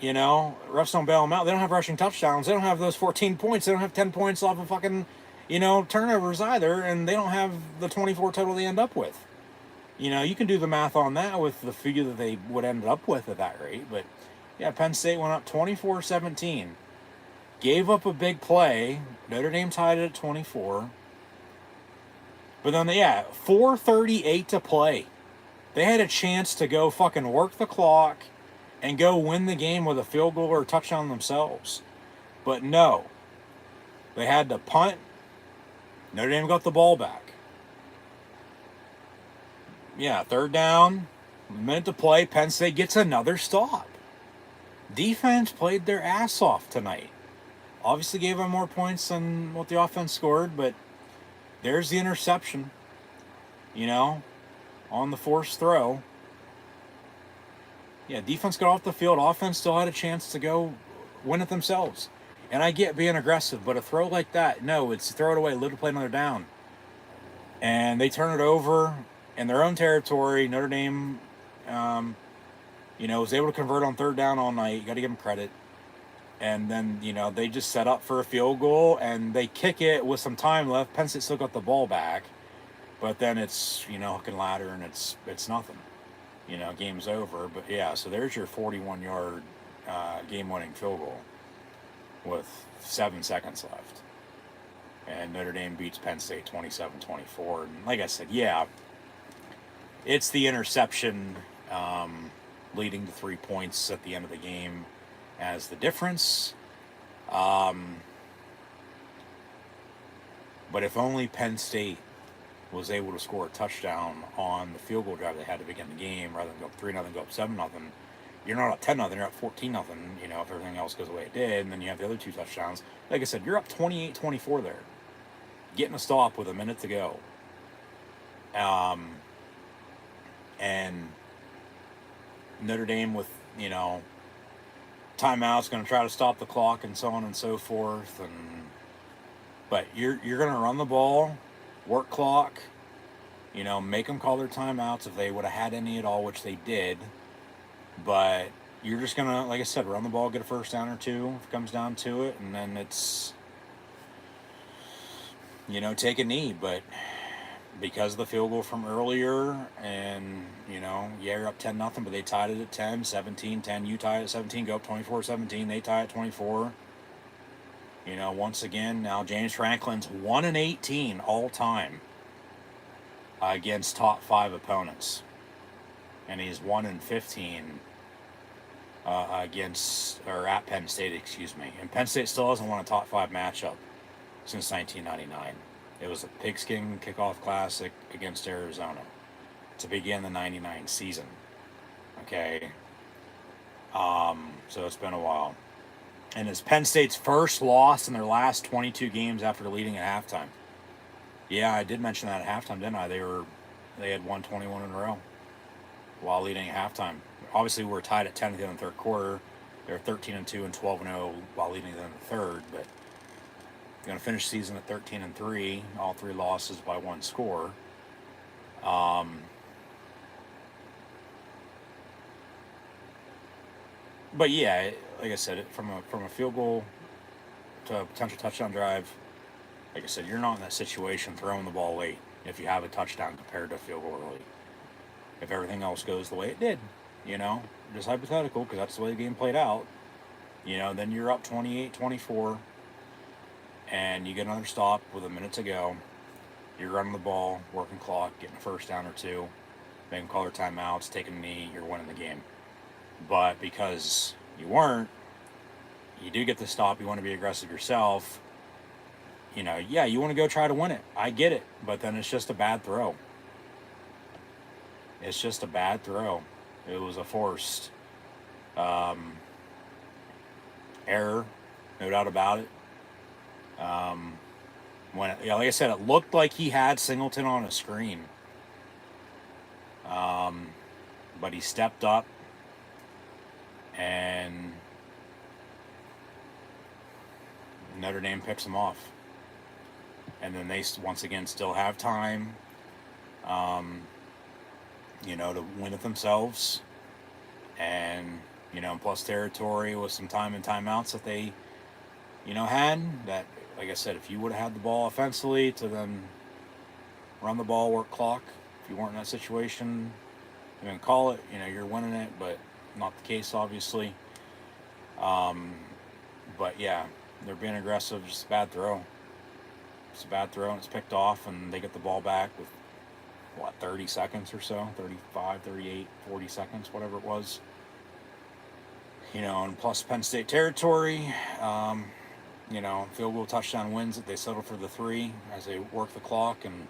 you know, refs don't bail them out. They don't have rushing touchdowns. They don't have those 14 points. They don't have 10 points off of fucking, you know, turnovers either. And they don't have the 24 total they end up with. You know, you can do the math on that with the figure that they would end up with at that rate. But, yeah, Penn State went up 24-17. Gave up a big play. Notre Dame tied it at 24. But then, yeah, 4:38 to play. They had a chance to go fucking work the clock and go win the game with a field goal or a touchdown themselves. But no. They had to punt. Notre Dame got the ball back. Yeah, third down. A minute to play. Penn State gets another stop. Defense played their ass off tonight. Obviously gave them more points than what the offense scored, but there's the interception. You know, on the forced throw. Yeah, defense got off the field. Offense still had a chance to go win it themselves. And I get being aggressive, but a throw like that, no, it's throw it away, live to play another down. And they turn it over in their own territory. Notre Dame, you know, was able to convert on third down all night. You got to give them credit. And then, you know, they just set up for a field goal, and they kick it with some time left. Penn State still got the ball back. But then it's, you know, hook and ladder, and it's nothing. You know, game's over. But, yeah, so there's your 41-yard game-winning field goal with 7 seconds left. And Notre Dame beats Penn State 27-24. And like I said, yeah, it's the interception leading to 3 points at the end of the game as the difference. But if only Penn State was able to score a touchdown on the field goal drive they had to begin the game, rather than go up 3-0, go up 7-0, you're not up 10-0, you're up 14-0, you know, if everything else goes the way it did, and then you have the other 2 touchdowns. Like I said, you're up 28-24 there. Getting a stop with a minute to go. And Notre Dame with, you know, timeouts, going to try to stop the clock and so on and so forth. But you're going to run the ball, work clock, you know, make them call their timeouts if they would have had any at all, which they did. But you're just going to, like I said, run the ball, get a first down or 2 if it comes down to it, and then it's, you know, take a knee. But because of the field goal from earlier, and, you know, yeah, you're up 10-0, but they tied it at 10, 17-10. You tie it at 17, go up 24-17. They tie at 24. You know, once again, now James Franklin's 1-18 all time against top 5 opponents. And he's 1-15 at Penn State, excuse me. And Penn State still hasn't won a top 5 matchup since 1999. It was a pigskin kickoff classic against Arizona to begin the 99 season. Okay. So it's been a while. And it's Penn State's first loss in their last 22 games after leading at halftime. Yeah, I did mention that at halftime, didn't I? They had won 21 in a row while leading at halftime. Obviously, we were tied at 10 at the end of the third quarter. They were 13-2 and 12-0 while leading in the third, but they're going to finish the season at 13-3, all 3 losses by 1 score. But yeah, like I said, from a field goal to a potential touchdown drive, like I said, you're not in that situation throwing the ball late if you have a touchdown compared to a field goal early. If everything else goes the way it did, you know, just hypothetical, because that's the way the game played out, you know, then you're up 28-24, and you get another stop with a minute to go. You're running the ball, working clock, getting a first down or 2, making call their timeouts, taking a knee, you're winning the game. But because you weren't, you do get the stop, you want to be aggressive yourself. You know, yeah, you want to go try to win it. I get it. But then it's just a bad throw. It's just a bad throw. It was a forced error, no doubt about it. Like I said, it looked like he had Singleton on a screen. But he stepped up, and Notre Dame picks him off. And then they once again still have time, you know, to win it themselves. And, you know, plus territory with some time and timeouts that they, you know, had. That, like I said, if you would have had the ball offensively to then run the ball, work clock, if you weren't in that situation, you can call it, you know, you're winning it, but not the case, obviously. But yeah, they're being aggressive, just a bad throw. It's a bad throw, and it's picked off, and they get the ball back with, 30 seconds or so, 35, 38, 40 seconds, whatever it was. You know, and plus Penn State territory, you know, field goal touchdown wins it. They settle for the 3 as they work the clock, and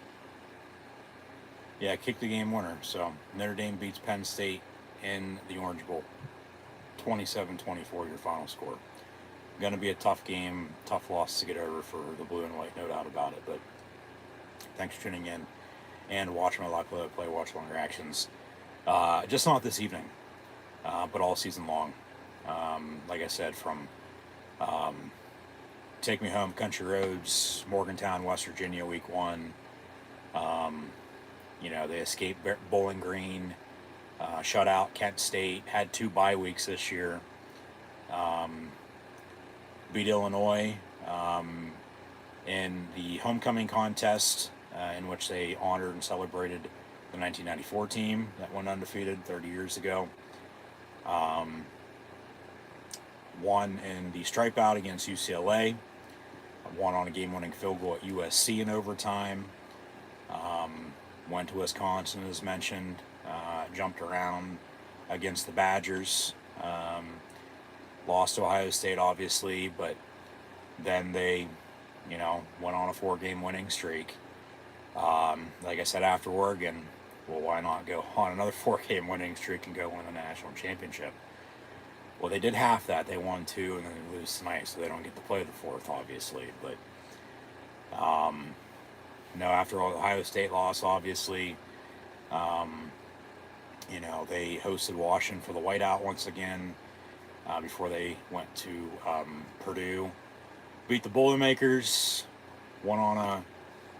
yeah, kick the game winner. So Notre Dame beats Penn State in the Orange Bowl. 27-24 your final score. Going to be a tough game, tough loss to get over for the blue and white, no doubt about it. But thanks for tuning in and watching my live play watch long reactions. Just not this evening, but all season long. Like I said, from Take Me Home, Country Roads, Morgantown, West Virginia, week 1. You know, they escaped Bowling Green, shut out Kent State, had 2 bye weeks this year. Beat Illinois in the homecoming contest, in which they honored and celebrated the 1994 team that went undefeated 30 years ago. Won in the stripe out against UCLA. Won on a game-winning field goal at USC in overtime. Went to Wisconsin, as mentioned. Jumped around against the Badgers. Lost to Ohio State, obviously, but then they, you know, went on a 4-game winning streak. Like I said, after Oregon, well, why not go on another 4-game winning streak and go win the national championship? Well, they did half that. They won 2, and then they lose tonight, so they don't get to play the 4th, obviously. But, no, after Ohio State loss, obviously, you know, they hosted Washington for the whiteout once again. Before they went to Purdue. Beat the Boilermakers, won on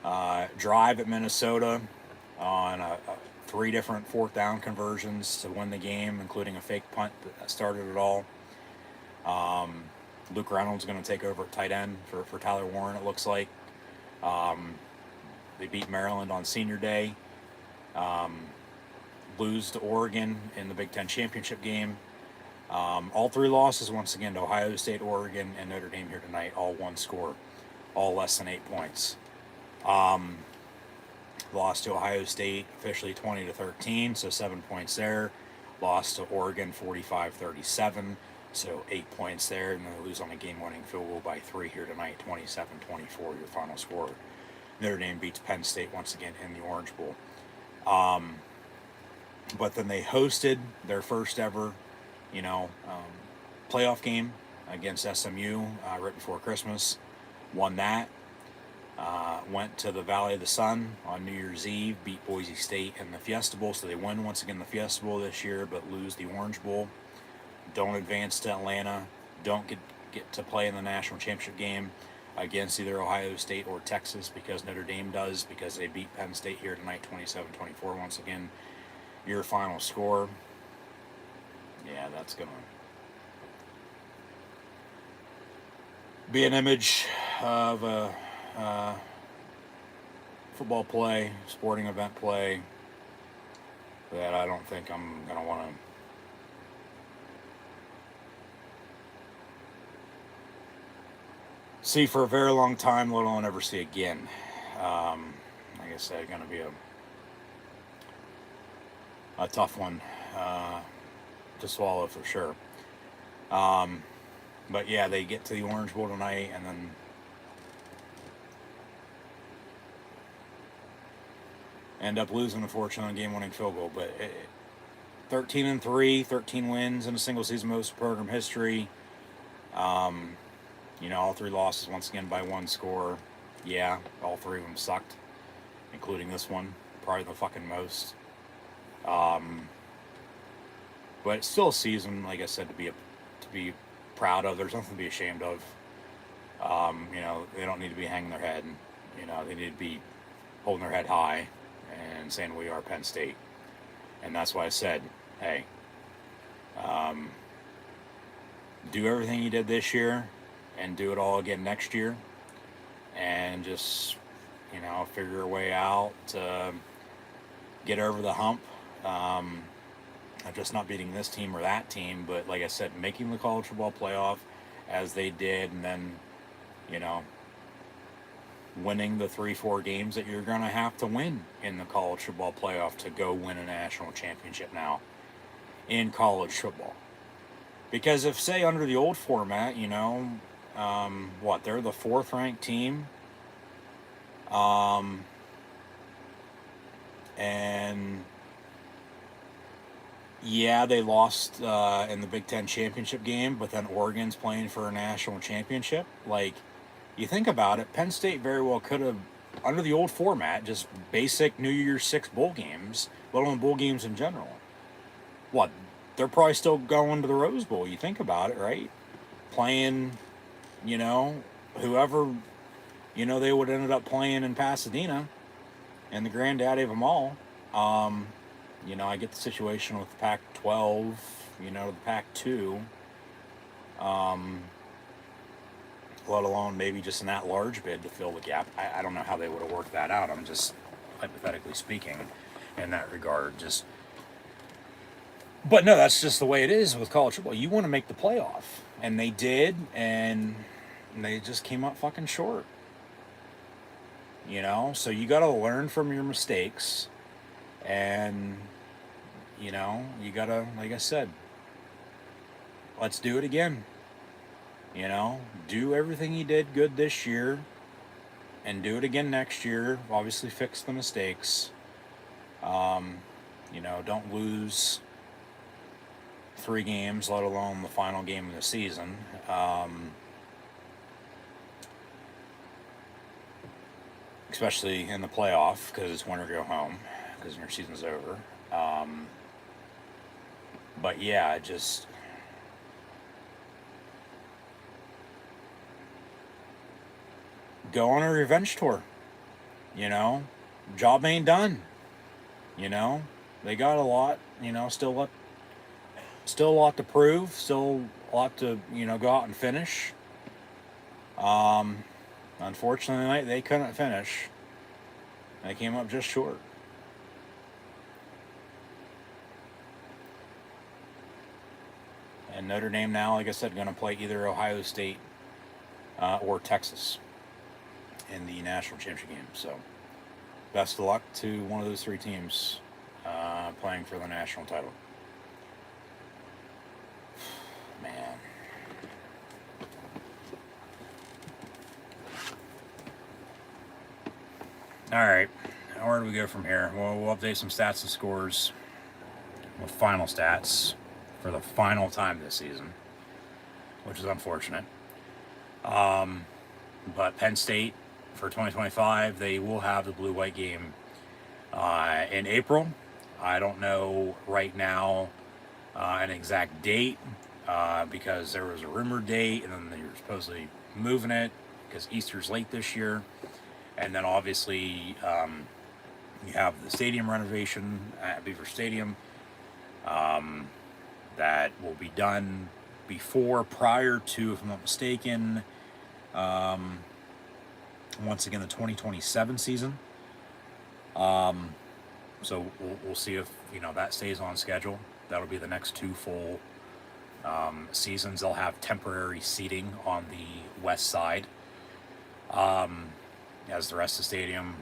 a drive at Minnesota on 3 different 4th down conversions to win the game, including a fake punt that started it all. Luke Reynolds is going to take over at tight end for Tyler Warren, it looks like. They beat Maryland on Senior Day. Lose to Oregon in the Big Ten championship game. All three losses, once again, to Ohio State, Oregon, and Notre Dame here tonight. All one score. All less than 8 points. Lost to Ohio State officially 20-13, so 7 points there. Lost to Oregon 45-37, so 8 points there. And then they lose on a game-winning field goal by 3 here tonight, 27-24, your final score. Notre Dame beats Penn State once again in the Orange Bowl. But then they hosted their first ever, playoff game against SMU right before Christmas. Won that. Went to the Valley of the Sun on New Year's Eve, beat Boise State in the Fiesta Bowl, so they win once again the Fiesta Bowl this year, but lose the Orange Bowl. Don't advance to Atlanta. Don't get to play in the national championship game against either Ohio State or Texas, because Notre Dame does, because they beat Penn State here tonight 27-24 once again. Your final score. Yeah, that's going to be an image of a football play, sporting event play, that I don't think I'm going to want to see for a very long time, let alone ever see again. Like I said, going to be a tough one to swallow for sure. But yeah, they get to the Orange Bowl tonight, and then end up losing, unfortunately, on a game-winning field goal. But 13-3, 13 wins in a single season, most program history. All three losses once again by one score. Yeah, all three of them sucked, including this one, probably the fucking most. But it's still a season, like I said, to be proud of. There's nothing to be ashamed of. They don't need to be hanging their head. They need to be holding their head high and saying we are Penn State. And that's why I said, hey, do everything you did this year and do it all again next year, and just figure your way out to get over the hump of just not beating this team or that team, but like I said, making the college football playoff as they did, and then winning the 3-4 games that you're going to have to win in the college football playoff to go win a national championship now in college football. Because if, say, under the old format, they're the 4th ranked team, and yeah, they lost in the Big Ten championship game, but then Oregon's playing for a national championship. Like, you think about it, Penn State very well could have, under the old format, just basic New Year's Six bowl games, let alone bowl games in general. They're probably still going to the Rose Bowl. You think about it, right? Playing, whoever, they would have ended up playing in Pasadena, and the granddaddy of them all. I get the situation with the Pac-12, the Pac-2, let alone maybe just an at-large bid to fill the gap. I don't know how they would have worked that out. I'm just hypothetically speaking in that regard. But no, that's just the way it is with college football. You want to make the playoff, and they did, and they just came up fucking short. So you got to learn from your mistakes, and you got to, like I said, let's do it again. Do everything you did good this year and do it again next year. Obviously fix the mistakes. Don't lose 3 games, let alone the final game of the season. Especially in the playoff, because it's win or go home, because your season's over. But yeah, just go on a revenge tour. Job ain't done. They got a lot, still a lot to prove, still a lot to, go out and finish. Unfortunately, they couldn't finish. They came up just short. And Notre Dame now, like I said, going to play either Ohio State or Texas in the national championship game. So best of luck to one of those three teams playing for the national title. Man. All right. Where do we go from here? Well, we'll update some stats and scores with final stats for the final time this season, which is unfortunate. But Penn State for 2025, they will have the blue-white game in April. I don't know right now an exact date because there was a rumored date, and then they were supposedly moving it because Easter's late this year. And then obviously you have the stadium renovation at Beaver Stadium that will be done prior to, if I'm not mistaken, once again, the 2027 season. So we'll see if, that stays on schedule. That'll be the next two full seasons. They'll have temporary seating on the west side. As the rest of the stadium,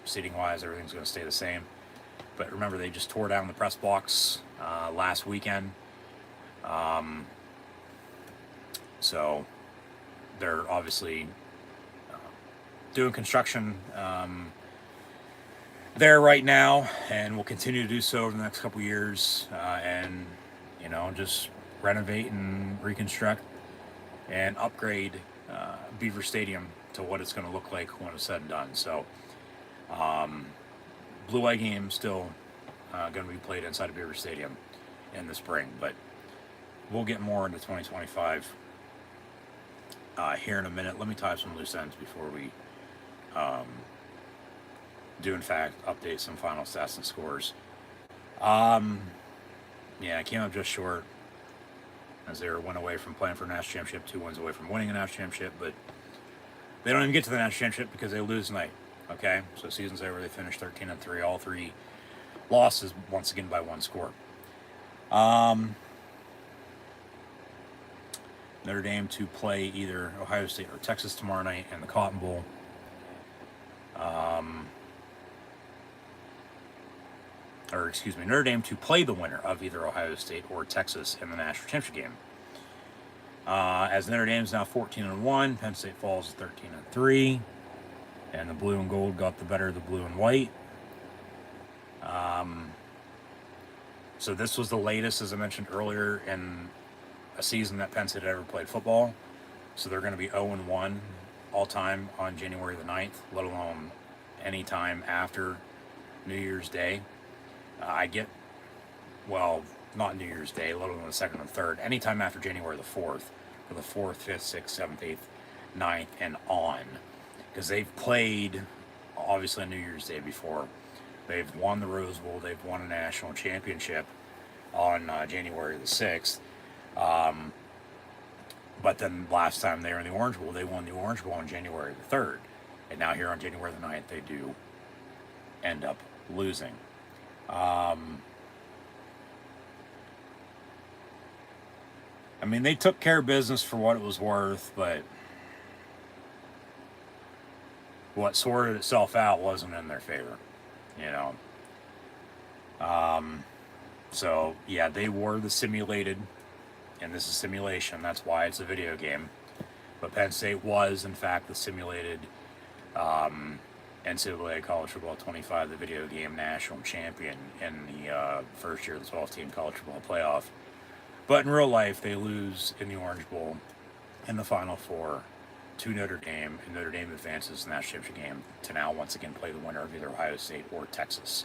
seating-wise, everything's going to stay the same. But remember, they just tore down the press box last weekend. So they're obviously doing construction there right now, and will continue to do so over the next couple years, and just renovate and reconstruct and upgrade Beaver Stadium to what it's going to look like when it's said and done. So blue-white game still going to be played inside of Beaver Stadium in the spring, but we'll get more into 2025 here in a minute. Let me tie up some loose ends before we do in fact update some final stats and scores. Yeah, I came up just short as they were 1 away from playing for a national championship, 2 wins away from winning a national championship, but they don't even get to the national championship because they lose tonight. Okay, so season's over. They finished 13-3. All 3 losses once again by 1 score. Notre Dame to play either Ohio State or Texas tomorrow night in the Cotton Bowl. Notre Dame to play the winner of either Ohio State or Texas in the national championship game. As Notre Dame's now 14-1, Penn State falls 13-3, and the blue and gold got the better of the blue and white. So this was the latest, as I mentioned earlier, in a season that Penn State had ever played football. So they're going to be 0-1 all time on January the 9th, let alone any time after New Year's Day. Not New Year's Day, let alone the 2nd and 3rd, anytime after January the 4th, for the 4th, 5th, 6th, 7th, 8th, 9th, and on. Because they've played, obviously, on New Year's Day before. They've won the Rose Bowl, they've won a national championship on January the 6th. But then last time they were in the Orange Bowl, they won the Orange Bowl on January the 3rd. And now here on January the 9th, they do end up losing. They took care of business for what it was worth, but what sorted itself out wasn't in their favor, So, yeah, they were the simulated, and this is simulation, that's why it's a video game. But Penn State was, in fact, the simulated NCAA College Football 25, the video game national champion in the first year of the 12-team college football playoff. But in real life, they lose in the Orange Bowl in the Final Four to Notre Dame, and Notre Dame advances in the national championship game to now once again play the winner of either Ohio State or Texas.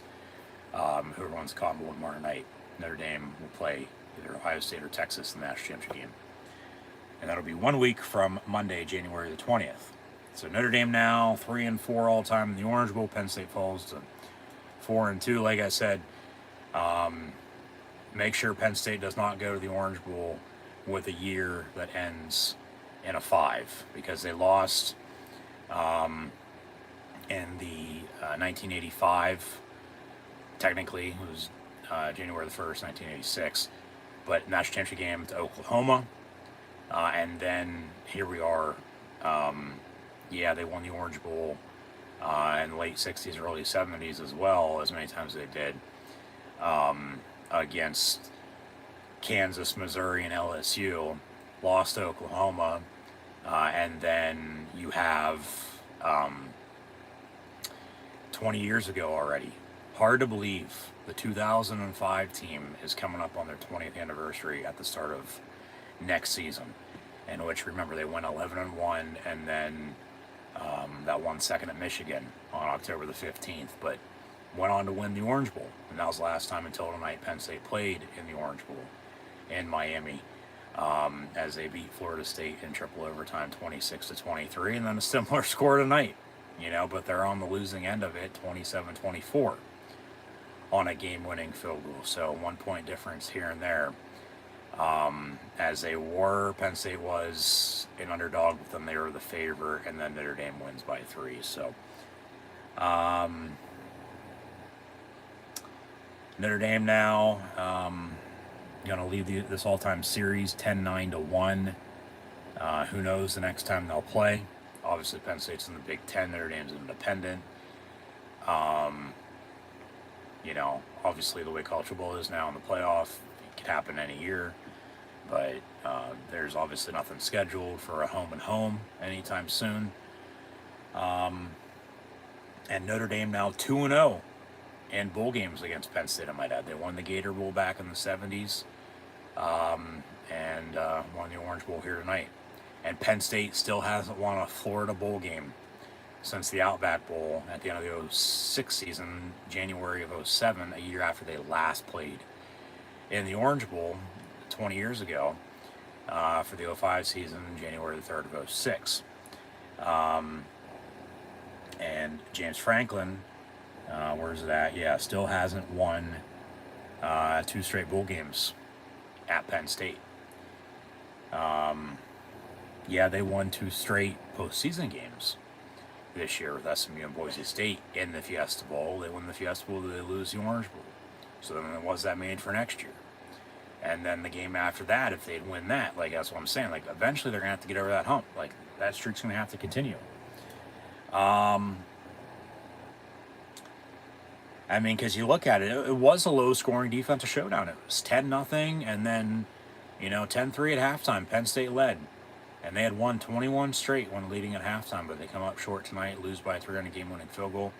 Whoever wins the Cotton Bowl tomorrow night, Notre Dame will play either Ohio State or Texas in the national championship game. And that'll be 1 week from Monday, January the 20th. So Notre Dame now 3-4 all time in the Orange Bowl. Penn State falls to 4-2. Like I said, make sure Penn State does not go to the Orange Bowl with a year that ends in a 5, because they lost in the 1985. Technically, it was January the 1st, 1986. But national championship game to Oklahoma. And then here we are. Yeah, they won the Orange Bowl in the late 60s, early 70s as well, as many times as they did, against Kansas, Missouri, and LSU. Lost to Oklahoma. And then you have 20 years ago already. Hard to believe. The 2005 team is coming up on their 20th anniversary at the start of next season, in which, remember, they went 11-1, and then that 1 second at Michigan on October the 15th, but went on to win the Orange Bowl, and that was the last time until tonight Penn State played in the Orange Bowl in Miami, as they beat Florida State in triple overtime 26-23, and then a similar score tonight, but they're on the losing end of it, 27-24 on a game-winning field goal. So 1 point difference here and there. As they were, Penn State was an underdog, but then they were the favorite, and then Notre Dame wins by 3. So Notre Dame now going to lead this all-time series 10-9-1. Who knows the next time they'll play? Obviously, Penn State's in the Big Ten. Notre Dame's independent. Obviously the way college football is now in the playoff, it could happen any year, but there's obviously nothing scheduled for a home anytime soon. And Notre Dame now 2-0 in bowl games against Penn State, I might add. They won the Gator Bowl back in the 70s, and won the Orange Bowl here tonight. And Penn State still hasn't won a Florida bowl game since the Outback Bowl at the end of the 06 season, January of 07, a year after they last played in the Orange Bowl 20 years ago, for the 05 season, January the 3rd of 06. And James Franklin, where's that? Yeah, still hasn't won 2 straight bowl games at Penn State. Yeah, they won 2 straight postseason games this year with SMU and Boise State in the Fiesta Bowl. They win the Fiesta Bowl, they lose the Orange Bowl. So then what's that made for next year? And then the game after that, if they'd win that, that's what I'm saying. Eventually they're going to have to get over that hump. That streak's going to have to continue. Because you look at it, it was a low-scoring defensive showdown. It was 10-0, and then, 10-3 at halftime. Penn State led. And they had won 21 straight when leading at halftime, but they come up short tonight, lose by 3 on a game-winning field goal.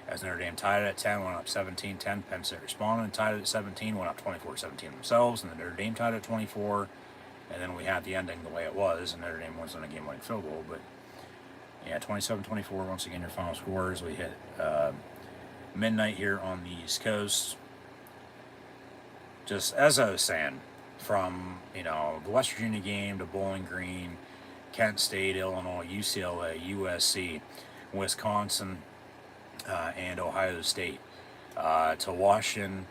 As Notre Dame tied it at 10, went up 17-10. Penn State responded and tied it at 17, went up 24-17 themselves, and then Notre Dame tied it at 24. And then we had the ending the way it was, and Notre Dame wins on a game-winning field goal. But, yeah, 27-24, once again, your final scores. We hit midnight here on the East Coast. Just as I was saying, from, the West Virginia game to Bowling Green, Kent State, Illinois, UCLA, USC, Wisconsin, and Ohio State, to Washington,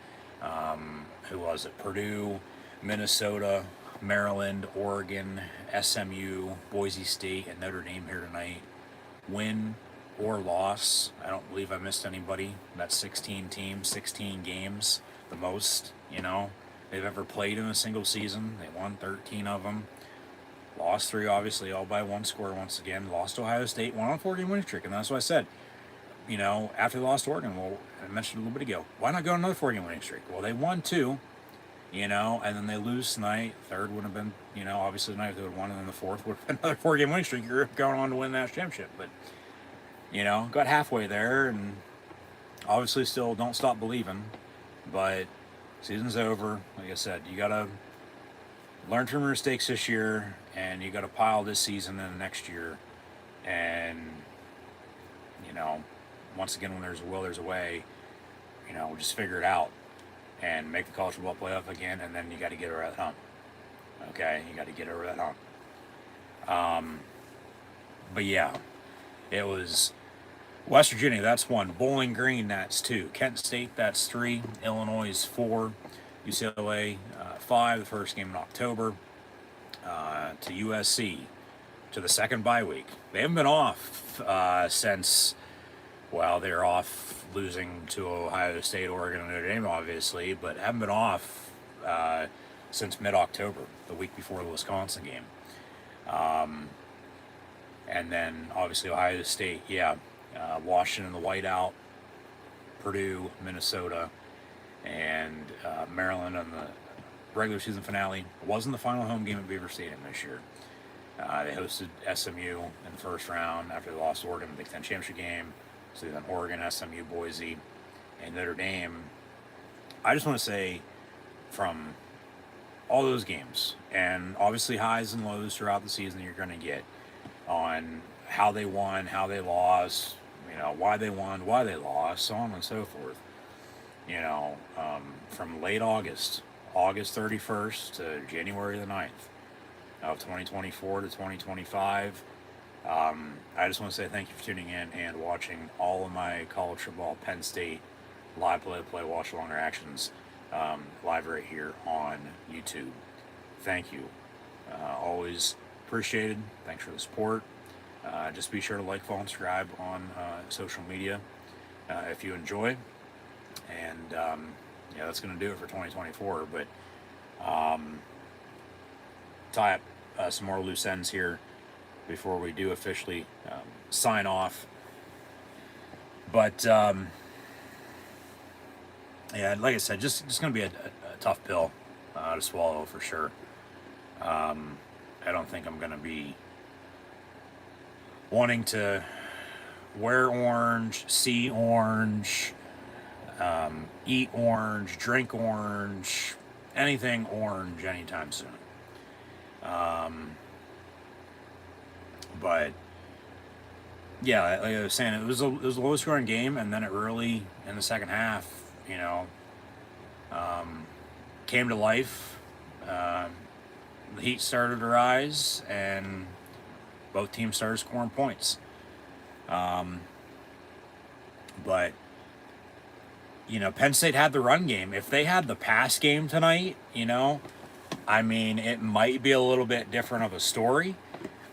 who was it? Purdue, Minnesota, Maryland, Oregon, SMU, Boise State, and Notre Dame here tonight. Win or loss, I don't believe I missed anybody. That's 16 teams, 16 games, the most, they've ever played in a single season. They won 13 of them. Lost 3, obviously, all by 1 score once again. Lost to Ohio State, won on a 4-game winning streak. And that's what I said. After they lost to Oregon, well, I mentioned a little bit ago, why not go on another 4-game winning streak? Well, they won 2, and then they lose tonight. Third would have been, obviously tonight if they would have won, and then the fourth would have been another 4-game winning streak. You're going on to win the national championship. But, got halfway there, and obviously still don't stop believing. But season's over. Like I said, you got to learn from your mistakes this year, and you got to pile this season in the next year. And, once again, when there's a will, there's a way. Just figure it out and make the college football playoff again, and then you got to get over that hump. Okay, you got to get over that hump. But yeah, it was West Virginia, that's 1. Bowling Green, that's 2. Kent State, that's 3. Illinois is 4. UCLA, 5. The first game in October. To USC, to the second bye week. They haven't been off since Well, they're off losing to Ohio State, Oregon, and Notre Dame, obviously, but haven't been off since mid-October, the week before the Wisconsin game. And then, obviously, Ohio State, Washington, the whiteout, Purdue, Minnesota, and Maryland on the regular season finale. It wasn't the final home game at Beaver Stadium this year. They hosted SMU in the first round after they lost to Oregon in the Big Ten Championship game. So then Oregon, SMU, Boise, and Notre Dame. I just want to say, from all those games, and obviously highs and lows throughout the season that you're going to get on how they won, how they lost, why they won, why they lost, so on and so forth. From late August 31st to January the 9th of 2024 to 2025. I just want to say thank you for tuning in and watching all of my college football Penn State live play watch along reactions live right here on YouTube. Thank you. Always appreciated. Thanks for the support. Just be sure to like, follow, and subscribe on social media if you enjoy. And that's going to do it for 2024. But tie up some more loose ends here before we do officially sign off. But like I said, just going to be a tough pill to swallow for sure. I don't think I'm going to be wanting to wear orange, see orange, eat orange, drink orange, anything orange anytime soon. But like I was saying, it was a low scoring game, and then it really, in the second half, came to life. The heat started to rise, and both teams started scoring points. But Penn State had the run game. If they had the pass game tonight, it might be a little bit different of a story.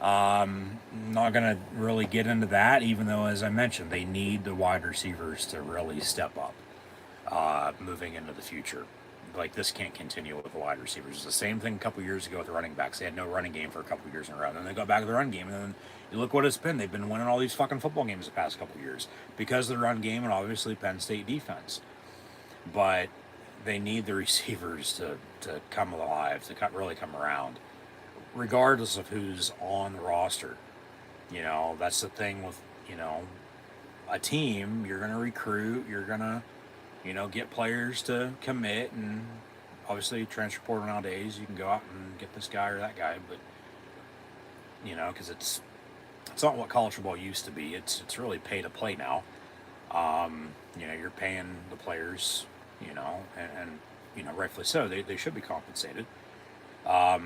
Not going to really get into that, even though, as I mentioned, they need the wide receivers to really step up moving into the future. Like, this can't continue with the wide receivers. It's the same thing a couple years ago with the running backs. They had no running game for a couple years in a row. Then they got back to the run game, and then you look what it's been. They've been winning all these fucking football games the past couple years because of the run game and obviously Penn State defense. But they need the receivers to come alive, to really come around, regardless of who's on the roster. That's the thing with, a team. You're going to recruit, you're going to, get players to commit, and obviously transfer portal nowadays, you can go out and get this guy or that guy, but, because it's not what college football used to be. It's really pay to play now. You're paying the players, and rightfully so. They should be compensated. But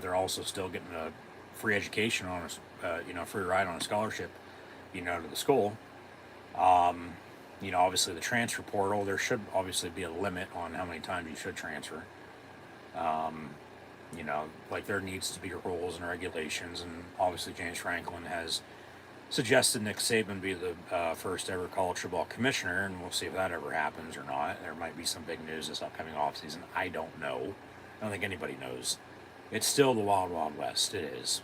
they're also still getting a free education on a free ride on a scholarship, to the school. Obviously the transfer portal, there should obviously be a limit on how many times you should transfer. Like there needs to be rules and regulations, and obviously James Franklin has suggested Nick Saban be the first ever college football commissioner, and we'll see if that ever happens or not. There might be some big news this upcoming offseason. I don't know. I don't think anybody knows. It's still the Wild Wild West. It is.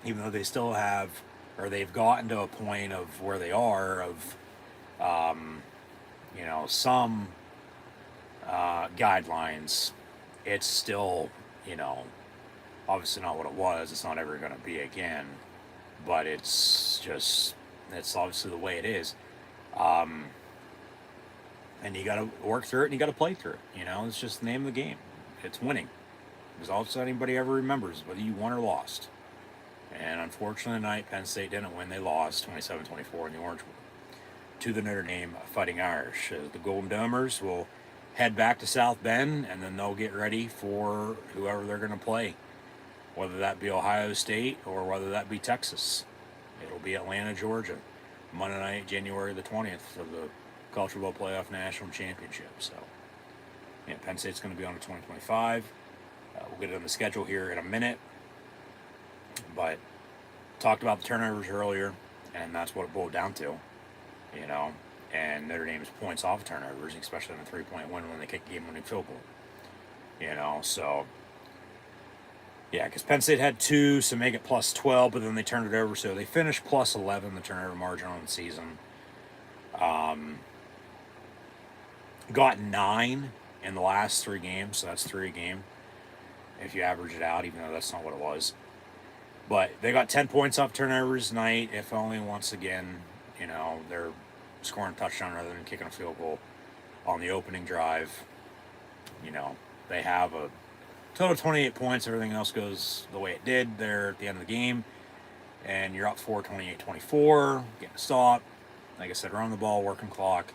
Even though they still have, or they've gotten to a point of where they are of, some guidelines, it's still, obviously not what it was. It's not ever going to be again. But it's obviously the way it is. And you got to work through it, and you got to play through it. It's just the name of the game. It's winning. Because all anybody ever remembers, whether you won or lost. And unfortunately tonight, Penn State didn't win. They lost 27-24 in the Orange Bowl to the Notre Dame Fighting Irish. The Golden Domers will head back to South Bend, and then they'll get ready for whoever they're going to play. Whether that be Ohio State or whether that be Texas. It'll be Atlanta, Georgia. Monday night, January the 20th for the College Football Playoff National Championship. So, Penn State's going to be on the 2025. We'll get it on the schedule here in a minute. But talked about the turnovers earlier, and that's what it boiled down to. you know, and Notre Dame's points off turnovers, especially in a 3-point win when they kick game-winning field goal. You know, so yeah, because Penn State had 2, so make it plus 12, but then they turned it over, so they finished plus 11 the turnover margin on the season. Got 9 in the last 3 games, so that's 3 a game if you average it out, even though that's not what it was. But they got 10 points off turnovers tonight, if only once again, you know, they're scoring a touchdown rather than kicking a field goal on the opening drive. You know, they have a total of 28 points. Everything else goes the way it did there at the end of the game. And you're up 4, 28-24, getting a stop. Like I said, run the ball, working clock,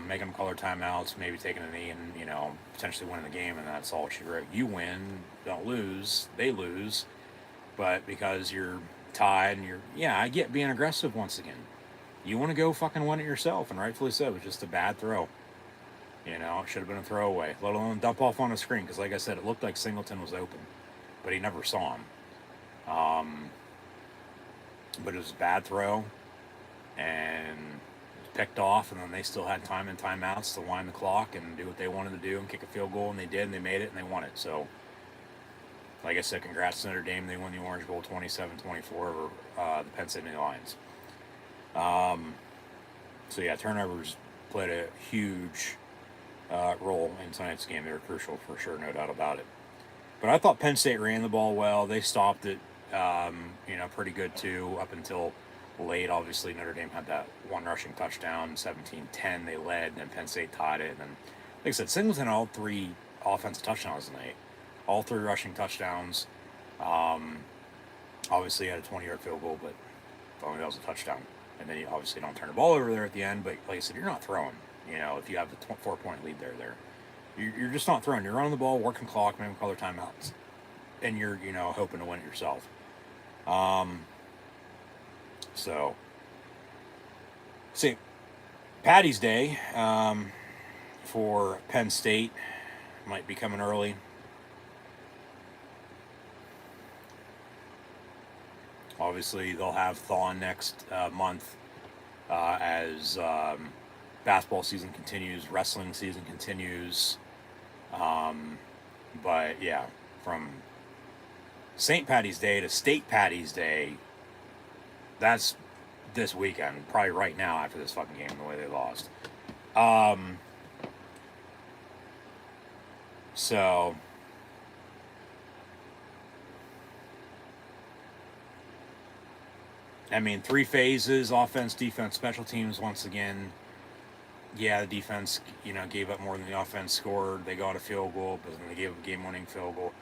making them call their timeouts, maybe taking a knee and, you know, potentially winning the game, and that's all she wrote. You win, don't lose, they lose. But because you're tied and I get being aggressive once again. You want to go fucking win it yourself, and rightfully so. It was just a bad throw. You know, it should have been a throwaway, let alone dump off on the screen, because like I said, it looked like Singleton was open, but he never saw him. But it was a bad throw, and it was picked off, and then they still had time and timeouts to wind the clock and do what they wanted to do and kick a field goal, and they did, and they made it, and they won it. So, like I said, congrats to Notre Dame. They won the Orange Bowl 27-24 over the Penn State Lions. So yeah, turnovers played a huge role in tonight's game. They were crucial for sure, no doubt about it. But I thought Penn State ran the ball well. They stopped it, you know, pretty good too, up until late. Obviously, Notre Dame had that one rushing touchdown, 17-10. They led, and then Penn State tied it. And then, like I said, Singleton had all 3 offensive touchdowns tonight, all 3 rushing touchdowns. Obviously, he had a 20-yard field goal, but only that was a touchdown. And then you obviously don't turn the ball over there at the end. But like I said, you're not throwing. You know, if you have the 4-point lead there, you're just not throwing. You're running the ball, working clock, maybe call their timeouts, and you're, you know, hoping to win it yourself. So, see, Patty's Day for Penn State might be coming early. Obviously, they'll have Thon next month as basketball season continues, wrestling season continues. But yeah, from St. Patty's Day to State Patty's Day, that's this weekend, probably right now after this fucking game, the way they lost. So, I mean, 3 phases: offense, defense, special teams. Once again, yeah, the defense, you know, gave up more than the offense scored. They got a field goal, but then they gave up a game-winning field goal.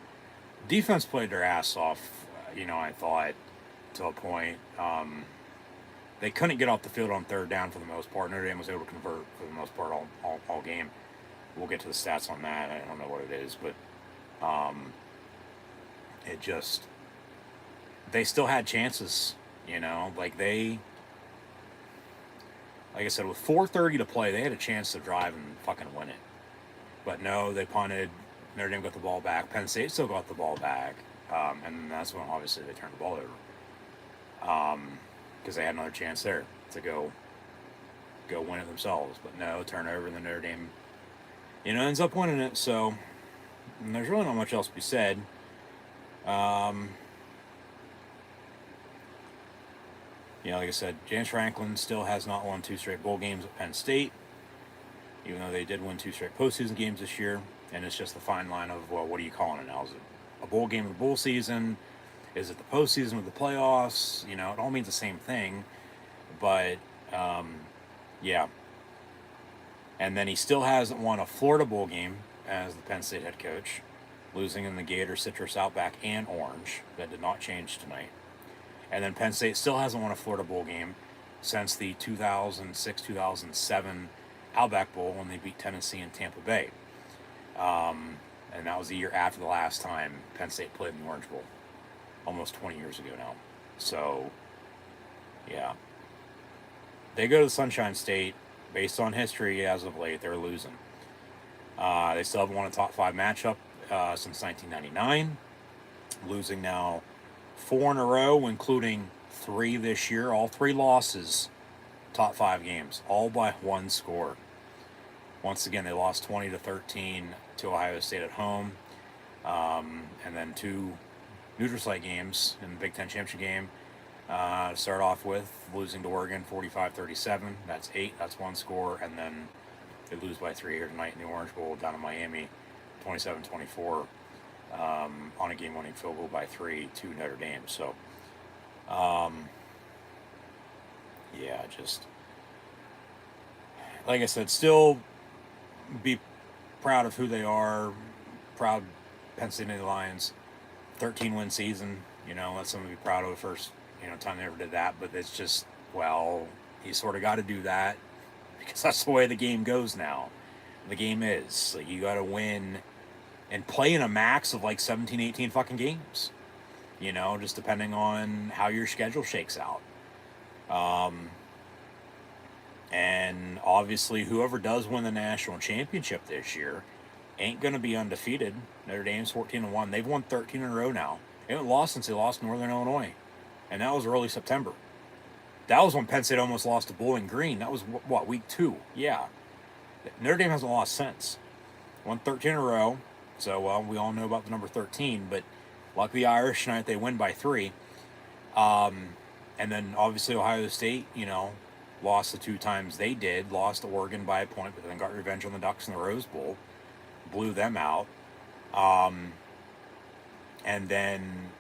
Defense played their ass off, you know, I thought, to a point. They couldn't get off the field on 3rd down for the most part. Notre Dame was able to convert for the most part all game. We'll get to the stats on that. I don't know what it is, but it just, they still had chances, you know, like I said, with 4:30 to play, they had a chance to drive and fucking win it. But no, they punted. Notre Dame got the ball back. Penn State still got the ball back. And that's when, obviously, they turned the ball over. Because they had another chance there to go win it themselves. But no, turnover, and then Notre Dame, you know, ends up winning it. So, there's really not much else to be said. You know, like I said, James Franklin still has not won 2 straight bowl games at Penn State, even though they did win 2 straight postseason games this year. And it's just the fine line of, well, what are you calling it now? Is it a bowl game of the bowl season? Is it the postseason of the playoffs? You know, it all means the same thing. But, yeah. And then he still hasn't won a Florida bowl game as the Penn State head coach, losing in the Gator, Citrus, Outback, and Orange. That did not change tonight. And then Penn State still hasn't won a Florida bowl game since the 2006-2007 Outback Bowl when they beat Tennessee and Tampa Bay. And that was the year after the last time Penn State played in the Orange Bowl. Almost 20 years ago now. So, yeah. They go to the Sunshine State. Based on history as of late, they're losing. They still haven't won a top 5 matchup since 1999. Losing now 4 in a row, including 3 this year. All 3 losses top 5 games, all by one score. Once again, they lost 20-13 to Ohio State at home, and then 2 neutral site games in the Big Ten championship game. To start off with, losing to Oregon 45-37. That's 8. That's one score, and then they lose by 3 here tonight in the Orange Bowl down in Miami, 27-24, on a game-winning field goal by 3 to Notre Dame. So, yeah, just like I said, still be proud of who they are. Proud Penn State Lions, 13-win season. You know, that's something to be proud of. The first, time they ever did that. But it's just, well, you sort of got to do that because that's the way the game goes now. The game is like you got to win and play in a max of like 17, 18 fucking games. Just depending on how your schedule shakes out. And obviously, whoever does win the national championship this year ain't going to be undefeated. Notre Dame's 14-1. They've won 13 in a row now. They haven't lost since they lost Northern Illinois. And that was early September. That was when Penn State almost lost to Bowling Green. That was, week 2? Yeah. Notre Dame hasn't lost since. Won 13 in a row. So, well, we all know about the number 13. But like the Irish tonight, they win by 3. And then, obviously, Ohio State, lost the 2 times they did. Lost to Oregon by a point, but then got revenge on the Ducks in the Rose Bowl. Blew them out. And then,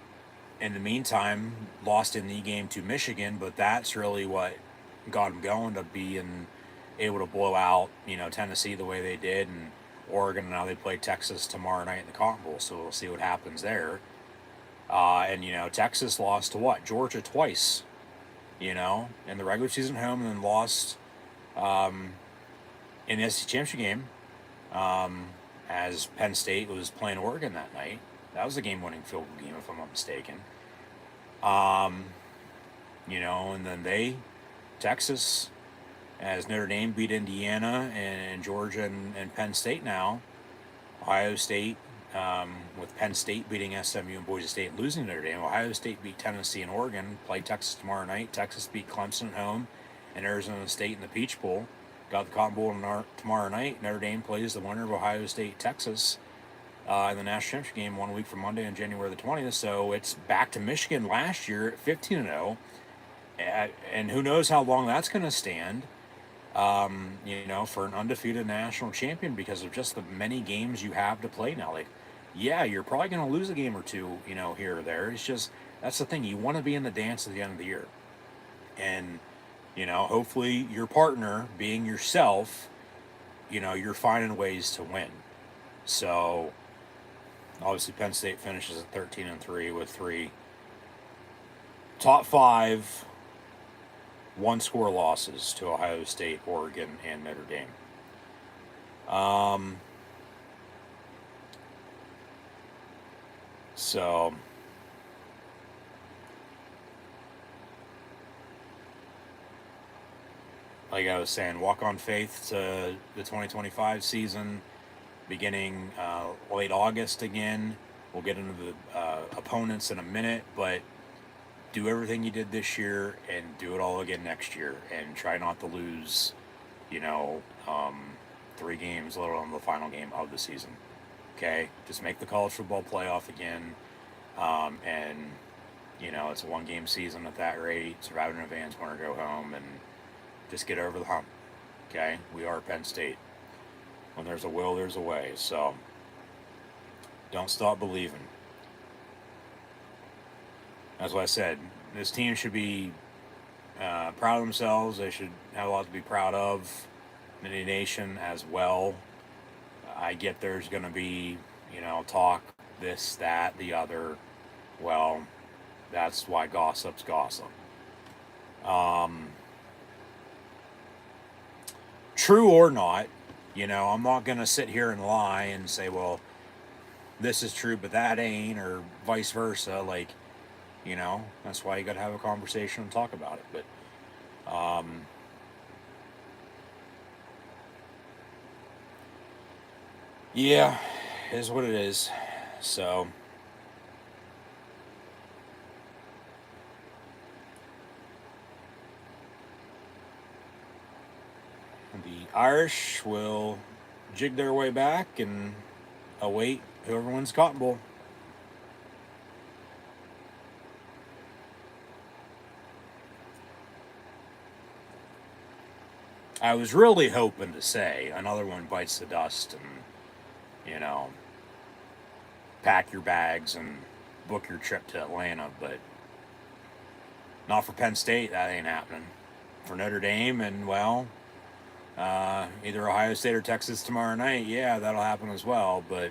in the meantime, lost in the game to Michigan, but that's really what got them going to being able to blow out, Tennessee the way they did, and Oregon. Now they play Texas tomorrow night in the Cotton Bowl, so we'll see what happens there. And, Texas lost to what? Georgia twice, in the regular season home, and then lost in the SEC championship game as Penn State was playing Oregon that night. That was a game-winning field goal game, if I'm not mistaken. And then Texas, as Notre Dame beat Indiana and Georgia and Penn State now. Ohio State, with Penn State beating SMU and Boise State losing Notre Dame. Ohio State beat Tennessee and Oregon, play Texas tomorrow night. Texas beat Clemson at home and Arizona State in the Peach Bowl. Got the Cotton Bowl tomorrow night. Notre Dame plays the winner of Ohio State, Texas, in the national championship game 1 week from Monday on January the 20th. So it's back to Michigan last year at 15-0. And who knows how long that's going to stand, for an undefeated national champion because of just the many games you have to play now. Like, yeah, you're probably going to lose a game or two, here or there. It's just, that's the thing. You want to be in the dance at the end of the year. And, hopefully your partner, being yourself, you're finding ways to win. So, obviously, Penn State finishes at 13-3 with 3 top 5 one-score losses to Ohio State, Oregon, and Notre Dame. So, like I was saying, walk on faith to the 2025 season, beginning late August again. We'll get into the opponents in a minute, but do everything you did this year and do it all again next year, and try not to lose, 3 games, let alone the final game of the season. Okay, just make the college football playoff again, and it's a 1-game season at that rate. Survive in advance, winner go home, and just get over the hump. Okay, we are Penn State. When there's a will, there's a way. So don't stop believing. That's what I said. This team should be proud of themselves. They should have a lot to be proud of. The nation as well. I get there's going to be, talk, this, that, the other. Well, that's why gossip's gossip. True or not, I'm not going to sit here and lie and say, well, this is true, but that ain't, or vice versa. Like, that's why you got to have a conversation and talk about it. But, yeah, it is what it is. So, the Irish will jig their way back and await whoever wins the Cotton Bowl. I was really hoping to say another one bites the dust and, pack your bags and book your trip to Atlanta, but not for Penn State. That ain't happening. For Notre Dame and, either Ohio State or Texas tomorrow night, yeah, that'll happen as well. But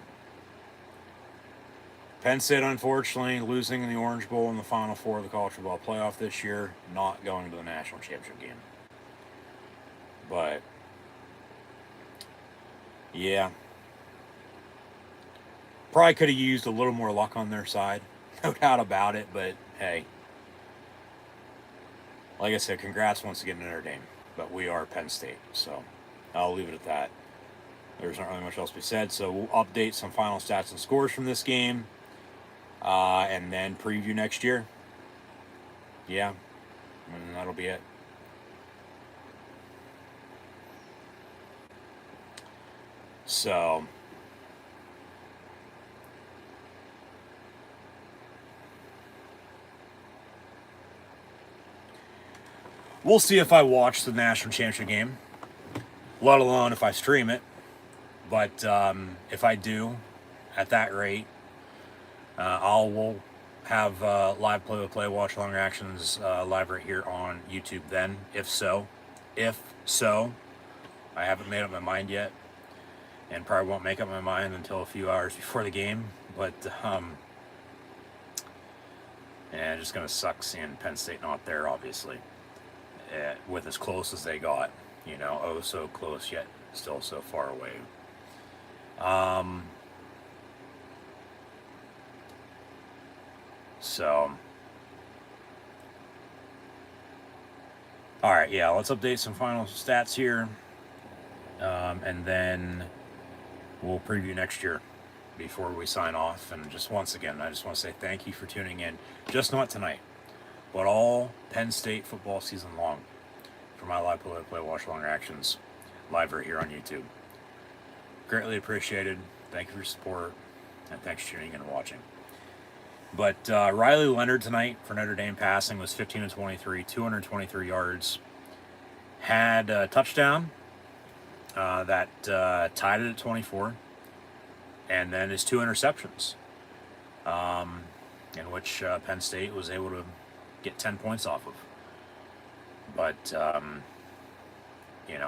Penn State, unfortunately, losing in the Orange Bowl in the Final Four of the College Football Playoff this year, not going to the national championship game. But, yeah. Probably could have used a little more luck on their side. No doubt about it, but hey. Like I said, congrats once again to Notre Dame. But we are Penn State, so I'll leave it at that. There's not really much else to be said, so we'll update some final stats and scores from this game, and then preview next year. Yeah, and that'll be it. So, we'll see if I watch the national championship game, let alone if I stream it. But if I do, at that rate, we'll have live play-by-play, watch-along reactions live right here on YouTube then, if so. I haven't made up my mind yet, and probably won't make up my mind until a few hours before the game. But, it's just going to suck seeing Penn State not there, obviously, with as close as they got. Oh so close, yet still so far away. Alright, yeah, let's update some final stats here. And then we'll preview next year before we sign off. And just once again, I just want to say thank you for tuning in. Just not tonight, but all Penn State football season long for my live play watch-along reactions live right here on YouTube. Greatly appreciated. Thank you for your support, and thanks for tuning in and watching. But Riley Leonard tonight for Notre Dame passing was 15 of 23, 223 yards. Had a touchdown that tied it at 24, and then his 2 interceptions, in which Penn State was able to get 10 points off of. But,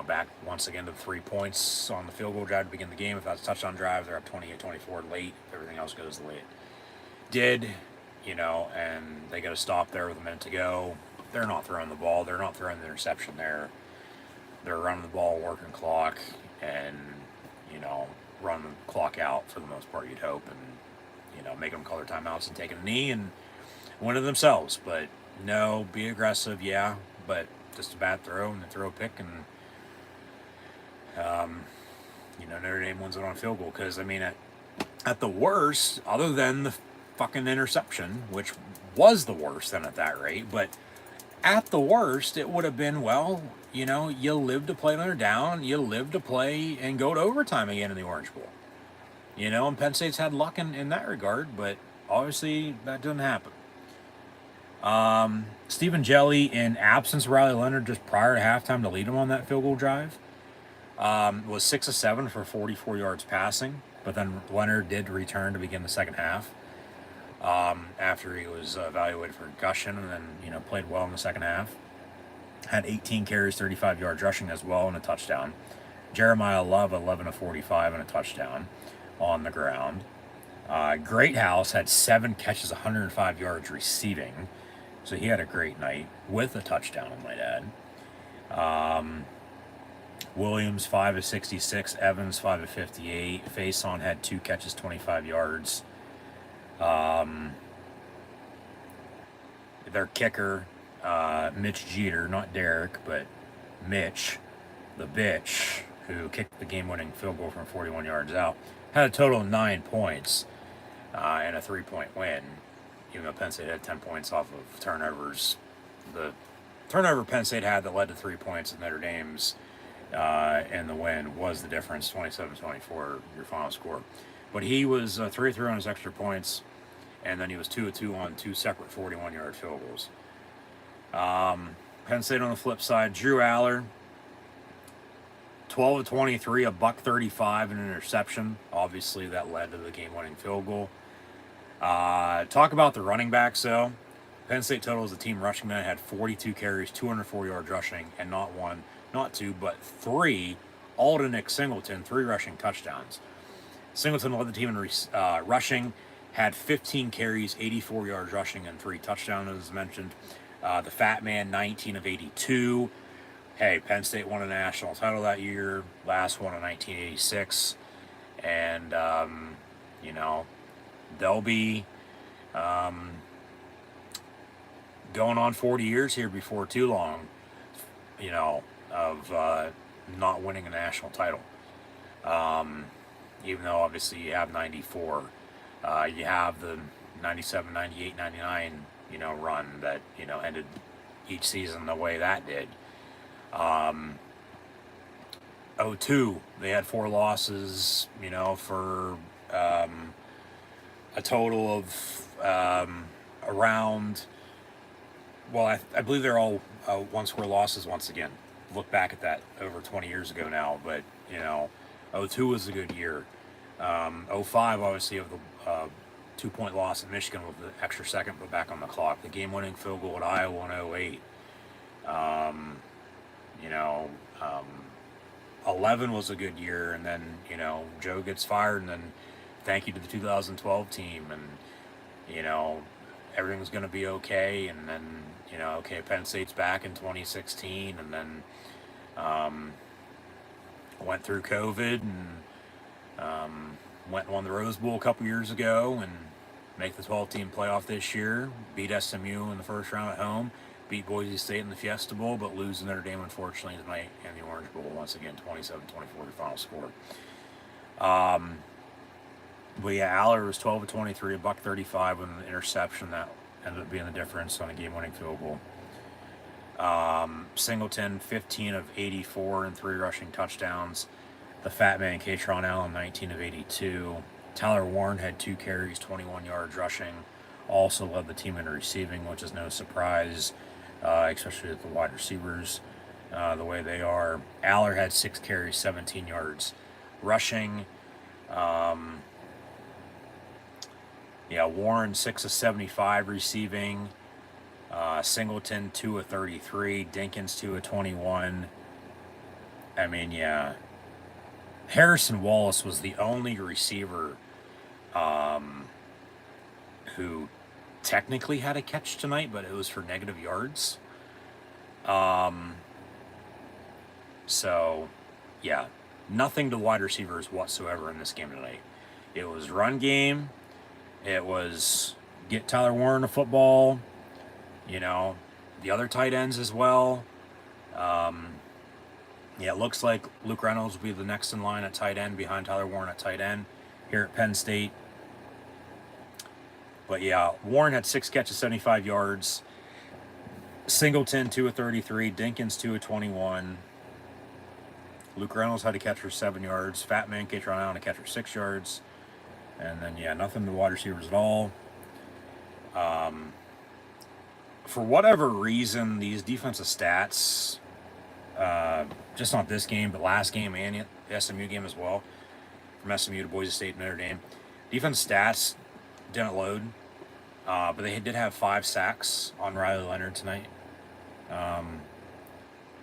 back once again to 3 points on the field goal drive to begin the game. If that's a touchdown drive, they're up 28-24 late. If everything else goes the way it did, and they got to stop there with a minute to go. They're not throwing the ball. They're not throwing the interception there. They're running the ball, working clock, and, running the clock out for the most part, you'd hope, and, make them call their timeouts and take a knee and win it themselves. But no, be aggressive, yeah, but just a bad throw, and they throw a pick, and, Notre Dame wins it on a field goal. Because, at the worst, other than the fucking interception, which was the worst then at that rate, but at the worst, it would have been, you live to play another down, you live to play and go to overtime again in the Orange Bowl. And Penn State's had luck in that regard, but obviously that didn't happen. Stephen Jelly, in absence of Riley Leonard just prior to halftime to lead him on that field goal drive, was 6 of 7 for 44 yards passing, but then Leonard did return to begin the second half after he was evaluated for concussion, and then played well in the second half. Had 18 carries, 35 yards rushing as well, and a touchdown. Jeremiah Love, 11 of 45 and a touchdown on the ground. Greathouse had 7 catches, 105 yards receiving. So he had a great night with a touchdown, I might add. Williams, 5 of 66. Evans, 5 of 58. Faison had 2 catches, 25 yards. Their kicker, Mitch Jeter, not Derek, but Mitch, the bitch, who kicked the game-winning field goal from 41 yards out, had a total of 9 points and a 3-point win. Even though Penn State had 10 points off of turnovers. The turnover Penn State had that led to 3 points, and Notre Dame's and the win was the difference, 27-24, your final score. But he was 3-3 on his extra points, and then he was 2-2 on 2 separate 41-yard field goals. Penn State on the flip side, Drew Aller, 12-23, a $135, an interception. Obviously, that led to the game-winning field goal. Talk about the running backs, though. Penn State total as a team rushing night had 42 carries, 204 yards rushing, and not one, not two, but three, all to Nick Singleton, 3 rushing touchdowns. Singleton led the team in rushing, had 15 carries, 84 yards rushing, and 3 touchdowns, as mentioned. The Fat Man, 19 of 82. Hey, Penn State won a national title that year, last one in 1986. And, you know, they'll be going on 40 years here before too long, you know, of not winning a national title. Even though obviously you have 94, you have the 97, 98, 99, you know, run that, you know, ended each season the way that did. 02, they had 4 losses, you know, for a total of around, well, I believe they're all 1-score losses once again. Look back at that over 20 years ago now, but, you know, 02 was a good year. 05, obviously, of the 2-point loss at Michigan with the extra second put back on the clock. The game-winning field goal at Iowa in 08. You know, 11 was a good year, and then, you know, Joe gets fired, and then thank you to the 2012 team, and, you know, everything's going to be okay, and then, you know, okay, Penn State's back in 2016, and then went through COVID, and went and won the Rose Bowl a couple years ago, and make the 12-team playoff this year, beat SMU in the first round at home, beat Boise State in the Fiesta Bowl, but lose to Notre Dame, unfortunately, tonight in the Orange Bowl, once again, 27-24, the final score. But yeah, Aller was 12-23, a $135 with an interception that ended up being the difference on a game-winning field goal. Singleton, 15 of 84 and 3 rushing touchdowns. The Fat Man, Katron Allen, 19 of 82. Tyler Warren had 2 carries, 21 yards rushing. Also led the team in receiving, which is no surprise, especially with the wide receivers, the way they are. Aller had 6 carries, 17 yards rushing. Warren, 6 of 75 receiving. Singleton, 2 of 33. Dinkins, 2 of 21. I mean, yeah. Harrison Wallace was the only receiver who technically had a catch tonight, but it was for negative yards. So, yeah, nothing to wide receivers whatsoever in this game tonight. It was run game. It was get Tyler Warren a football. You know, the other tight ends as well. Yeah, it looks like Luke Reynolds will be the next in line at tight end behind Tyler Warren at tight end here at Penn State. But yeah, Warren had 6 catches, 75 yards. Singleton, 2 of 33. Dinkins, 2 of 21. Luke Reynolds had a catch for 7 yards. Fat Man, Katron Allen, a catch for 6 yards. And then, yeah, nothing to wide receivers at all. For whatever reason, these defensive stats, just not this game, but last game and the SMU game as well, from SMU to Boise State and Notre Dame, defense stats didn't load, but they did have 5 sacks on Riley Leonard tonight.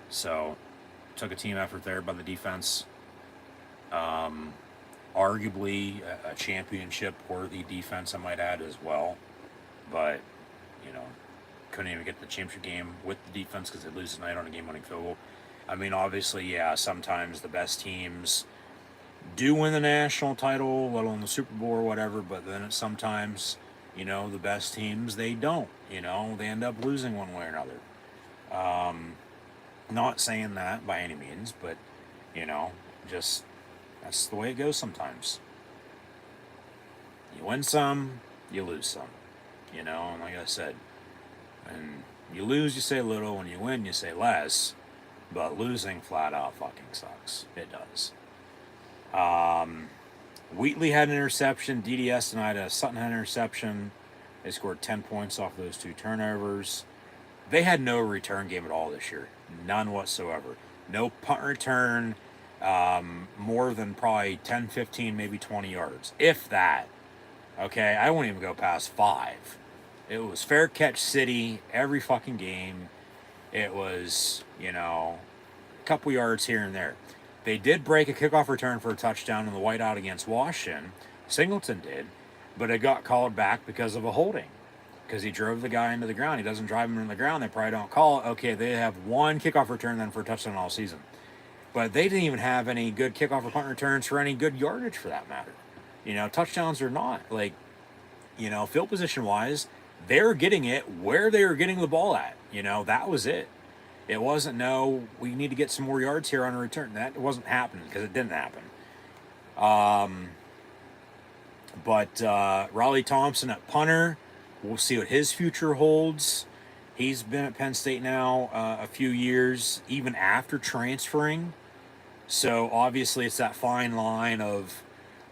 So, took a team effort there by the defense. Arguably a championship-worthy defense, I might add, as well. But, you know, couldn't even get the championship game with the defense because they lose tonight on a game-winning field goal. I mean, obviously, yeah, sometimes the best teams do win the national title, let alone the Super Bowl or whatever, but then sometimes, you know, the best teams, they don't. You know, they end up losing one way or another. Not saying that by any means, but, you know, just that's the way it goes sometimes. You win some, you lose some. You know, and like I said, when you lose, you say little. When you win, you say less. but losing flat out fucking sucks. It does. Wheatley had an interception. DDS tonight, Sutton had an interception. They scored 10 points off those 2 turnovers. They had no return game at all this year. None whatsoever. No punt return, more than probably 10, 15, maybe 20 yards. If that. Okay, I won't even go past 5. It was fair catch city every fucking game. It was, a couple yards here and there. They did break a kickoff return for a touchdown in the whiteout against Washington. Singleton did, but it got called back because of a holding. Because he drove the guy into the ground. He doesn't drive him into the ground. They probably don't call it. Okay, they have 1 kickoff return then for a touchdown all season. But they didn't even have any good kickoff or punt returns for any good yardage for that matter. Touchdowns or not. Field position wise, they're getting it where they were getting the ball at. That was it. It wasn't, no, we need to get some more yards here on a return. That wasn't happening because it didn't happen. But Raleigh Thompson at punter, we'll see what his future holds. He's been at Penn State now a few years, even after transferring. So obviously it's that fine line of,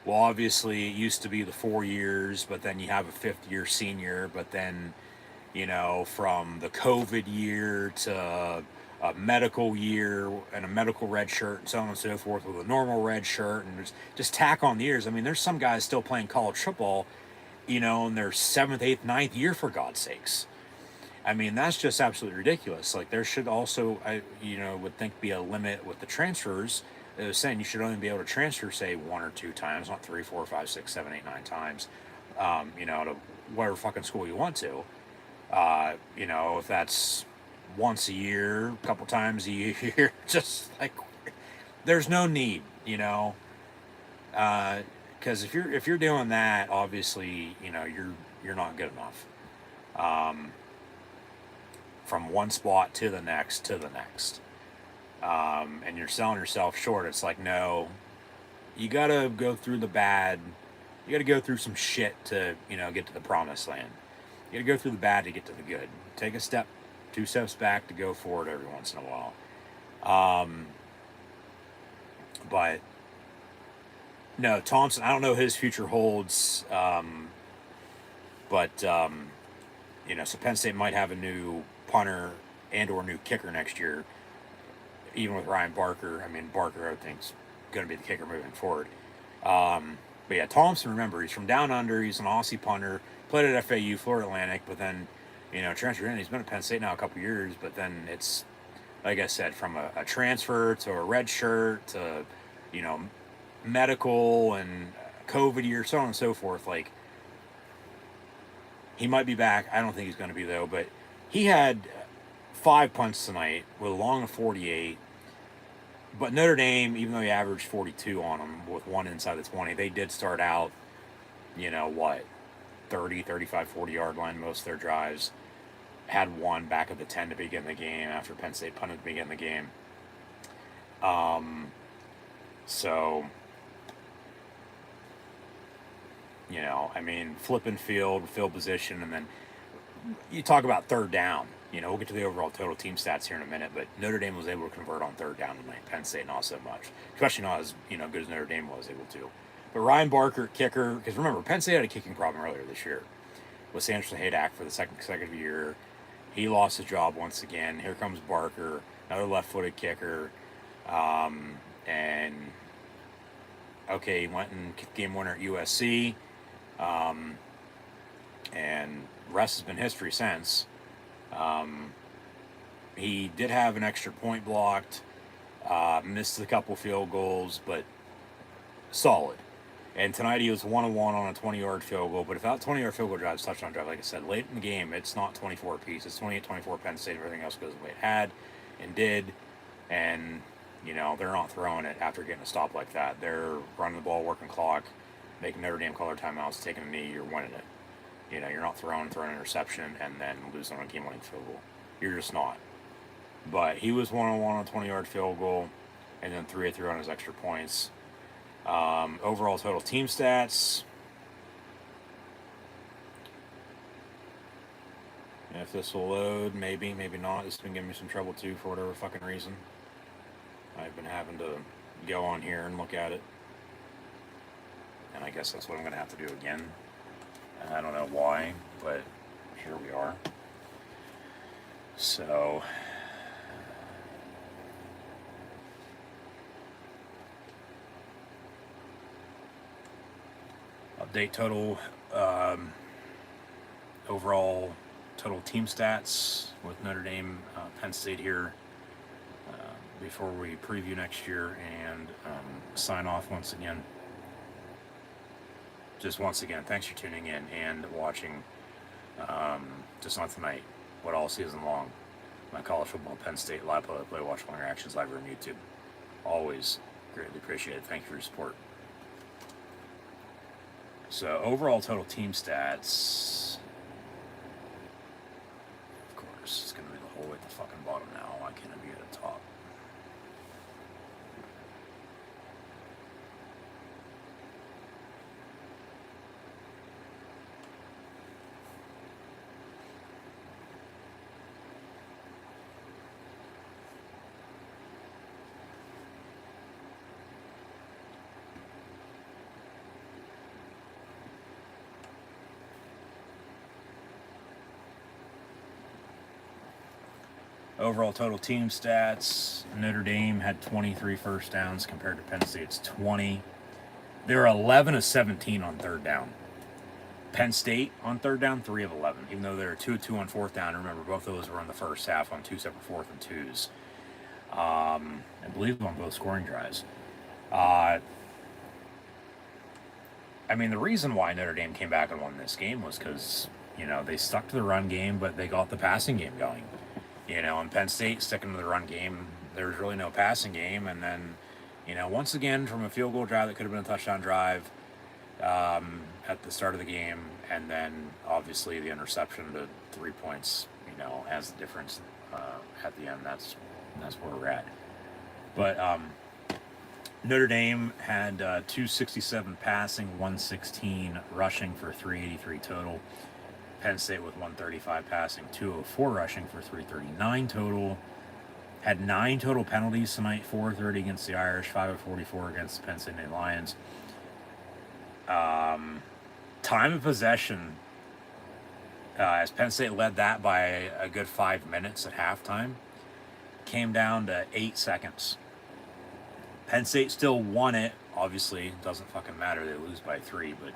well, obviously it used to be the 4 years, but then you have a 5th-year senior, but then, from the COVID year to a medical year and a medical red shirt and so on and so forth with a normal red shirt, and just tack on the years. I mean, there's some guys still playing college football, in their 7th, 8th, 9th year, for God's sakes. I mean, that's just absolutely ridiculous. There should also, would think be a limit with the transfers. It was saying you should only be able to transfer, say, 1 or 2 times, not 3, 4, 5, 6, 7, 8, 9 times, to whatever fucking school you want to. If that's once a year, a couple times a year, just there's no need, because if you're doing that, obviously, you're not good enough. From one spot to the next, and you're selling yourself short. It's no, you gotta go through the bad. You gotta go through some shit to, get to the promised land. You gotta go through the bad to get to the good. Take a step, 2 steps back to go forward every once in a while. But no, Thompson, I don't know his future holds. So Penn State might have a new punter and or new kicker next year, even with Ryan Barker. I mean, Barker, I think, is going to be the kicker moving forward. But yeah, Thompson, remember, he's from down under. He's an Aussie punter. Played at FAU, Florida Atlantic, but then, transferred in. He's been at Penn State now a couple years, but then it's, like I said, from a transfer to a red shirt to, medical and COVID year, so on and so forth. He might be back. I don't think he's going to be, though, but he had 5 punts tonight with a long of 48. But Notre Dame, even though he averaged 42 on them with 1 inside the 20, they did start out, 30, 35, 40-yard line most of their drives. Had 1 back at the 10 to begin the game after Penn State punted to begin the game. So, flipping field position, and then you talk about third down. We'll get to the overall total team stats here in a minute, but Notre Dame was able to convert on third down tonight. Penn State not so much, especially not as good as Notre Dame was able to. But Ryan Barker, kicker, because remember, Penn State had a kicking problem earlier this year with Sanderson Haydak for the second consecutive year. He lost his job once again. Here comes Barker, another left-footed kicker, and okay, he went and kicked game winner at USC, and rest has been history since. He did have an extra point blocked, missed a couple field goals, but solid. And tonight he was 1-1 on a 20-yard field goal. But if that 20-yard field goal drive is touchdown drive, like I said, late in the game, it's not 24 apiece. It's 28-24 Penn State. Everything else goes the way it had and did. And, they're not throwing it after getting a stop like that. They're running the ball, working clock, making Notre Dame call their timeouts, taking a knee, you're winning it. You're not throwing an interception and then losing on a game-winning field goal. You're just not. But he was 1-on-1 on a 20-yard field goal, and then 3-3 on his extra points. Overall total team stats. If this will load, maybe not. This has been giving me some trouble too for whatever fucking reason. I've been having to go on here and look at it. And I guess that's what I'm going to have to do again. I don't know why, but here we are. So, update total, overall total team stats with Notre Dame, Penn State here before we preview next year and sign off once again. Just once again, thanks for tuning in and watching, just not tonight, but all season long. My college football, Penn State live play, watch long reactions live on YouTube. Always greatly appreciated. Thank you for your support. So overall total team stats, of course, it's going to be the whole way at the fucking bottom now. Why can't it be at the top? Overall total team stats, Notre Dame had 23 first downs compared to Penn State's 20. They were 11 of 17 on third down. Penn State on third down, 3 of 11, even though they were 2 of 2 on fourth down. Remember, both of those were in the first half on 2 separate fourth and twos. I believe on both scoring drives. I mean, the reason why Notre Dame came back and won this game was because, you know, they stuck to the run game, but they got the passing game going. You know, and Penn State sticking to the run game, there's really no passing game. And then, you know, once again, from a field goal drive that could have been a touchdown drive at the start of the game, and then obviously the interception to 3 points, you know, as the difference at the end. That's where we're at. But Notre Dame had 267 passing, 116 rushing for 383 total. Penn State with 135 passing, 204 rushing for 339 total. Had 9 total penalties tonight, 430 against the Irish, 5 of 44 against the Penn State Lions. Time of possession, as Penn State led that by a good 5 minutes at halftime, came down to 8 seconds. Penn State still won it. Obviously, it doesn't fucking matter. They lose by 3, but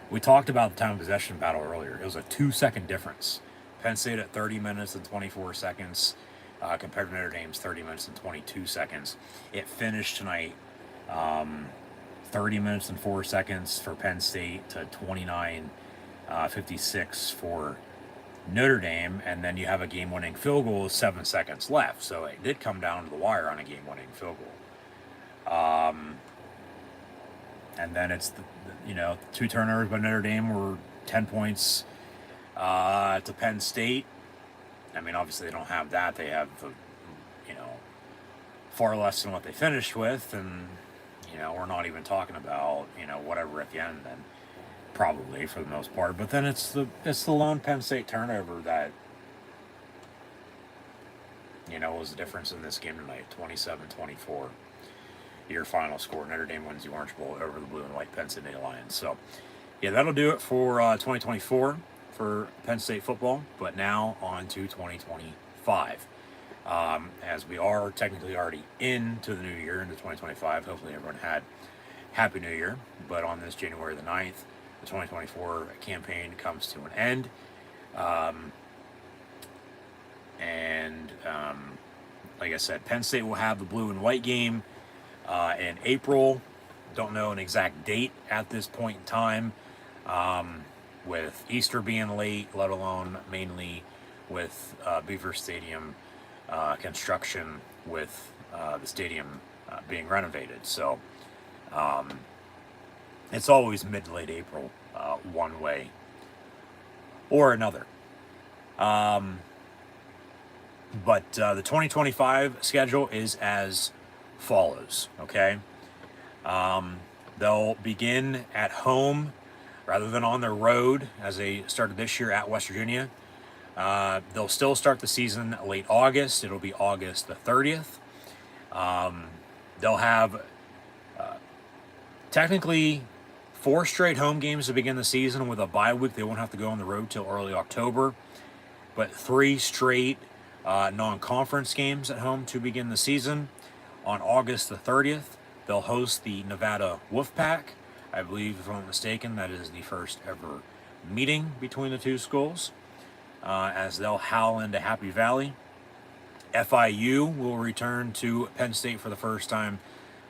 we talked about the time of possession battle earlier. It was a 2-second difference. Penn State at 30 minutes and 24 seconds compared to Notre Dame's 30 minutes and 22 seconds. It finished tonight 30 minutes and 4 seconds for Penn State to 29:56 for Notre Dame. And then you have a game-winning field goal with 7 seconds left. So it did come down to the wire on a game-winning field goal. And then it's, you know, 2 turnovers by Notre Dame were 10 points to Penn State. I mean, obviously they don't have that. They have, you know, far less than what they finished with. And, you know, we're not even talking about, you know, whatever at the end then, probably for the most part. But then it's the lone Penn State turnover that, you know, was the difference in this game tonight, 27-24. Your final score. Notre Dame wins the Orange Bowl over the blue and white Penn State Lions. So, yeah, that'll do it for 2024 for Penn State football. But now on to 2025. As we are technically already into the new year, into 2025. Hopefully everyone had Happy New Year. But on this January the 9th, the 2024 campaign comes to an end. Like I said, Penn State will have the blue and white game in April. Don't know an exact date at this point in time, with Easter being late, let alone mainly with Beaver Stadium construction, with the stadium being renovated. So it's always mid to late April, one way or another. But the 2025 schedule is as follows, okay? They'll begin at home rather than on their road as they started this year at West Virginia. They'll still start the season late August. It'll be August the 30th. They'll have technically 4 straight home games to begin the season with a bye week. They won't have to go on the road till early October, but 3 straight non-conference games at home to begin the season. On August the 30th, they'll host the Nevada Wolfpack. I believe, if I'm not mistaken, that is the first ever meeting between the two schools, as they'll howl into Happy Valley. FIU will return to Penn State for the first time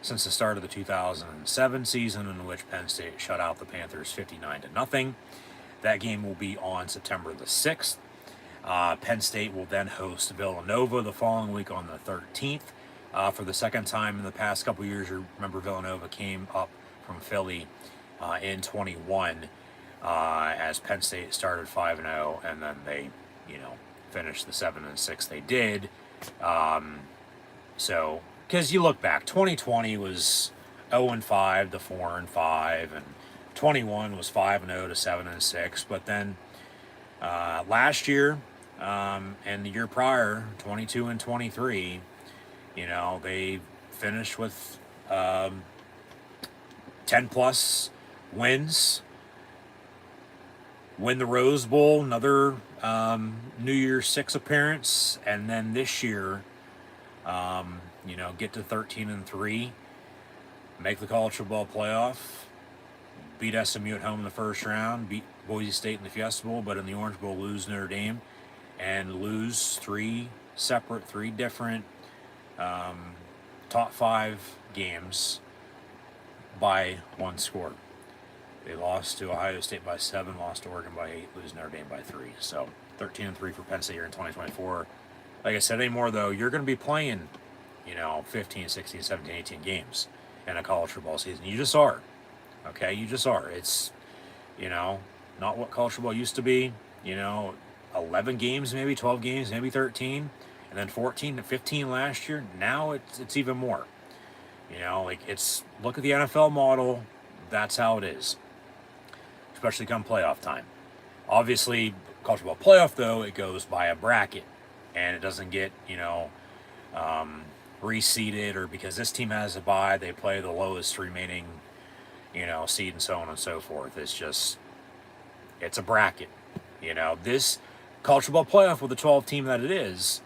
since the start of the 2007 season, in which Penn State shut out the Panthers 59-0. That game will be on September the 6th. Penn State will then host Villanova the following week on the 13th. For the second time in the past couple years, you remember Villanova came up from Philly in 21 as Penn State started 5-0, and then they, finished the 7-6 they did. So, because you look back, 2020 was 0-5 to 4-5, and 21 was 5-0 to 7-6. But then last year and the year prior, 22 and 23, they finished with 10 plus wins. Win the Rose Bowl, another New Year's 6 appearance, and then this year, get to 13-3, make the college football playoff, beat SMU at home in the first round, beat Boise State in the Fiesta Bowl, but in the Orange Bowl lose Notre Dame, and lose 3 different top 5 games by 1 score. They lost to Ohio State by 7, lost to Oregon by 8, lose Notre Dame by 3. So 13-3 for Penn State here in 2024. Like I said, anymore though, you're going to be playing, 15, 16, 17, 18 games in a college football season. You just are. Okay, you just are. It's, not what college football used to be. 11 games, maybe 12 games, maybe 13, and then 14 to 15 last year. Now it's even more. It's look at the NFL model. That's how it is, especially come playoff time. Obviously, college football playoff though, it goes by a bracket, and it doesn't get reseeded, or because this team has a bye, they play the lowest remaining seed and so on and so forth. It's a bracket. This college football playoff with the 12 team that it is,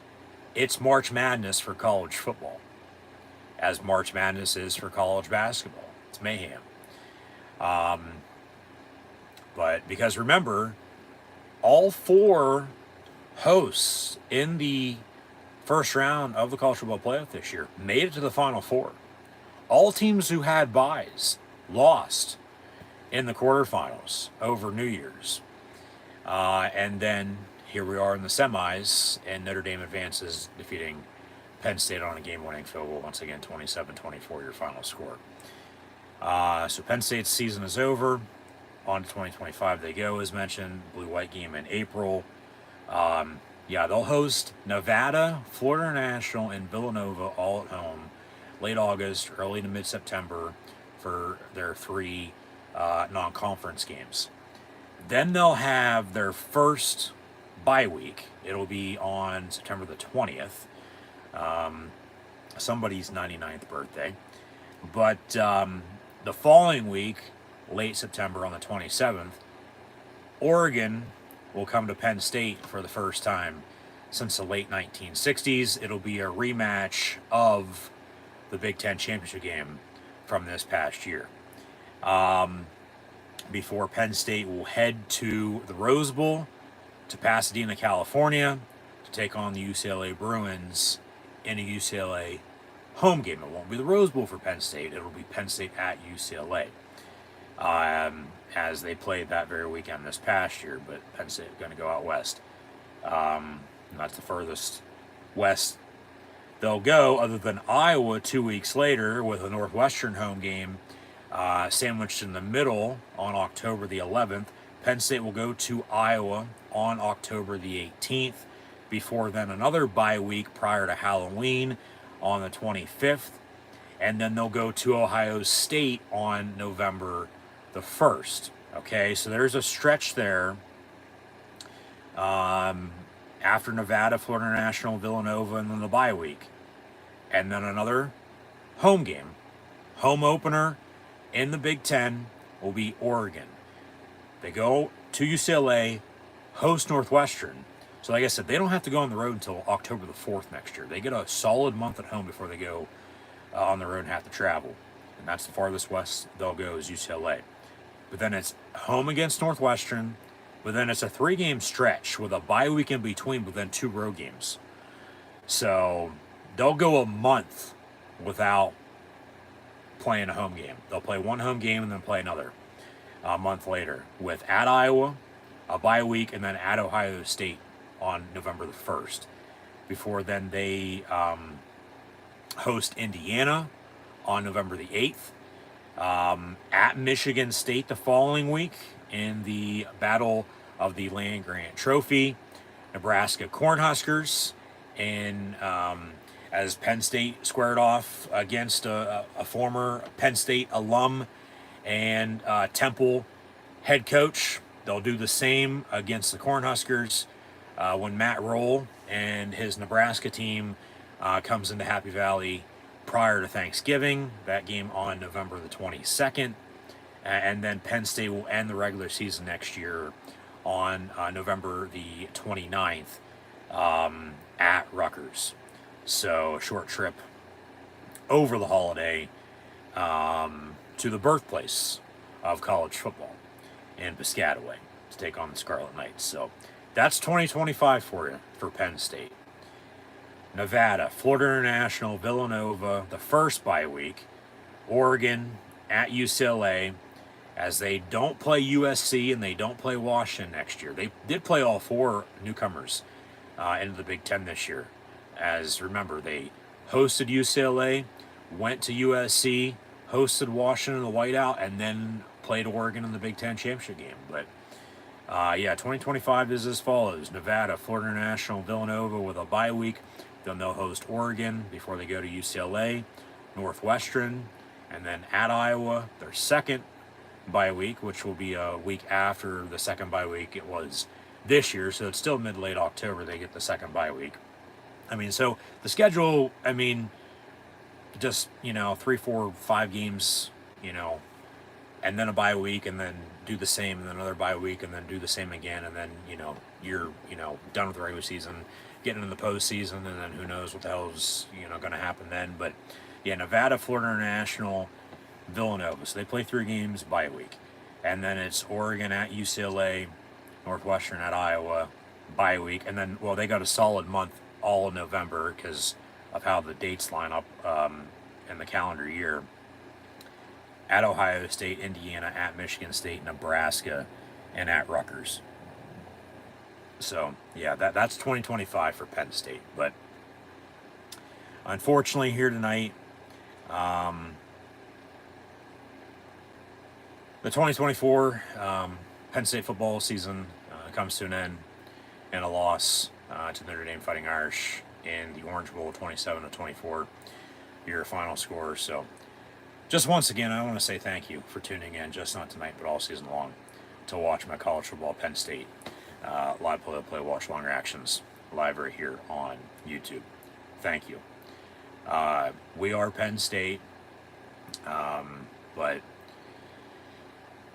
it's March Madness for college football, as March Madness is for college basketball. It's mayhem. But because remember, all 4 hosts in the first round of the college football playoff this year made it to the Final Four. All teams who had byes lost in the quarterfinals over New Year's. And then here we are in the semis, and Notre Dame advances, defeating Penn State on a game-winning field goal. Once again, 27-24, your final score. So Penn State's season is over. On to 2025 they go, as mentioned. Blue-white game in April. They'll host Nevada, Florida International, and Villanova all at home late August, early to mid-September for their 3 non-conference games. Then they'll have their first bye week. It'll be on September the 20th. Somebody's 99th birthday. But the following week, late September on the 27th, Oregon will come to Penn State for the first time since the late 1960s. It'll be a rematch of the Big Ten championship game from this past year. Before Penn State will head to the Rose Bowl to Pasadena, California, to take on the UCLA Bruins in a UCLA home game. It won't be the Rose Bowl for Penn State. It'll be Penn State at UCLA, as they played that very weekend this past year. But Penn State is going to go out west. That's the furthest west they'll go, other than Iowa 2 weeks later with a Northwestern home game sandwiched in the middle on October the 11th. Penn State will go to Iowa on October the 18th. Before then, another bye week prior to Halloween on the 25th. And then they'll go to Ohio State on November the 1st. Okay, so there's a stretch there. After Nevada, Florida International, Villanova, and then the bye week. And then another home game, home opener in the Big Ten will be Oregon. They go to UCLA, host Northwestern. So like I said, they don't have to go on the road until October the 4th next year. They get a solid month at home before they go on the road and have to travel. And that's the farthest west they'll go is UCLA. But then it's home against Northwestern. But then it's a 3-game stretch with a bye week in between, but then 2 road games. So they'll go a month without playing a home game. They'll play 1 home game and then play another a month later with at Iowa, a bye week, and then at Ohio State on November the 1st. Before then, they host Indiana on November the 8th. At Michigan State the following week in the Battle of the Land-Grant Trophy. Nebraska Cornhuskers, and as Penn State squared off against a former Penn State alum and Temple head coach. They'll do the same against the Cornhuskers when Matt Roll and his Nebraska team comes into Happy Valley prior to Thanksgiving. That game on November the 22nd. And then Penn State will end the regular season next year on November the 29th at Rutgers. So a short trip over the holiday to the birthplace of college football in Piscataway to take on the Scarlet Knights. So that's 2025 for you for Penn State. Nevada, Florida International, Villanova, the first bye week. Oregon at UCLA, as they don't play USC and they don't play Washington next year. They did play all 4 newcomers into the Big Ten this year. As remember, they hosted UCLA, went to USC, hosted Washington in the whiteout, and then played Oregon in the Big Ten championship game. But 2025 is as follows: Nevada, Florida International, Villanova with a bye week. Then they'll host Oregon before they go to UCLA, Northwestern, and then at Iowa, their second bye week, which will be a week after the second bye week it was this year. So it's still mid-late October they get the second bye week. I mean, so the schedule, I mean, just, 3, 4, 5 games, and then a bye week, and then do the same, and then another bye week, and then do the same again, and then, you're, done with the regular season, getting into the postseason, and then who knows what the hell's, going to happen then. But, yeah, Nevada, Florida International, Villanova. So they play 3 games bye week. And then it's Oregon at UCLA, Northwestern at Iowa, bye week. And then, they got a solid month all of November because of how the dates line up in the calendar year. At Ohio State, Indiana, at Michigan State, Nebraska, and at Rutgers. So, yeah, that's 2025 for Penn State. But unfortunately, here tonight, the 2024 Penn State football season comes to an end and a loss to Notre Dame Fighting Irish in the Orange Bowl, 27-24, your final score. So, just once again, I want to say thank you for tuning in, just not tonight, but all season long, to watch my college football Penn State live play-by-play watch longer actions live right here on YouTube. Thank you. We are Penn State, but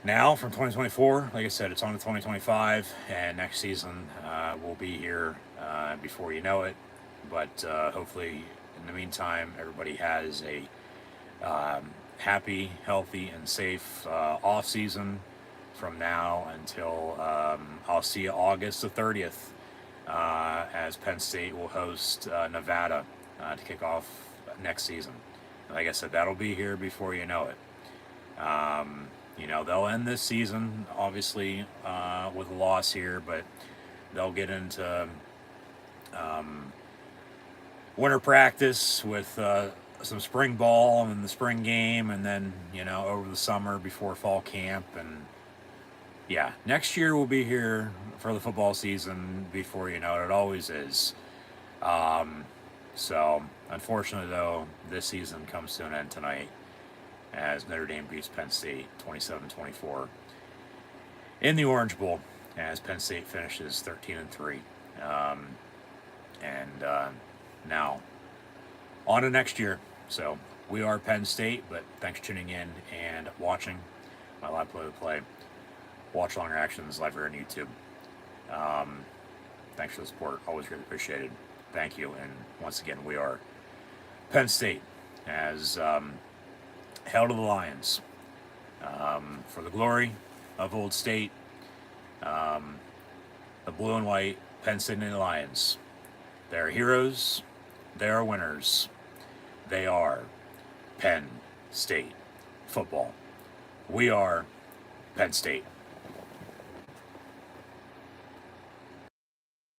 now from 2024, like I said, it's on to 2025, and next season we'll be here before you know it. But hopefully, in the meantime, everybody has a happy, healthy, and safe off season from now until I'll see you August the 30th as Penn State will host Nevada to kick off next season. Like I said, that'll be here before you know it. They'll end this season, obviously, with a loss here, but they'll get into winter practice with some spring ball and the spring game, and then, over the summer before fall camp. And, yeah, next year we'll be here for the football season before you know it. It always is. So, unfortunately, though, this season comes to an end tonight as Notre Dame beats Penn State 27-24 in the Orange Bowl as Penn State finishes 13-3. And now on to next year. So We are Penn State, but thanks for tuning in and watching my live play-by-play. Watch longer actions live here on YouTube. Thanks for the support. Always really appreciated. Thank you. And once again, we are Penn State as Hail to the Lions. For the glory of Old State, the blue and white Penn State and the Lions. They are heroes. They are winners. They are Penn State football. We are Penn State.